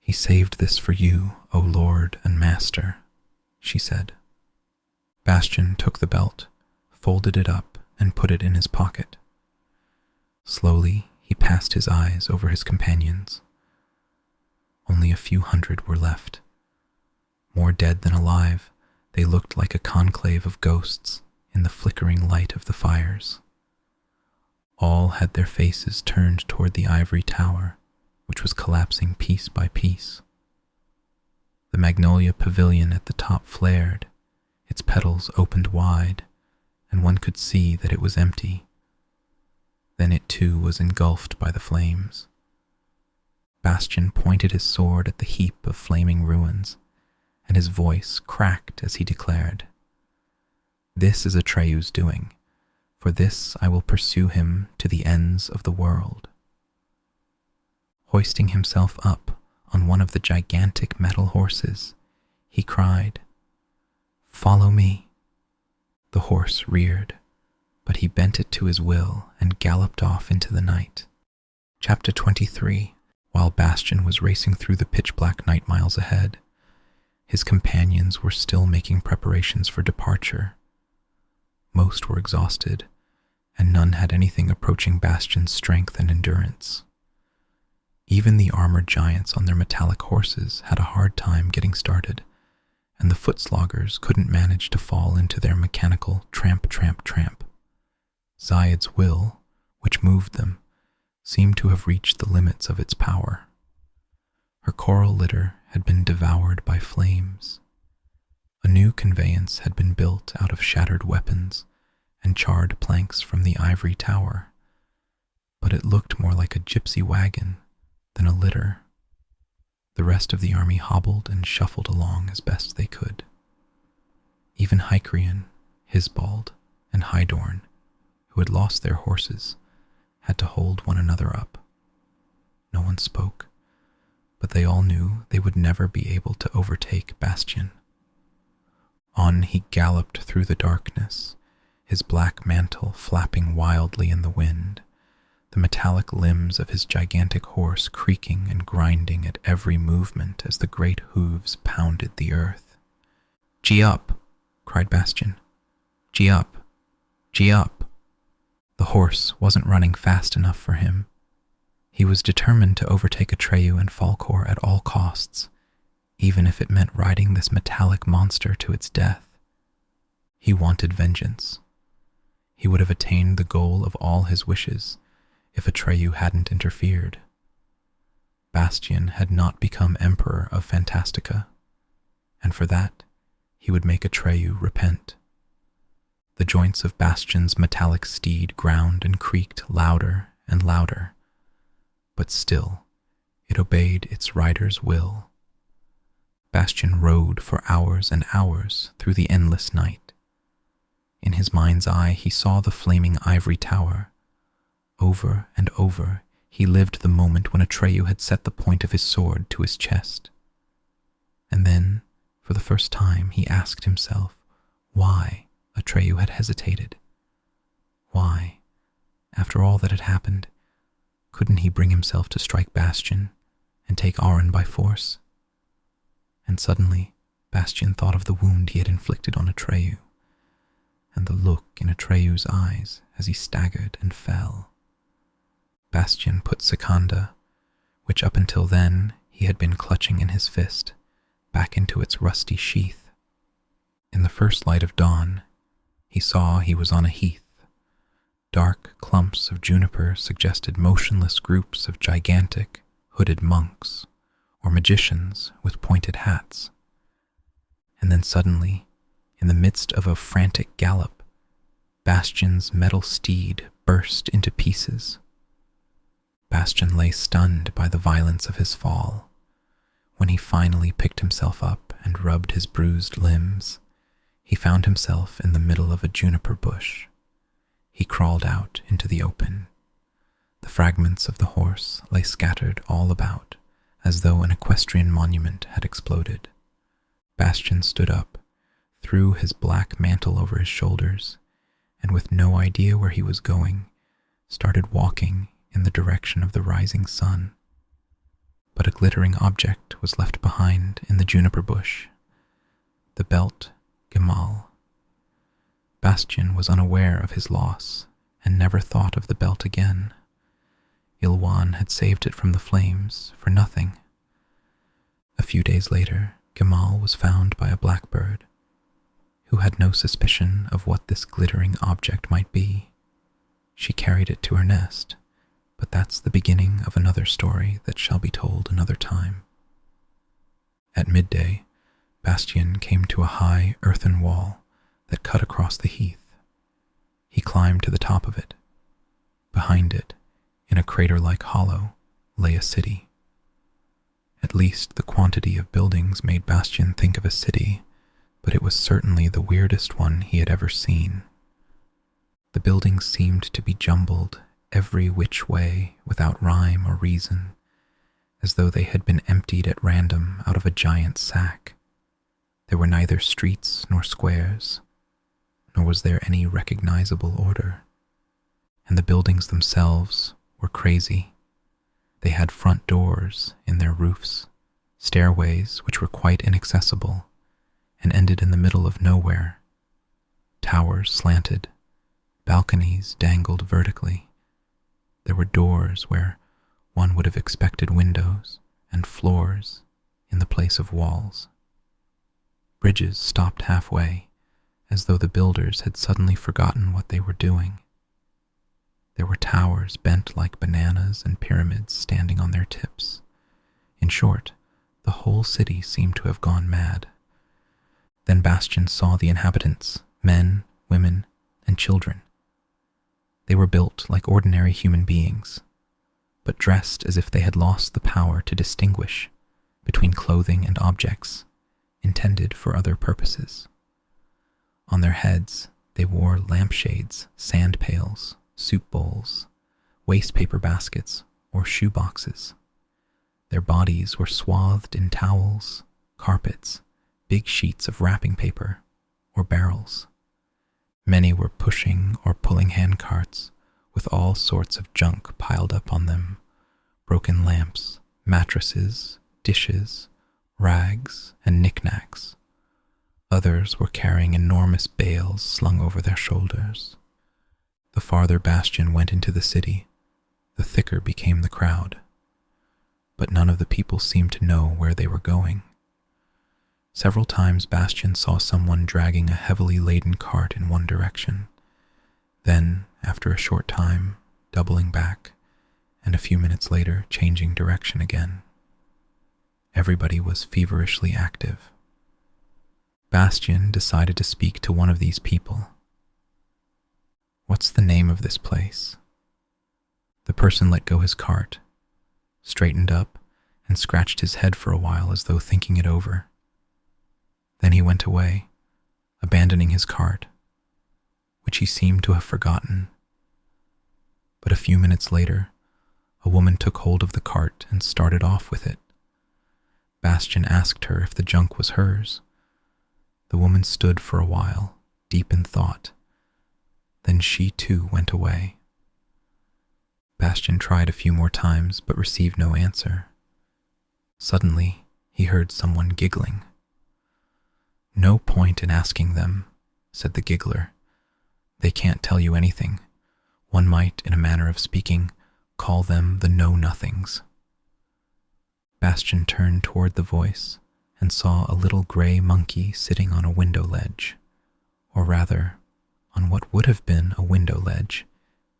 "He saved this for you, O Lord and Master," she said. Bastian took the belt, folded it up, and put it in his pocket. Slowly, he passed his eyes over his companions. Only a few hundred were left. More dead than alive, they looked like a conclave of ghosts in the flickering light of the fires. All had their faces turned toward the ivory tower, which was collapsing piece by piece. The magnolia pavilion at the top flared, its petals opened wide, and one could see that it was empty. Then it too was engulfed by the flames. Bastian pointed his sword at the heap of flaming ruins, and his voice cracked as he declared, "This is Atreyu's doing. For this I will pursue him to the ends of the world." Hoisting himself up on one of the gigantic metal horses, he cried, "Follow me." The horse reared, but he bent it to his will and galloped off into the night. Chapter 23. While Bastian was racing through the pitch-black night miles ahead, his companions were still making preparations for departure. Most were exhausted, and none had anything approaching Bastian's strength and endurance. Even the armored giants on their metallic horses had a hard time getting started, and the foot-sloggers couldn't manage to fall into their mechanical tramp, tramp, tramp. Zaid's will, which moved them, seemed to have reached the limits of its power. Her coral litter had been devoured by flames. A new conveyance had been built out of shattered weapons and charred planks from the ivory tower, but it looked more like a gypsy wagon than a litter. The rest of the army hobbled and shuffled along as best they could. Even Hycrian, Hisbald, and Hydorn, who had lost their horses, had to hold one another up. No one spoke, but they all knew they would never be able to overtake Bastian. On he galloped through the darkness, his black mantle flapping wildly in the wind, the metallic limbs of his gigantic horse creaking and grinding at every movement as the great hooves pounded the earth. "Gee up!" cried Bastian. "Gee up! Gee up!" The horse wasn't running fast enough for him. He was determined to overtake Atreyu and Falkor at all costs, even if it meant riding this metallic monster to its death. He wanted vengeance. He would have attained the goal of all his wishes if Atreyu hadn't interfered. Bastian had not become Emperor of Fantastica, and for that he would make Atreyu repent. The joints of Bastian's metallic steed ground and creaked louder and louder, but still it obeyed its rider's will. Bastian rode for hours and hours through the endless night. In his mind's eye, he saw the flaming ivory tower. Over and over, he lived the moment when Atreyu had set the point of his sword to his chest. And then, for the first time, he asked himself why Atreyu had hesitated. Why, after all that had happened, couldn't he bring himself to strike Bastian and take Aran by force? And suddenly, Bastian thought of the wound he had inflicted on Atreyu, and the look in Atreyu's eyes as he staggered and fell. Bastian put Sikanda, which up until then he had been clutching in his fist, back into its rusty sheath. In the first light of dawn, he saw he was on a heath. Dark clumps of juniper suggested motionless groups of gigantic, hooded monks, or magicians with pointed hats. and then suddenly, in the midst of a frantic gallop, Bastian's metal steed burst into pieces. Bastian lay stunned by the violence of his fall. When he finally picked himself up and rubbed his bruised limbs, he found himself in the middle of a juniper bush. He crawled out into the open. The fragments of the horse lay scattered all about, as though an equestrian monument had exploded. Bastian stood up, threw his black mantle over his shoulders, and with no idea where he was going, started walking in the direction of the rising sun. But a glittering object was left behind in the juniper bush. The belt Gemahl. Bastian was unaware of his loss and never thought of the belt again. Ilwan had saved it from the flames for nothing. A few days later, Gemahl was found by a blackbird, who had no suspicion of what this glittering object might be. She carried it to her nest, but that's the beginning of another story that shall be told another time. At midday, Bastian came to a high earthen wall that cut across the heath. He climbed to the top of it. Behind it, in a crater-like hollow, lay a city. At least the quantity of buildings made Bastian think of a city, but it was certainly the weirdest one he had ever seen. The buildings seemed to be jumbled every which way without rhyme or reason, as though they had been emptied at random out of a giant sack. There were neither streets nor squares, nor was there any recognizable order. And the buildings themselves were crazy. They had front doors in their roofs, stairways which were quite inaccessible, and ended in the middle of nowhere. Towers slanted, balconies dangled vertically. There were doors where one would have expected windows, and floors in the place of walls. Bridges stopped halfway, as though the builders had suddenly forgotten what they were doing. There were towers bent like bananas and pyramids standing on their tips. In short, the whole city seemed to have gone mad. Then Bastian saw the inhabitants, men, women, and children. They were built like ordinary human beings, but dressed as if they had lost the power to distinguish between clothing and objects intended for other purposes. On their heads, they wore lampshades, sand pails, soup bowls, waste paper baskets, or shoe boxes. Their bodies were swathed in towels, carpets, big sheets of wrapping paper, or barrels. Many were pushing or pulling handcarts with all sorts of junk piled up on them: broken lamps, mattresses, dishes, rags, and knickknacks. Others were carrying enormous bales slung over their shoulders. The farther Bastian went into the city, the thicker became the crowd. But none of the people seemed to know where they were going. Several times Bastian saw someone dragging a heavily laden cart in one direction, then, after a short time, doubling back, and a few minutes later changing direction again. Everybody was feverishly active. Bastian decided to speak to one of these people. "What's the name of this place?" The person let go his cart, straightened up, and scratched his head for a while as though thinking it over. Then he went away, abandoning his cart, which he seemed to have forgotten. But a few minutes later, a woman took hold of the cart and started off with it. Bastian asked her if the junk was hers. The woman stood for a while, deep in thought. Then she too went away. Bastian tried a few more times but received no answer. Suddenly, he heard someone giggling. "No point in asking them," said the giggler. "They can't tell you anything. One might, in a manner of speaking, call them the know-nothings." Bastian turned toward the voice and saw a little gray monkey sitting on a window ledge, or rather, on what would have been a window ledge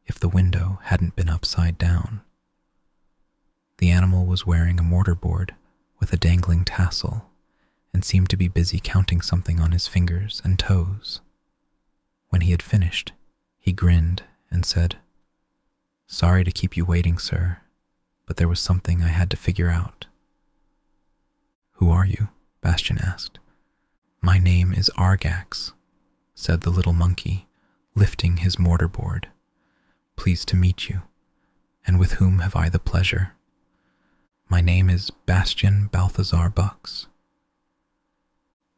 if the window hadn't been upside down. The animal was wearing a mortarboard with a dangling tassel, and seemed to be busy counting something on his fingers and toes. When he had finished, he grinned and said, "Sorry to keep you waiting, sir, but there was something I had to figure out." "Who are you?" Bastian asked. "My name is Argax," said the little monkey, lifting his mortarboard. "Pleased to meet you. And with whom have I the pleasure?" "My name is Bastian Balthazar Bucks."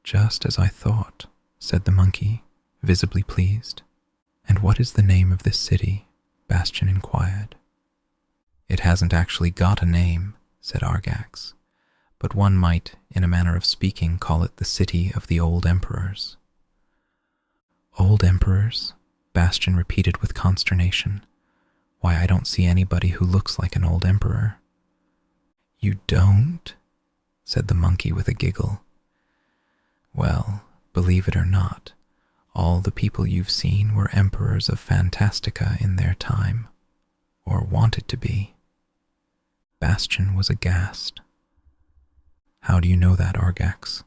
"Just as I thought," said the monkey, visibly pleased. "And what is the name of this city?" Bastian inquired. "It hasn't actually got a name," said Argax, "but one might, in a manner of speaking, call it the City of the Old Emperors." "Old Emperors?" Bastian repeated with consternation. "Why, I don't see anybody who looks like an old emperor." "You don't?" said the monkey with a giggle. "Well, believe it or not, all the people you've seen were emperors of Fantastica in their time, or wanted to be." Bastian was aghast. "How do you know that, Argax?"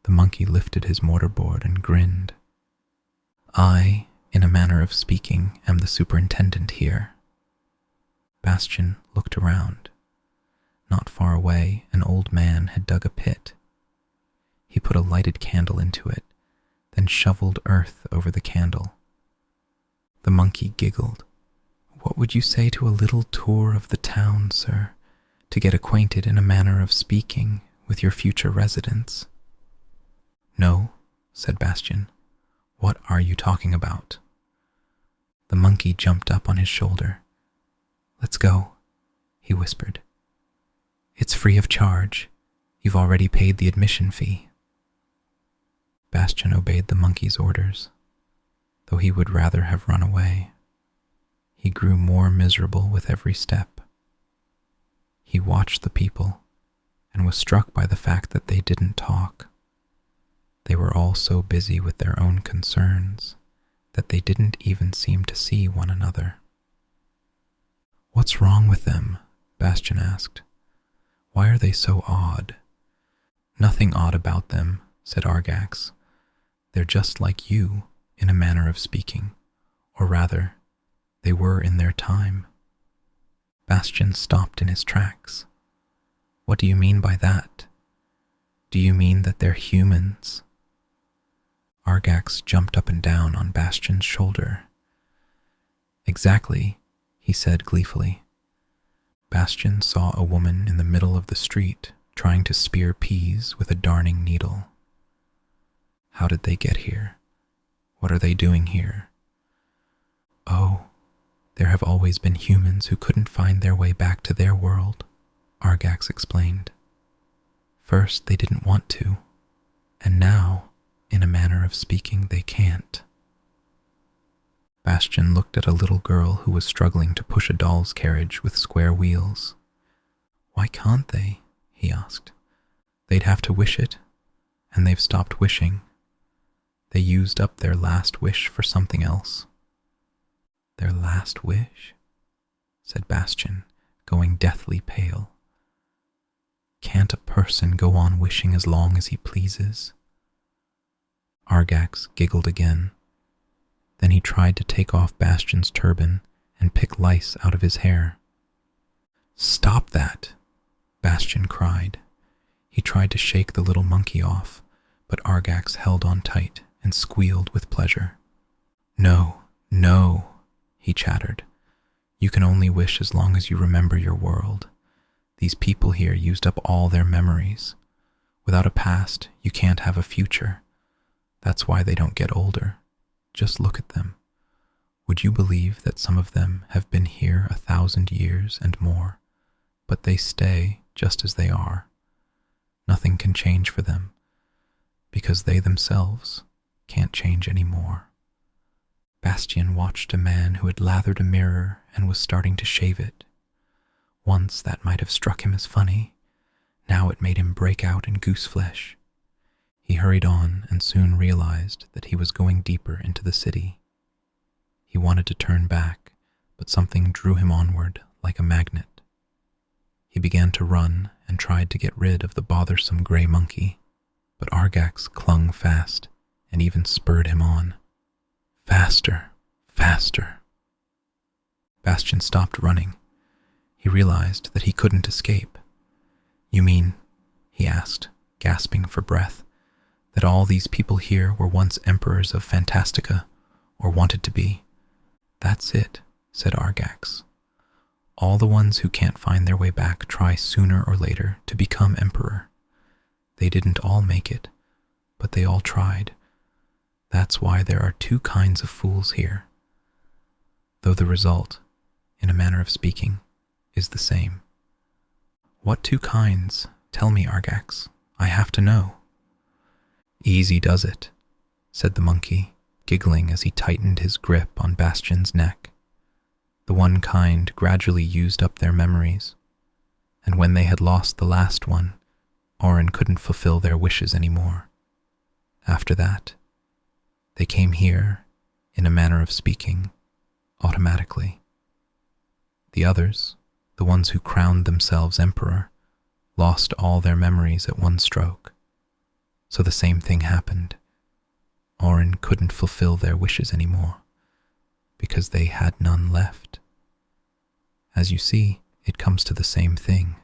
The monkey lifted his mortarboard and grinned. "I, in a manner of speaking, am the superintendent here." Bastian looked around. Not far away, an old man had dug a pit. He put a lighted candle into it, then shoveled earth over the candle. The monkey giggled. "What would you say to a little tour of the town, sir, to get acquainted in a manner of speaking with your future residents?" "No," said Bastian. "What are you talking about?" The monkey jumped up on his shoulder. "Let's go," he whispered. "It's free of charge. You've already paid the admission fee." Bastian obeyed the monkey's orders, though he would rather have run away. He grew more miserable with every step. He watched the people and was struck by the fact that they didn't talk. They were all so busy with their own concerns that they didn't even seem to see one another. "What's wrong with them?" Bastian asked. "Why are they so odd?" "Nothing odd about them," said Argax. "They're just like you, in a manner of speaking, or rather, they were in their time." Bastian stopped in his tracks. "What do you mean by that? Do you mean that they're humans?" Argax jumped up and down on Bastian's shoulder. "Exactly," he said gleefully. Bastian saw a woman in the middle of the street trying to spear peas with a darning needle. How did they get here? What are they doing here? "Oh, there have always been humans who couldn't find their way back to their world," Argax explained. "First they didn't want to, and now, in a manner of speaking, they can't." Bastian looked at a little girl who was struggling to push a doll's carriage with square wheels. "Why can't they?" he asked. "They'd have to wish it, and they've stopped wishing. They used up their last wish for something else." "Their last wish?" said Bastian, going deathly pale. "Can't a person go on wishing as long as he pleases?" Argax giggled again. Then he tried to take off Bastian's turban and pick lice out of his hair. "Stop that!" Bastian cried. He tried to shake the little monkey off, but Argax held on tight and squealed with pleasure. "No, no," he chattered. "You can only wish as long as you remember your world. These people here used up all their memories. Without a past, you can't have a future. That's why they don't get older. Just look at them. Would you believe that some of them have been here 1,000 years and more, but they stay just as they are? Nothing can change for them, because they themselves can't change anymore." Bastian watched a man who had lathered a mirror and was starting to shave it. Once that might have struck him as funny. Now it made him break out in gooseflesh. He hurried on and soon realized that he was going deeper into the city. He wanted to turn back, but something drew him onward like a magnet. He began to run and tried to get rid of the bothersome gray monkey. but Argax clung fast and even spurred him on. Faster, faster. Bastian stopped running. He realized that he couldn't escape. You mean, he asked, gasping for breath, that all these people here were once emperors of Fantastica, or wanted to be? That's it, said Argax. All the ones who can't find their way back try sooner or later to become emperor. They didn't all make it, but they all tried. That's why there are two kinds of fools here, though the result, in a manner of speaking, is the same. What two kinds? Tell me, Argax. I have to know. Easy does it, said the monkey, giggling as he tightened his grip on Bastian's neck. The one kind gradually used up their memories, and when they had lost the last one, Orin couldn't fulfill their wishes anymore. After that, they came here, in a manner of speaking, automatically. The others, the ones who crowned themselves emperor, lost all their memories at one stroke. So the same thing happened. Orin couldn't fulfill their wishes anymore, because they had none left. As you see, it comes to the same thing.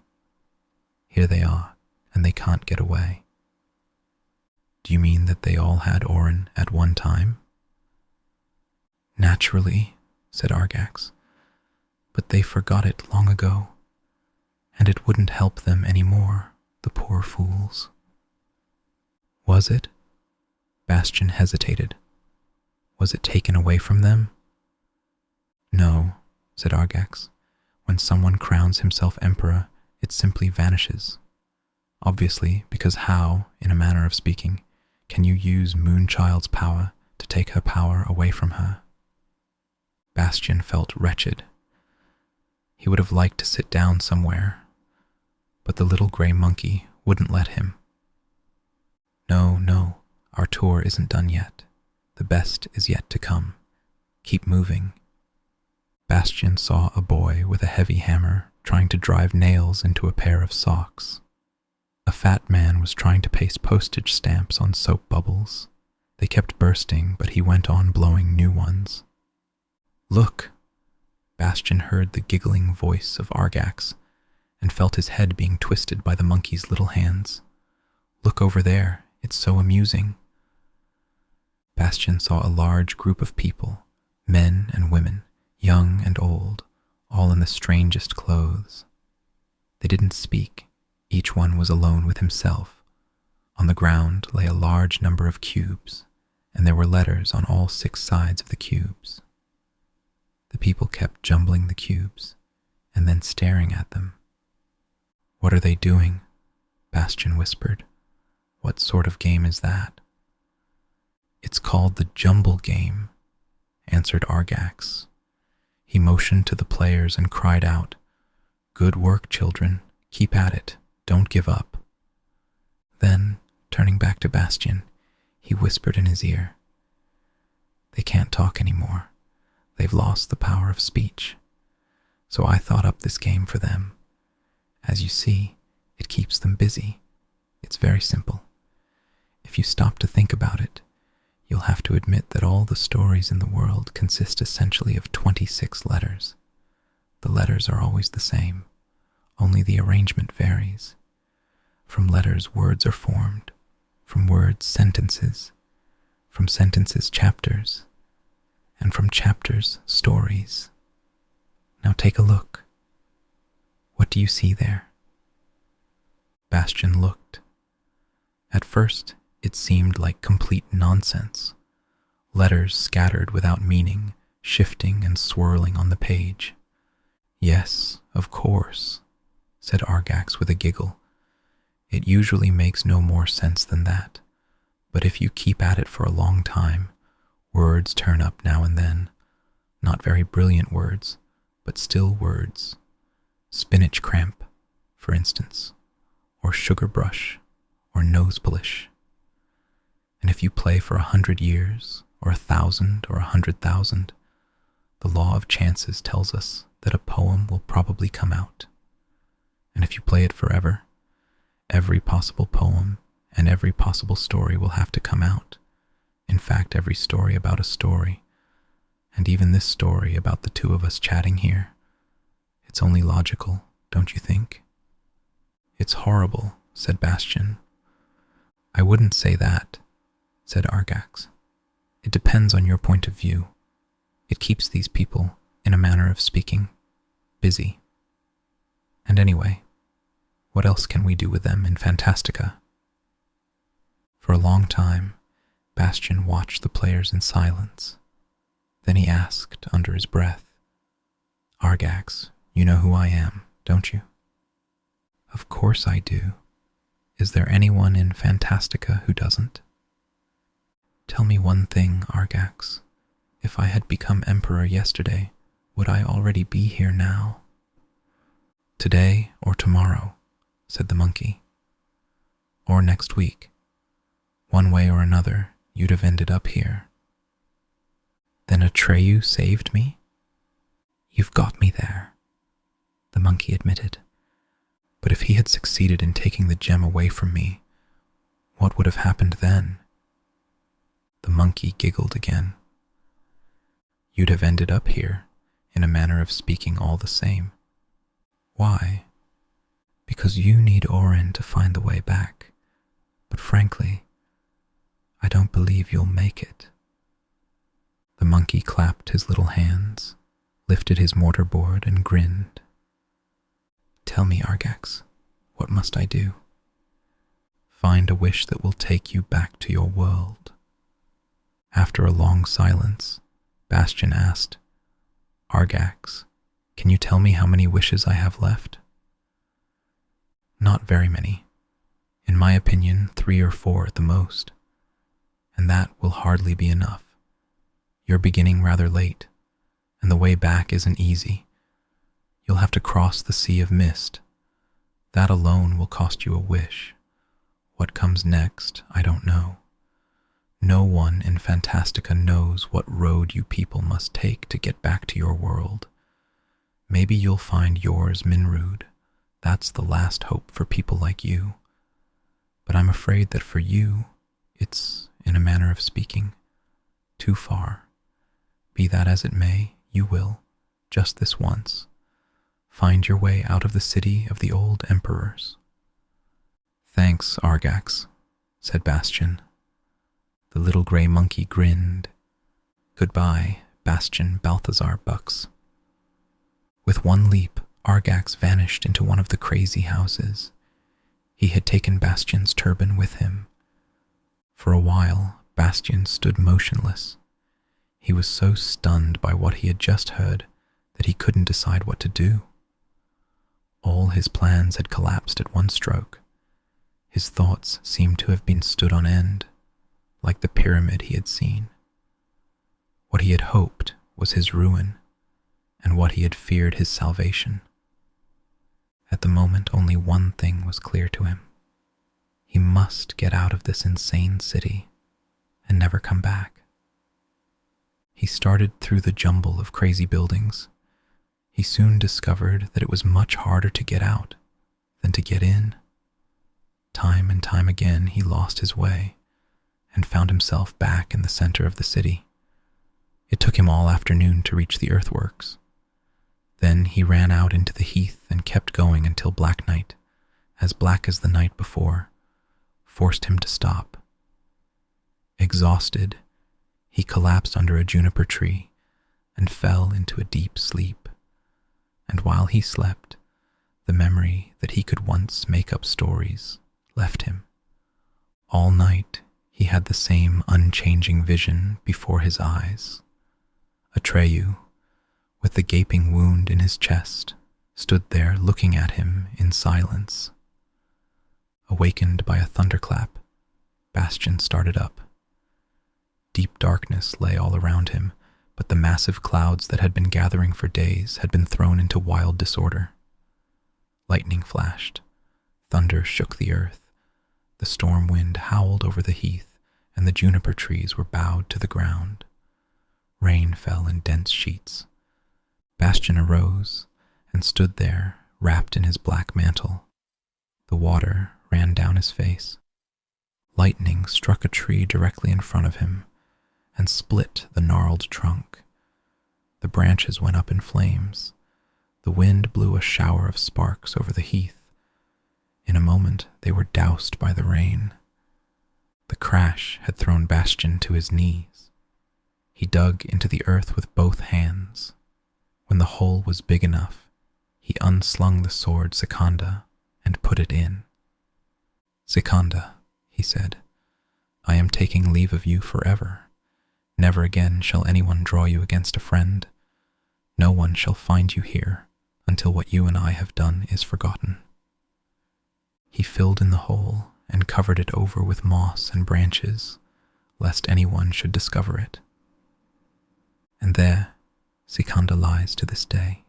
Here they are, and they can't get away. Do you mean that they all had Orin at one time? Naturally, said Argax, but they forgot it long ago, and it wouldn't help them any more, the poor fools. Was it? Bastian hesitated. Was it taken away from them? No, said Argax. When someone crowns himself emperor, it simply vanishes. Obviously, because how, in a manner of speaking, can you use Moonchild's power to take her power away from her? Bastian felt wretched. He would have liked to sit down somewhere, but the little gray monkey wouldn't let him. No, our tour isn't done yet. The best is yet to come. Keep moving. Bastian saw a boy with a heavy hammer trying to drive nails into a pair of socks. A fat man was trying to paste postage stamps on soap bubbles. They kept bursting, but he went on blowing new ones. Look! Bastian heard the giggling voice of Argax and felt his head being twisted by the monkey's little hands. Look over there, it's so amusing. Bastian saw a large group of people, men and women, young and old, all in the strangest clothes. They didn't speak. Each one was alone with himself. On the ground lay a large number of cubes, and there were letters on all 6 sides of the cubes. The people kept jumbling the cubes, and then staring at them. What are they doing? Bastian whispered. What sort of game is that? It's called the Jumble Game, answered Argax. He motioned to the players and cried out, Good work, children. Keep at it. Don't give up. Then, turning back to Bastian, he whispered in his ear, They can't talk anymore. They've lost the power of speech. So I thought up this game for them. As you see, it keeps them busy. It's very simple. If you stop to think about it, you'll have to admit that all the stories in the world consist essentially of 26 letters. The letters are always the same, only the arrangement varies. From letters, words are formed. From words, sentences. From sentences, chapters. And from chapters, stories. Now take a look. What do you see there? Bastian looked. At first, it seemed like complete nonsense. Letters scattered without meaning, shifting and swirling on the page. Yes, of course, said Argax with a giggle. It usually makes no more sense than that, but if you keep at it for a long time, words turn up now and then. Not very brilliant words, but still words. Spinach cramp, for instance, or sugar brush, or nose polish. And if you play for 100 years, or 1,000, or 100,000, the law of chances tells us that a poem will probably come out. And if you play it forever, every possible poem and every possible story will have to come out. In fact, every story about a story, and even this story about the two of us chatting here. It's only logical, don't you think? It's horrible, said Bastian. I wouldn't say that, said Argax. It depends on your point of view. It keeps these people, in a manner of speaking, busy. And anyway, what else can we do with them in Fantastica? For a long time, Bastian watched the players in silence. Then he asked under his breath, Argax, you know who I am, don't you? Of course I do. Is there anyone in Fantastica who doesn't? Tell me one thing, Argax. If I had become emperor yesterday, would I already be here now? Today or tomorrow, said the monkey. Or next week. One way or another, you'd have ended up here. Then Atreyu saved me? You've got me there, the monkey admitted. But if he had succeeded in taking the gem away from me, what would have happened then? The monkey giggled again. You'd have ended up here, in a manner of speaking all the same. Why? Because you need Oren to find the way back. But frankly, I don't believe you'll make it. The monkey clapped his little hands, lifted his mortarboard, and grinned. Tell me, Argax, what must I do? Find a wish that will take you back to your world. After a long silence, Bastian asked, Argax, can you tell me how many wishes I have left? Not very many. In my opinion, 3 or 4 at the most. And that will hardly be enough. You're beginning rather late, and the way back isn't easy. You'll have to cross the Sea of Mist. That alone will cost you a wish. What comes next, I don't know. No one in Fantastica knows what road you people must take to get back to your world. Maybe you'll find yours, Minrude. That's the last hope for people like you. But I'm afraid that for you, it's, in a manner of speaking, too far. Be that as it may, you will, just this once, find your way out of the city of the old emperors. Thanks, Argax, said Bastian. The little gray monkey grinned. Goodbye, Bastian Balthazar Bucks. With one leap, Argax vanished into one of the crazy houses. He had taken Bastian's turban with him. For a while, Bastian stood motionless. He was so stunned by what he had just heard that he couldn't decide what to do. All his plans had collapsed at one stroke. His thoughts seemed to have been stood on end, like the pyramid he had seen. What he had hoped was his ruin, and what he had feared his salvation. At the moment, only one thing was clear to him. He must get out of this insane city and never come back. He started through the jumble of crazy buildings. He soon discovered that it was much harder to get out than to get in. Time and time again he lost his way and found himself back in the center of the city. It took him all afternoon to reach the earthworks. Then he ran out into the heath and kept going until black night, as black as the night before, forced him to stop. Exhausted, he collapsed under a juniper tree and fell into a deep sleep. And while he slept, the memory that he could once make up stories left him. All night he had the same unchanging vision before his eyes. Atreyu, with the gaping wound in his chest, stood there looking at him in silence. Awakened by a thunderclap, Bastian started up. Deep darkness lay all around him, but the massive clouds that had been gathering for days had been thrown into wild disorder. Lightning flashed, thunder shook the earth, the storm wind howled over the heath, and the juniper trees were bowed to the ground. Rain fell in dense sheets. Bastian arose and stood there, wrapped in his black mantle. The water ran down his face. Lightning struck a tree directly in front of him and split the gnarled trunk. The branches went up in flames. The wind blew a shower of sparks over the heath. In a moment, they were doused by the rain. The crash had thrown Bastian to his knees. He dug into the earth with both hands. When the hole was big enough, he unslung the sword Secunda and put it in. "Secunda," he said, "I am taking leave of you forever. Never again shall anyone draw you against a friend. No one shall find you here until what you and I have done is forgotten." He filled in the hole and covered it over with moss and branches, lest anyone should discover it. And there Secunda lies to this day.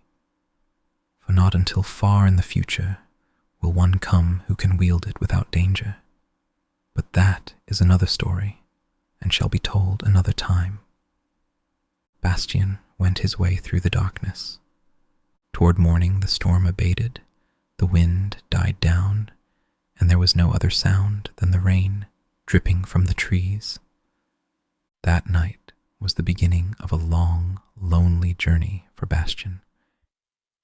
For not until far in the future will one come who can wield it without danger. But that is another story, and shall be told another time. Bastian went his way through the darkness. Toward morning the storm abated, the wind died down, and there was no other sound than the rain dripping from the trees. That night was the beginning of a long, lonely journey for Bastian.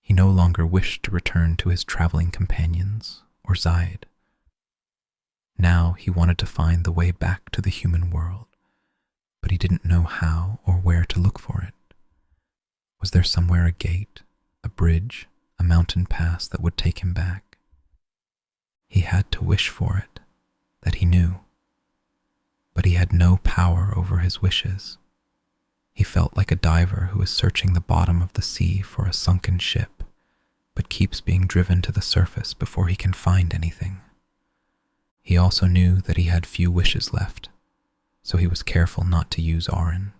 He no longer wished to return to his traveling companions or Zaid. Now he wanted to find the way back to the human world, but he didn't know how or where to look for it. Was there somewhere a gate, a bridge, a mountain pass that would take him back? He had to wish for it, that he knew. But he had no power over his wishes. He felt like a diver who is searching the bottom of the sea for a sunken ship, but keeps being driven to the surface before he can find anything. He also knew that he had few wishes left, so he was careful not to use Auren.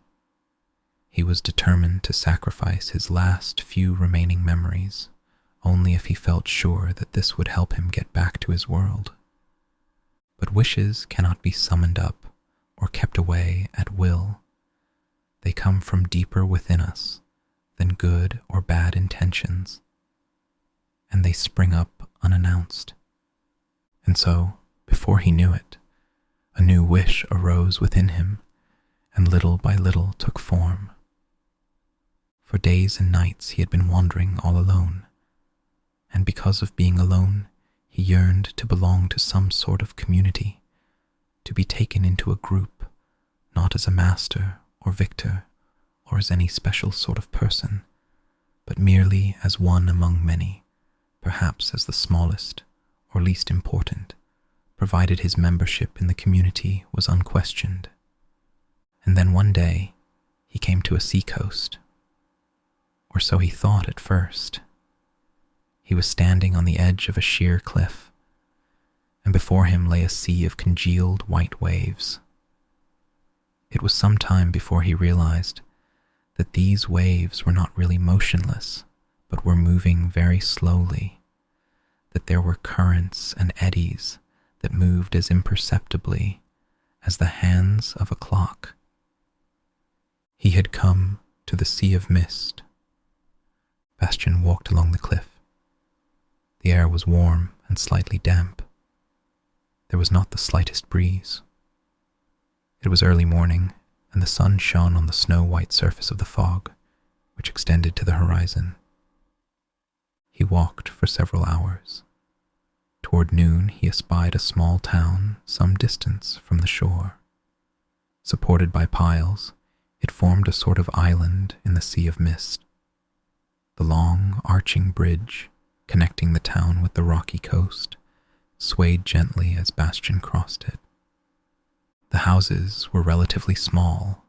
He was determined to sacrifice his last few remaining memories, only if he felt sure that this would help him get back to his world. But wishes cannot be summoned up or kept away at will. They come from deeper within us than good or bad intentions, and they spring up unannounced. And so, before he knew it, a new wish arose within him and little by little took form. For days and nights he had been wandering all alone, and because of being alone, he yearned to belong to some sort of community, to be taken into a group, not as a master or victor or as any special sort of person, but merely as one among many, perhaps as the smallest or least important, provided his membership in the community was unquestioned. And then one day, he came to a seacoast, or so he thought at first. He was standing on the edge of a sheer cliff, and before him lay a sea of congealed white waves. It was some time before he realized that these waves were not really motionless, but were moving very slowly, that there were currents and eddies that moved as imperceptibly as the hands of a clock. He had come to the Sea of Mist. Bastian walked along the cliff. The air was warm and slightly damp. There was not the slightest breeze. It was early morning, and the sun shone on the snow-white surface of the fog, which extended to the horizon. He walked for several hours. Toward noon he espied a small town some distance from the shore. Supported by piles, it formed a sort of island in the Sea of Mist. The long, arching bridge, connecting the town with the rocky coast, swayed gently as Bastian crossed it. The houses were relatively small.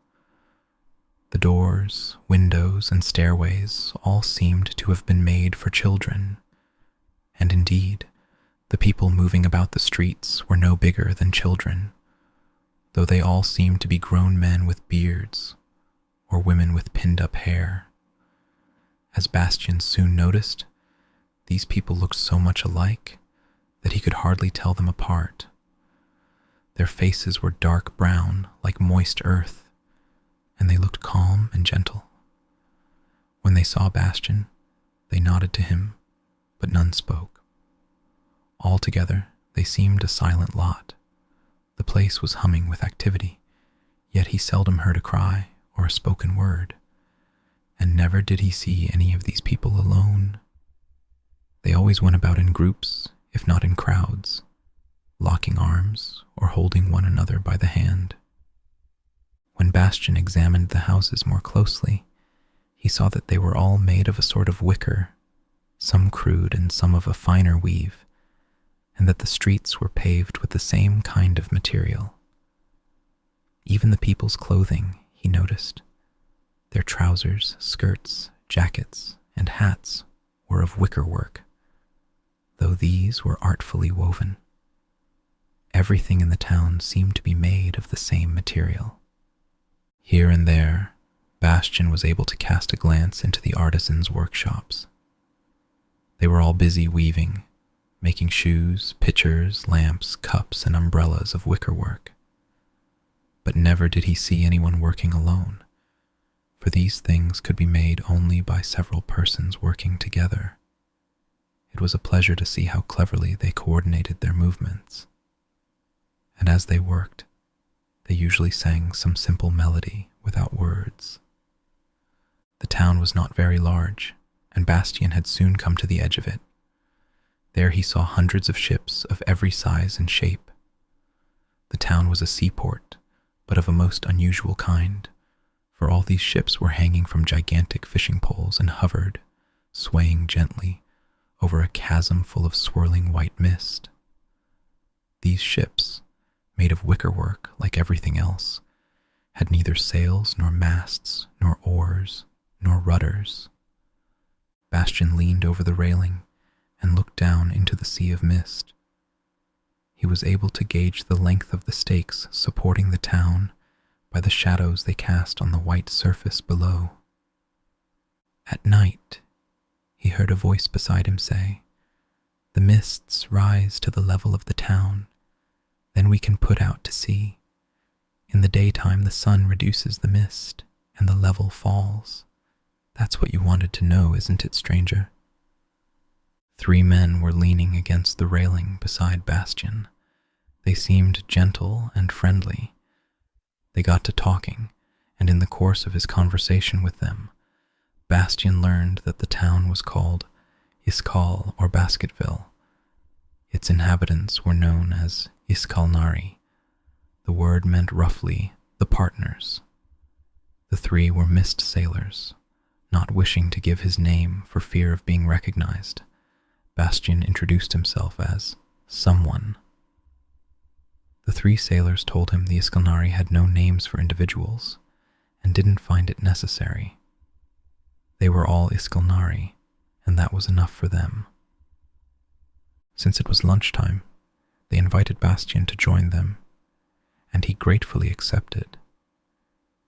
The doors, windows, and stairways all seemed to have been made for children, and indeed, the people moving about the streets were no bigger than children, though they all seemed to be grown men with beards, or women with pinned-up hair. As Bastian soon noticed, these people looked so much alike that he could hardly tell them apart. Their faces were dark brown, like moist earth, and they looked calm and gentle. When they saw Bastian, they nodded to him, but none spoke. Altogether, they seemed a silent lot, The place was humming with activity, yet he seldom heard a cry or a spoken word, and never did he see any of these people alone. They always went about in groups, if not in crowds, locking arms or holding one another by the hand. When Bastian examined the houses more closely, he saw that they were all made of a sort of wicker, some crude and some of a finer weave, and that the streets were paved with the same kind of material. Even the people's clothing, he noticed. Their trousers, skirts, jackets, and hats were of wicker work, though these were artfully woven. Everything in the town seemed to be made of the same material. Here and there, Bastian was able to cast a glance into the artisans' workshops. They were all busy weaving, making shoes, pitchers, lamps, cups, and umbrellas of wickerwork. But never did he see anyone working alone, for these things could be made only by several persons working together. It was a pleasure to see how cleverly they coordinated their movements. And as they worked, they usually sang some simple melody without words. The town was not very large, and Bastian had soon come to the edge of it. There he saw hundreds of ships of every size and shape. The town was a seaport, but of a most unusual kind, for all these ships were hanging from gigantic fishing poles and hovered, swaying gently, over a chasm full of swirling white mist. These ships, made of wickerwork like everything else, had neither sails nor masts nor oars nor rudders. Bastian leaned over the railing and looked down into the sea of mist. He was able to gauge the length of the stakes supporting the town by the shadows they cast on the white surface below. At night, he heard a voice beside him say, "The mists rise to the level of the town, then we can put out to sea. In the daytime the sun reduces the mist, and the level falls. That's what you wanted to know, isn't it, stranger?" 3 men were leaning against the railing beside Bastian. They seemed gentle and friendly. They got to talking, and in the course of his conversation with them, Bastian learned that the town was called Iskal or Basketville. Its inhabitants were known as Iskalnari. The word meant roughly the partners. The 3 were mist sailors. Not wishing to give his name for fear of being recognized, Bastian introduced himself as someone. The 3 sailors told him the Iskalnari had no names for individuals and didn't find it necessary. They were all Iskalnari, and that was enough for them. Since it was lunchtime, they invited Bastian to join them, and he gratefully accepted.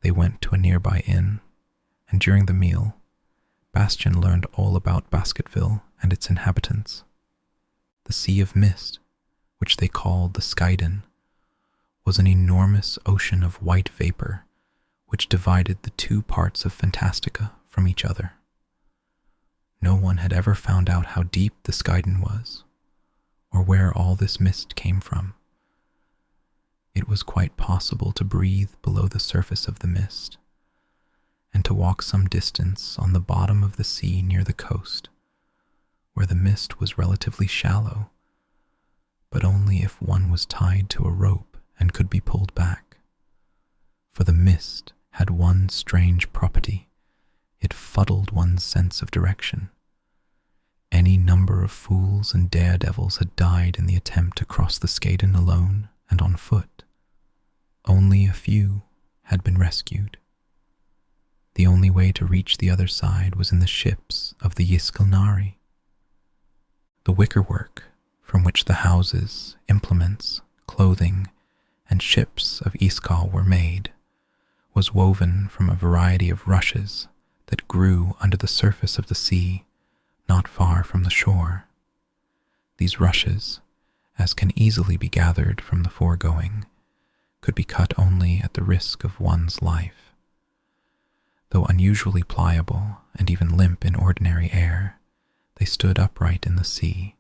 They went to a nearby inn, and during the meal, Bastian learned all about Basketville and its inhabitants. The Sea of Mist, which they called the Skyden, was an enormous ocean of white vapor which divided the 2 parts of Fantastica from each other. No one had ever found out how deep the Skyden was, or where all this mist came from. It was quite possible to breathe below the surface of the mist, and to walk some distance on the bottom of the sea near the coast, where the mist was relatively shallow, but only if one was tied to a rope and could be pulled back. For the mist had one strange property: it fuddled one's sense of direction. Any number of fools and daredevils had died in the attempt to cross the Skaden alone and on foot. Only a few had been rescued. The only way to reach the other side was in the ships of the Yiskalnari. The wickerwork from which the houses, implements, clothing, and ships of Iskal were made was woven from a variety of rushes that grew under the surface of the sea not far from the shore. These rushes, as can easily be gathered from the foregoing, could be cut only at the risk of one's life. Though unusually pliable and even limp in ordinary air, they stood upright in the sea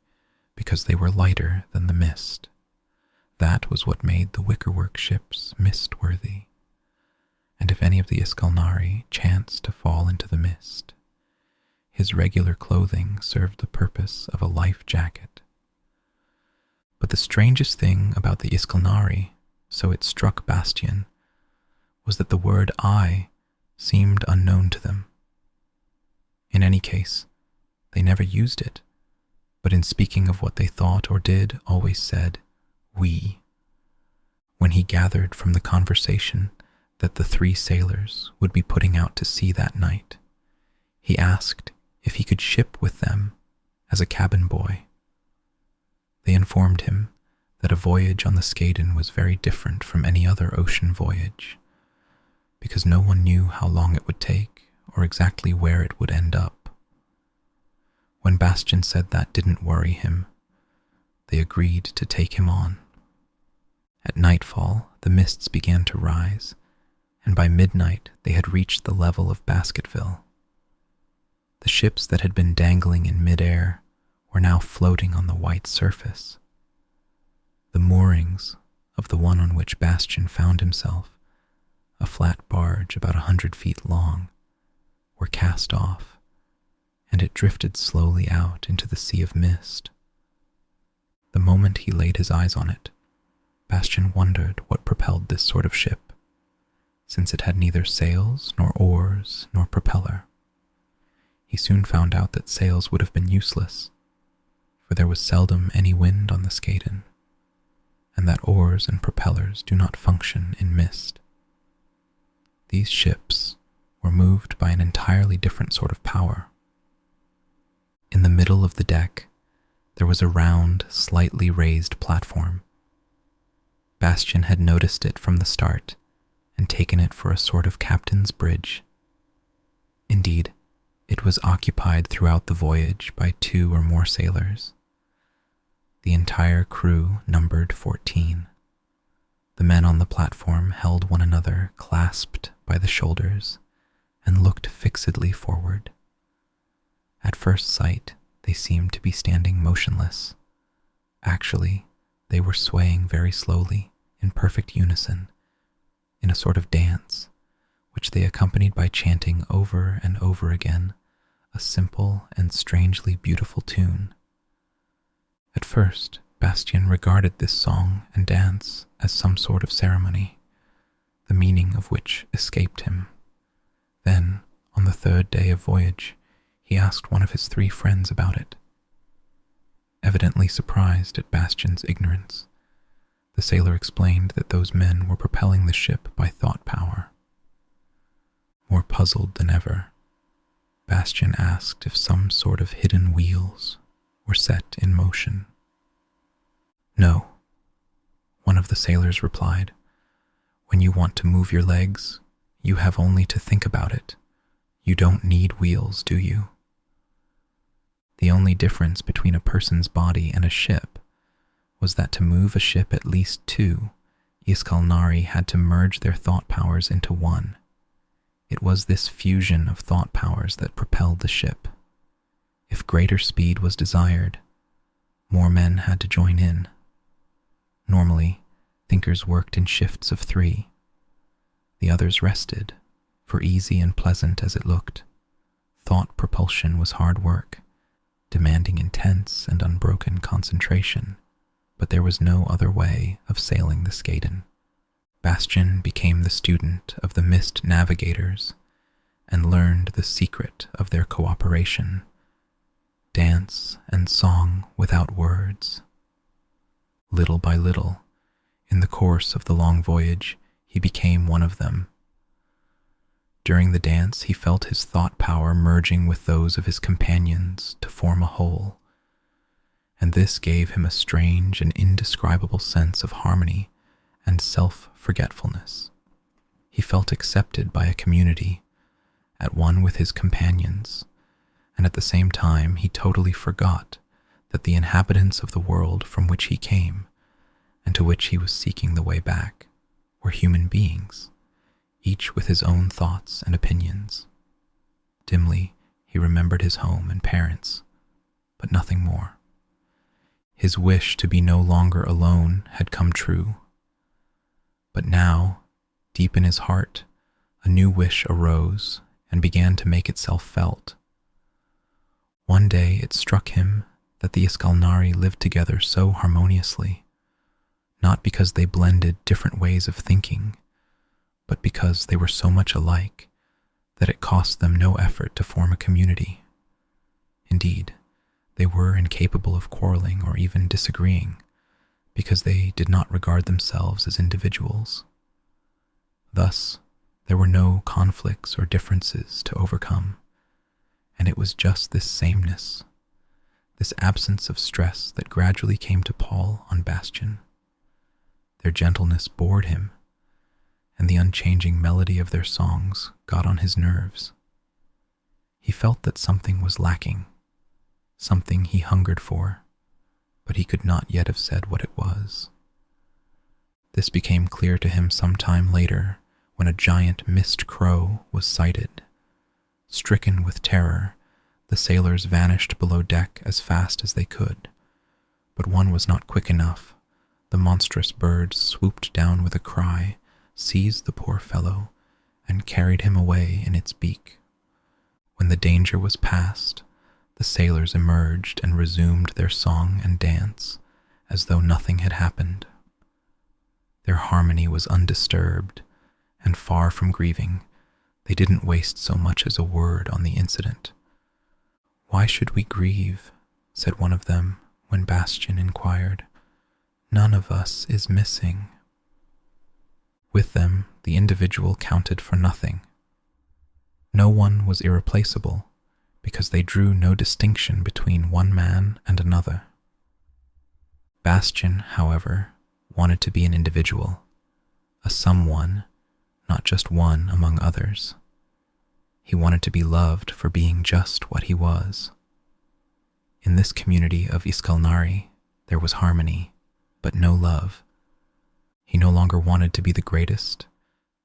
because they were lighter than the mist. That was what made the wickerwork ships mist-worthy, and if any of the Iskalnari chanced to fall into the mist, his regular clothing served the purpose of a life jacket. But the strangest thing about the Iskalnari, so it struck Bastian, was that the word I seemed unknown to them. In any case, they never used it, but in speaking of what they thought or did, always said, we. When he gathered from the conversation that the 3 sailors would be putting out to sea that night, he asked if he could ship with them as a cabin boy. They informed him that a voyage on the Skaden was very different from any other ocean voyage, because no one knew how long it would take or exactly where it would end up. When Bastian said that didn't worry him, they agreed to take him on. At nightfall, the mists began to rise, and by midnight they had reached the level of Basketville. The ships that had been dangling in midair were now floating on the white surface. The moorings of the one on which Bastian found himself, a flat barge about 100 feet long, were cast off, and it drifted slowly out into the sea of mist. The moment he laid his eyes on it, Bastian wondered what propelled this sort of ship, since it had neither sails nor oars nor propeller. He soon found out that sails would have been useless, for there was seldom any wind on the Skaden, and that oars and propellers do not function in mist. These ships were moved by an entirely different sort of power. In the middle of the deck, there was a round, slightly raised platform. Bastian had noticed it from the start and taken it for a sort of captain's bridge. Indeed, it was occupied throughout the voyage by 2 or more sailors. The entire crew numbered 14. The men on the platform held one another clasped by the shoulders and looked fixedly forward. At first sight, they seemed to be standing motionless. Actually, they were swaying very slowly, in perfect unison, in a sort of dance, which they accompanied by chanting over and over again a simple and strangely beautiful tune. At first, Bastian regarded this song and dance as some sort of ceremony, the meaning of which escaped him. Then, on the 3rd day of voyage, he asked one of his 3 friends about it. Evidently surprised at Bastian's ignorance, the sailor explained that those men were propelling the ship by thought power. More puzzled than ever, Bastian asked if some sort of hidden wheels were set in motion. No, one of the sailors replied. When you want to move your legs, you have only to think about it. You don't need wheels, do you? The only difference between a person's body and a ship was that to move a ship at least 2, Iskalnari had to merge their thought powers into one. It was this fusion of thought powers that propelled the ship. If greater speed was desired, more men had to join in. Normally, thinkers worked in shifts of 3. The others rested, for easy and pleasant as it looked, thought propulsion was hard work, demanding intense and unbroken concentration, but there was no other way of sailing the Skaden. Bastian became the student of the mist navigators and learned the secret of their cooperation, dance and song without words. Little by little, in the course of the long voyage, he became one of them. During the dance, he felt his thought power merging with those of his companions to form a whole, and this gave him a strange and indescribable sense of harmony and self-forgetfulness. He felt accepted by a community, at one with his companions, and at the same time he totally forgot that the inhabitants of the world from which he came, and to which he was seeking the way back, were human beings, each with his own thoughts and opinions. Dimly, he remembered his home and parents, but nothing more. His wish to be no longer alone had come true. But now, deep in his heart, a new wish arose and began to make itself felt. One day it struck him that the Iskalnari lived together so harmoniously, not because they blended different ways of thinking, but because they were so much alike that it cost them no effort to form a community. Indeed, they were incapable of quarreling or even disagreeing, because they did not regard themselves as individuals. Thus, there were no conflicts or differences to overcome, and it was just this sameness, this absence of stress that gradually came to pall on Bastian. Their gentleness bored him, and the unchanging melody of their songs got on his nerves. He felt that something was lacking, something he hungered for, but he could not yet have said what it was. This became clear to him some time later when a giant mist crow was sighted. Stricken with terror, the sailors vanished below deck as fast as they could, but one was not quick enough. The monstrous bird swooped down with a cry, seized the poor fellow, and carried him away in its beak. When the danger was past, the sailors emerged and resumed their song and dance as though nothing had happened. Their harmony was undisturbed, and far from grieving, they didn't waste so much as a word on the incident. "Why should we grieve?" said one of them when Bastian inquired. "None of us is missing." With them, the individual counted for nothing. No one was irreplaceable, because they drew no distinction between one man and another. Bastian, however, wanted to be an individual, a someone, not just one among others. He wanted to be loved for being just what he was. In this community of Iskalnari, there was harmony, but no love. He no longer wanted to be the greatest,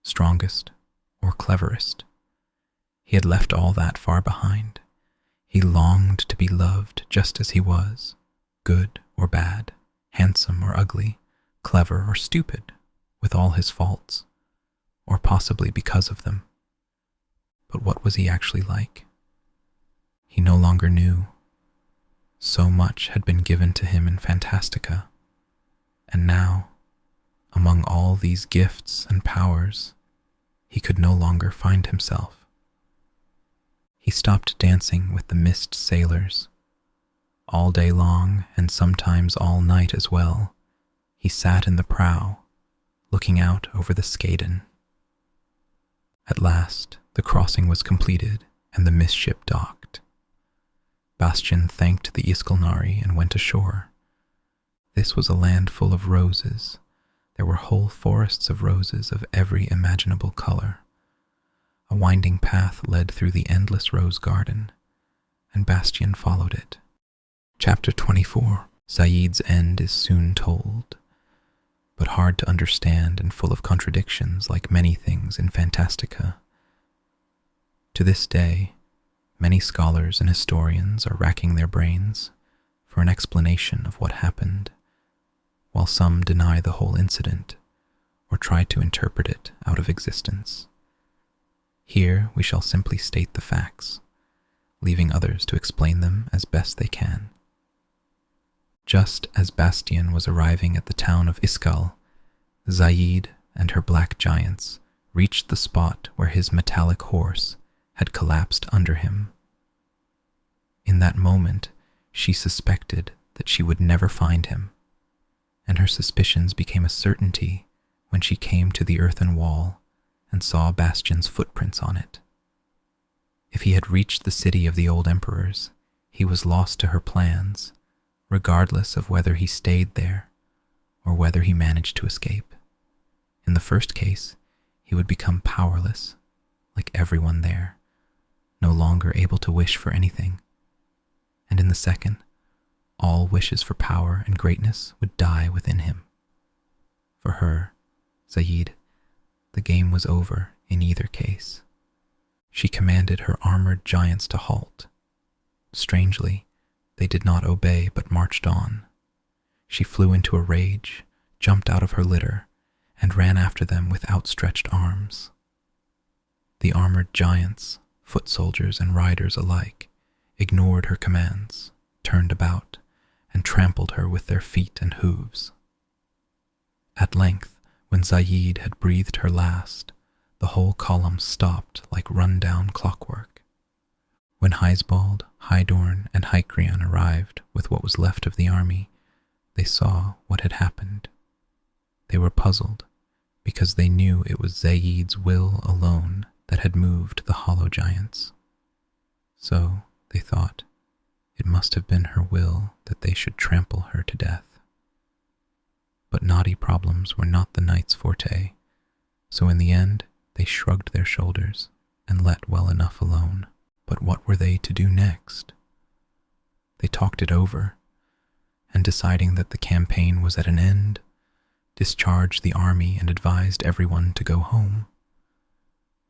strongest, or cleverest. He had left all that far behind. He longed to be loved just as he was, good or bad, handsome or ugly, clever or stupid, with all his faults, or possibly because of them. But what was he actually like? He no longer knew. So much had been given to him in Fantastica, and now, among all these gifts and powers, he could no longer find himself. He stopped dancing with the mist sailors. All day long, and sometimes all night as well, he sat in the prow, looking out over the Skaden. At last, the crossing was completed, and the mist ship docked. Bastian thanked the Iskalnari and went ashore. This was a land full of roses. There were whole forests of roses of every imaginable color. A winding path led through the endless rose garden, and Bastian followed it. Chapter 24. Saeed's end is soon told, but hard to understand and full of contradictions like many things in Fantastica. To this day, many scholars and historians are racking their brains for an explanation of what happened, while some deny the whole incident or try to interpret it out of existence. Here we shall simply state the facts, leaving others to explain them as best they can. Just as Bastian was arriving at the town of Iskal, Saeed and her black giants reached the spot where his metallic horse had collapsed under him. In that moment, she suspected that she would never find him, and her suspicions became a certainty when she came to the earthen wall and saw Bastian's footprints on it. If he had reached the city of the old emperors, he was lost to her plans, regardless of whether he stayed there or whether he managed to escape. In the first case, he would become powerless, like everyone there, no longer able to wish for anything. And in the second, all wishes for power and greatness would die within him. For her, Saeed, the game was over in either case. She commanded her armored giants to halt. Strangely, they did not obey but marched on, She flew into a rage, jumped out of her litter, and ran after them with outstretched arms. The armored giants, foot soldiers and riders alike, ignored her commands, turned about, and trampled her with their feet and hooves. At length, when Zaid had breathed her last, the whole column stopped like run-down clockwork. When Heisbald, Hydorn, and Hycrion arrived with what was left of the army, they saw what had happened. They were puzzled, because they knew it was Zaid's will alone that had moved the hollow giants. So, they thought, it must have been her will that they should trample her to death. But knotty problems were not the knight's forte, so in the end they shrugged their shoulders and let well enough alone. But what were they to do next? They talked it over, and deciding that the campaign was at an end, discharged the army and advised everyone to go home.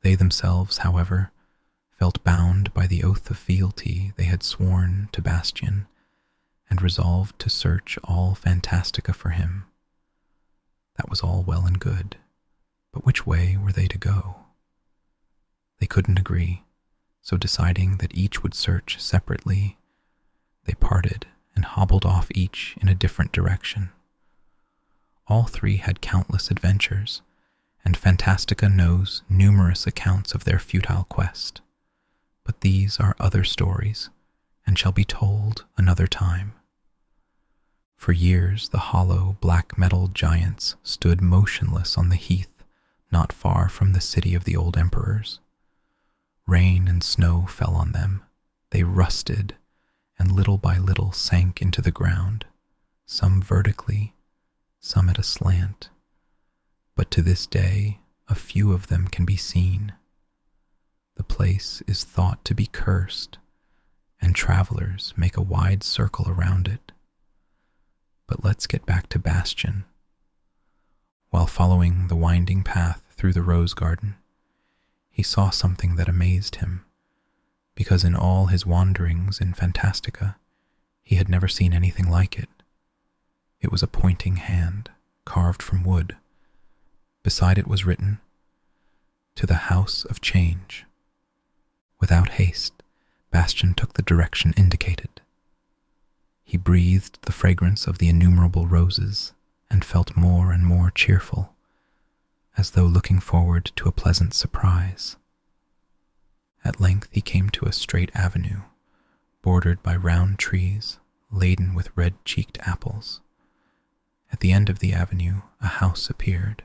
They themselves, however, felt bound by the oath of fealty they had sworn to Bastian, and resolved to search all Fantastica for him. That was all well and good, but which way were they to go? They couldn't agree, so deciding that each would search separately, they parted and hobbled off each in a different direction. All three had countless adventures, and Fantastica knows numerous accounts of their futile quest. But these are other stories, and shall be told another time. For years the hollow, black-metalled giants stood motionless on the heath not far from the city of the old emperors. Rain and snow fell on them, they rusted, and little by little sank into the ground, some vertically, some at a slant. But to this day, a few of them can be seen. The place is thought to be cursed, and travelers make a wide circle around it. But let's get back to Bastian. While following the winding path through the rose garden, he saw something that amazed him, because in all his wanderings in Fantastica, he had never seen anything like it. It was a pointing hand, carved from wood. Beside it was written, "To the House of Change." Without haste, Bastian took the direction indicated. He breathed the fragrance of the innumerable roses and felt more and more cheerful, as though looking forward to a pleasant surprise. At length he came to a straight avenue, bordered by round trees laden with red-cheeked apples. At the end of the avenue, a house appeared.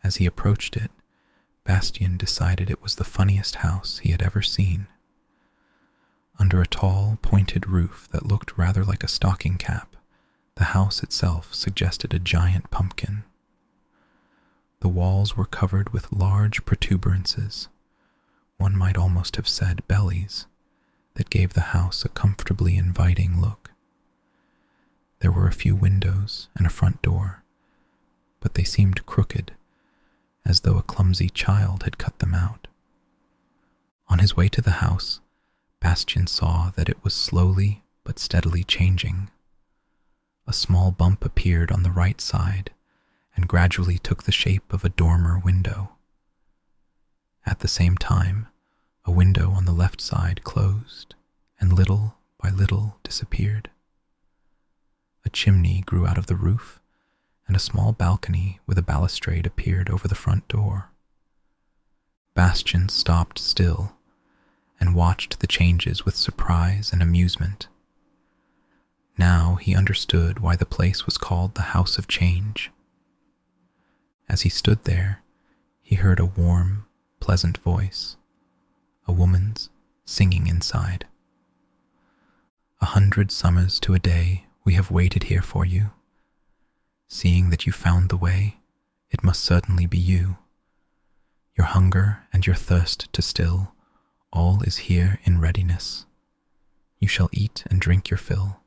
As he approached it, Bastian decided it was the funniest house he had ever seen. Under a tall, pointed roof that looked rather like a stocking cap, the house itself suggested a giant pumpkin. The walls were covered with large protuberances, one might almost have said bellies, that gave the house a comfortably inviting look. There were a few windows and a front door, but they seemed crooked, as though a clumsy child had cut them out. On his way to the house, Bastian saw that it was slowly but steadily changing. A small bump appeared on the right side and gradually took the shape of a dormer window. At the same time, a window on the left side closed and little by little disappeared. A chimney grew out of the roof, and a small balcony with a balustrade appeared over the front door. Bastian stopped still and watched the changes with surprise and amusement. Now he understood why the place was called the House of Change. As he stood there, he heard a warm, pleasant voice, a woman's, singing inside. 100 summers to a day we have waited here for you. Seeing that you found the way, it must certainly be you. Your hunger and your thirst to still, all is here in readiness. You shall eat and drink your fill,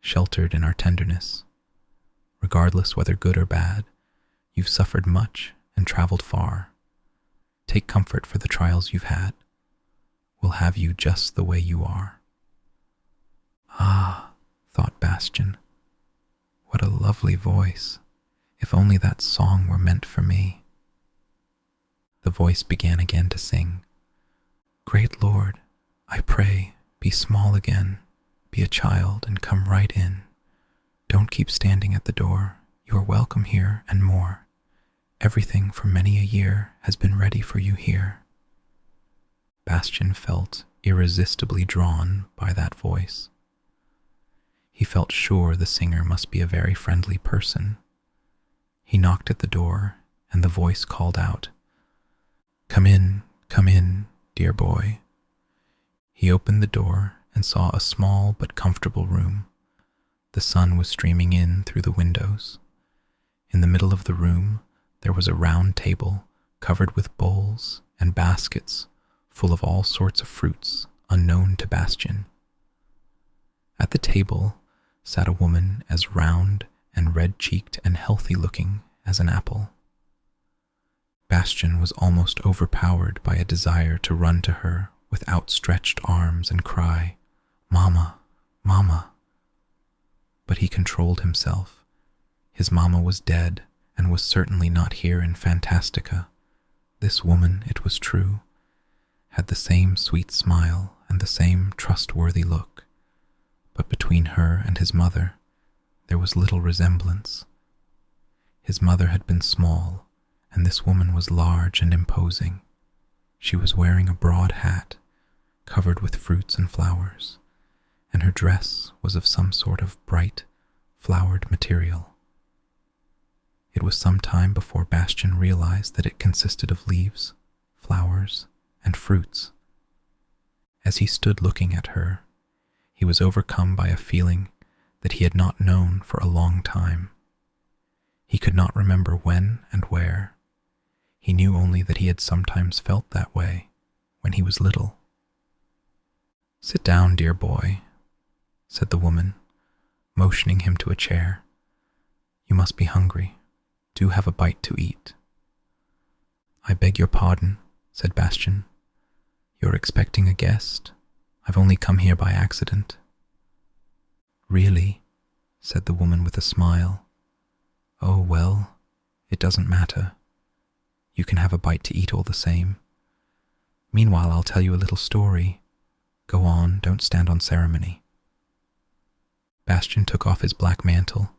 sheltered in our tenderness. Regardless whether good or bad, you've suffered much and traveled far. Take comfort for the trials you've had. We'll have you just the way you are. Ah, thought Bastian, What a lovely voice. If only that song were meant for me. The voice began again to sing. Great Lord, I pray, be small again, be a child and come right in. Don't keep standing at the door, you are welcome here and more. Everything for many a year has been ready for you here. Bastian felt irresistibly drawn by that voice. He felt sure the singer must be a very friendly person. He knocked at the door, and the voice called out, come in, dear boy." He opened the door and saw a small but comfortable room. The sun was streaming in through the windows. In the middle of the room, there was a round table covered with bowls and baskets full of all sorts of fruits unknown to Bastian. At the table sat a woman as round and red-cheeked and healthy-looking as an apple. Bastian was almost overpowered by a desire to run to her with outstretched arms and cry, "Mama, Mama." But he controlled himself. His mama was dead and was certainly not here in Fantastica. This woman, it was true, had the same sweet smile and the same trustworthy look, but between her and his mother there was little resemblance. His mother had been small, and this woman was large and imposing. She was wearing a broad hat, covered with fruits and flowers, and her dress was of some sort of bright, flowered material. It was some time before Bastian realized that it consisted of leaves, flowers, and fruits. As he stood looking at her, he was overcome by a feeling that he had not known for a long time. He could not remember when and where. He knew only that he had sometimes felt that way when he was little. "Sit down, dear boy," said the woman, motioning him to a chair. "You must be hungry. Do have a bite to eat." "I beg your pardon," said Bastian. "You're expecting a guest? I've only come here by accident." "Really?" said the woman with a smile. "Oh, well, it doesn't matter. You can have a bite to eat all the same. Meanwhile, I'll tell you a little story. Go on, don't stand on ceremony." Bastian took off his black mantle,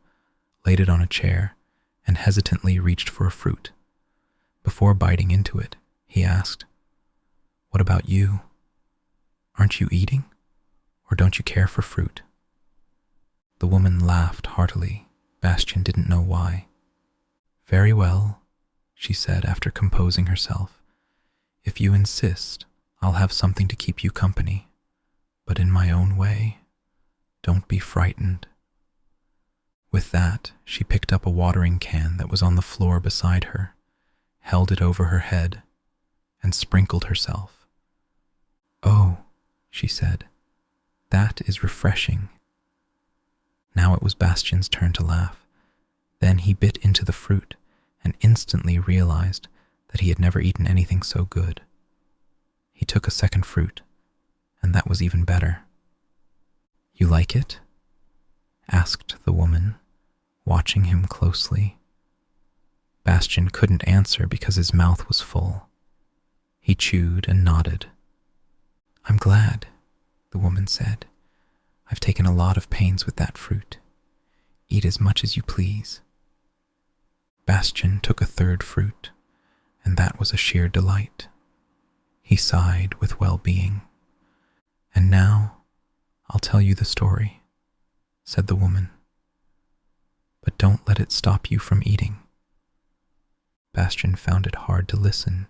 laid it on a chair, and hesitantly reached for a fruit. Before biting into it, he asked, "What about you? Aren't you eating? Or don't you care for fruit?" The woman laughed heartily. Bastian didn't know why. "Very well," she said after composing herself. "If you insist, I'll have something to keep you company, but in my own way. Don't be frightened." With that, she picked up a watering can that was on the floor beside her, held it over her head, and sprinkled herself. "Oh," she said, "that is refreshing." Now it was Bastian's turn to laugh. Then he bit into the fruit and instantly realized that he had never eaten anything so good. He took a second fruit, and that was even better. "You like it?" asked the woman, watching him closely. Bastian couldn't answer because his mouth was full. He chewed and nodded. "I'm glad," the woman said. "I've taken a lot of pains with that fruit. Eat as much as you please." Bastian took a third fruit, and that was a sheer delight. He sighed with well-being. "And now, I'll tell you the story," said the woman. "But don't let it stop you from eating." Bastian found it hard to listen,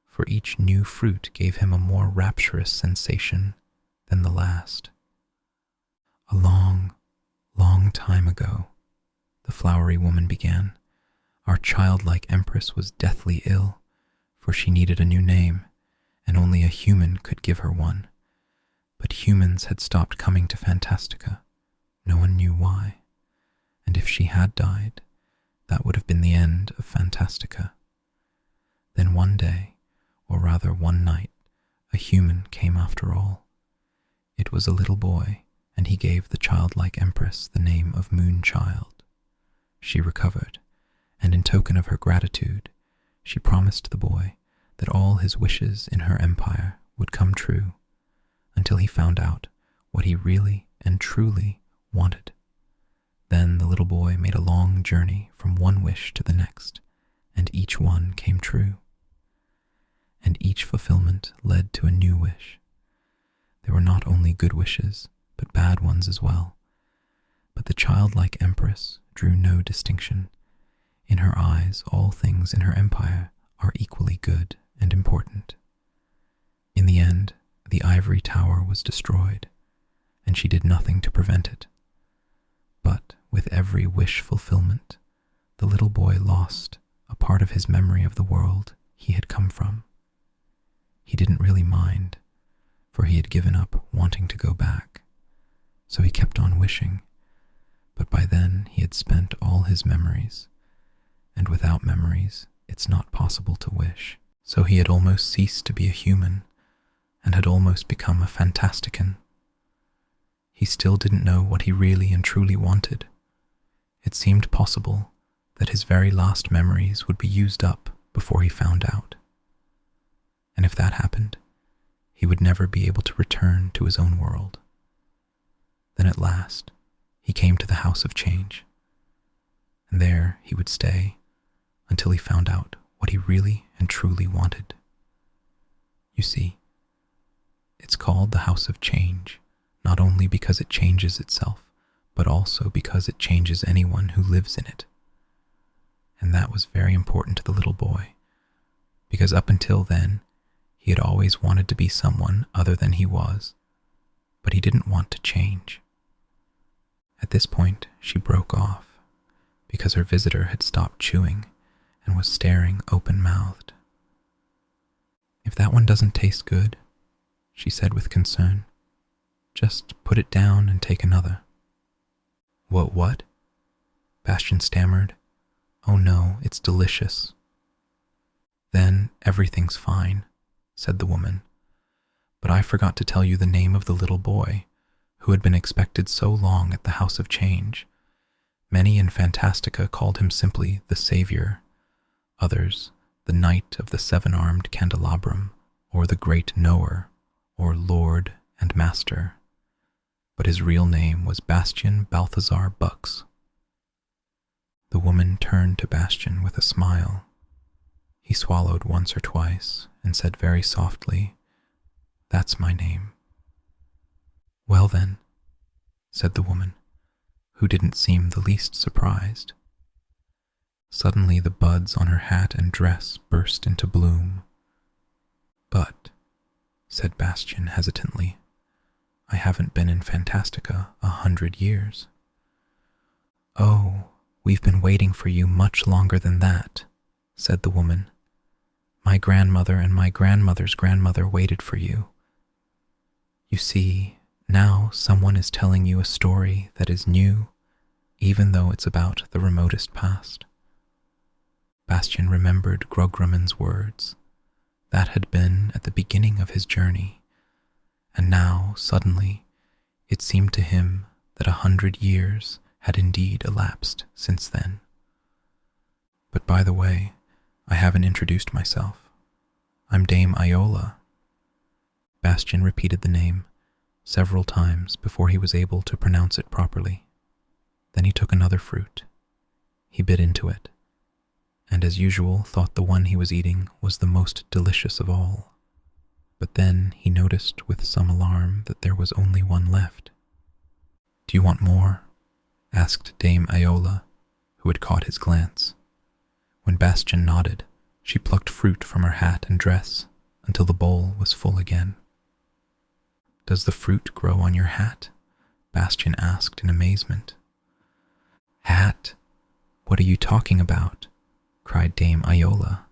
for each new fruit gave him a more rapturous sensation than the last. "A long, long time ago," the flowery woman began, "our childlike empress was deathly ill, for she needed a new name, and only a human could give her one. But humans had stopped coming to Fantastica. No one knew why. And if she had died, that would have been the end of Fantastica. Then one day, or rather one night, a human came after all. It was a little boy, and he gave the childlike empress the name of Moonchild. she recovered, and in token of her gratitude, she promised the boy that all his wishes in her empire would come true until he found out what he really and truly wanted. Then the little boy made a long journey from one wish to the next, and each one came true. And each fulfillment led to a new wish. There were not only good wishes, but bad ones as well. But the childlike empress drew no distinction. In her eyes, all things in her empire are equally good and important. In the end, the ivory tower was destroyed, and she did nothing to prevent it. But with every wish fulfillment, the little boy lost a part of his memory of the world he had come from. He didn't really mind, for he had given up wanting to go back, so he kept on wishing, but by then he had spent all his memories, and without memories it's not possible to wish. So he had almost ceased to be a human, and had almost become a Fantastican. He still didn't know what he really and truly wanted. It seemed possible that his very last memories would be used up before he found out. And if that happened, he would never be able to return to his own world. Then at last, he came to the House of Change, and there he would stay until he found out what he really and truly wanted. You see, it's called the House of Change, not only because it changes itself, but also because it changes anyone who lives in it. And that was very important to the little boy, because up until then, he had always wanted to be someone other than he was, but he didn't want to change. At this point, she broke off, because her visitor had stopped chewing and was staring open-mouthed. "If that one doesn't taste good," she said with concern, "just put it down and take another." What? Bastian stammered. "Oh no, it's delicious." "Then everything's fine," said the woman. "But I forgot to tell you the name of the little boy, who had been expected so long at the House of Change. Many in Fantastica called him simply the Savior, others the Knight of the Seven-Armed Candelabrum, or the Great Knower, or Lord and Master. But his real name was Bastian Balthazar Bucks." The woman turned to Bastian with a smile. He swallowed once or twice and said very softly, "That's my name." "Well then," said the woman, who didn't seem the least surprised. Suddenly the buds on her hat and dress burst into bloom. "But," said Bastian hesitantly, "I haven't been in Fantastica 100 years." "Oh, we've been waiting for you much longer than that," said the woman. "My grandmother and my grandmother's grandmother waited for you. You see, now someone is telling you a story that is new, even though it's about the remotest past." Bastian remembered Grogrammen's words. That had been at the beginning of his journey, and now, suddenly, it seemed to him that 100 years had indeed elapsed since then. "But by the way, I haven't introduced myself. I'm Dame Iola." Bastian repeated the name several times before he was able to pronounce it properly. Then he took another fruit. He bit into it, and as usual thought the one he was eating was the most delicious of all. But then he noticed with some alarm that there was only one left. "Do you want more?" asked Dame Iola, who had caught his glance. When Bastian nodded, she plucked fruit from her hat and dress until the bowl was full again. "Does the fruit grow on your hat?" Bastian asked in amazement. "Hat? What are you talking about?" cried Dame Iola.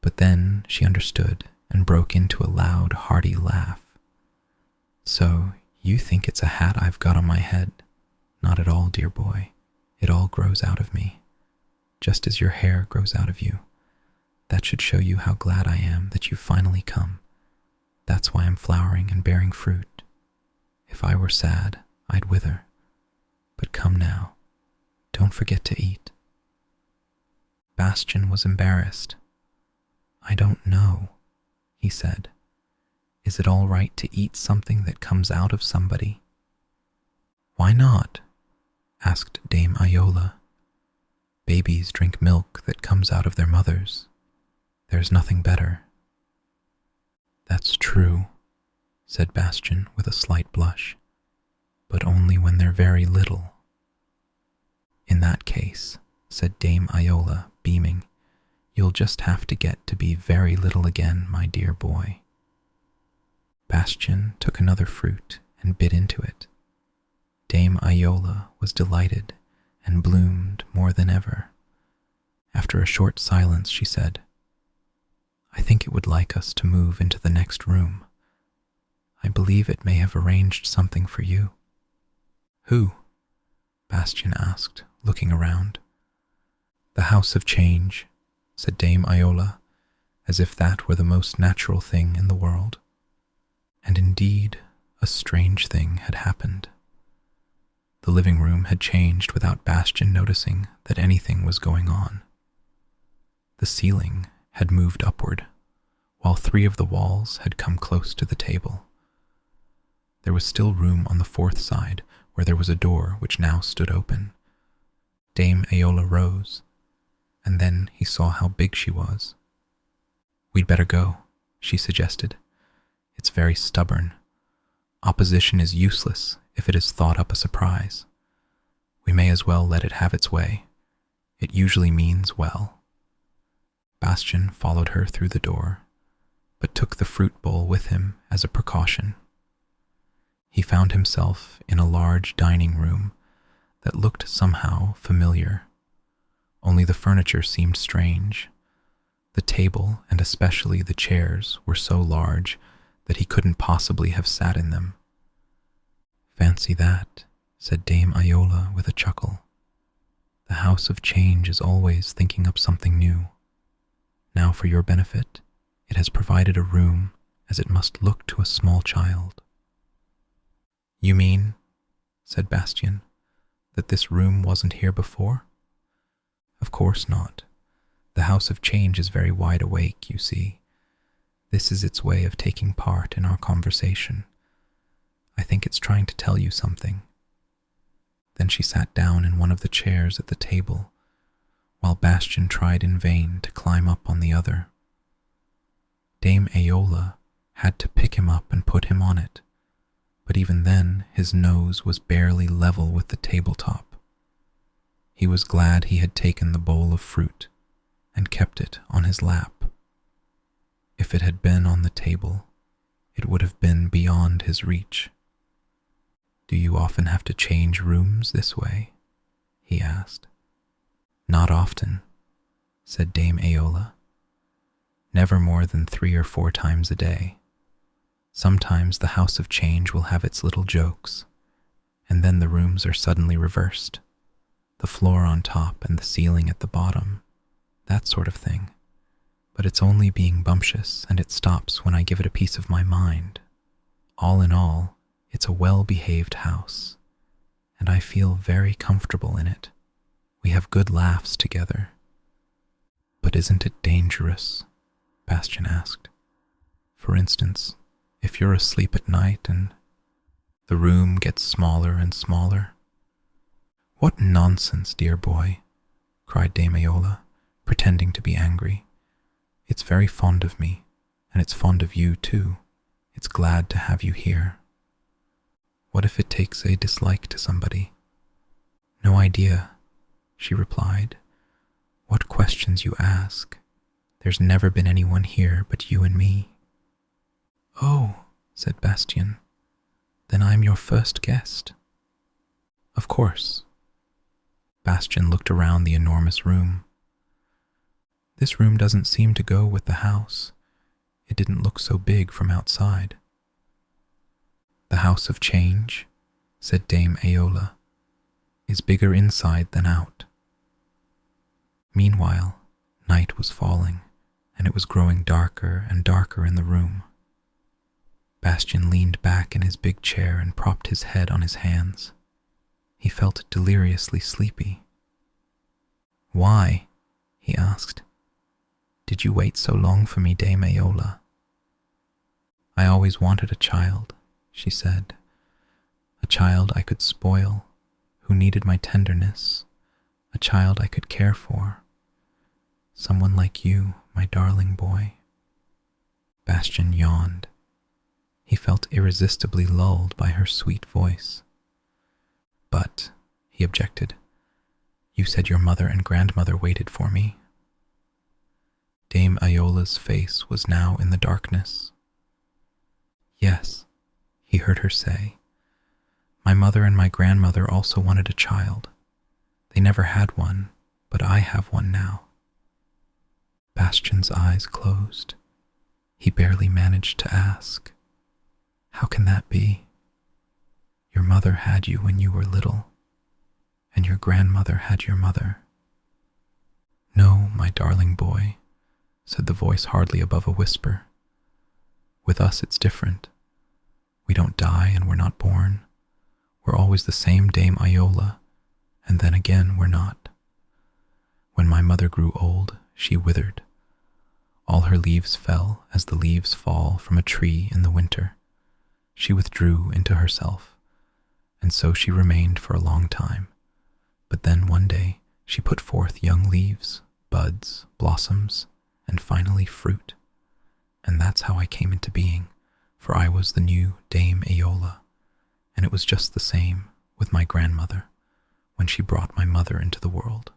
But then she understood and broke into a loud, hearty laugh. "So you think it's a hat I've got on my head? Not at all, dear boy. It all grows out of me, just as your hair grows out of you. That should show you how glad I am that you've finally come. That's why I'm flowering and bearing fruit. If I were sad, I'd wither. But come now. Don't forget to eat." Bastian was embarrassed. "I don't know," he said. "Is it all right to eat something that comes out of somebody?" "Why not?" asked Dame Iola. "Babies drink milk that comes out of their mothers. There's nothing better." "That's true," said Bastian with a slight blush, "but only when they're very little." "In that case," said Dame Iola, beaming, "you'll just have to get to be very little again, my dear boy." Bastian took another fruit and bit into it. Dame Iola was delighted and bloomed more than ever. After a short silence, she said, "I think it would like us to move into the next room. I believe it may have arranged something for you." "Who?" Bastian asked, looking around. "The House of Change," said Dame Iola, as if that were the most natural thing in the world. And indeed, a strange thing had happened. The living room had changed without Bastian noticing that anything was going on. The ceiling had moved upward, while 3 of the walls had come close to the table. There was still room on the 4th side, where there was a door which now stood open. Dame Iola rose, and then he saw how big she was. "We'd better go," she suggested. "It's very stubborn. Opposition is useless if it has thought up a surprise. We may as well let it have its way. It usually means well." Bastian followed her through the door, but took the fruit bowl with him as a precaution. He found himself in a large dining room that looked somehow familiar, only the furniture seemed strange. The table, and especially the chairs, were so large that he couldn't possibly have sat in them. "Fancy that," said Dame Iola with a chuckle. "The House of Change is always thinking up something new. Now, for your benefit, it has provided a room as it must look to a small child." "You mean," said Bastian, "that this room wasn't here before?" "Of course not. The House of Change is very wide awake, you see. This is its way of taking part in our conversation. I think it's trying to tell you something." Then she sat down in one of the chairs at the table, while Bastian tried in vain to climb up on the other. Dame Iola had to pick him up and put him on it, but even then his nose was barely level with the tabletop. He was glad he had taken the bowl of fruit and kept it on his lap. If it had been on the table, it would have been beyond his reach. "Do you often have to change rooms this way?" he asked. "Not often," said Dame Iola. "Never more than 3 or 4 times a day. Sometimes the House of Change will have its little jokes, and then the rooms are suddenly reversed. The floor on top and the ceiling at the bottom, that sort of thing. But it's only being bumptious, and it stops when I give it a piece of my mind. All in all, it's a well-behaved house, and I feel very comfortable in it. We have good laughs together." "But isn't it dangerous?" Bastian asked. "For instance, if you're asleep at night and the room gets smaller and smaller." "What nonsense, dear boy," cried Dame Iola, pretending to be angry. "It's very fond of me, and it's fond of you too. It's glad to have you here." "What if it takes a dislike to somebody?" "No idea," she replied. "What questions you ask. There's never been anyone here but you and me." "Oh," said Bastian, "then I'm your first guest." "Of course." Bastian looked around the enormous room. "This room doesn't seem to go with the house. It didn't look so big from outside." "The House of Change," said Dame Iola, "is bigger inside than out." Meanwhile, night was falling, and it was growing darker and darker in the room. Bastian leaned back in his big chair and propped his head on his hands. He felt deliriously sleepy. Why? He asked. Did you wait so long for me, Dame Aola? I always wanted a child, she said. A child I could spoil, who needed my tenderness, a child I could care for. Someone like you, my darling boy. Bastian yawned. He felt irresistibly lulled by her sweet voice. But, he objected, you said your mother and grandmother waited for me. Dame Aola's face was now in the darkness. Yes, he heard her say. My mother and my grandmother also wanted a child. They never had one, but I have one now. Bastian's eyes closed. He barely managed to ask, how can that be? Your mother had you when you were little, and your grandmother had your mother. No, my darling boy, said the voice hardly above a whisper. With us it's different. We don't die and we're not born. We're always the same Dame Aola, and then again we're not. When my mother grew old, she withered. All her leaves fell as the leaves fall from a tree in the winter. She withdrew into herself, and so she remained for a long time. But then one day she put forth young leaves, buds, blossoms, and finally fruit. And that's how I came into being, for I was the new Dame Aola, and it was just the same with my grandmother when she brought my mother into the world.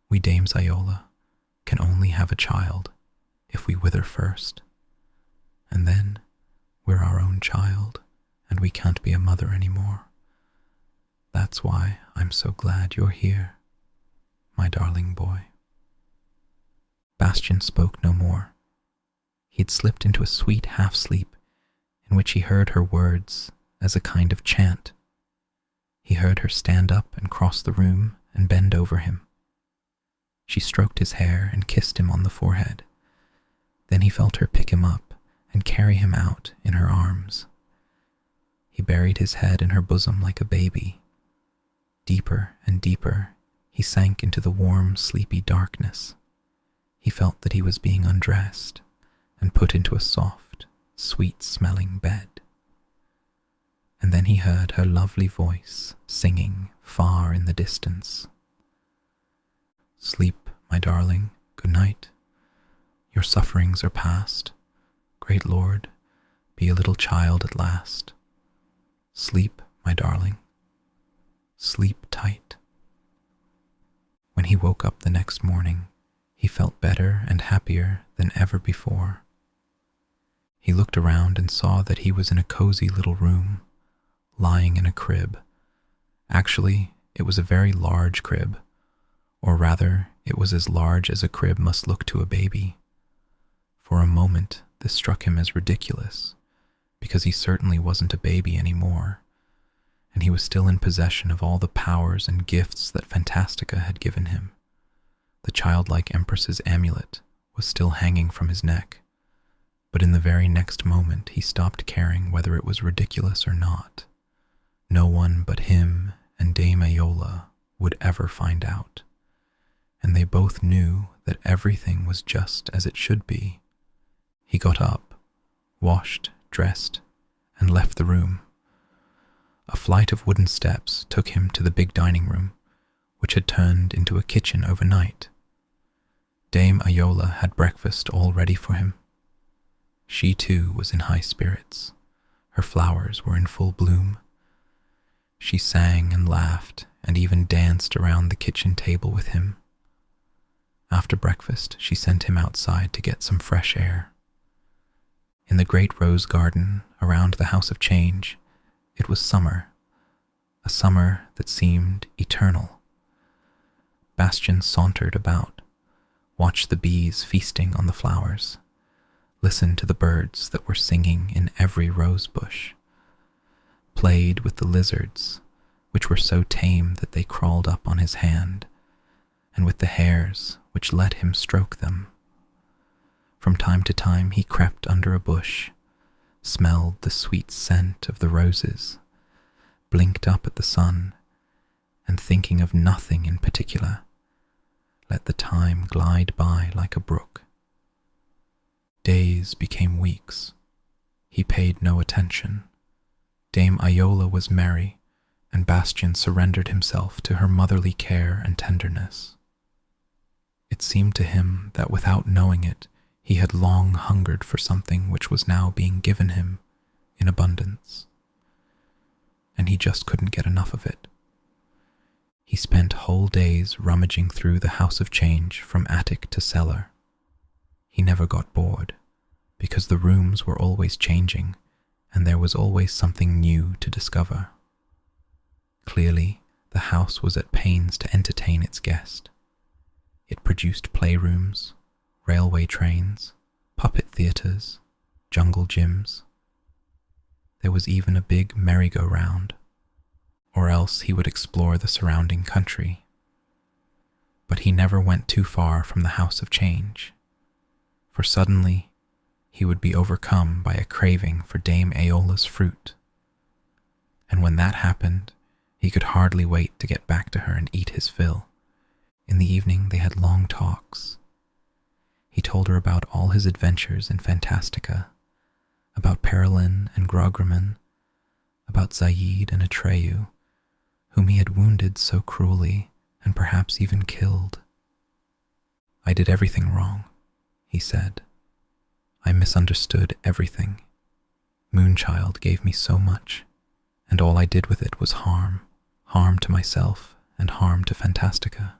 We Dames Aola can only have a child if we wither first, and then we're our own child and we can't be a mother anymore. That's why I'm so glad you're here, my darling boy. Bastian spoke no more. He'd slipped into a sweet half-sleep in which he heard her words as a kind of chant. He heard her stand up and cross the room and bend over him. She stroked his hair and kissed him on the forehead. Then he felt her pick him up and carry him out in her arms. He buried his head in her bosom like a baby. Deeper and deeper, he sank into the warm, sleepy darkness. He felt that he was being undressed and put into a soft, sweet-smelling bed. And then he heard her lovely voice singing far in the distance. Sleep, my darling, good night. Your sufferings are past. Great Lord, be a little child at last. Sleep, my darling. Sleep tight. When he woke up the next morning, he felt better and happier than ever before. He looked around and saw that he was in a cozy little room, lying in a crib. Actually, it was a very large crib, or rather, it was as large as a crib must look to a baby. For a moment, this struck him as ridiculous, because he certainly wasn't a baby anymore, and he was still in possession of all the powers and gifts that Fantastica had given him. The Childlike Empress's amulet was still hanging from his neck, but in the very next moment he stopped caring whether it was ridiculous or not. No one but him and Dame Aola would ever find out, and they both knew that everything was just as it should be. He got up, washed, dressed, and left the room. A flight of wooden steps took him to the big dining room, which had turned into a kitchen overnight. Dame Aola had breakfast all ready for him. She too was in high spirits. Her flowers were in full bloom. She sang and laughed and even danced around the kitchen table with him. After breakfast, she sent him outside to get some fresh air. In the great rose garden around the House of Change, it was summer, a summer that seemed eternal. Bastian sauntered about, watched the bees feasting on the flowers, listened to the birds that were singing in every rose bush, played with the lizards, which were so tame that they crawled up on his hand, and with the hares which let him stroke them. From time to time he crept under a bush, smelled the sweet scent of the roses, blinked up at the sun, and thinking of nothing in particular, let the time glide by like a brook. Days became weeks. He paid no attention. Dame Iola was merry, and Bastian surrendered himself to her motherly care and tenderness. It seemed to him that without knowing it, he had long hungered for something which was now being given him in abundance, and he just couldn't get enough of it. He spent whole days rummaging through the house of change from attic to cellar. He never got bored, because the rooms were always changing, and there was always something new to discover. Clearly, the house was at pains to entertain its guest. It produced playrooms, railway trains, puppet theatres, jungle gyms. There was even a big merry-go-round, or else he would explore the surrounding country. But he never went too far from the house of change, for suddenly he would be overcome by a craving for Dame Aeola's fruit. And when that happened, he could hardly wait to get back to her and eat his fill. In the evening they had long talks. He told her about all his adventures in Fantastica, about Perilyn and Grograman, about Zaid and Atreyu, whom he had wounded so cruelly and perhaps even killed. "I did everything wrong," he said. "I misunderstood everything. Moonchild gave me so much, and all I did with it was harm to myself and harm to Fantastica."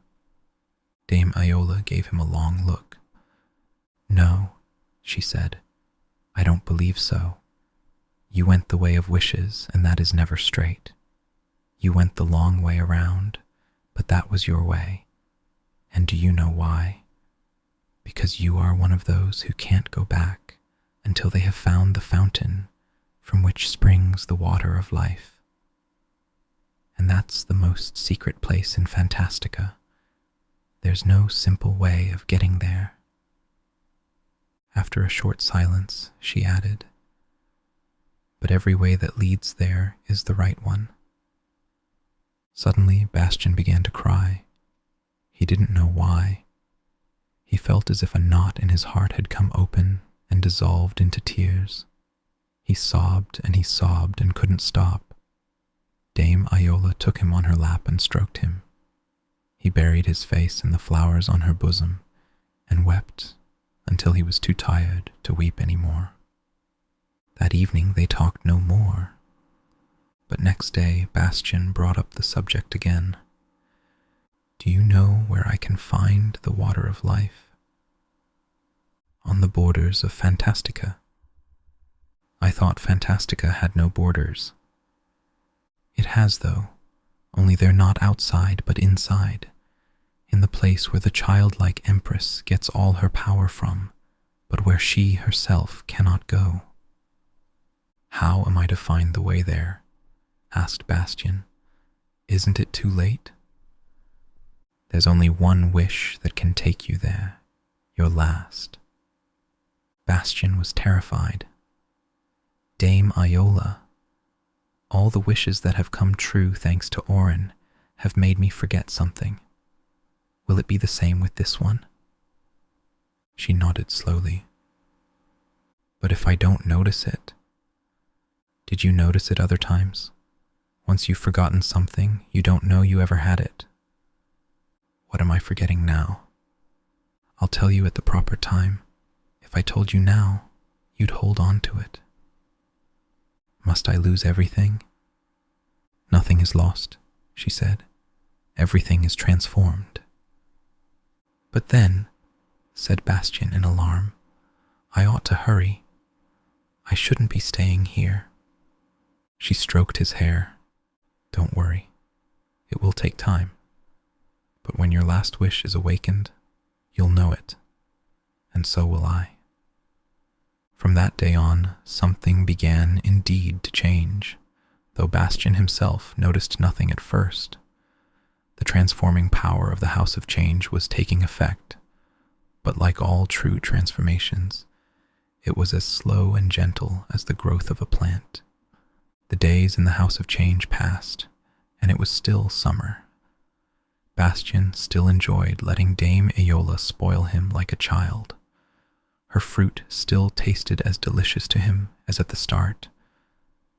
Dame Iola gave him a long look. "No," she said, "I don't believe so. You went the way of wishes, and that is never straight. You went the long way around, but that was your way. And do you know why? Because you are one of those who can't go back until they have found the fountain from which springs the water of life. And that's the most secret place in Fantastica. There's no simple way of getting there." After a short silence, she added, "But every way that leads there is the right one." Suddenly, Bastian began to cry. He didn't know why. He felt as if a knot in his heart had come open and dissolved into tears. He sobbed and couldn't stop. Dame Iola took him on her lap and stroked him. He buried his face in the flowers on her bosom and wept until he was too tired to weep any more. That evening they talked no more, but next day Bastian brought up the subject again. "Do you know where I can find the water of life?" "On the borders of Fantastica." "I thought Fantastica had no borders." "It has, though, only they're not outside but inside, in the place where the Childlike Empress gets all her power from, but where she herself cannot go." "How am I to find the way there?" asked Bastian. "Isn't it too late?" "There's only one wish that can take you there, your last." Bastian was terrified. "Dame Iola, all the wishes that have come true thanks to Orin have made me forget something. Will it be the same with this one?" She nodded slowly. "But if I don't notice it?" "Did you notice it other times? Once you've forgotten something, you don't know you ever had it." "What am I forgetting now?" "I'll tell you at the proper time. If I told you now, you'd hold on to it." "Must I lose everything?" "Nothing is lost," she said. "Everything is transformed." "But then," said Bastian in alarm, "I ought to hurry. I shouldn't be staying here." She stroked his hair. "Don't worry. It will take time. But when your last wish is awakened, you'll know it, and so will I." From that day on, something began indeed to change, though Bastian himself noticed nothing at first. The transforming power of the House of Change was taking effect, but like all true transformations, it was as slow and gentle as the growth of a plant. The days in the House of Change passed, and it was still summer. Bastian still enjoyed letting Dame Aola spoil him like a child. Her fruit still tasted as delicious to him as at the start,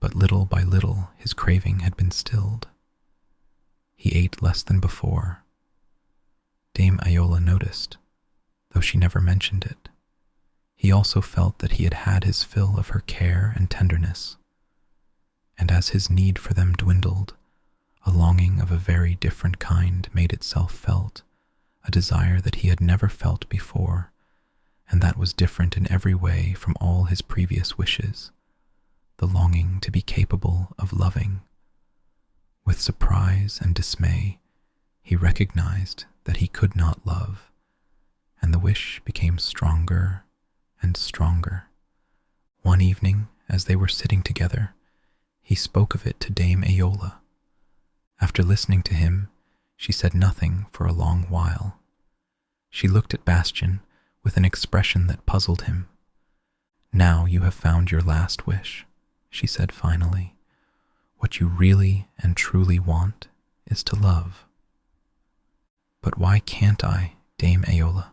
but little by little his craving had been stilled. He ate less than before. Dame Aola noticed, though she never mentioned it. He also felt that he had had his fill of her care and tenderness, and as his need for them dwindled, a longing of a very different kind made itself felt, a desire that he had never felt before, and that was different in every way from all his previous wishes, the longing to be capable of loving. With surprise and dismay, he recognized that he could not love, and the wish became stronger and stronger. One evening, as they were sitting together, he spoke of it to Dame Aola. After listening to him, she said nothing for a long while. She looked at Bastian with an expression that puzzled him. "Now you have found your last wish," she said finally. "What you really and truly want is to love." "But why can't I, Dame Aola?"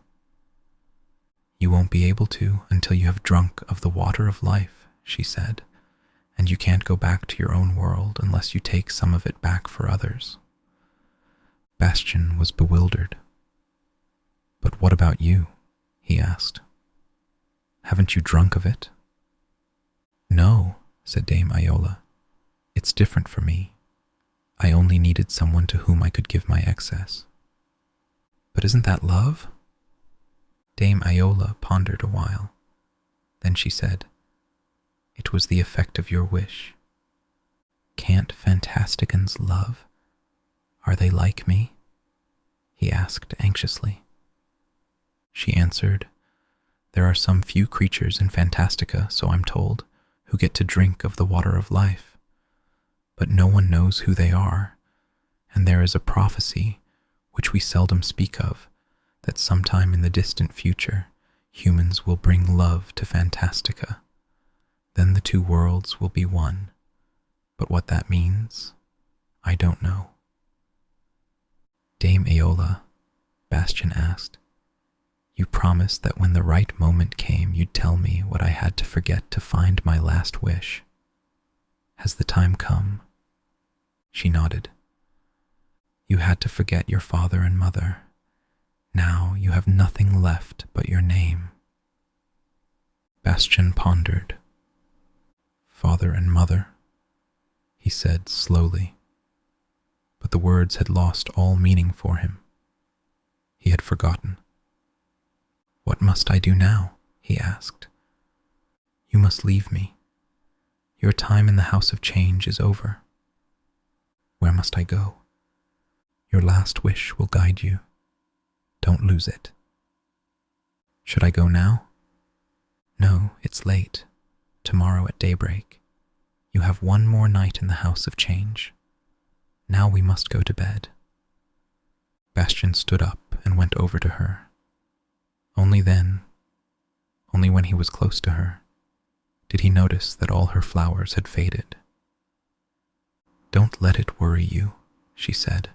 "You won't be able to until you have drunk of the water of life," she said, "and you can't go back to your own world unless you take some of it back for others." Bastian was bewildered. "But what about you?" he asked. "Haven't you drunk of it?" "No," said Dame Aola. "It's different for me. I only needed someone to whom I could give my excess." "But isn't that love?" Dame Aola pondered a while. Then she said, "It was the effect of your wish. Can't Fantasticans love? Are they like me?" he asked anxiously. She answered, "There are some few creatures in Fantastica, so I'm told, who get to drink of the water of life. But no one knows who they are, and there is a prophecy, which we seldom speak of, that sometime in the distant future, humans will bring love to Fantastica. Then the two worlds will be one, but what that means, I don't know." "Dame Aola," Bastian asked, "you promised that when the right moment came you'd tell me what I had to forget to find my last wish. Has the time come?" She nodded. "You had to forget your father and mother. Now you have nothing left but your name." Bastian pondered. "Father and mother," he said slowly, but the words had lost all meaning for him. He had forgotten. "What must I do now?" he asked. "You must leave me. Your time in the House of Change is over." "Where must I go?" "Your last wish will guide you. Don't lose it." "Should I go now?" "No, it's late. Tomorrow at daybreak. You have one more night in the House of Change. Now we must go to bed." Bastian stood up and went over to her. Only then, only when he was close to her, did he notice that all her flowers had faded. "Don't let it worry you," she said,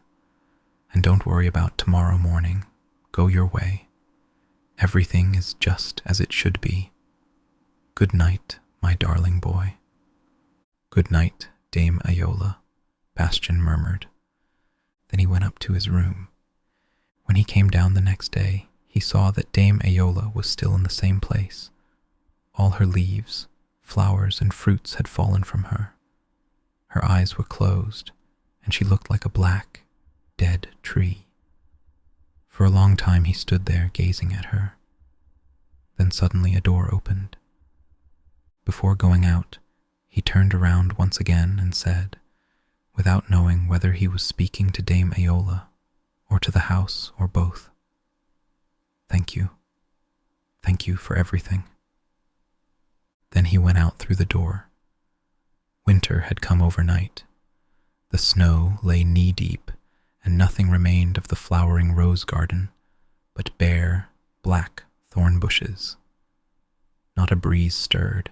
"and don't worry about tomorrow morning. Go your way. Everything is just as it should be. Good night, my darling boy." "Good night, Dame Aola," Bastian murmured. Then he went up to his room. When he came down the next day, he saw that Dame Aola was still in the same place. All her leaves, flowers, and fruits had fallen from her. Her eyes were closed, and she looked like a black, dead tree. For a long time he stood there gazing at her. Then suddenly a door opened. Before going out, he turned around once again and said, without knowing whether he was speaking to Dame Aola or to the house or both, "Thank you. Thank you for everything." Then he went out through the door. Winter had come overnight. The snow lay knee-deep, and nothing remained of the flowering rose garden but bare, black thorn bushes. Not a breeze stirred.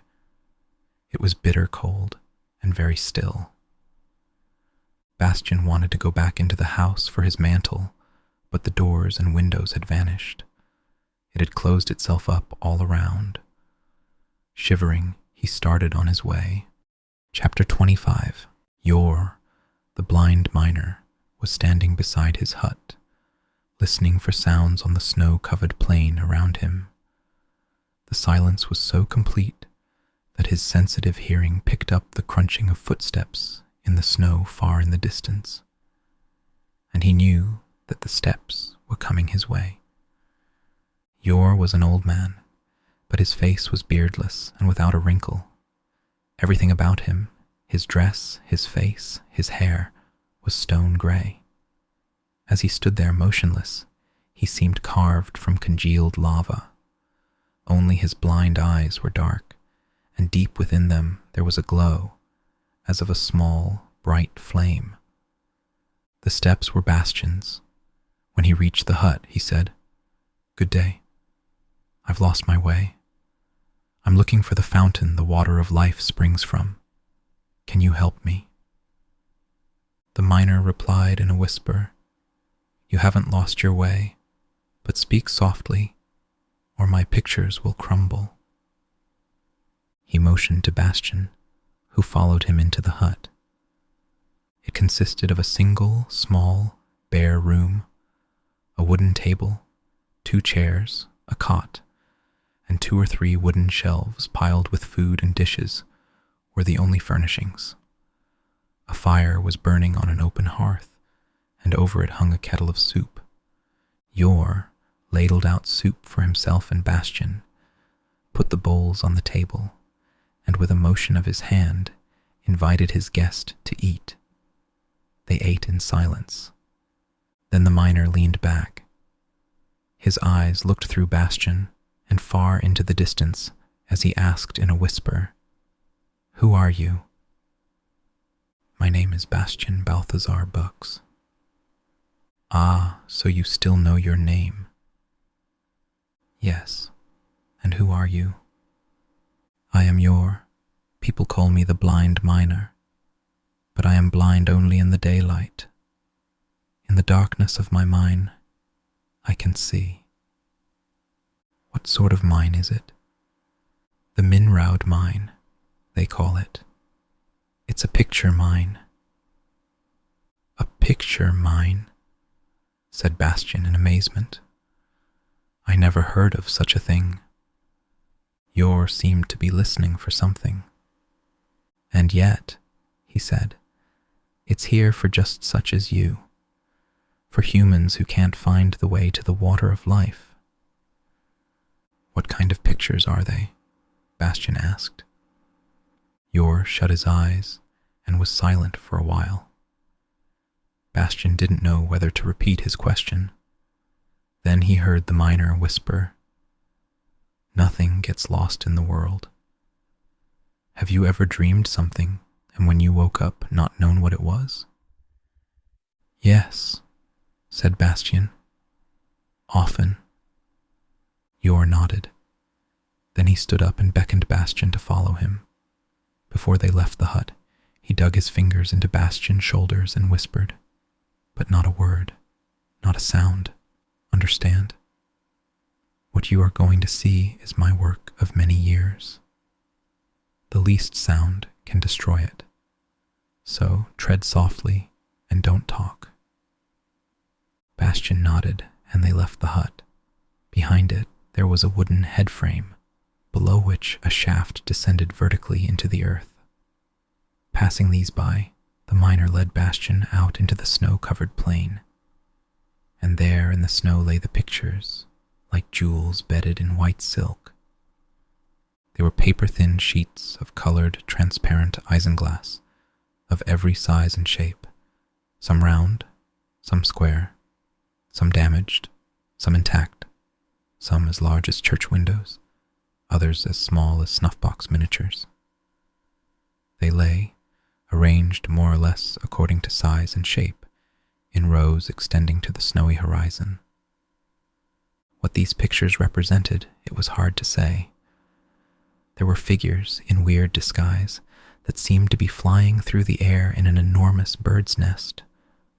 It was bitter cold and very still. Bastian wanted to go back into the house for his mantle, but the doors and windows had vanished. It had closed itself up all around. Shivering, he started on his way. Chapter 25. The blind miner, was standing beside his hut, listening for sounds on the snow-covered plain around him. The silence was so complete that his sensitive hearing picked up the crunching of footsteps in the snow far in the distance, and he knew that the steps were coming his way. Yor was an old man, but his face was beardless and without a wrinkle. Everything about him, his dress, his face, his hair, was stone gray. As he stood there motionless, he seemed carved from congealed lava. Only his blind eyes were dark, and deep within them there was a glow, as of a small, bright flame. The steps were Bastian's. When he reached the hut, he said, "Good day. I've lost my way. I'm looking for the fountain the water of life springs from. Can you help me?" The miner replied in a whisper, "You haven't lost your way, but speak softly, or my pictures will crumble." He motioned to Bastian, who followed him into the hut. It consisted of a single, small, bare room, a wooden table, 2 chairs, a cot, and 2 or 3 wooden shelves piled with food and dishes were the only furnishings. A fire was burning on an open hearth, and over it hung a kettle of soup. Yor ladled out soup for himself and Bastian, put the bowls on the table, and with a motion of his hand invited his guest to eat. They ate in silence. Then the miner leaned back. His eyes looked through Bastian and far into the distance as he asked in a whisper, "Who are you?" "My name is Bastian Balthazar Bux." "Ah, so you still know your name?" "Yes. And who are you?" "I am Yor. People call me the blind miner, but I am blind only in the daylight. In the darkness of my mine, I can see." "What sort of mine is it?" "The Minraud mine, they call it. It's a picture mine." "A picture mine?" said Bastian in amazement. "I never heard of such a thing." Yor seemed to be listening for something. "And yet," he said, "it's here for just such as you, for humans who can't find the way to the water of life." "What kind of pictures are they?" Bastian asked. Yor shut his eyes and was silent for a while. Bastian didn't know whether to repeat his question. Then he heard the miner whisper, "Nothing gets lost in the world. Have you ever dreamed something and when you woke up not known what it was?" "Yes," said Bastian. "Often." Yor nodded. Then he stood up and beckoned Bastian to follow him. Before they left the hut, he dug his fingers into Bastian's shoulders and whispered, but not a word, not a sound. "Understand? What you are going to see is my work of many years. The least sound can destroy it. So tread softly and don't talk." Bastian nodded, and they left the hut. Behind it, there was a wooden head frame, below which a shaft descended vertically into the earth. Passing these by, the miner led Bastian out into the snow-covered plain. And there in the snow lay the pictures, like jewels bedded in white silk. They were paper-thin sheets of colored, transparent isinglass, of every size and shape, some round, some square, some damaged, some intact, some as large as church windows, others as small as snuff-box miniatures. They lay, arranged more or less according to size and shape, in rows extending to the snowy horizon. What these pictures represented, it was hard to say. There were figures in weird disguise that seemed to be flying through the air in an enormous bird's nest,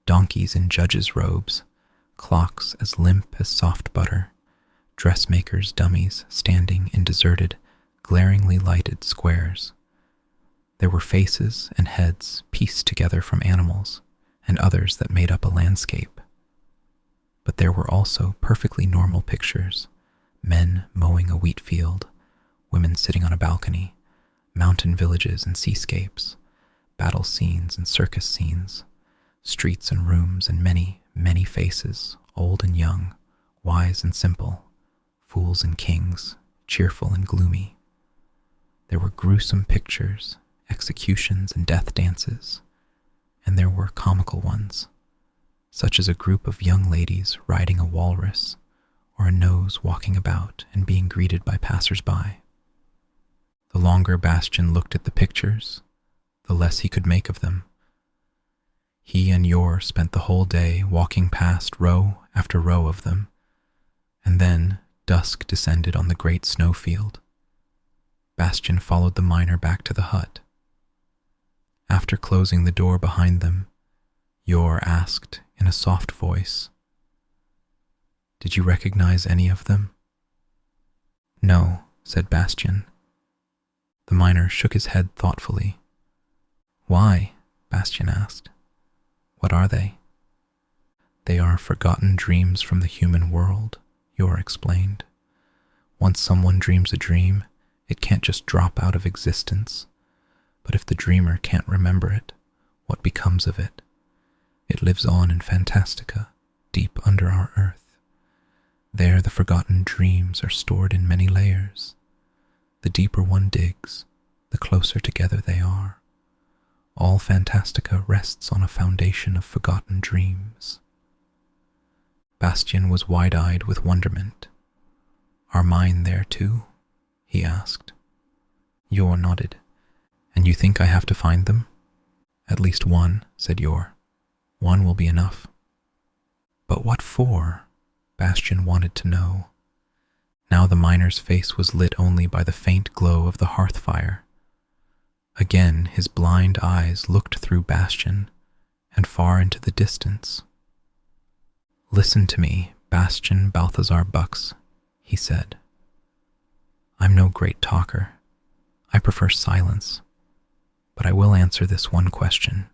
donkeys in judges' robes, clocks as limp as soft butter, dressmakers' dummies standing in deserted, glaringly lighted squares. There were faces and heads pieced together from animals, and others that made up a landscape. But there were also perfectly normal pictures: men mowing a wheat field, women sitting on a balcony, mountain villages and seascapes, battle scenes and circus scenes, streets and rooms and many, many faces, old and young, wise and simple, fools and kings, cheerful and gloomy. There were gruesome pictures, executions and death dances, and there were comical ones, such as a group of young ladies riding a walrus, or a nose walking about and being greeted by passers-by. The longer Bastian looked at the pictures, the less he could make of them. He and Yor spent the whole day walking past row after row of them, and then dusk descended on the great snowfield. Bastian followed the miner back to the hut. After closing the door behind them, Yor asked in a soft voice, "Did you recognize any of them?" "No," said Bastian. The miner shook his head thoughtfully. "Why?" Bastian asked. "What are they?" "They are forgotten dreams from the human world," Yor explained. "Once someone dreams a dream, it can't just drop out of existence. But if the dreamer can't remember it, what becomes of it? It lives on in Fantastica, deep under our earth. There the forgotten dreams are stored in many layers. The deeper one digs, the closer together they are. All Fantastica rests on a foundation of forgotten dreams." Bastian was wide-eyed with wonderment. "Are mine there too?" he asked. Yor nodded. "And you think I have to find them?" "At least one," said Yor. "One will be enough." "But what for?" Bastian wanted to know. Now the miner's face was lit only by the faint glow of the hearth fire. Again his blind eyes looked through Bastian and far into the distance. "Listen to me, Bastian Balthazar Bux," he said. "I'm no great talker. I prefer silence. But I will answer this one question.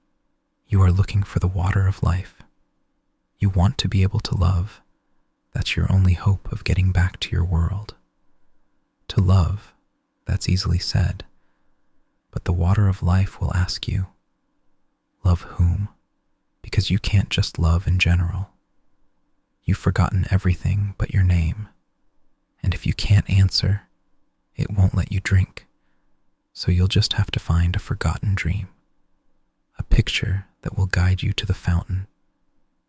You are looking for the water of life. You want to be able to love. That's your only hope of getting back to your world. To love, that's easily said. But the water of life will ask you, love whom? Because you can't just love in general. You've forgotten everything but your name. And if you can't answer, it won't let you drink. So you'll just have to find a forgotten dream, a picture that will guide you to the fountain.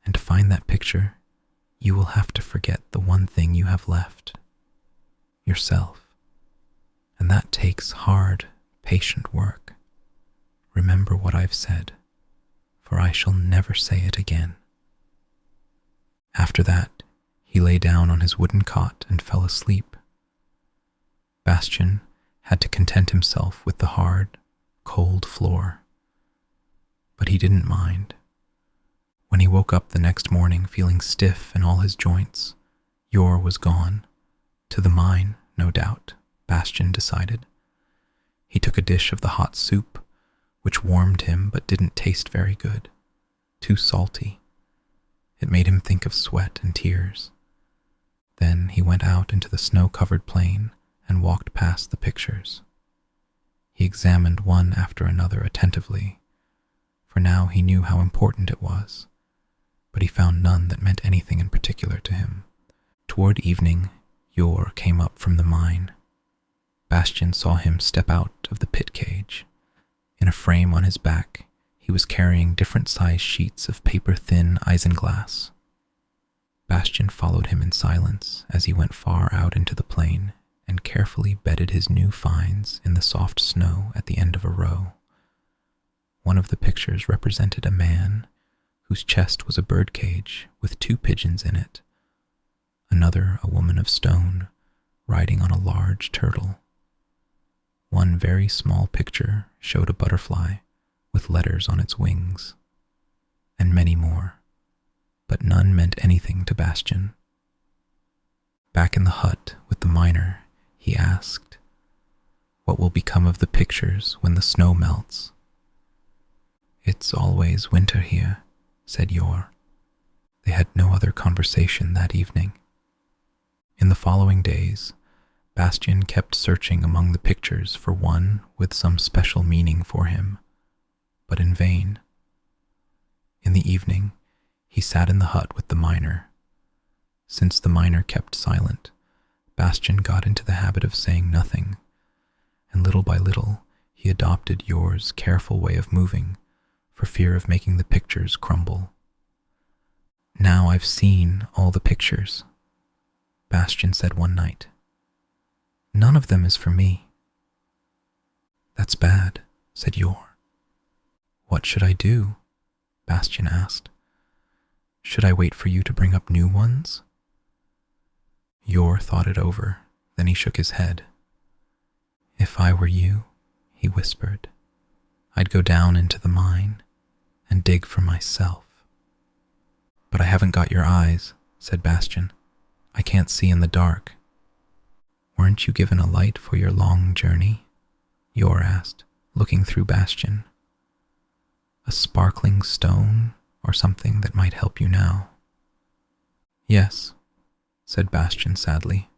And to find that picture, you will have to forget the one thing you have left, yourself. And that takes hard, patient work. Remember what I've said, for I shall never say it again." After that, he lay down on his wooden cot and fell asleep. Bastian had to content himself with the hard, cold floor. But he didn't mind. When he woke up the next morning feeling stiff in all his joints, Yor was gone. To the mine, no doubt, Bastian decided. He took a dish of the hot soup, which warmed him but didn't taste very good. Too salty. It made him think of sweat and tears. Then he went out into the snow-covered plain and walked past the pictures. He examined one after another attentively, for now he knew how important it was, but he found none that meant anything in particular to him. Toward evening, Yor came up from the mine. Bastian saw him step out of the pit cage. In a frame on his back, he was carrying different-sized sheets of paper-thin isinglass. Bastian followed him in silence as he went far out into the plain and carefully bedded his new finds in the soft snow at the end of a row. One of the pictures represented a man whose chest was a birdcage with 2 pigeons in it. Another, a woman of stone, riding on a large turtle. One very small picture showed a butterfly with letters on its wings, and many more. but none meant anything to Bastian. Back in the hut with the miner, he asked, "What will become of the pictures when the snow melts?" "It's always winter here," said Yor. They had no other conversation that evening. In the following days, Bastian kept searching among the pictures for one with some special meaning for him, but in vain. In the evening, he sat in the hut with the miner. Since the miner kept silent, Bastian got into the habit of saying nothing, and little by little he adopted Yor's careful way of moving for fear of making the pictures crumble. "Now I've seen all the pictures," Bastian said one night. "None of them is for me." "That's bad," said Yor. "What should I do?" Bastian asked. "Should I wait for you to bring up new ones?" Yor thought it over, then he shook his head. "If I were you," he whispered, "I'd go down into the mine and dig for myself." "But I haven't got your eyes," said Bastian. "I can't see in the dark." "Weren't you given a light for your long journey?" Yor asked, looking through Bastian. "A sparkling stone or something that might help you now?" "Yes," said Bastian sadly,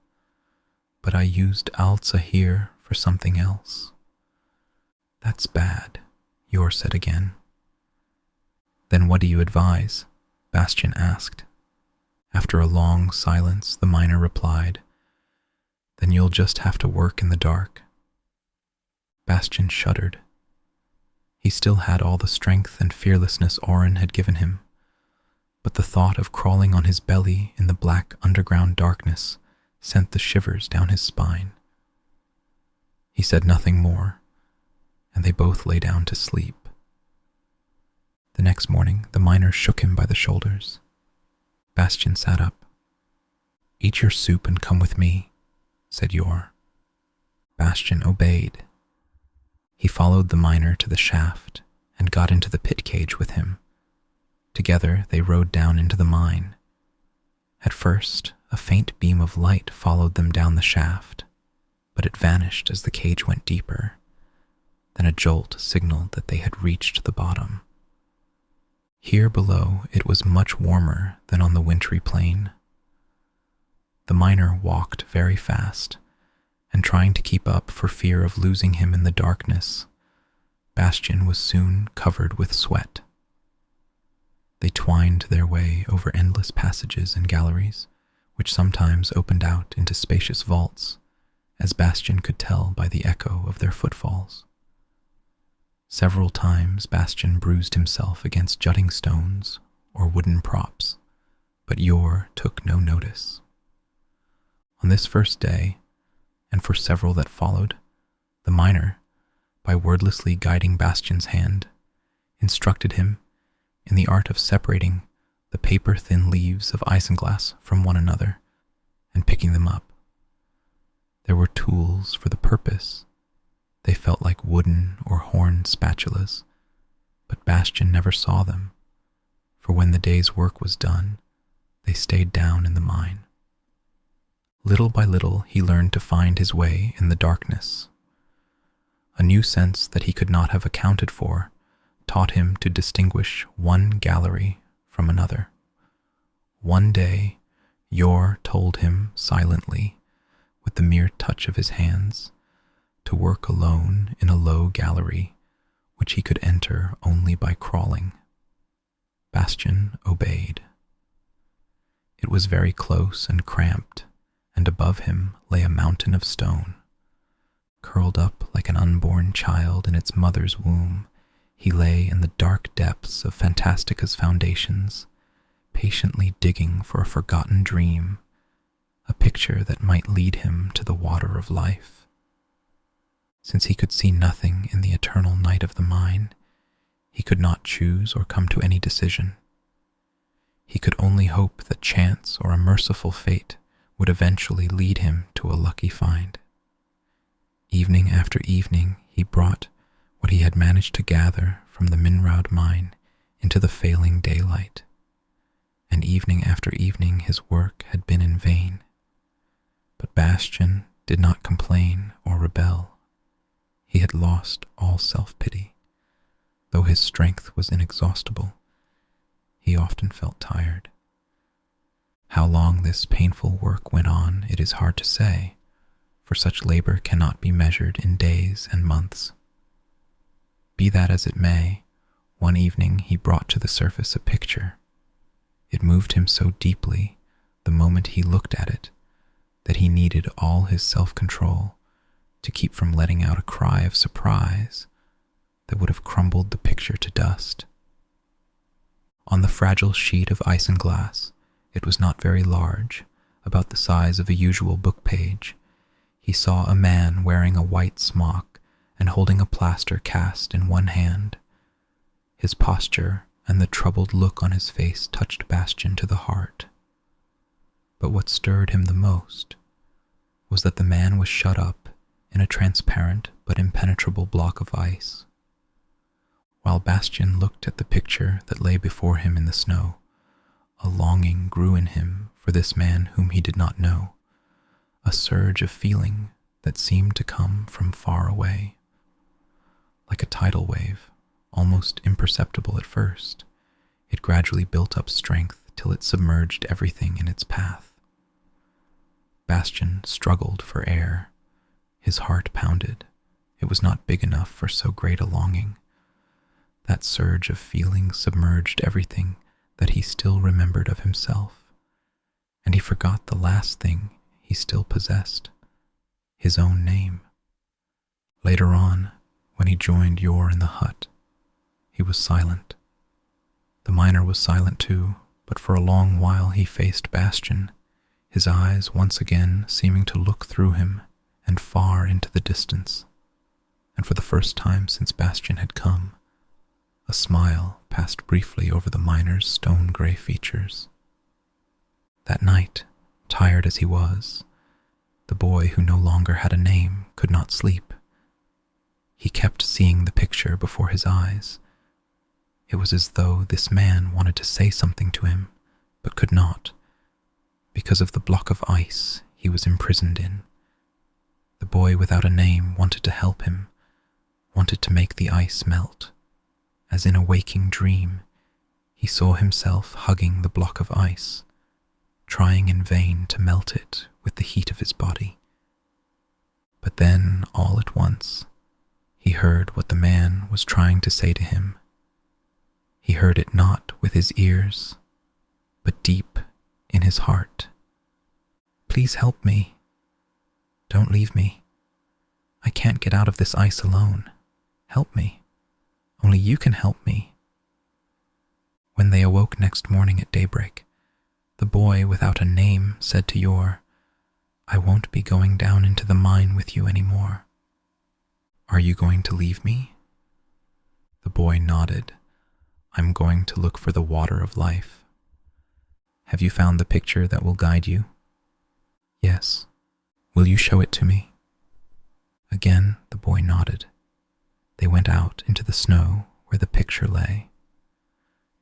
"but I used Alza here for something else." "That's bad," Yor said again. "Then what do you advise?" Bastian asked. After a long silence, the miner replied, "Then you'll just have to work in the dark." Bastian shuddered. He still had all the strength and fearlessness Oren had given him, but the thought of crawling on his belly in the black underground darkness sent the shivers down his spine. He said nothing more, and they both lay down to sleep. The next morning, the miner shook him by the shoulders. Bastian sat up. "Eat your soup and come with me," said Yor. Bastian obeyed. He followed the miner to the shaft and got into the pit cage with him. Together they rode down into the mine. At first, a faint beam of light followed them down the shaft, but it vanished as the cage went deeper. Then a jolt signaled that they had reached the bottom. Here below it was much warmer than on the wintry plain. The miner walked very fast, and trying to keep up for fear of losing him in the darkness, Bastian was soon covered with sweat. They twined their way over endless passages and galleries, which sometimes opened out into spacious vaults, as Bastian could tell by the echo of their footfalls. Several times Bastian bruised himself against jutting stones or wooden props, but Yor took no notice. On this first day, and for several that followed, the miner, by wordlessly guiding Bastian's hand, instructed him in the art of separating the paper-thin leaves of isinglass from one another and picking them up. There were tools for the purpose. They felt like wooden or horn spatulas, but Bastian never saw them, for when the day's work was done, they stayed down in the mine. Little by little he learned to find his way in the darkness. A new sense that he could not have accounted for taught him to distinguish one gallery from another. One day, Yor told him silently, with the mere touch of his hands, to work alone in a low gallery, which he could enter only by crawling. Bastian obeyed. It was very close and cramped, and above him lay a mountain of stone. Curled up like an unborn child in its mother's womb, he lay in the dark depths of Fantastica's foundations, patiently digging for a forgotten dream, a picture that might lead him to the water of life. Since he could see nothing in the eternal night of the mine, he could not choose or come to any decision. He could only hope that chance or a merciful fate would eventually lead him to a lucky find. Evening after evening, he brought what he had managed to gather from the Minraud mine into the failing daylight, and evening after evening his work had been in vain. But Bastian did not complain or rebel. He had lost all self-pity. Though his strength was inexhaustible, he often felt tired. How long this painful work went on, it is hard to say, for such labor cannot be measured in days and months. Be that as it may, one evening he brought to the surface a picture. It moved him so deeply the moment he looked at it that he needed all his self-control to keep from letting out a cry of surprise that would have crumbled the picture to dust. On the fragile sheet of isinglass, it was not very large, about the size of a usual book page, he saw a man wearing a white smock and holding a plaster cast in one hand. His posture and the troubled look on his face touched Bastian to the heart. But what stirred him the most was that the man was shut up in a transparent but impenetrable block of ice. While Bastian looked at the picture that lay before him in the snow, a longing grew in him for this man whom he did not know, a surge of feeling that seemed to come from far away. Like a tidal wave, almost imperceptible at first, it gradually built up strength till it submerged everything in its path. Bastian struggled for air. His heart pounded. It was not big enough for so great a longing. That surge of feeling submerged everything that he still remembered of himself, and he forgot the last thing he still possessed, his own name. Later on, when he joined Yor in the hut, he was silent. The miner was silent too, but for a long while he faced Bastian, his eyes once again seeming to look through him and far into the distance. And for the first time since Bastian had come, a smile passed briefly over the miner's stone-gray features. That night, tired as he was, the boy who no longer had a name could not sleep. He kept seeing the picture before his eyes. It was as though this man wanted to say something to him, but could not, because of the block of ice he was imprisoned in. The boy without a name wanted to help him, wanted to make the ice melt. As in a waking dream, he saw himself hugging the block of ice, trying in vain to melt it with the heat of his body. But then, all at once, he heard what the man was trying to say to him. He heard it not with his ears, but deep in his heart. "Please help me. Don't leave me. I can't get out of this ice alone. Help me. Only you can help me." When they awoke next morning at daybreak, the boy without a name said to Yor, "I won't be going down into the mine with you anymore. Are you going to leave me?" The boy nodded. "I'm going to look for the water of life." "Have you found the picture that will guide you?" "Yes. Will you show it to me?" Again the boy nodded. They went out into the snow where the picture lay.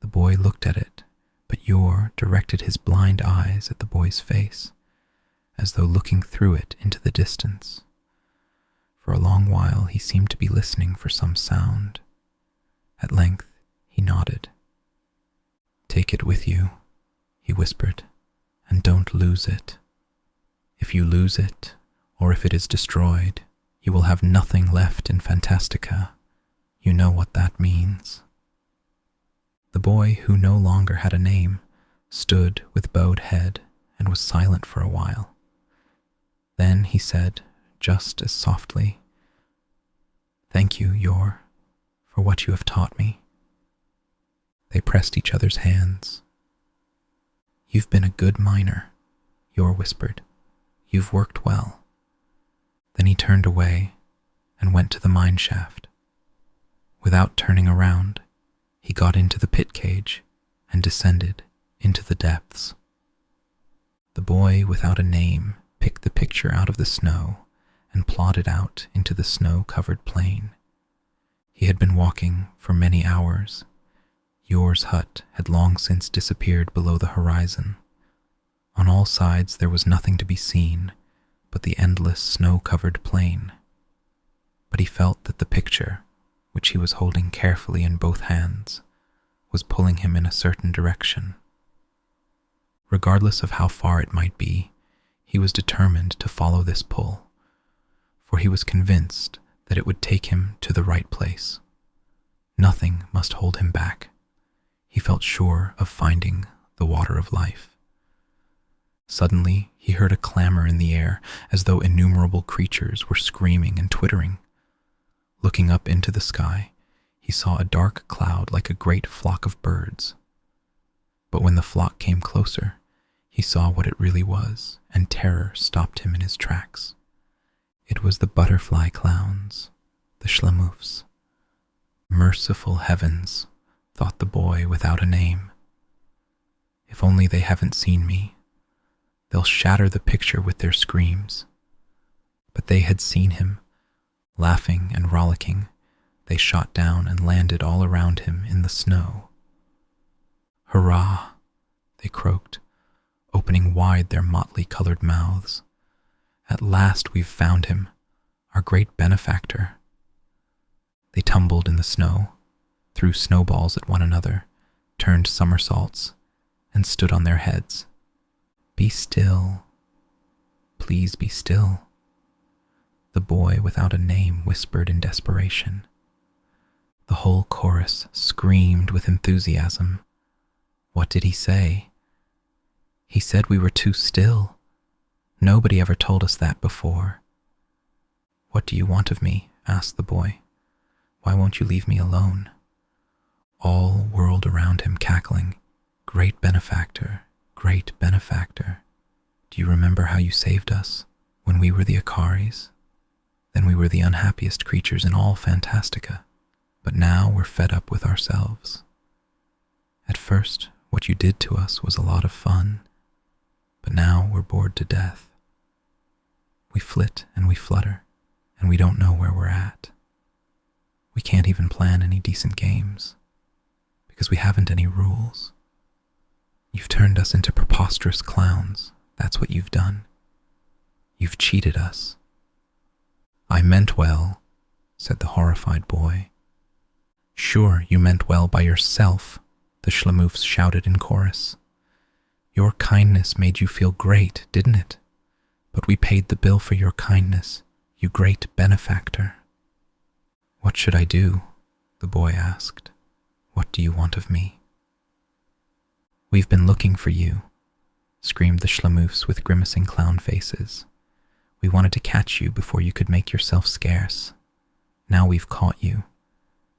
The boy looked at it, but Yor directed his blind eyes at the boy's face, as though looking through it into the distance. For a long while he seemed to be listening for some sound. At length he nodded. "Take it with you," he whispered, "and don't lose it. If you lose it, or if it is destroyed, you will have nothing left in Fantastica. You know what that means." The boy, who no longer had a name, stood with bowed head and was silent for a while. Then he said, just as softly, "Thank you, Yor, for what you have taught me." They pressed each other's hands. "You've been a good miner," Yor whispered. "You've worked well." Then he turned away and went to the mine shaft. Without turning around, he got into the pit cage and descended into the depths. The boy without a name picked the picture out of the snow and plodded out into the snow-covered plain. He had been walking for many hours. Yor's hut had long since disappeared below the horizon. On all sides there was nothing to be seen but the endless snow-covered plain. But he felt that the picture, which he was holding carefully in both hands, was pulling him in a certain direction. Regardless of how far it might be, he was determined to follow this pull, for he was convinced that it would take him to the right place. Nothing must hold him back. He felt sure of finding the water of life. Suddenly, he heard a clamor in the air, as though innumerable creatures were screaming and twittering. Looking up into the sky, he saw a dark cloud like a great flock of birds. But when the flock came closer, he saw what it really was, and terror stopped him in his tracks. It was the butterfly clowns, the schlammoofs. Merciful heavens, thought the boy without a name. If only they haven't seen me. They'll shatter the picture with their screams. But they had seen him. Laughing and rollicking, they shot down and landed all around him in the snow. Hurrah, they croaked, opening wide their motley-colored mouths. At last we've found him, our great benefactor. They tumbled in the snow, threw snowballs at one another, turned somersaults, and stood on their heads. Be still. Please be still. The boy without a name whispered in desperation. The whole chorus screamed with enthusiasm. What did he say? He said we were too still. Nobody ever told us that before. What do you want of me? Asked the boy. Why won't you leave me alone? All whirled around him, cackling. Great benefactor, great benefactor. Do you remember how you saved us when we were the Akaris? Then we were the unhappiest creatures in all Fantastica, but now we're fed up with ourselves. At first, what you did to us was a lot of fun, but now we're bored to death. We flit and we flutter, and we don't know where we're at. We can't even plan any decent games, because we haven't any rules. You've turned us into preposterous clowns, that's what you've done. You've cheated us. I meant well, said the horrified boy. Sure, you meant well by yourself, the schlammoofs shouted in chorus. Your kindness made you feel great, didn't it? But we paid the bill for your kindness, you great benefactor. What should I do? The boy asked. What do you want of me? We've been looking for you, screamed the schlammoofs with grimacing clown faces. We wanted to catch you before you could make yourself scarce. Now we've caught you,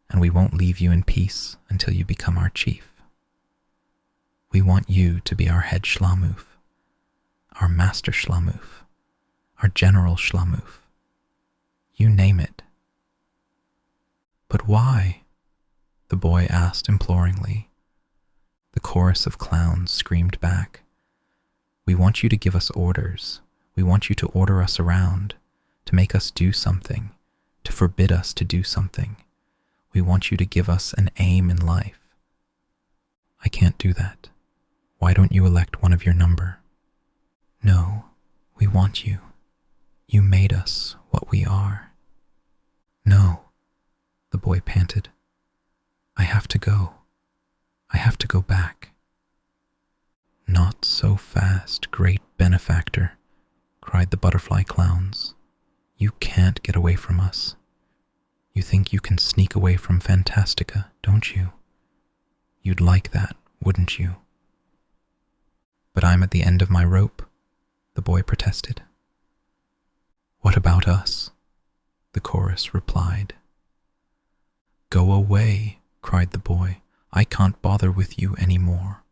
and we won't leave you in peace until you become our chief. We want you to be our head schlamoof, our master schlamoof, our general schlamoof. You name it. But why? The boy asked imploringly. The chorus of clowns screamed back. We want you to give us orders. We want you to order us around, to make us do something, to forbid us to do something. We want you to give us an aim in life. I can't do that. Why don't you elect one of your number? No, we want you. You made us what we are. No, the boy panted. I have to go. I have to go back. Not so fast, great benefactor, cried the butterfly clowns. You can't get away from us. You think you can sneak away from Fantastica, don't you? You'd like that, wouldn't you? But I'm at the end of my rope, the boy protested. What about us? The chorus replied. Go away, cried the boy. I can't bother with you any more.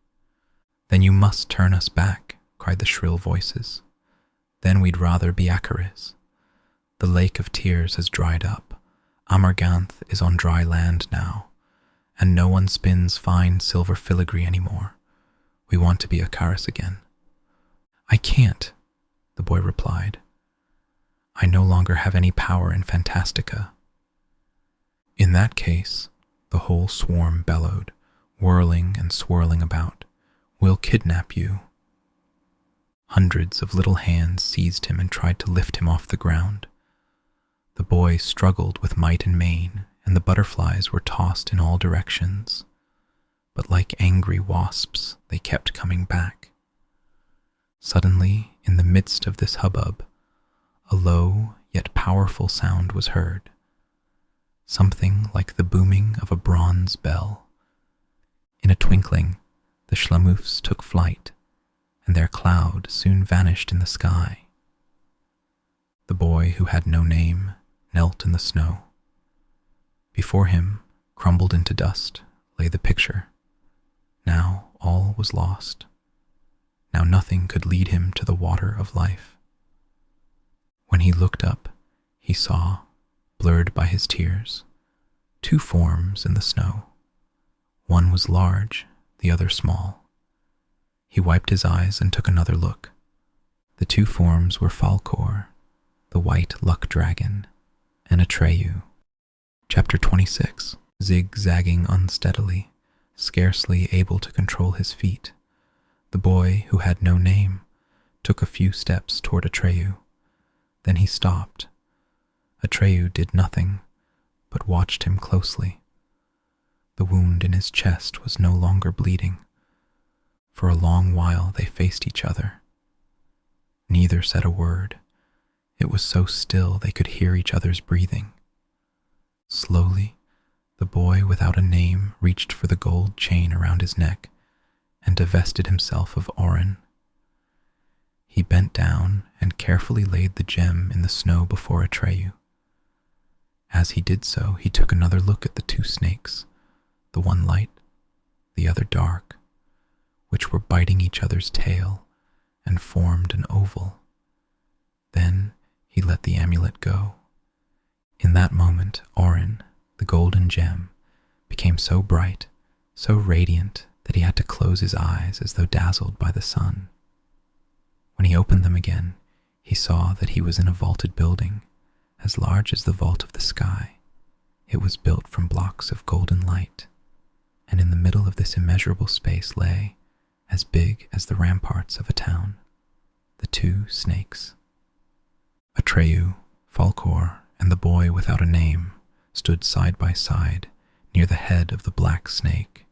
Then you must turn us back, cried the shrill voices. Then we'd rather be Akaris. The lake of tears has dried up. Amarganth is on dry land now, and no one spins fine silver filigree anymore. We want to be Akaris again. I can't, the boy replied. I no longer have any power in Fantastica. In that case, the whole swarm bellowed, whirling and swirling about. "We'll kidnap you." Hundreds of little hands seized him and tried to lift him off the ground. The boy struggled with might and main, and the butterflies were tossed in all directions. But like angry wasps, they kept coming back. Suddenly, in the midst of this hubbub, a low yet powerful sound was heard, something like the booming of a bronze bell. In a twinkling, the schlammoofs took flight, and their cloud soon vanished in the sky. The boy who had no name knelt in the snow. Before him, crumbled into dust, lay the picture. Now all was lost. Now nothing could lead him to the water of life. When he looked up, he saw, blurred by his tears, two forms in the snow. One was large, the other small. He wiped his eyes and took another look. The two forms were Falkor, the white luck dragon, and Atreyu. Chapter 26. Zigzagging unsteadily, scarcely able to control his feet, the boy who had no name took a few steps toward Atreyu. Then he stopped. Atreyu did nothing, but watched him closely. The wound in his chest was no longer bleeding. For a long while they faced each other. Neither said a word. It was so still they could hear each other's breathing. Slowly, the boy without a name reached for the gold chain around his neck and divested himself of Orin. He bent down and carefully laid the gem in the snow before Atreyu. As he did so, he took another look at the two snakes, the one light, the other dark, which were biting each other's tail and formed an oval. Then he let the amulet go. In that moment, Orin, the golden gem, became so bright, so radiant, that he had to close his eyes as though dazzled by the sun. When he opened them again, he saw that he was in a vaulted building, as large as the vault of the sky. It was built from blocks of golden light, and in the middle of this immeasurable space lay, as big as the ramparts of a town, the two snakes. Atreyu, Falkor, and the boy without a name stood side by side near the head of the black snake,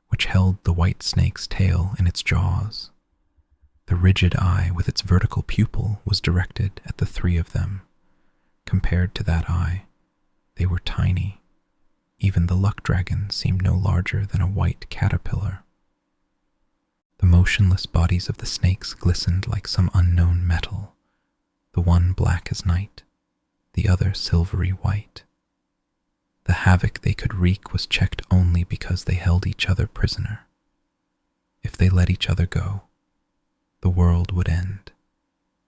which held the white snake's tail in its jaws. The rigid eye with its vertical pupil was directed at the three of them. Compared to that eye, they were tiny. Even the luck dragon seemed no larger than a white caterpillar. The motionless bodies of the snakes glistened like some unknown metal, the one black as night, the other silvery white. The havoc they could wreak was checked only because they held each other prisoner. If they let each other go, the world would end.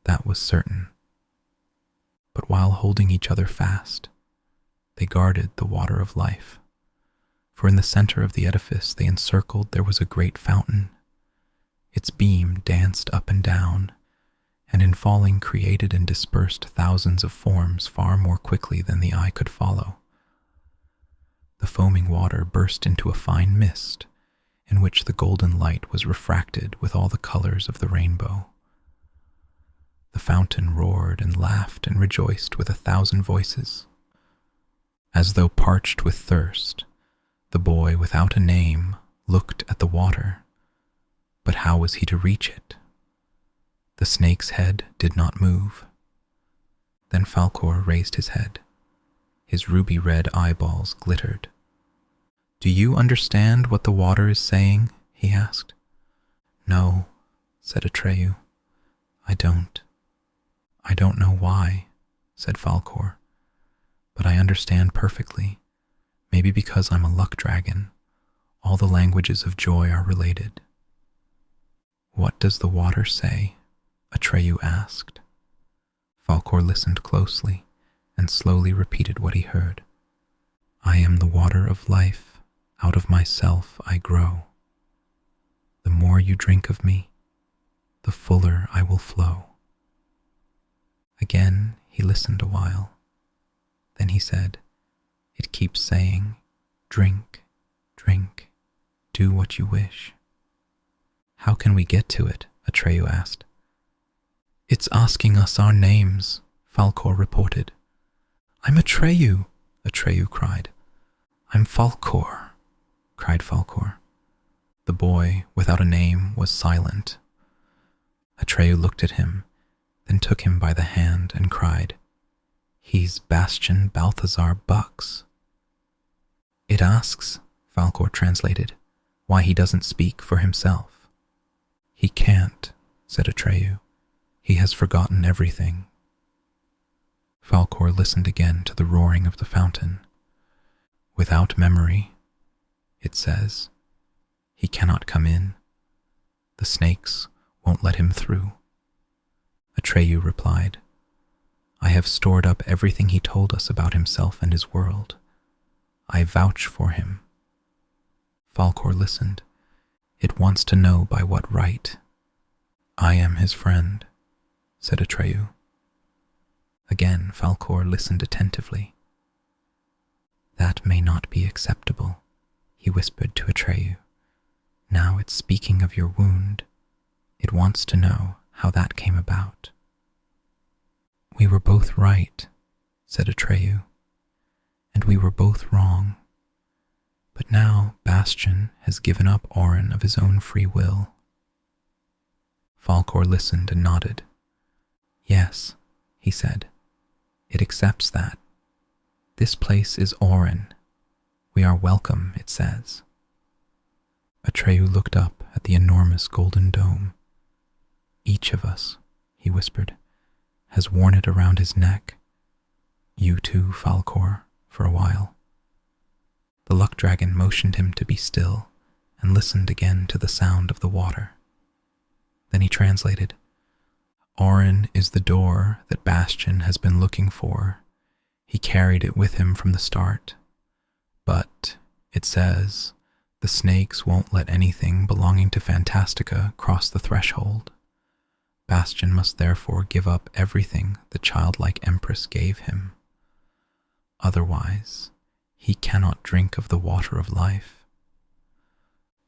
That was certain. But while holding each other fast, they guarded the water of life. For in the center of the edifice they encircled there was a great fountain. Its beam danced up and down, and in falling created and dispersed thousands of forms far more quickly than the eye could follow. The foaming water burst into a fine mist, in which the golden light was refracted with all the colors of the rainbow. The fountain roared and laughed and rejoiced with 1,000 voices. As though parched with thirst, the boy without a name looked at the water. But how was he to reach it? The snake's head did not move. Then Falkor raised his head. His ruby-red eyeballs glittered. "Do you understand what the water is saying?" he asked. "No," said Atreyu. "I don't. I don't know why," said Falkor. "But I understand perfectly. Maybe because I'm a luck dragon. All the languages of joy are related." "What does the water say?" Atreyu asked. Falkor listened closely and slowly repeated what he heard. "I am the water of life. Out of myself I grow. The more you drink of me, the fuller I will flow." Again he listened a while. Then he said, "It keeps saying, 'Drink, drink, do what you wish." "How can we get to it?" Atreyu asked. "It's asking us our names," Falkor reported. "I'm Atreyu," Atreyu cried. "I'm Falkor," cried Falkor. The boy, without a name, was silent. Atreyu looked at him, then took him by the hand and cried, "He's Bastian Balthazar Bux." "It asks," Falkor translated, "why he doesn't speak for himself." "He can't," said Atreyu. "He has forgotten everything." Falkor listened again to the roaring of the fountain. "Without memory," it says, "he cannot come in. The snakes won't let him through." Atreyu replied, "I have stored up everything he told us about himself and his world. I vouch for him." Falkor listened. "It wants to know by what right." "I am his friend," said Atreyu. Again Falkor listened attentively. "That may not be acceptable," he whispered to Atreyu. "Now it's speaking of your wound. It wants to know how that came about." "We were both right," said Atreyu, "and we were both wrong. But now Bastian has given up Auron of his own free will." Falkor listened and nodded. "Yes," he said, "it accepts that. This place is Auron. We are welcome, it says." Atreyu looked up at the enormous golden dome. "Each of us," he whispered, "has worn it around his neck. You too, Falkor, for a while." The luck dragon motioned him to be still and listened again to the sound of the water. Then he translated, "Auron is the door that Bastian has been looking for. He carried it with him from the start. But, it says, the snakes won't let anything belonging to Fantastica cross the threshold. Bastian must therefore give up everything the Childlike Empress gave him. Otherwise, he cannot drink of the water of life."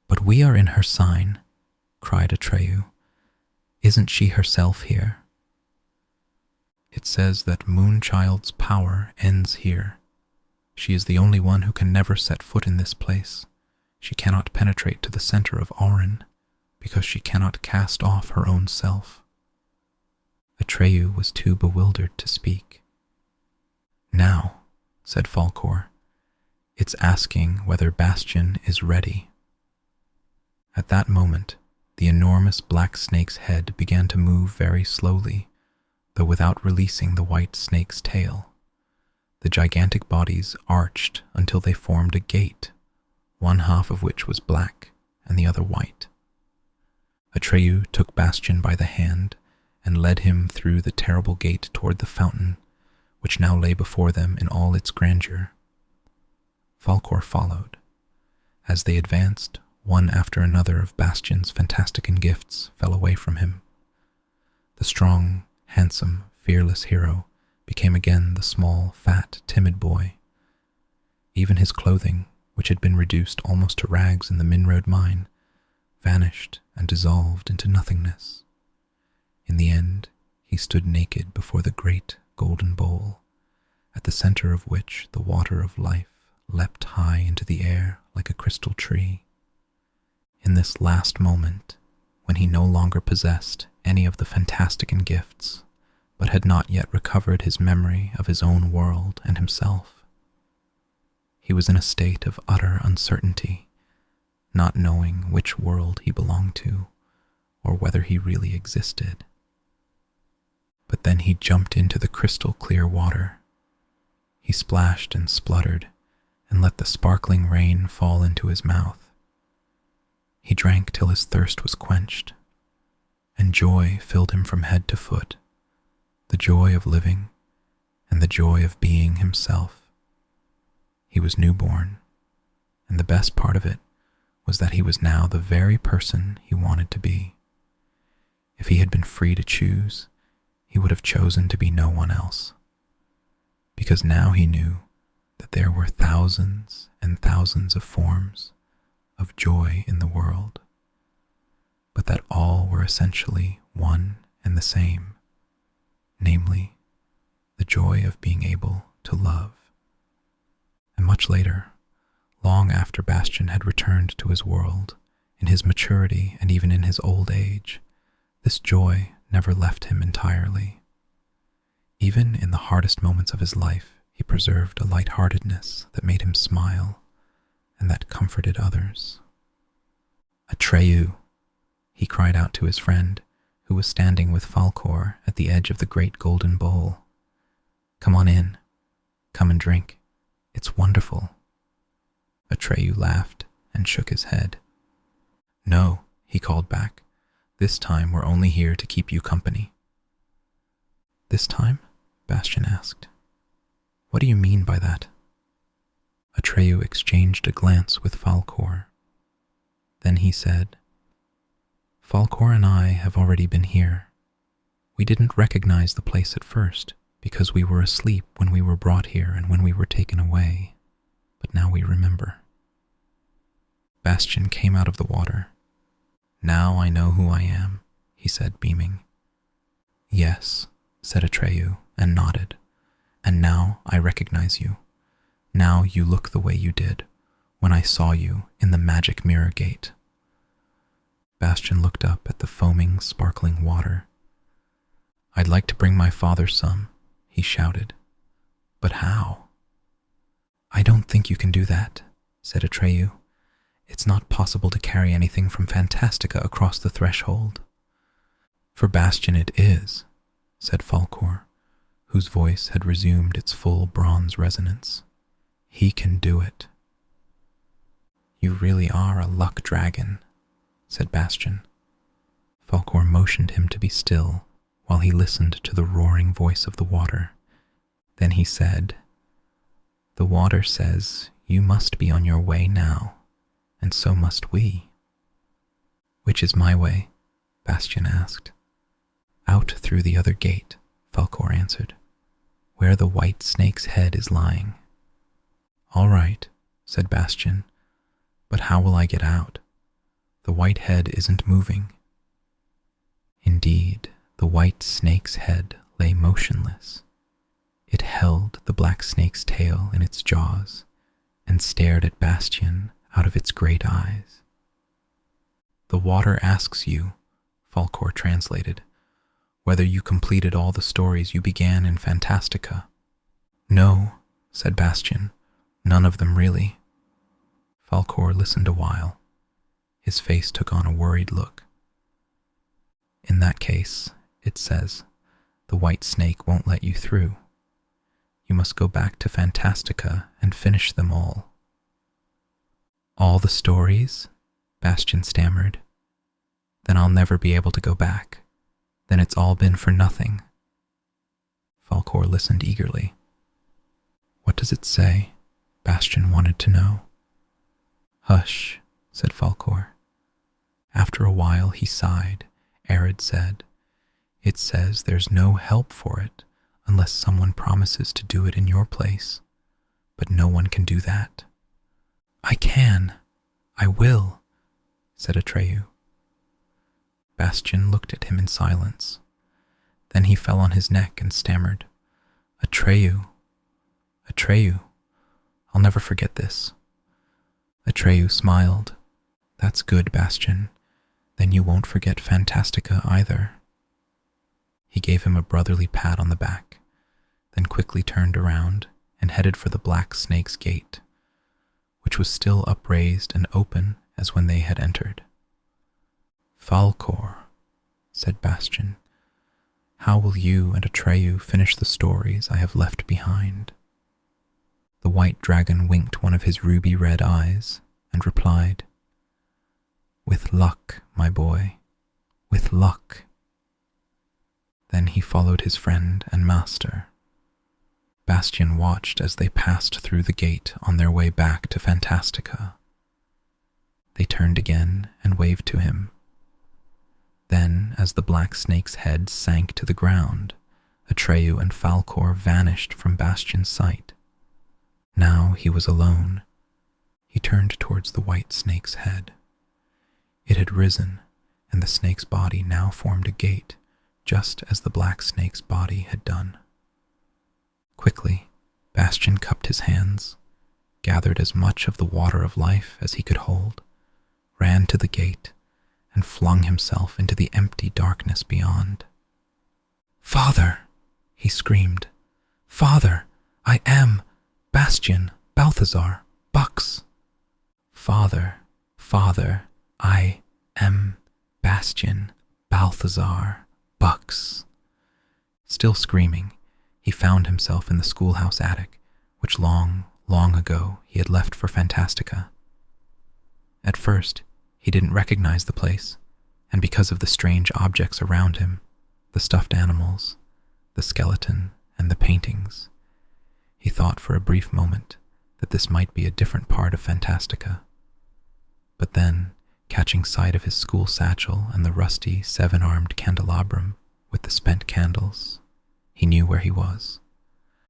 "But we are in her sign," cried Atreyu. "Isn't she herself here?" "It says that Moonchild's power ends here. She is the only one who can never set foot in this place. She cannot penetrate to the center of Auron, because she cannot cast off her own self." Atreyu was too bewildered to speak. "Now," said Falkor, "it's asking whether Bastian is ready." At that moment, the enormous black snake's head began to move very slowly, though without releasing the white snake's tail. The gigantic bodies arched until they formed a gate, one half of which was black and the other white. Atreyu took Bastian by the hand and led him through the terrible gate toward the fountain, which now lay before them in all its grandeur. Falkor followed. As they advanced, one after another of Bastian's Fantastican gifts fell away from him. The strong, handsome, fearless hero became again the small, fat, timid boy. Even his clothing, which had been reduced almost to rags in the Minroad mine, vanished and dissolved into nothingness. In the end, he stood naked before the great golden bowl, at the center of which the water of life leapt high into the air like a crystal tree. In this last moment, when he no longer possessed any of the Fantastican gifts, but had not yet recovered his memory of his own world and himself, he was in a state of utter uncertainty, not knowing which world he belonged to, or whether he really existed. But then he jumped into the crystal clear water. He splashed and spluttered, and let the sparkling rain fall into his mouth. He drank till his thirst was quenched, and joy filled him from head to foot, the joy of living and the joy of being himself. He was newborn, and the best part of it was that he was now the very person he wanted to be. If he had been free to choose, he would have chosen to be no one else, because now he knew that there were thousands and thousands of forms, of joy in the world, but that all were essentially one and the same, namely, the joy of being able to love. And much later, long after Bastian had returned to his world, in his maturity and even in his old age, this joy never left him entirely. Even in the hardest moments of his life, he preserved a lightheartedness that made him smile and that comforted others. "Atreyu," he cried out to his friend, who was standing with Falkor at the edge of the great golden bowl. "Come on in. Come and drink. It's wonderful." Atreyu laughed and shook his head. "No," he called back. "This time we're only here to keep you company." "This time?" Bastian asked. "What do you mean by that?" Atreyu exchanged a glance with Falkor. Then he said, "Falkor and I have already been here. We didn't recognize the place at first because we were asleep when we were brought here and when we were taken away, but now we remember." Bastian came out of the water. "Now I know who I am," he said, beaming. "Yes," said Atreyu, and nodded. "And now I recognize you. Now you look the way you did when I saw you in the magic mirror gate." Bastian looked up at the foaming, sparkling water. "I'd like to bring my father some," he shouted. "But how?" "I don't think you can do that," said Atreyu. "It's not possible to carry anything from Fantastica across the threshold." "For Bastian it is," said Falkor, whose voice had resumed its full bronze resonance. "He can do it." "You really are a luck dragon," said Bastian. Falkor motioned him to be still while he listened to the roaring voice of the water. Then he said, "The water says you must be on your way now, and so must we." "Which is my way?" Bastian asked. "Out through the other gate," Falkor answered, "where the white snake's head is lying." "All right," said Bastian, "but how will I get out? The white head isn't moving." Indeed, the white snake's head lay motionless. It held the black snake's tail in its jaws and stared at Bastian out of its great eyes. "The water asks you," Falkor translated, "whether you completed all the stories you began in Fantastica." "No," said Bastian, "none of them really." Falkor listened a while. His face took on a worried look. "In that case," it says, "the white snake won't let you through. You must go back to Fantastica and finish them all." "All the stories?" Bastian stammered. "Then I'll never be able to go back. Then it's all been for nothing." Falkor listened eagerly. "What does it say?" Bastian wanted to know. "Hush," said Falkor. After a while he sighed. Arid said, "It says there's no help for it unless someone promises to do it in your place, but no one can do that." "I can. I will," said Atreyu. Bastian looked at him in silence. Then he fell on his neck and stammered, "Atreyu, Atreyu, I'll never forget this." Atreyu smiled. "That's good, Bastian. Then you won't forget Fantastica either." He gave him a brotherly pat on the back, then quickly turned around and headed for the black snake's gate, which was still upraised and open as when they had entered. "Falkor," said Bastian, "how will you and Atreyu finish the stories I have left behind?" The white dragon winked one of his ruby-red eyes and replied, "With luck, my boy, with luck." Then he followed his friend and master. Bastian watched as they passed through the gate on their way back to Fantastica. They turned again and waved to him. Then, as the black snake's head sank to the ground, Atreyu and Falkor vanished from Bastian's sight. Now he was alone. He turned towards the white snake's head. It had risen, and the snake's body now formed a gate, just as the black snake's body had done. Quickly, Bastian cupped his hands, gathered as much of the water of life as he could hold, ran to the gate, and flung himself into the empty darkness beyond. "Father!" he screamed. "Father, I am Bastian, Balthazar, Bux. Father, Father, I am Bastian, Balthazar, Bux." Still screaming, he found himself in the schoolhouse attic, which long ago he had left for Fantastica. At first, he didn't recognize the place, and because of the strange objects around him, the stuffed animals, the skeleton, and the paintings, he thought for a brief moment that this might be a different part of Fantastica. But then, catching sight of his school satchel and the rusty 7-armed candelabrum with the spent candles, he knew where he was.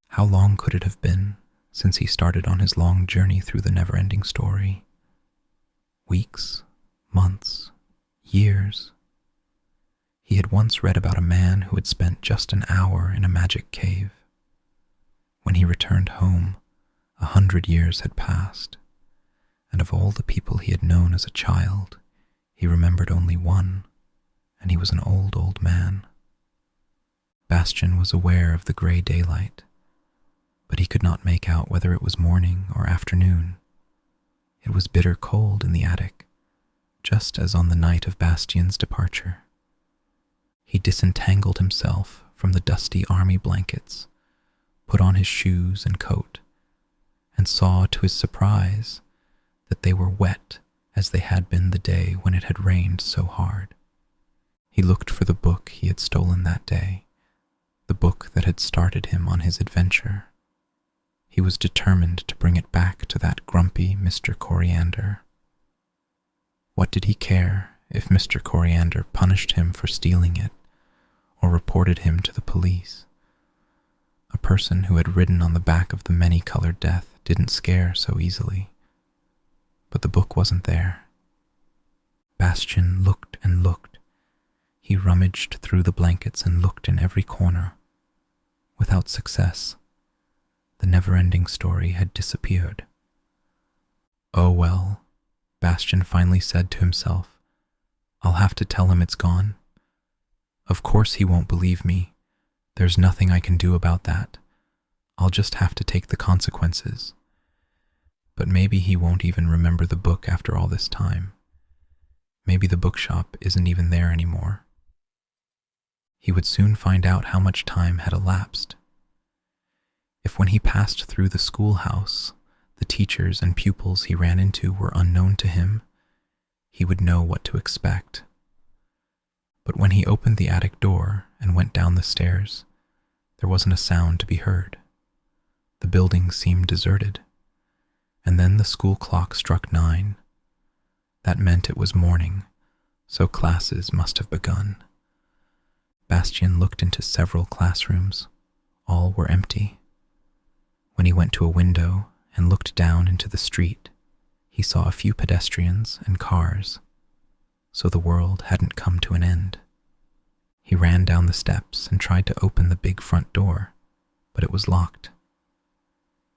How long could it have been since he started on his long journey through the Neverending Story? Weeks, months, years. He had once read about a man who had spent just an hour in a magic cave. When he returned home, 100 years had passed, and of all the people he had known as a child, he remembered only one, and he was an old man. Bastian was aware of the gray daylight, but he could not make out whether it was morning or afternoon. It was bitter cold in the attic, just as on the night of Bastian's departure. He disentangled himself from the dusty army blankets, put on his shoes and coat, and saw to his surprise that they were wet as they had been the day when it had rained so hard. He looked for the book he had stolen that day, the book that had started him on his adventure. He was determined to bring it back to that grumpy Mr. Coriander. What did he care if Mr. Coriander punished him for stealing it or reported him to the police? A person who had ridden on the back of the many-colored death didn't scare so easily. But the book wasn't there. Bastian looked and looked. He rummaged through the blankets and looked in every corner. Without success, the Neverending Story had disappeared. "Oh well," Bastian finally said to himself. "I'll have to tell him it's gone. Of course he won't believe me. There's nothing I can do about that. I'll just have to take the consequences. But maybe he won't even remember the book after all this time. Maybe the bookshop isn't even there anymore." He would soon find out how much time had elapsed. If when he passed through the schoolhouse, the teachers and pupils he ran into were unknown to him, he would know what to expect. But when he opened the attic door and went down the stairs, there wasn't a sound to be heard. The building seemed deserted. And then the school clock struck 9. That meant it was morning, so classes must have begun. Bastian looked into several classrooms. All were empty. When he went to a window and looked down into the street, he saw a few pedestrians and cars, so the world hadn't come to an end. He ran down the steps and tried to open the big front door, but it was locked.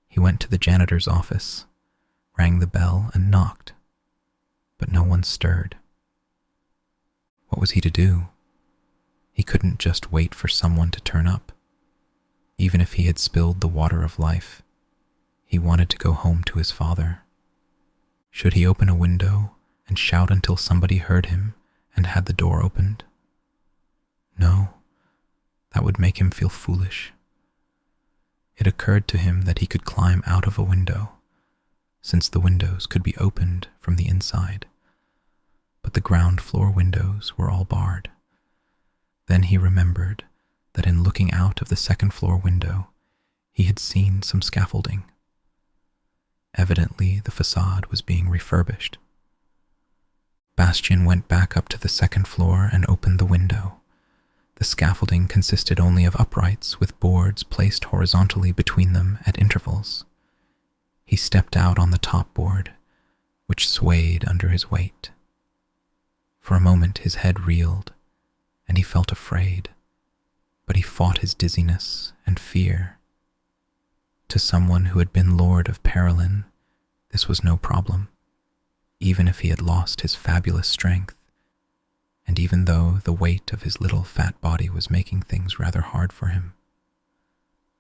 He went to the janitor's office, rang the bell and knocked, but no one stirred. What was he to do? He couldn't just wait for someone to turn up. Even if he had spilled the water of life, he wanted to go home to his father. Should he open a window and shout until somebody heard him and had the door opened? No, that would make him feel foolish. It occurred to him that he could climb out of a window, since the windows could be opened from the inside. But the ground floor windows were all barred. Then he remembered that in looking out of the second floor window, he had seen some scaffolding. Evidently, the facade was being refurbished. Bastian went back up to the second floor and opened the window. The scaffolding consisted only of uprights with boards placed horizontally between them at intervals. He stepped out on the top board, which swayed under his weight. For a moment his head reeled, and he felt afraid, but he fought his dizziness and fear. To someone who had been Lord of Perilyn, this was no problem, even if he had lost his fabulous strength, and even though the weight of his little fat body was making things rather hard for him.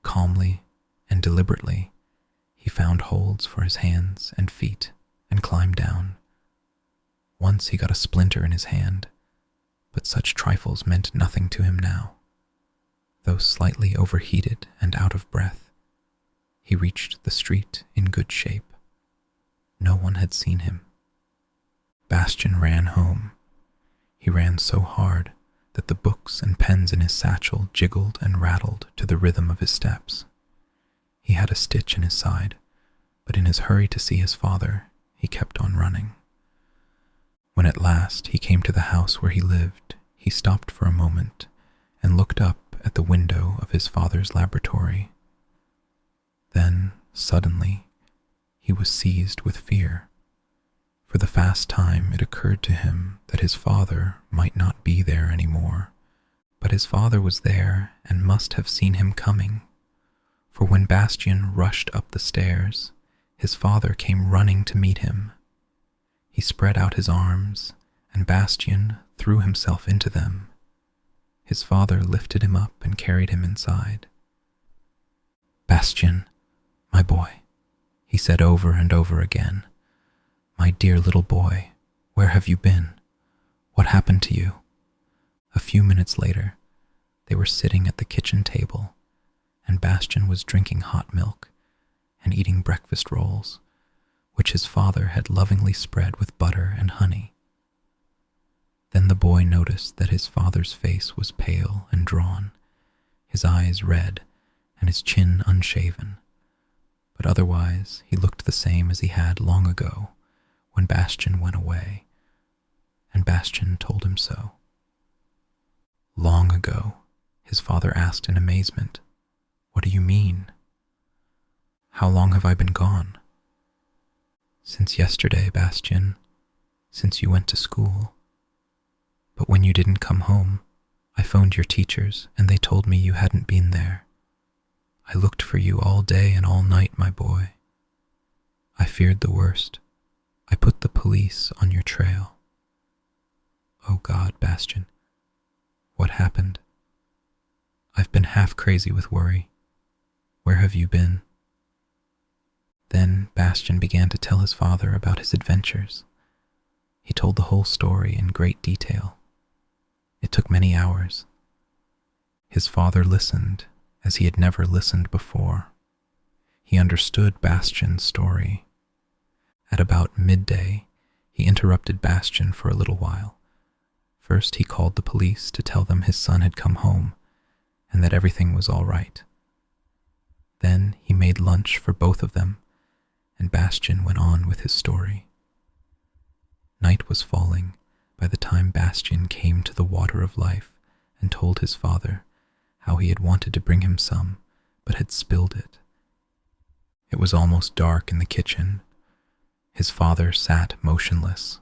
Calmly and deliberately, he found holds for his hands and feet and climbed down. Once he got a splinter in his hand, but such trifles meant nothing to him now. Though slightly overheated and out of breath, he reached the street in good shape. No one had seen him. Bastian ran home. He ran so hard that the books and pens in his satchel jiggled and rattled to the rhythm of his steps. He had a stitch in his side, but in his hurry to see his father, he kept on running. When at last he came to the house where he lived, he stopped for a moment and looked up at the window of his father's laboratory. Then, suddenly, he was seized with fear. For the fast time it occurred to him that his father might not be there anymore, but his father was there and must have seen him coming. For when Bastian rushed up the stairs, his father came running to meet him. He spread out his arms, and Bastian threw himself into them. His father lifted him up and carried him inside. "Bastian, my boy," he said over and over again. "My dear little boy, where have you been? What happened to you?" A few minutes later, they were sitting at the kitchen table, and Bastian was drinking hot milk and eating breakfast rolls, which his father had lovingly spread with butter and honey. Then the boy noticed that his father's face was pale and drawn, his eyes red, and his chin unshaven. But otherwise he looked the same as he had long ago, when Bastian went away, and Bastian told him so. "Long ago?" his father asked in amazement. "What do you mean? How long have I been gone?" "Since yesterday, Bastian, since you went to school. But when you didn't come home, I phoned your teachers and they told me you hadn't been there. I looked for you all day and all night, my boy. I feared the worst. I put the police on your trail." "Oh God, Bastian, what happened? I've been half crazy with worry. Where have you been?" Then Bastian began to tell his father about his adventures. He told the whole story in great detail. It took many hours. His father listened as he had never listened before. He understood Bastian's story. At about midday, he interrupted Bastian for a little while. First, he called the police to tell them his son had come home and that everything was all right. Then he made lunch for both of them, and Bastian went on with his story. Night was falling by the time Bastian came to the water of life and told his father how he had wanted to bring him some, but had spilled it. It was almost dark in the kitchen. His father sat motionless.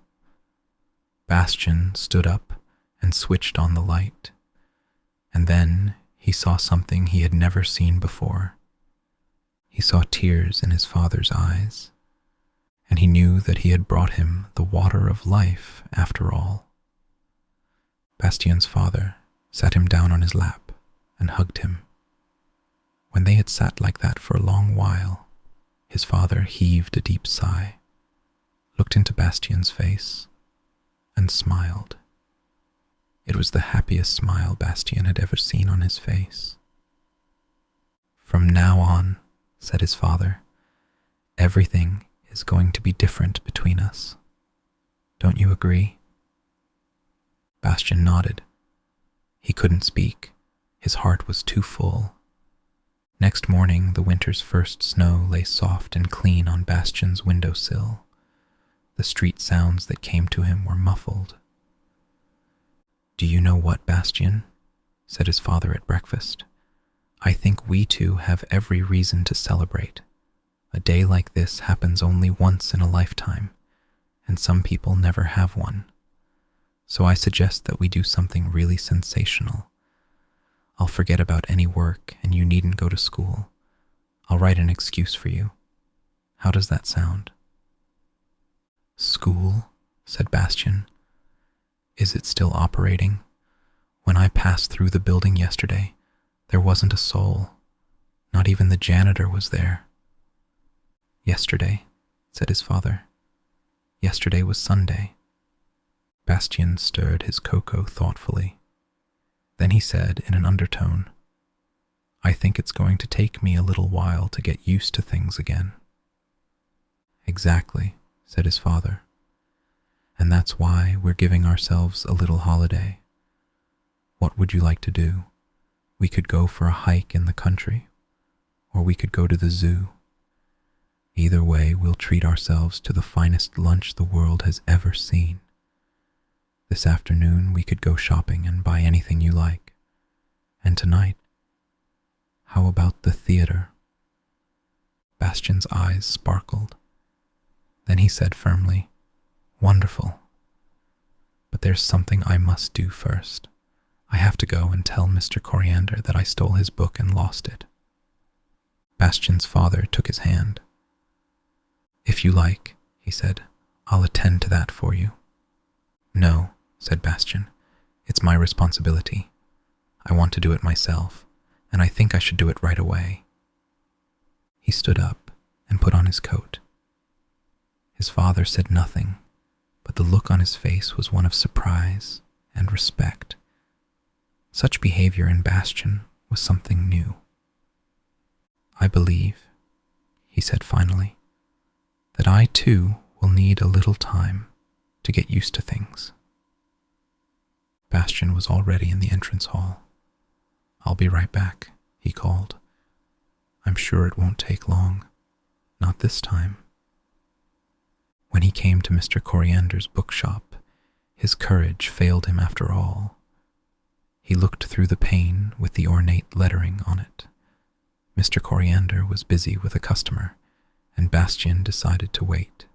Bastian stood up and switched on the light, and then he saw something he had never seen before. He saw tears in his father's eyes, and he knew that he had brought him the water of life after all. Bastian's father sat him down on his lap and hugged him. When they had sat like that for a long while, his father heaved a deep sigh, looked into Bastian's face, and smiled. It was the happiest smile Bastian had ever seen on his face. "From now on," said his father, "everything is going to be different between us. Don't you agree?" Bastian nodded. He couldn't speak. His heart was too full. Next morning, the winter's first snow lay soft and clean on Bastian's windowsill. The street sounds that came to him were muffled. "Do you know what, Bastian?" said his father at breakfast. "I think we two have every reason to celebrate. A day like this happens only once in a lifetime, and some people never have one. So I suggest that we do something really sensational. I'll forget about any work and you needn't go to school. I'll write an excuse for you. How does that sound? School, said Bastian. Is it still operating? When I passed through the building yesterday, there wasn't a soul. Not even the janitor was there. Yesterday, said his father. Yesterday was Sunday. Bastian stirred his cocoa thoughtfully. Then he said in an undertone, I think it's going to take me a little while to get used to things again. Exactly, said his father. And that's why we're giving ourselves a little holiday. What would you like to do? We could go for a hike in the country, or we could go to the zoo. Either way, we'll treat ourselves to the finest lunch the world has ever seen. This afternoon, we could go shopping and buy anything you like. And tonight, how about the theater? Bastian's eyes sparkled. Then he said firmly, Wonderful. But there's something I must do first. I have to go and tell Mr. Coriander that I stole his book and lost it. Bastian's father took his hand. If you like, he said, I'll attend to that for you. No, said Bastian, it's my responsibility. I want to do it myself, and I think I should do it right away. He stood up and put on his coat. His father said nothing, but the look on his face was one of surprise and respect. Such behavior in Bastian was something new. I believe, he said finally, that I too will need a little time to get used to things. Bastian was already in the entrance hall. I'll be right back, he called. I'm sure it won't take long. Not this time. When he came to Mr. Coriander's bookshop, his courage failed him after all. He looked through the pane with the ornate lettering on it. Mr. Coriander was busy with a customer, and Bastian decided to wait.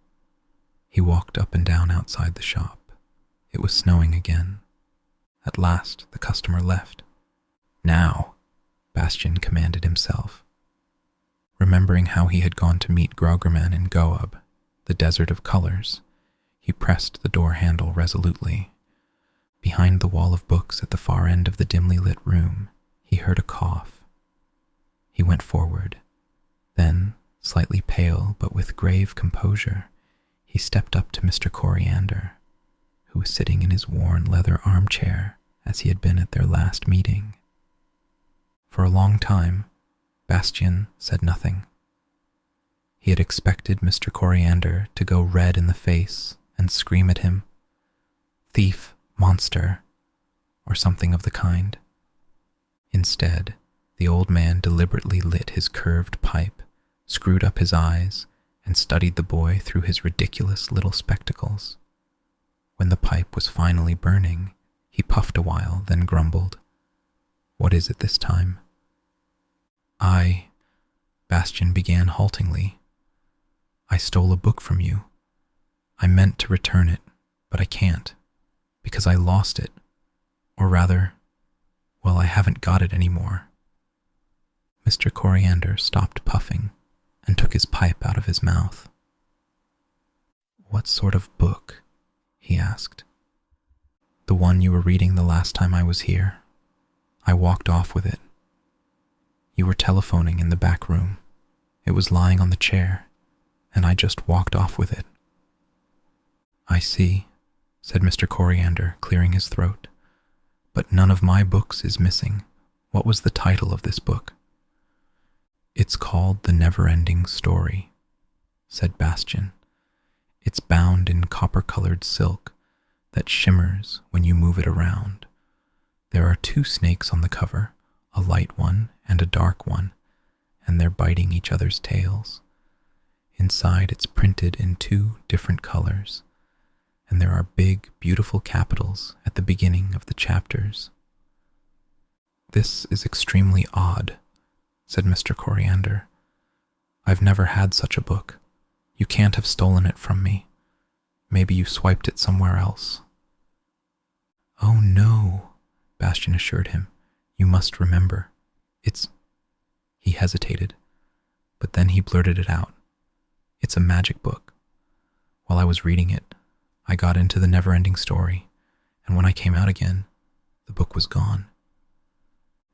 He walked up and down outside the shop. It was snowing again. At last, the customer left. Now, Bastian commanded himself. Remembering how he had gone to meet Graugerman in Goab, the desert of colors, he pressed the door handle resolutely. Behind the wall of books at the far end of the dimly lit room, he heard a cough. He went forward. Then, slightly pale but with grave composure, he stepped up to Mr. Coriander, who was sitting in his worn leather armchair as he had been at their last meeting. For a long time, Bastian said nothing. He had expected Mr. Coriander to go red in the face and scream at him, "Thief, monster," or something of the kind. Instead, the old man deliberately lit his curved pipe, screwed up his eyes, and studied the boy through his ridiculous little spectacles. When the pipe was finally burning, he puffed a while, then grumbled, "What is it this time?" Bastian began haltingly. "I stole a book from you. I meant to return it, but I can't, because I lost it. Or rather, well, I haven't got it anymore." Mr. Coriander stopped puffing and took his pipe out of his mouth. "What sort of book?" he asked. "The one you were reading the last time I was here. I walked off with it. You were telephoning in the back room. It was lying on the chair, and I just walked off with it." "I see," said Mr. Coriander, clearing his throat. "But none of my books is missing. What was the title of this book?" "It's called The Neverending Story," said Bastian. "It's bound in copper-colored silk that shimmers when you move it around. There are 2 snakes on the cover, a light one and a dark one, and they're biting each other's tails. Inside it's printed in 2 different colors, and there are big, beautiful capitals at the beginning of the chapters." "This is extremely odd," said Mr. Coriander. "I've never had such a book. You can't have stolen it from me. Maybe you swiped it somewhere else." "Oh no," Bastian assured him. "You must remember. It's—" He hesitated, but then he blurted it out. "It's a magic book. While I was reading it, I got into the Neverending Story, and when I came out again, the book was gone."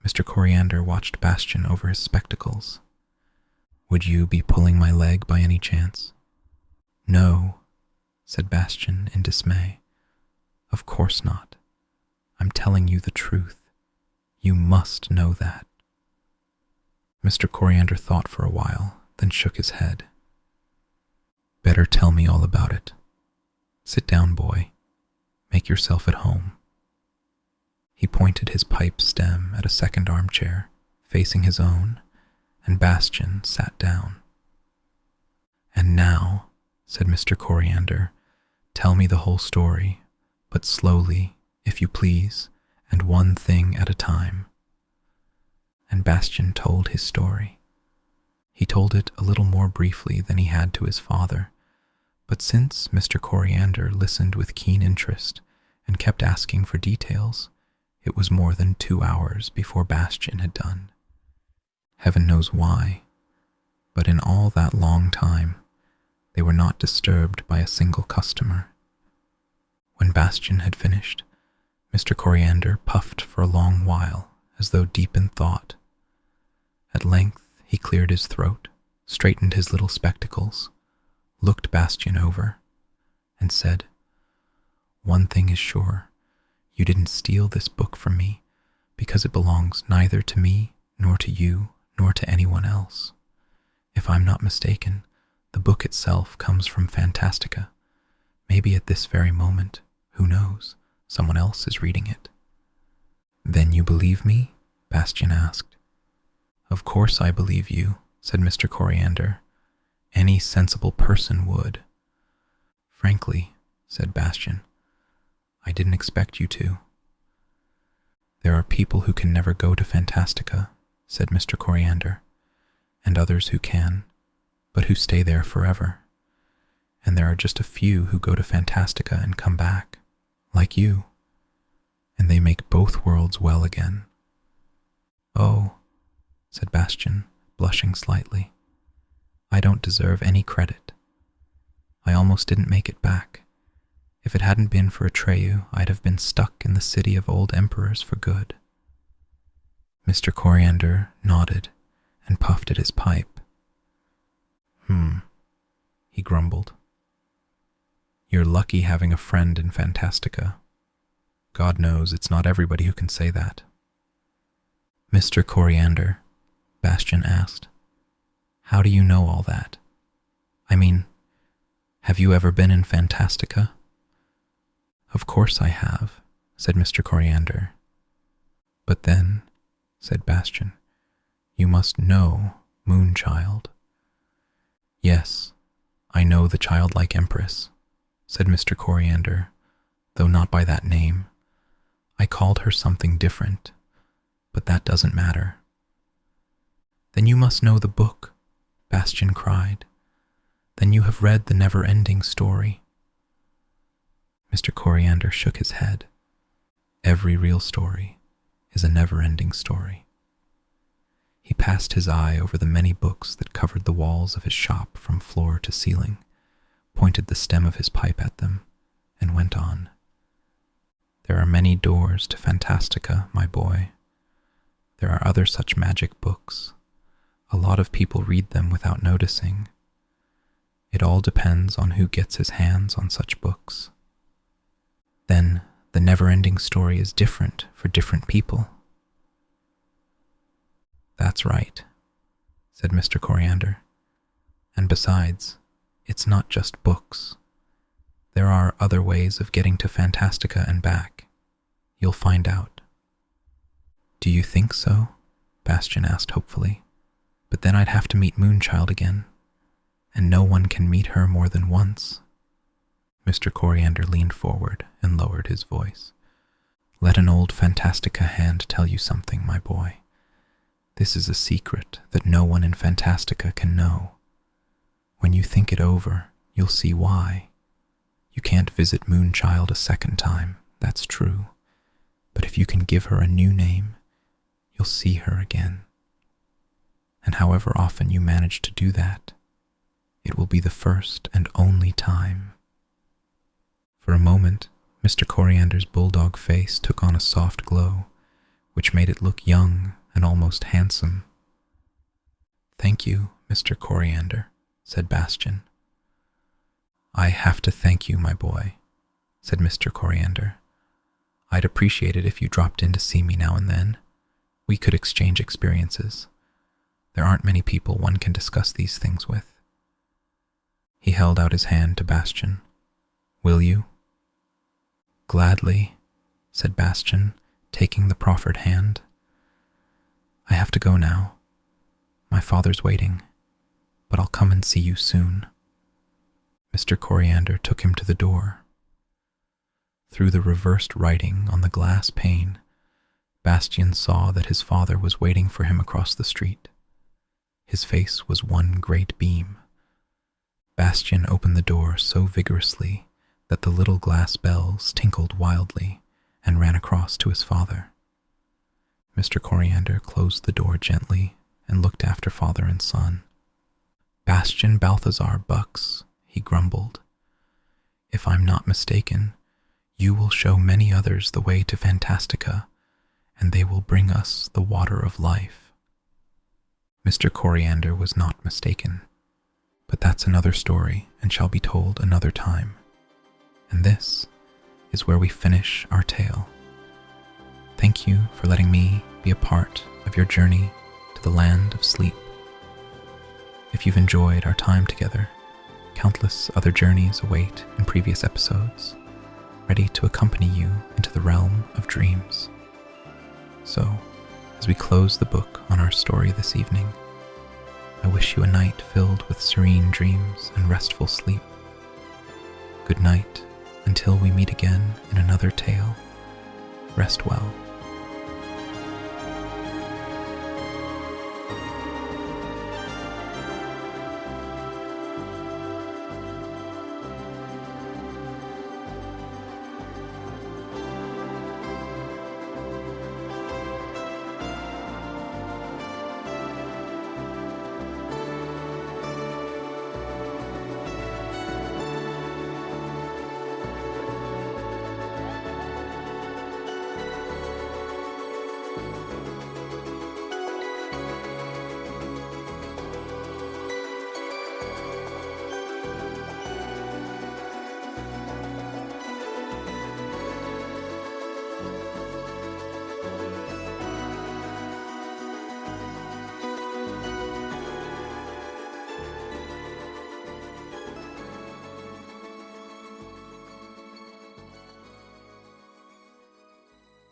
Mr. Coriander watched Bastian over his spectacles. "Would you be pulling my leg by any chance?" "No," said Bastian in dismay. "Of course not. I'm telling you the truth. You must know that." Mr. Coriander thought for a while, then shook his head. "Better tell me all about it. Sit down, boy. Make yourself at home." He pointed his pipe stem at a second armchair, facing his own, and Bastian sat down. "And now," said Mr. Coriander, "tell me the whole story, but slowly, if you please, and one thing at a time." And Bastian told his story. He told it a little more briefly than he had to his father, but since Mr. Coriander listened with keen interest and kept asking for details, it was more than 2 hours before Bastian had done. Heaven knows why, but in all that long time, they were not disturbed by a single customer. When Bastian had finished, Mr. Coriander puffed for a long while, as though deep in thought. At length he cleared his throat, straightened his little spectacles, looked Bastian over, and said, "One thing is sure. You didn't steal this book from me, because it belongs neither to me, nor to you, nor to anyone else. If I'm not mistaken, the book itself comes from Fantastica. Maybe at this very moment, who knows, someone else is reading it." "Then you believe me?" Bastian asked. "Of course I believe you," said Mr. Coriander. "Any sensible person would." "Frankly," said Bastian, "I didn't expect you to." "There are people who can never go to Fantastica," said Mr. Coriander, "and others who can, but who stay there forever. And there are just a few who go to Fantastica and come back, like you, and they make both worlds well again." "Oh," said Bastian, blushing slightly, "I don't deserve any credit. I almost didn't make it back. If it hadn't been for Atreyu, I'd have been stuck in the city of old emperors for good." Mr. Coriander nodded and puffed at his pipe. He grumbled. "You're lucky having a friend in Fantastica. God knows it's not everybody who can say that." "Mr. Coriander," Bastian asked, "how do you know all that? I mean, have you ever been in Fantastica?" "Of course I have," said Mr. Coriander. "But then," said Bastian, "you must know Moonchild." "Yes, I know the Childlike Empress," said Mr. Coriander, "though not by that name. I called her something different, but that doesn't matter." "Then you must know the book," Bastian cried. "Then you have read the Neverending Story." Mr. Coriander shook his head. Every real story is a never-ending story. He passed his eye over the many books that covered the walls of his shop from floor to ceiling, pointed the stem of his pipe at them, and went on. "There are many doors to Fantastica, my boy. There are other such magic books. A lot of people read them without noticing. It all depends on who gets his hands on such books. Then the never-ending story is different for different people." "That's right," said Mr. Coriander. "And besides, it's not just books. There are other ways of getting to Fantastica and back. You'll find out." "Do you think so?" Bastian asked hopefully. "But then I'd have to meet Moonchild again, and no one can meet her more than once." Mr. Coriander leaned forward and lowered his voice. "Let an old Fantastica hand tell you something, my boy. This is a secret that no one in Fantastica can know. When you think it over, you'll see why. You can't visit Moonchild a second time, that's true, but if you can give her a new name, you'll see her again. And however often you manage to do that, it will be the first and only time. For a moment, Mr. Coriander's bulldog face took on a soft glow, which made it look young and almost handsome. "Thank you, Mr. Coriander," said Bastian. "I have to thank you, my boy," said Mr. Coriander. "I'd appreciate it if you dropped in to see me now and then. We could exchange experiences. There aren't many people one can discuss these things with." He held out his hand to Bastian. "Will you?" "Gladly," said Bastian, taking the proffered hand. "I have to go now. My father's waiting, but I'll come and see you soon." Mr. Coriander took him to the door. Through the reversed writing on the glass pane, Bastian saw that his father was waiting for him across the street. His face was one great beam. Bastian opened the door so vigorously that the little glass bells tinkled wildly and ran across to his father. Mr. Coriander closed the door gently and looked after father and son. "Bastian Balthazar Bucks," he grumbled. "If I'm not mistaken, you will show many others the way to Fantastica, and they will bring us the water of life." Mr. Coriander was not mistaken, but that's another story and shall be told another time. And this is where we finish our tale. Thank you for letting me be a part of your journey to the land of sleep. If you've enjoyed our time together, countless other journeys await in previous episodes, ready to accompany you into the realm of dreams. So, as we close the book on our story this evening, I wish you a night filled with serene dreams and restful sleep. Good night, until we meet again in another tale. Rest well.